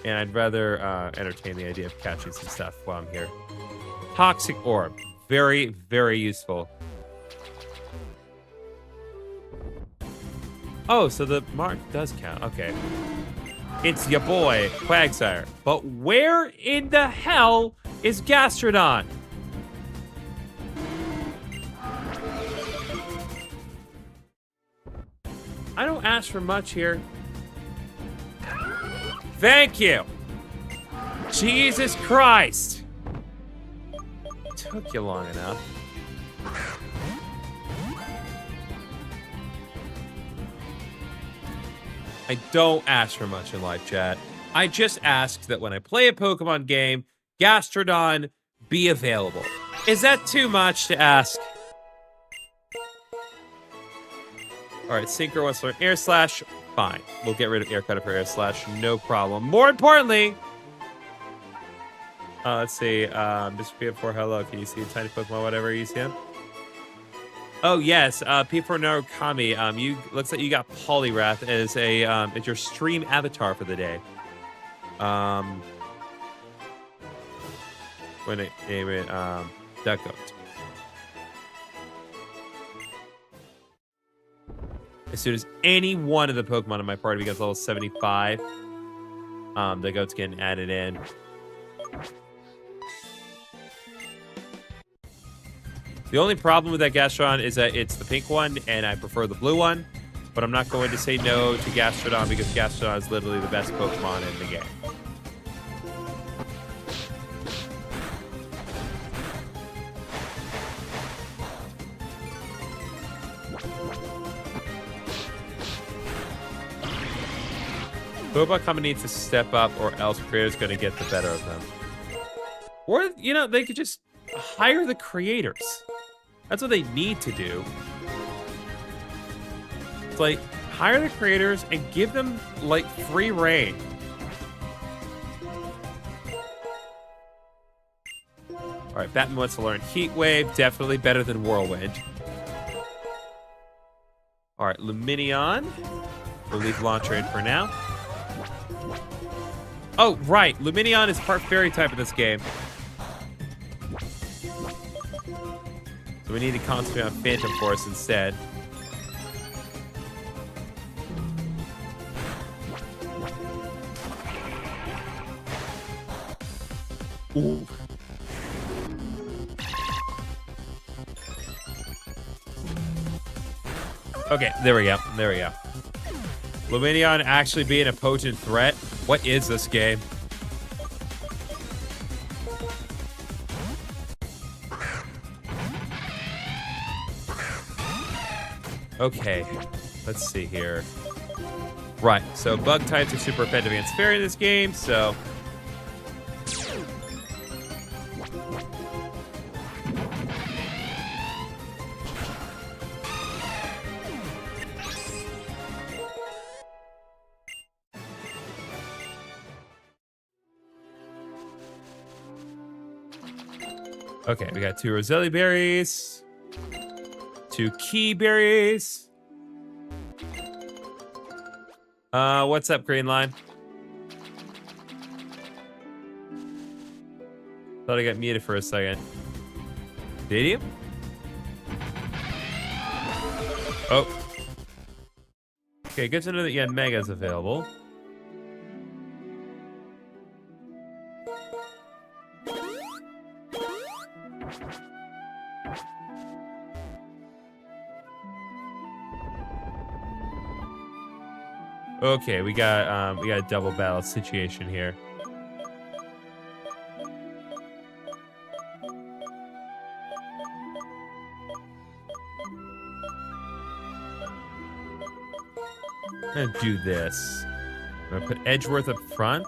And I'd rather entertain the idea of catching some stuff while I'm here. Toxic Orb. Very, very useful. Oh, so the mark does count. Okay. It's your boy, Quagsire. But where in the hell is Gastrodon? I don't ask for much here. Thank you. Jesus Christ. Took you long enough. I don't ask for much in live chat. I just ask that when I play a Pokemon game, Gastrodon be available. Is that too much to ask? All right, Synchro wants to learn Air Slash. Fine. We'll get rid of Air Cutter for Air Slash. No problem. More importantly, let's see. Mr. P4, hello. Can you see a tiny Pokemon, whatever you see him? Oh yes, P4 Narukami. You looks like you got Poliwrath as a as your stream avatar for the day. When it name it Duck Goat. As soon as any one of the Pokemon in my party gets level 75, the goat's getting added in. The only problem with that Gastrodon is that it's the pink one, and I prefer the blue one. But I'm not going to say no to Gastrodon because Gastrodon is literally the best Pokemon in the game. Pokemon needs to step up, or else creators going to get the better of them. Or, you know, they could just hire the creators. That's what they need to do. It's like, hire the creators and give them, like, free reign. All right, Batman wants to learn Heat Wave. Definitely better than Whirlwind. All right, Lumineon. We'll leave Launcher in for now. Oh, right. Lumineon is part Fairy type in this game. So we need to concentrate on Phantom Force instead. Ooh. Okay, there we go. There we go. Lumineon actually being a potent threat. What is this game? Okay, let's see here. Right, so bug types are super effective against fairy in this game, so... Okay, we got 2 Roselli berries, 2 key berries. What's up, Green Line? Thought I got muted for a second. Did you? Oh. Okay, good to know that you had Megas available. Okay, we got a double battle situation here. I'm gonna do this. I'm gonna put Edgeworth up front,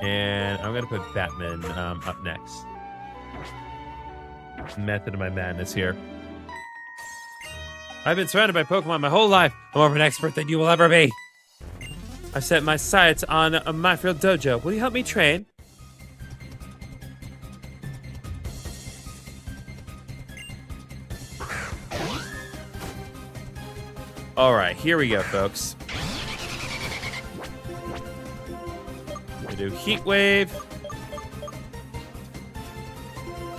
and I'm gonna put Batman up next. Method of my madness here. I've been surrounded by Pokemon my whole life. I'm more of an expert than you will ever be. I've set my sights on a Myfield Dojo. Will you help me train? All right, here we go, folks. We do Heat Wave.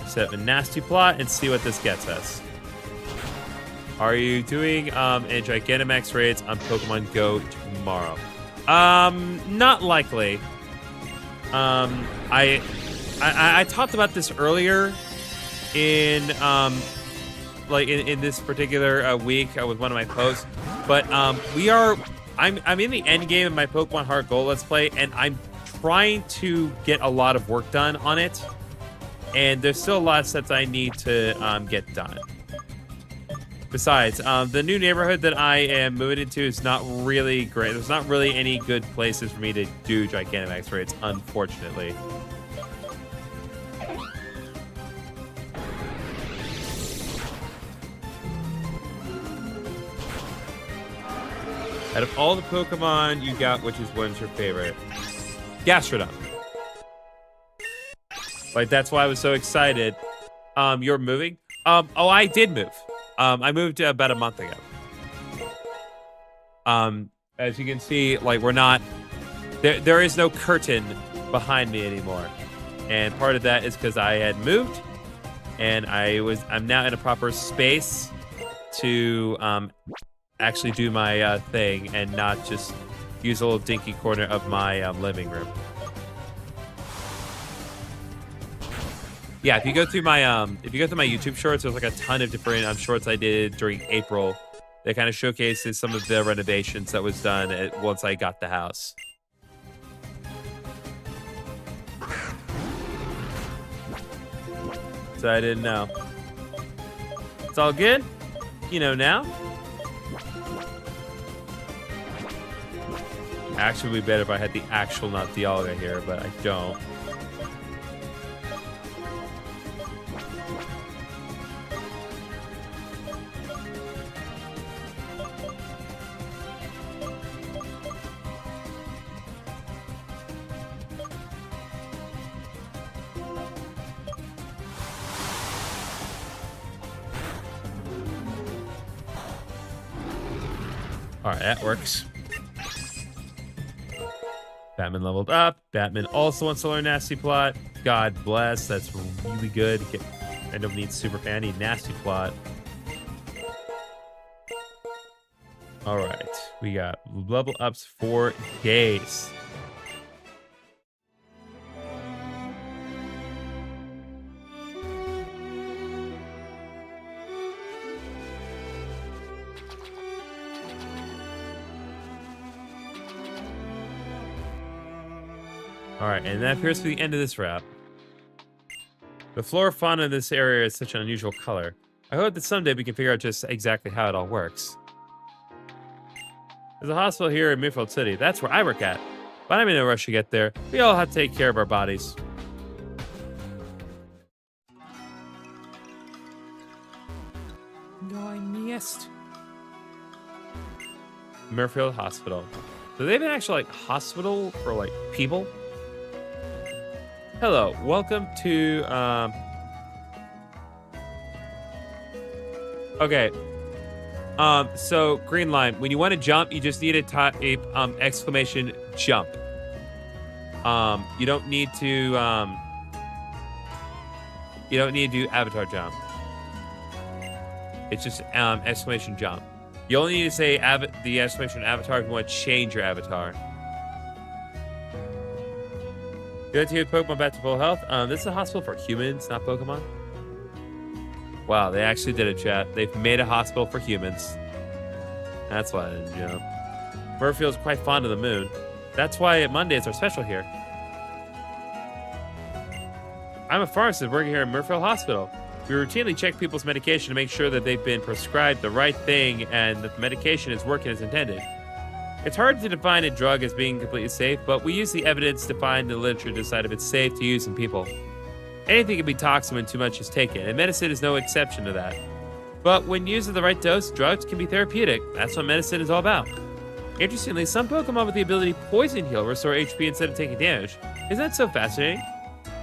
set up a nasty plot and see what this gets us. Are you doing a Gigantamax raids on Pokemon Go tomorrow? Not likely. I talked about this earlier in in this particular week with one of my posts, but I'm in the end game of my Pokemon Heart Gold Let's Play, and I'm trying to get a lot of work done on it, and there's still a lot of steps I need to get done. Besides, the new neighborhood that I am moving into is not really great. There's not really any good places for me to do Gigantamax raids, unfortunately. Out of all the Pokemon you got, which one's your favorite? Gastrodon. Like, that's why I was so excited. You're moving? Oh, I did move. I moved about a month ago. As you can see, like, we're not... There is no curtain behind me anymore. And part of that is because I had moved. And I'm now in a proper space to actually do my thing and not just use a little dinky corner of my living room. Yeah, if you go through my YouTube shorts, there's like a ton of different shorts I did during April that kind of showcases some of the renovations that was done once I got the house. So I didn't know. It's all good. You know now. Actually, it would be better if I had the actual, not Dialga here, but I don't. All right, that works. Batman leveled up. Batman also wants to learn Nasty Plot. God bless. That's really good. I don't need Super Fan. I need Nasty Plot. All right. We got level ups for days. Alright, and that appears to be the end of this wrap. The flora fauna in this area is such an unusual color. I hope that someday we can figure out just exactly how it all works. There's a hospital here in Midfield City. That's where I work at. But I'm in no rush to get there. We all have to take care of our bodies. No, I missed. Murfield Hospital. So they have an actual hospital for people? Hello, welcome to okay. So green line, when you want to jump, you just need to type exclamation jump. You don't need to do avatar jump. It's just exclamation jump. You only need to say the exclamation avatar if you want to change your avatar. Good to hear Pokemon back to full health. This is a hospital for humans, not Pokemon. Wow, they actually did it, chat. They've made a hospital for humans. That's why I didn't jump. Murfield's quite fond of the moon. That's why Mondays are special here. I'm a pharmacist working here at Murfield Hospital. We routinely check people's medication to make sure that they've been prescribed the right thing and that the medication is working as intended. It's hard to define a drug as being completely safe, but we use the evidence to find the literature to decide if it's safe to use in people. Anything can be toxic when too much is taken, and medicine is no exception to that. But when used at the right dose, drugs can be therapeutic. That's what medicine is all about. Interestingly, some Pokemon with the ability Poison Heal restore HP instead of taking damage. Isn't that so fascinating?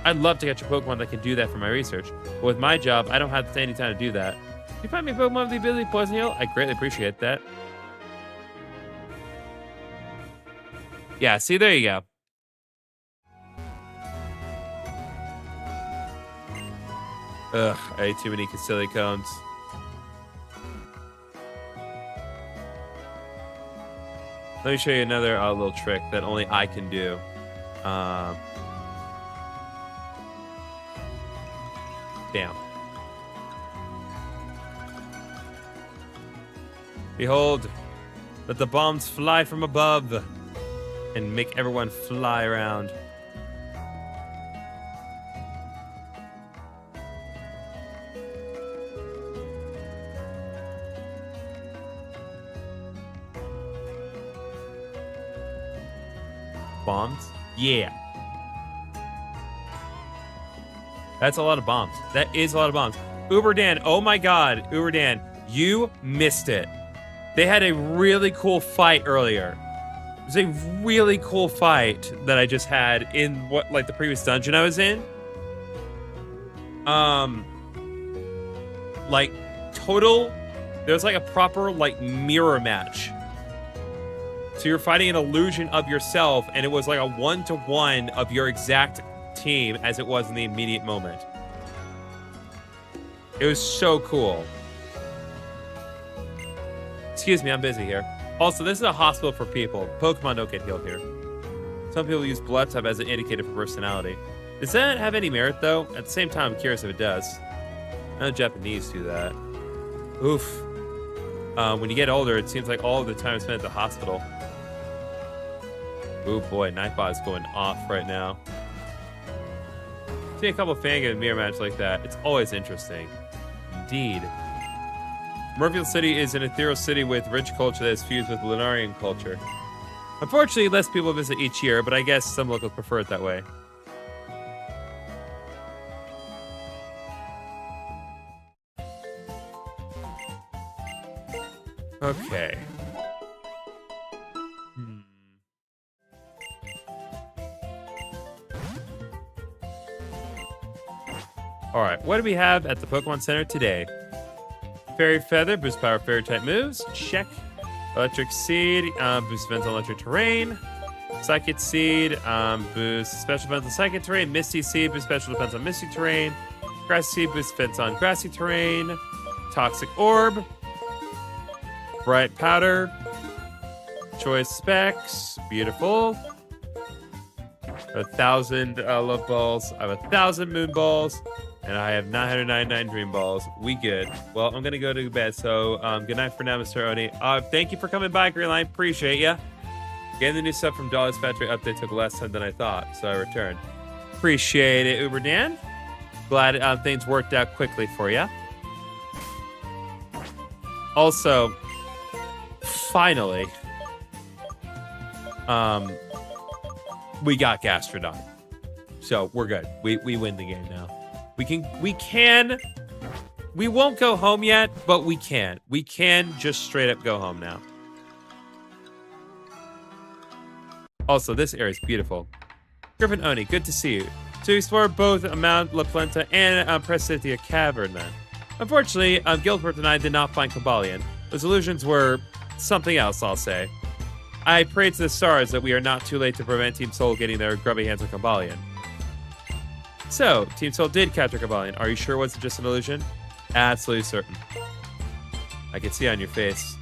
I'd love to catch a Pokemon that can do that for my research, but with my job, I don't have any time to do that. If you find me a Pokemon with the ability Poison Heal, I greatly appreciate that. Yeah, see, there you go. Ugh, I ate too many Casilli cones. Let me show you another little trick that only I can do. Damn. Behold, let the bombs fly from above and make everyone fly around. Bombs? Yeah. That's a lot of bombs. That is a lot of bombs. Uberdan, oh my god, Uberdan, you missed it. They had a really cool fight earlier. It was a really cool fight that I just had in the previous dungeon I was in. Like total, there was like a proper mirror match. So you're fighting an illusion of yourself, and it was like a 1-to-1 of your exact team as it was in the immediate moment. It was so cool. Excuse me, I'm busy here. Also, this is a hospital for people. Pokemon don't get healed here. Some people use blood type as an indicator for personality. Does that have any merit, though? At the same time, I'm curious if it does. I know Japanese do that. Oof. When you get older, it seems like all of the time spent at the hospital. Ooh, boy, Nightbot is going off right now. See a couple of fan get a mirror match like that. It's always interesting. Indeed. Murfield City is an ethereal city with rich culture that is fused with Lunarian culture. Unfortunately, less people visit each year, but I guess some locals prefer it that way. Okay. Alright, what do we have at the Pokemon Center today? Fairy Feather, boost power fairy type moves. Check. Electric Seed, boost defense on electric terrain. Psychic Seed, boost special defense on psychic terrain. Misty Seed, boost special defense on misty terrain. Grassy Seed, boost defense on grassy terrain. Toxic Orb. Bright Powder. Choice Specs. Beautiful. 1,000 love balls. I have 1,000 moon balls. And I have 999 dream balls. We good. Well, I'm going to go to bed. So good night for now, Mr. Oni. Thank you for coming by, Greenline. Appreciate ya. Getting the new stuff from Dollar's Factory update took less time than I thought. So I returned. Appreciate it, Uber Dan. Glad things worked out quickly for you. Also, finally, we got Gastrodon. So we're good. We win the game now. We won't go home yet, but we can. We can just straight up go home now. Also, this area is beautiful. Griffin Oni, good to see you. So you explored both Mount La Plenta and Presidia Cavern then. Unfortunately, Guildford and I did not find Cobalion. Those illusions were something else, I'll say. I pray to the stars that we are not too late to prevent Team Soul getting their grubby hands on Cobalion. So, Team Soul did capture Cobalion. Are you sure it wasn't just an illusion? Absolutely certain. I can see on your face.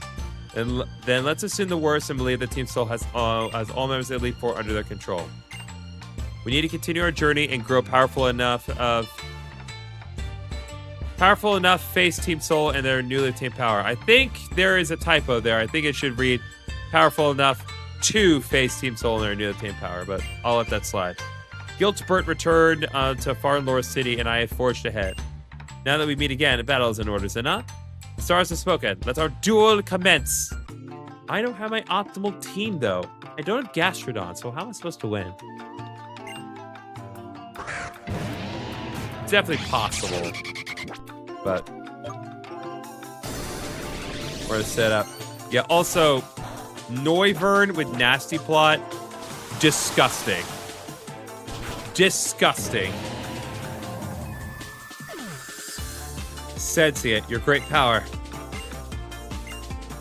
Then let's assume the worst and believe that Team Soul has all members of the Elite Four under their control. We need to continue our journey and grow powerful enough face Team Soul and their newly obtained power. I think there is a typo there. I think it should read powerful enough to face Team Soul and their newly obtained power, but I'll let that slide. Giltbert returned to Far Lore City, and I have forged ahead. Now that we meet again, a battle is in order, is it not? The stars have spoken. Let our duel commence. I don't have my optimal team, though. I don't have Gastrodon, so how am I supposed to win? It's definitely possible, but we're set up. Yeah, also, Noivern with Nasty Plot, disgusting. Disgusting. Sensei, your great power.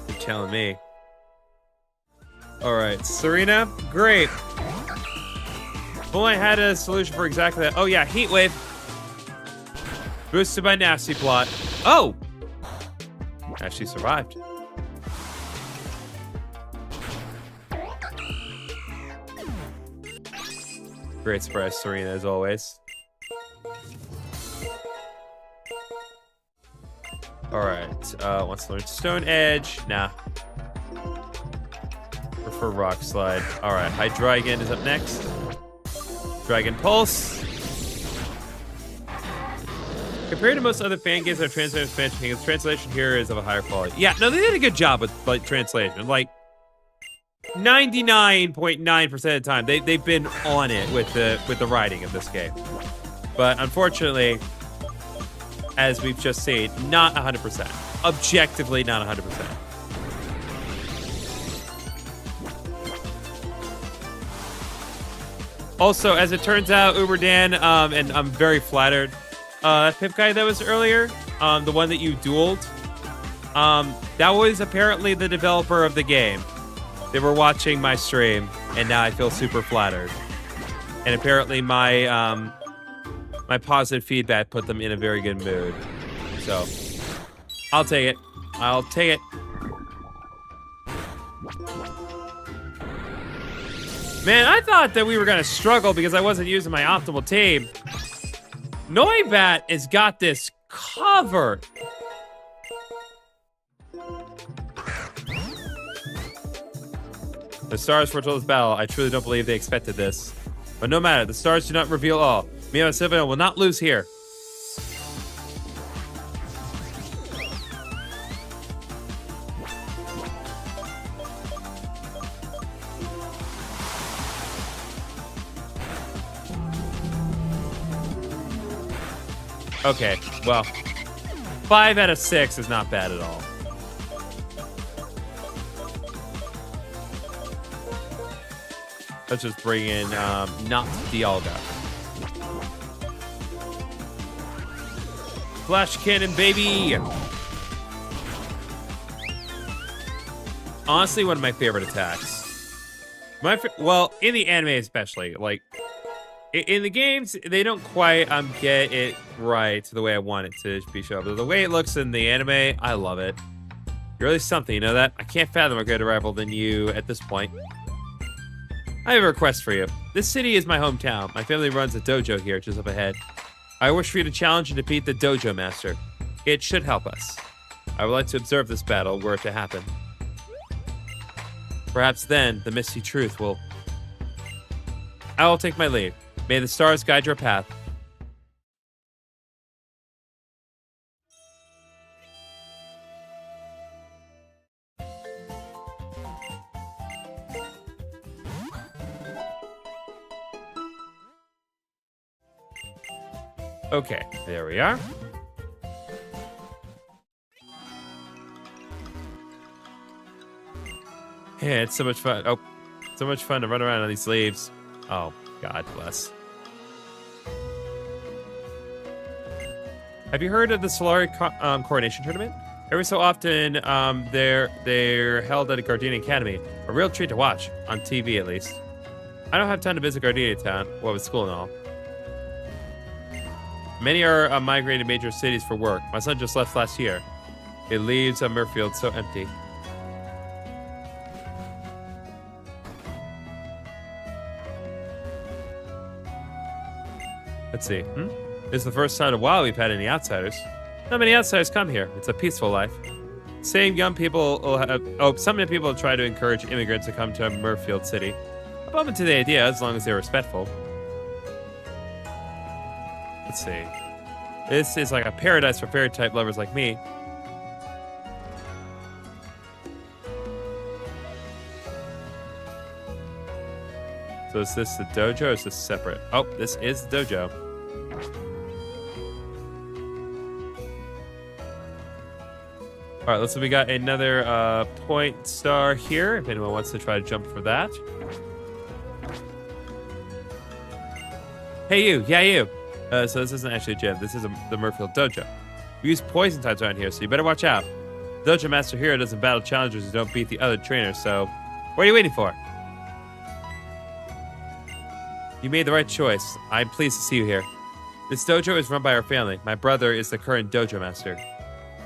You're telling me. Alright, Serena, great. If only I had a solution for exactly that. Oh yeah, Heat Wave. Boosted by nasty plot. Oh! Actually survived. Great surprise, Serena, as always. Alright, wants to learn Stone Edge. Nah. Prefer Rock Slide. Alright, Hydreigon is up next. Dragon Pulse. Compared to most other fan games that are translated to Spanish, the translation here is of a higher quality. Yeah, no, they did a good job with like translation. Like 99.9% of the time, they've been on it with the writing of this game. But unfortunately, as we've just seen, not 100%. Objectively, not 100%. Also, as it turns out, Uberdan, and I'm very flattered, that Pip guy that was earlier, the one that you dueled, that was apparently the developer of the game. They were watching my stream, and now I feel super flattered. And apparently my my positive feedback put them in a very good mood. So, I'll take it. I'll take it. Man, I thought that we were going to struggle because I wasn't using my optimal team. Noibat has got this covered. The stars foretold this battle. I truly don't believe they expected this. But no matter, the stars do not reveal all. Meow and Sylveon will not lose here. Okay, well, 5 out of 6 is not bad at all. Let's just bring in not Dialga. Flash Cannon, baby! Honestly, one of my favorite attacks. Well, in the anime especially, like, in the games, they don't quite get it right the way I want it to be shown. But the way it looks in the anime, I love it. You're really something, you know that? I can't fathom a greater rival than you at this point. I have a request for you. This city is my hometown. My family runs a dojo here, just up ahead. I wish for you to challenge and defeat the dojo master. It should help us. I would like to observe this battle were it to happen. Perhaps then, the misty truth will... I will take my leave. May the stars guide your path. Okay, there we are. Yeah, it's so much fun. Oh, so much fun to run around on these leaves. Oh, God bless. Have you heard of the Solar Coronation Tournament? Every so often, they're held at a Gardenia Academy. A real treat to watch, on TV at least. I don't have time to visit Gardenia Town, well, with school and all. Many are migrating to major cities for work. My son just left last year. It leaves Murfield so empty. Let's see. This is the first time in a while we've had any outsiders. Not many outsiders come here. It's a peaceful life. Some young people will have... some people will try to encourage immigrants to come to Murfield City. I'm open to the idea as long as they're respectful. Let's see. This is like a paradise for fairy-type lovers like me. So is this the dojo or is this separate? Oh, this is the dojo. All right, let's see. We got another point star here. If anyone wants to try to jump for that. Hey, you. Yeah, you. So this isn't actually a gym. This is the Murfield Dojo. We use poison types around here, so you better watch out. The Dojo Master here doesn't battle challengers who don't beat the other trainers, so what are you waiting for? You made the right choice. I'm pleased to see you here. This dojo is run by our family. My brother is the current dojo master.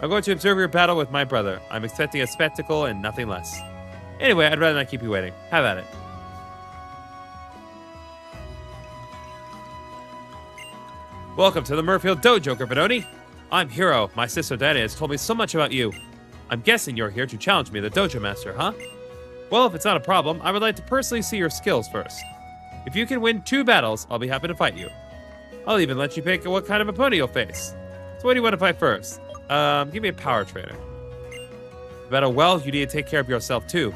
I'm going to observe your battle with my brother. I'm expecting a spectacle and nothing less. Anyway, I'd rather not keep you waiting. Have at it. Welcome to the Murfield Dojo, Gryffindor. I'm Hiro. My sister Diana has told me so much about you. I'm guessing you're here to challenge me, the dojo master, huh? Well, if it's not a problem, I would like to personally see your skills first. If you can win 2 battles, I'll be happy to fight you. I'll even let you pick what kind of opponent you'll face. So what do you want to fight first? Give me a power trainer. To battle well, you need to take care of yourself too.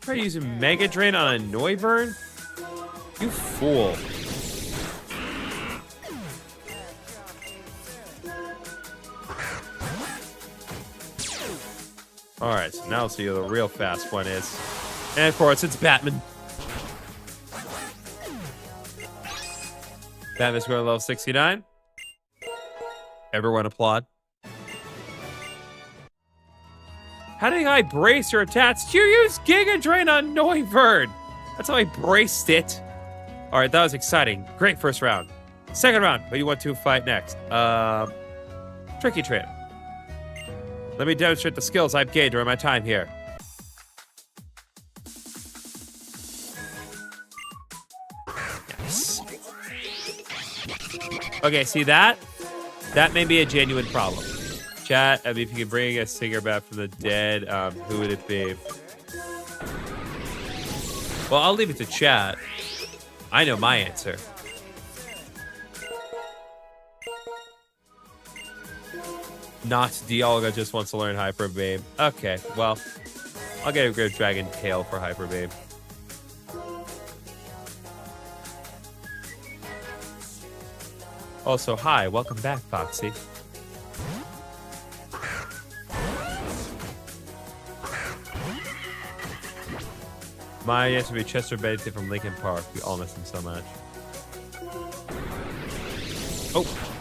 Try using Mega Drain on a Noivern? You fool. Alright, so now let's see who the real fast one is. And of course, it's Batman. Batman's going to level 69. Everyone applaud. How did I brace your attacks? You used Giga Drain on Noivern. That's how I braced it. All right, that was exciting. Great first round. Second round, what do you want to fight next? Tricky Train. Let me demonstrate the skills I've gained during my time here. Yes. Okay, see that? That may be a genuine problem. Chat, I mean, if you could bring a singer back from the dead, who would it be? Well, I'll leave it to chat. I know my answer. Not Dialga just wants to learn Hyper Beam. Okay, well, I'll get a good Dragon Tail for Hyper Beam. Also, hi, welcome back, Foxy. My answer would be Chester Bennington from Linkin Park. We all miss him so much. Oh.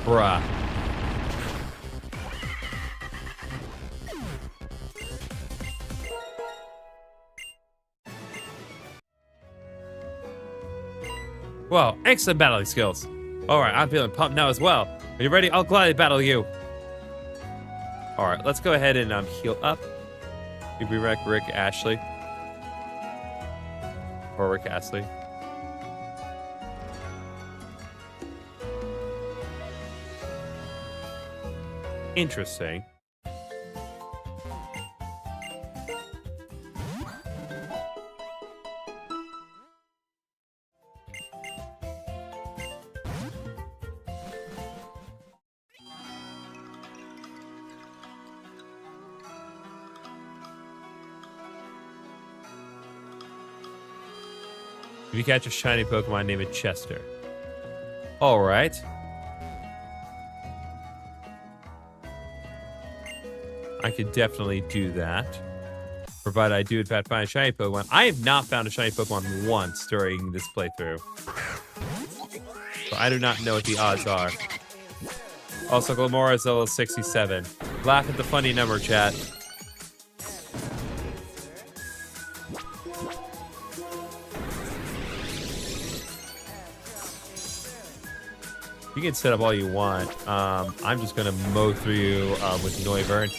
Bruh. Whoa, excellent battling skills. Alright, I'm feeling pumped now as well. Are you ready? I'll gladly battle you. Alright, let's go ahead and heal up. You be Rick Ashley. Or Rick Astley. Interesting. If you catch a shiny Pokemon, name it Chester. All right. I could definitely do that. Provided I do in fact find a shiny Pokemon. I have not found a shiny Pokemon once during this playthrough. So I do not know what the odds are. Also, Glamora is level 67. Laugh at the funny number, chat. You can set up all you want. I'm just gonna mow through you with Noivern.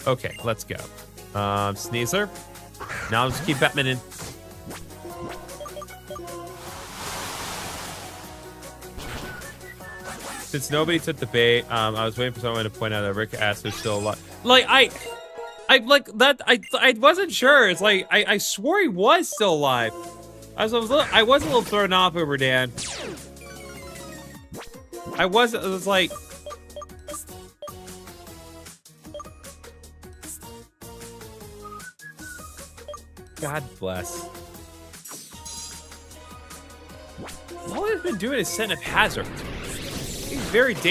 Okay, let's go. Sneasler. Now I'll just keep Batman in. Since nobody took the bait, I was waiting for someone to point out that Rick Astley was still alive. Like I wasn't sure. It's like I swore he was still alive. I was a little thrown off over Dan. It was like. God bless. All he's been doing is setting up hazards. He's very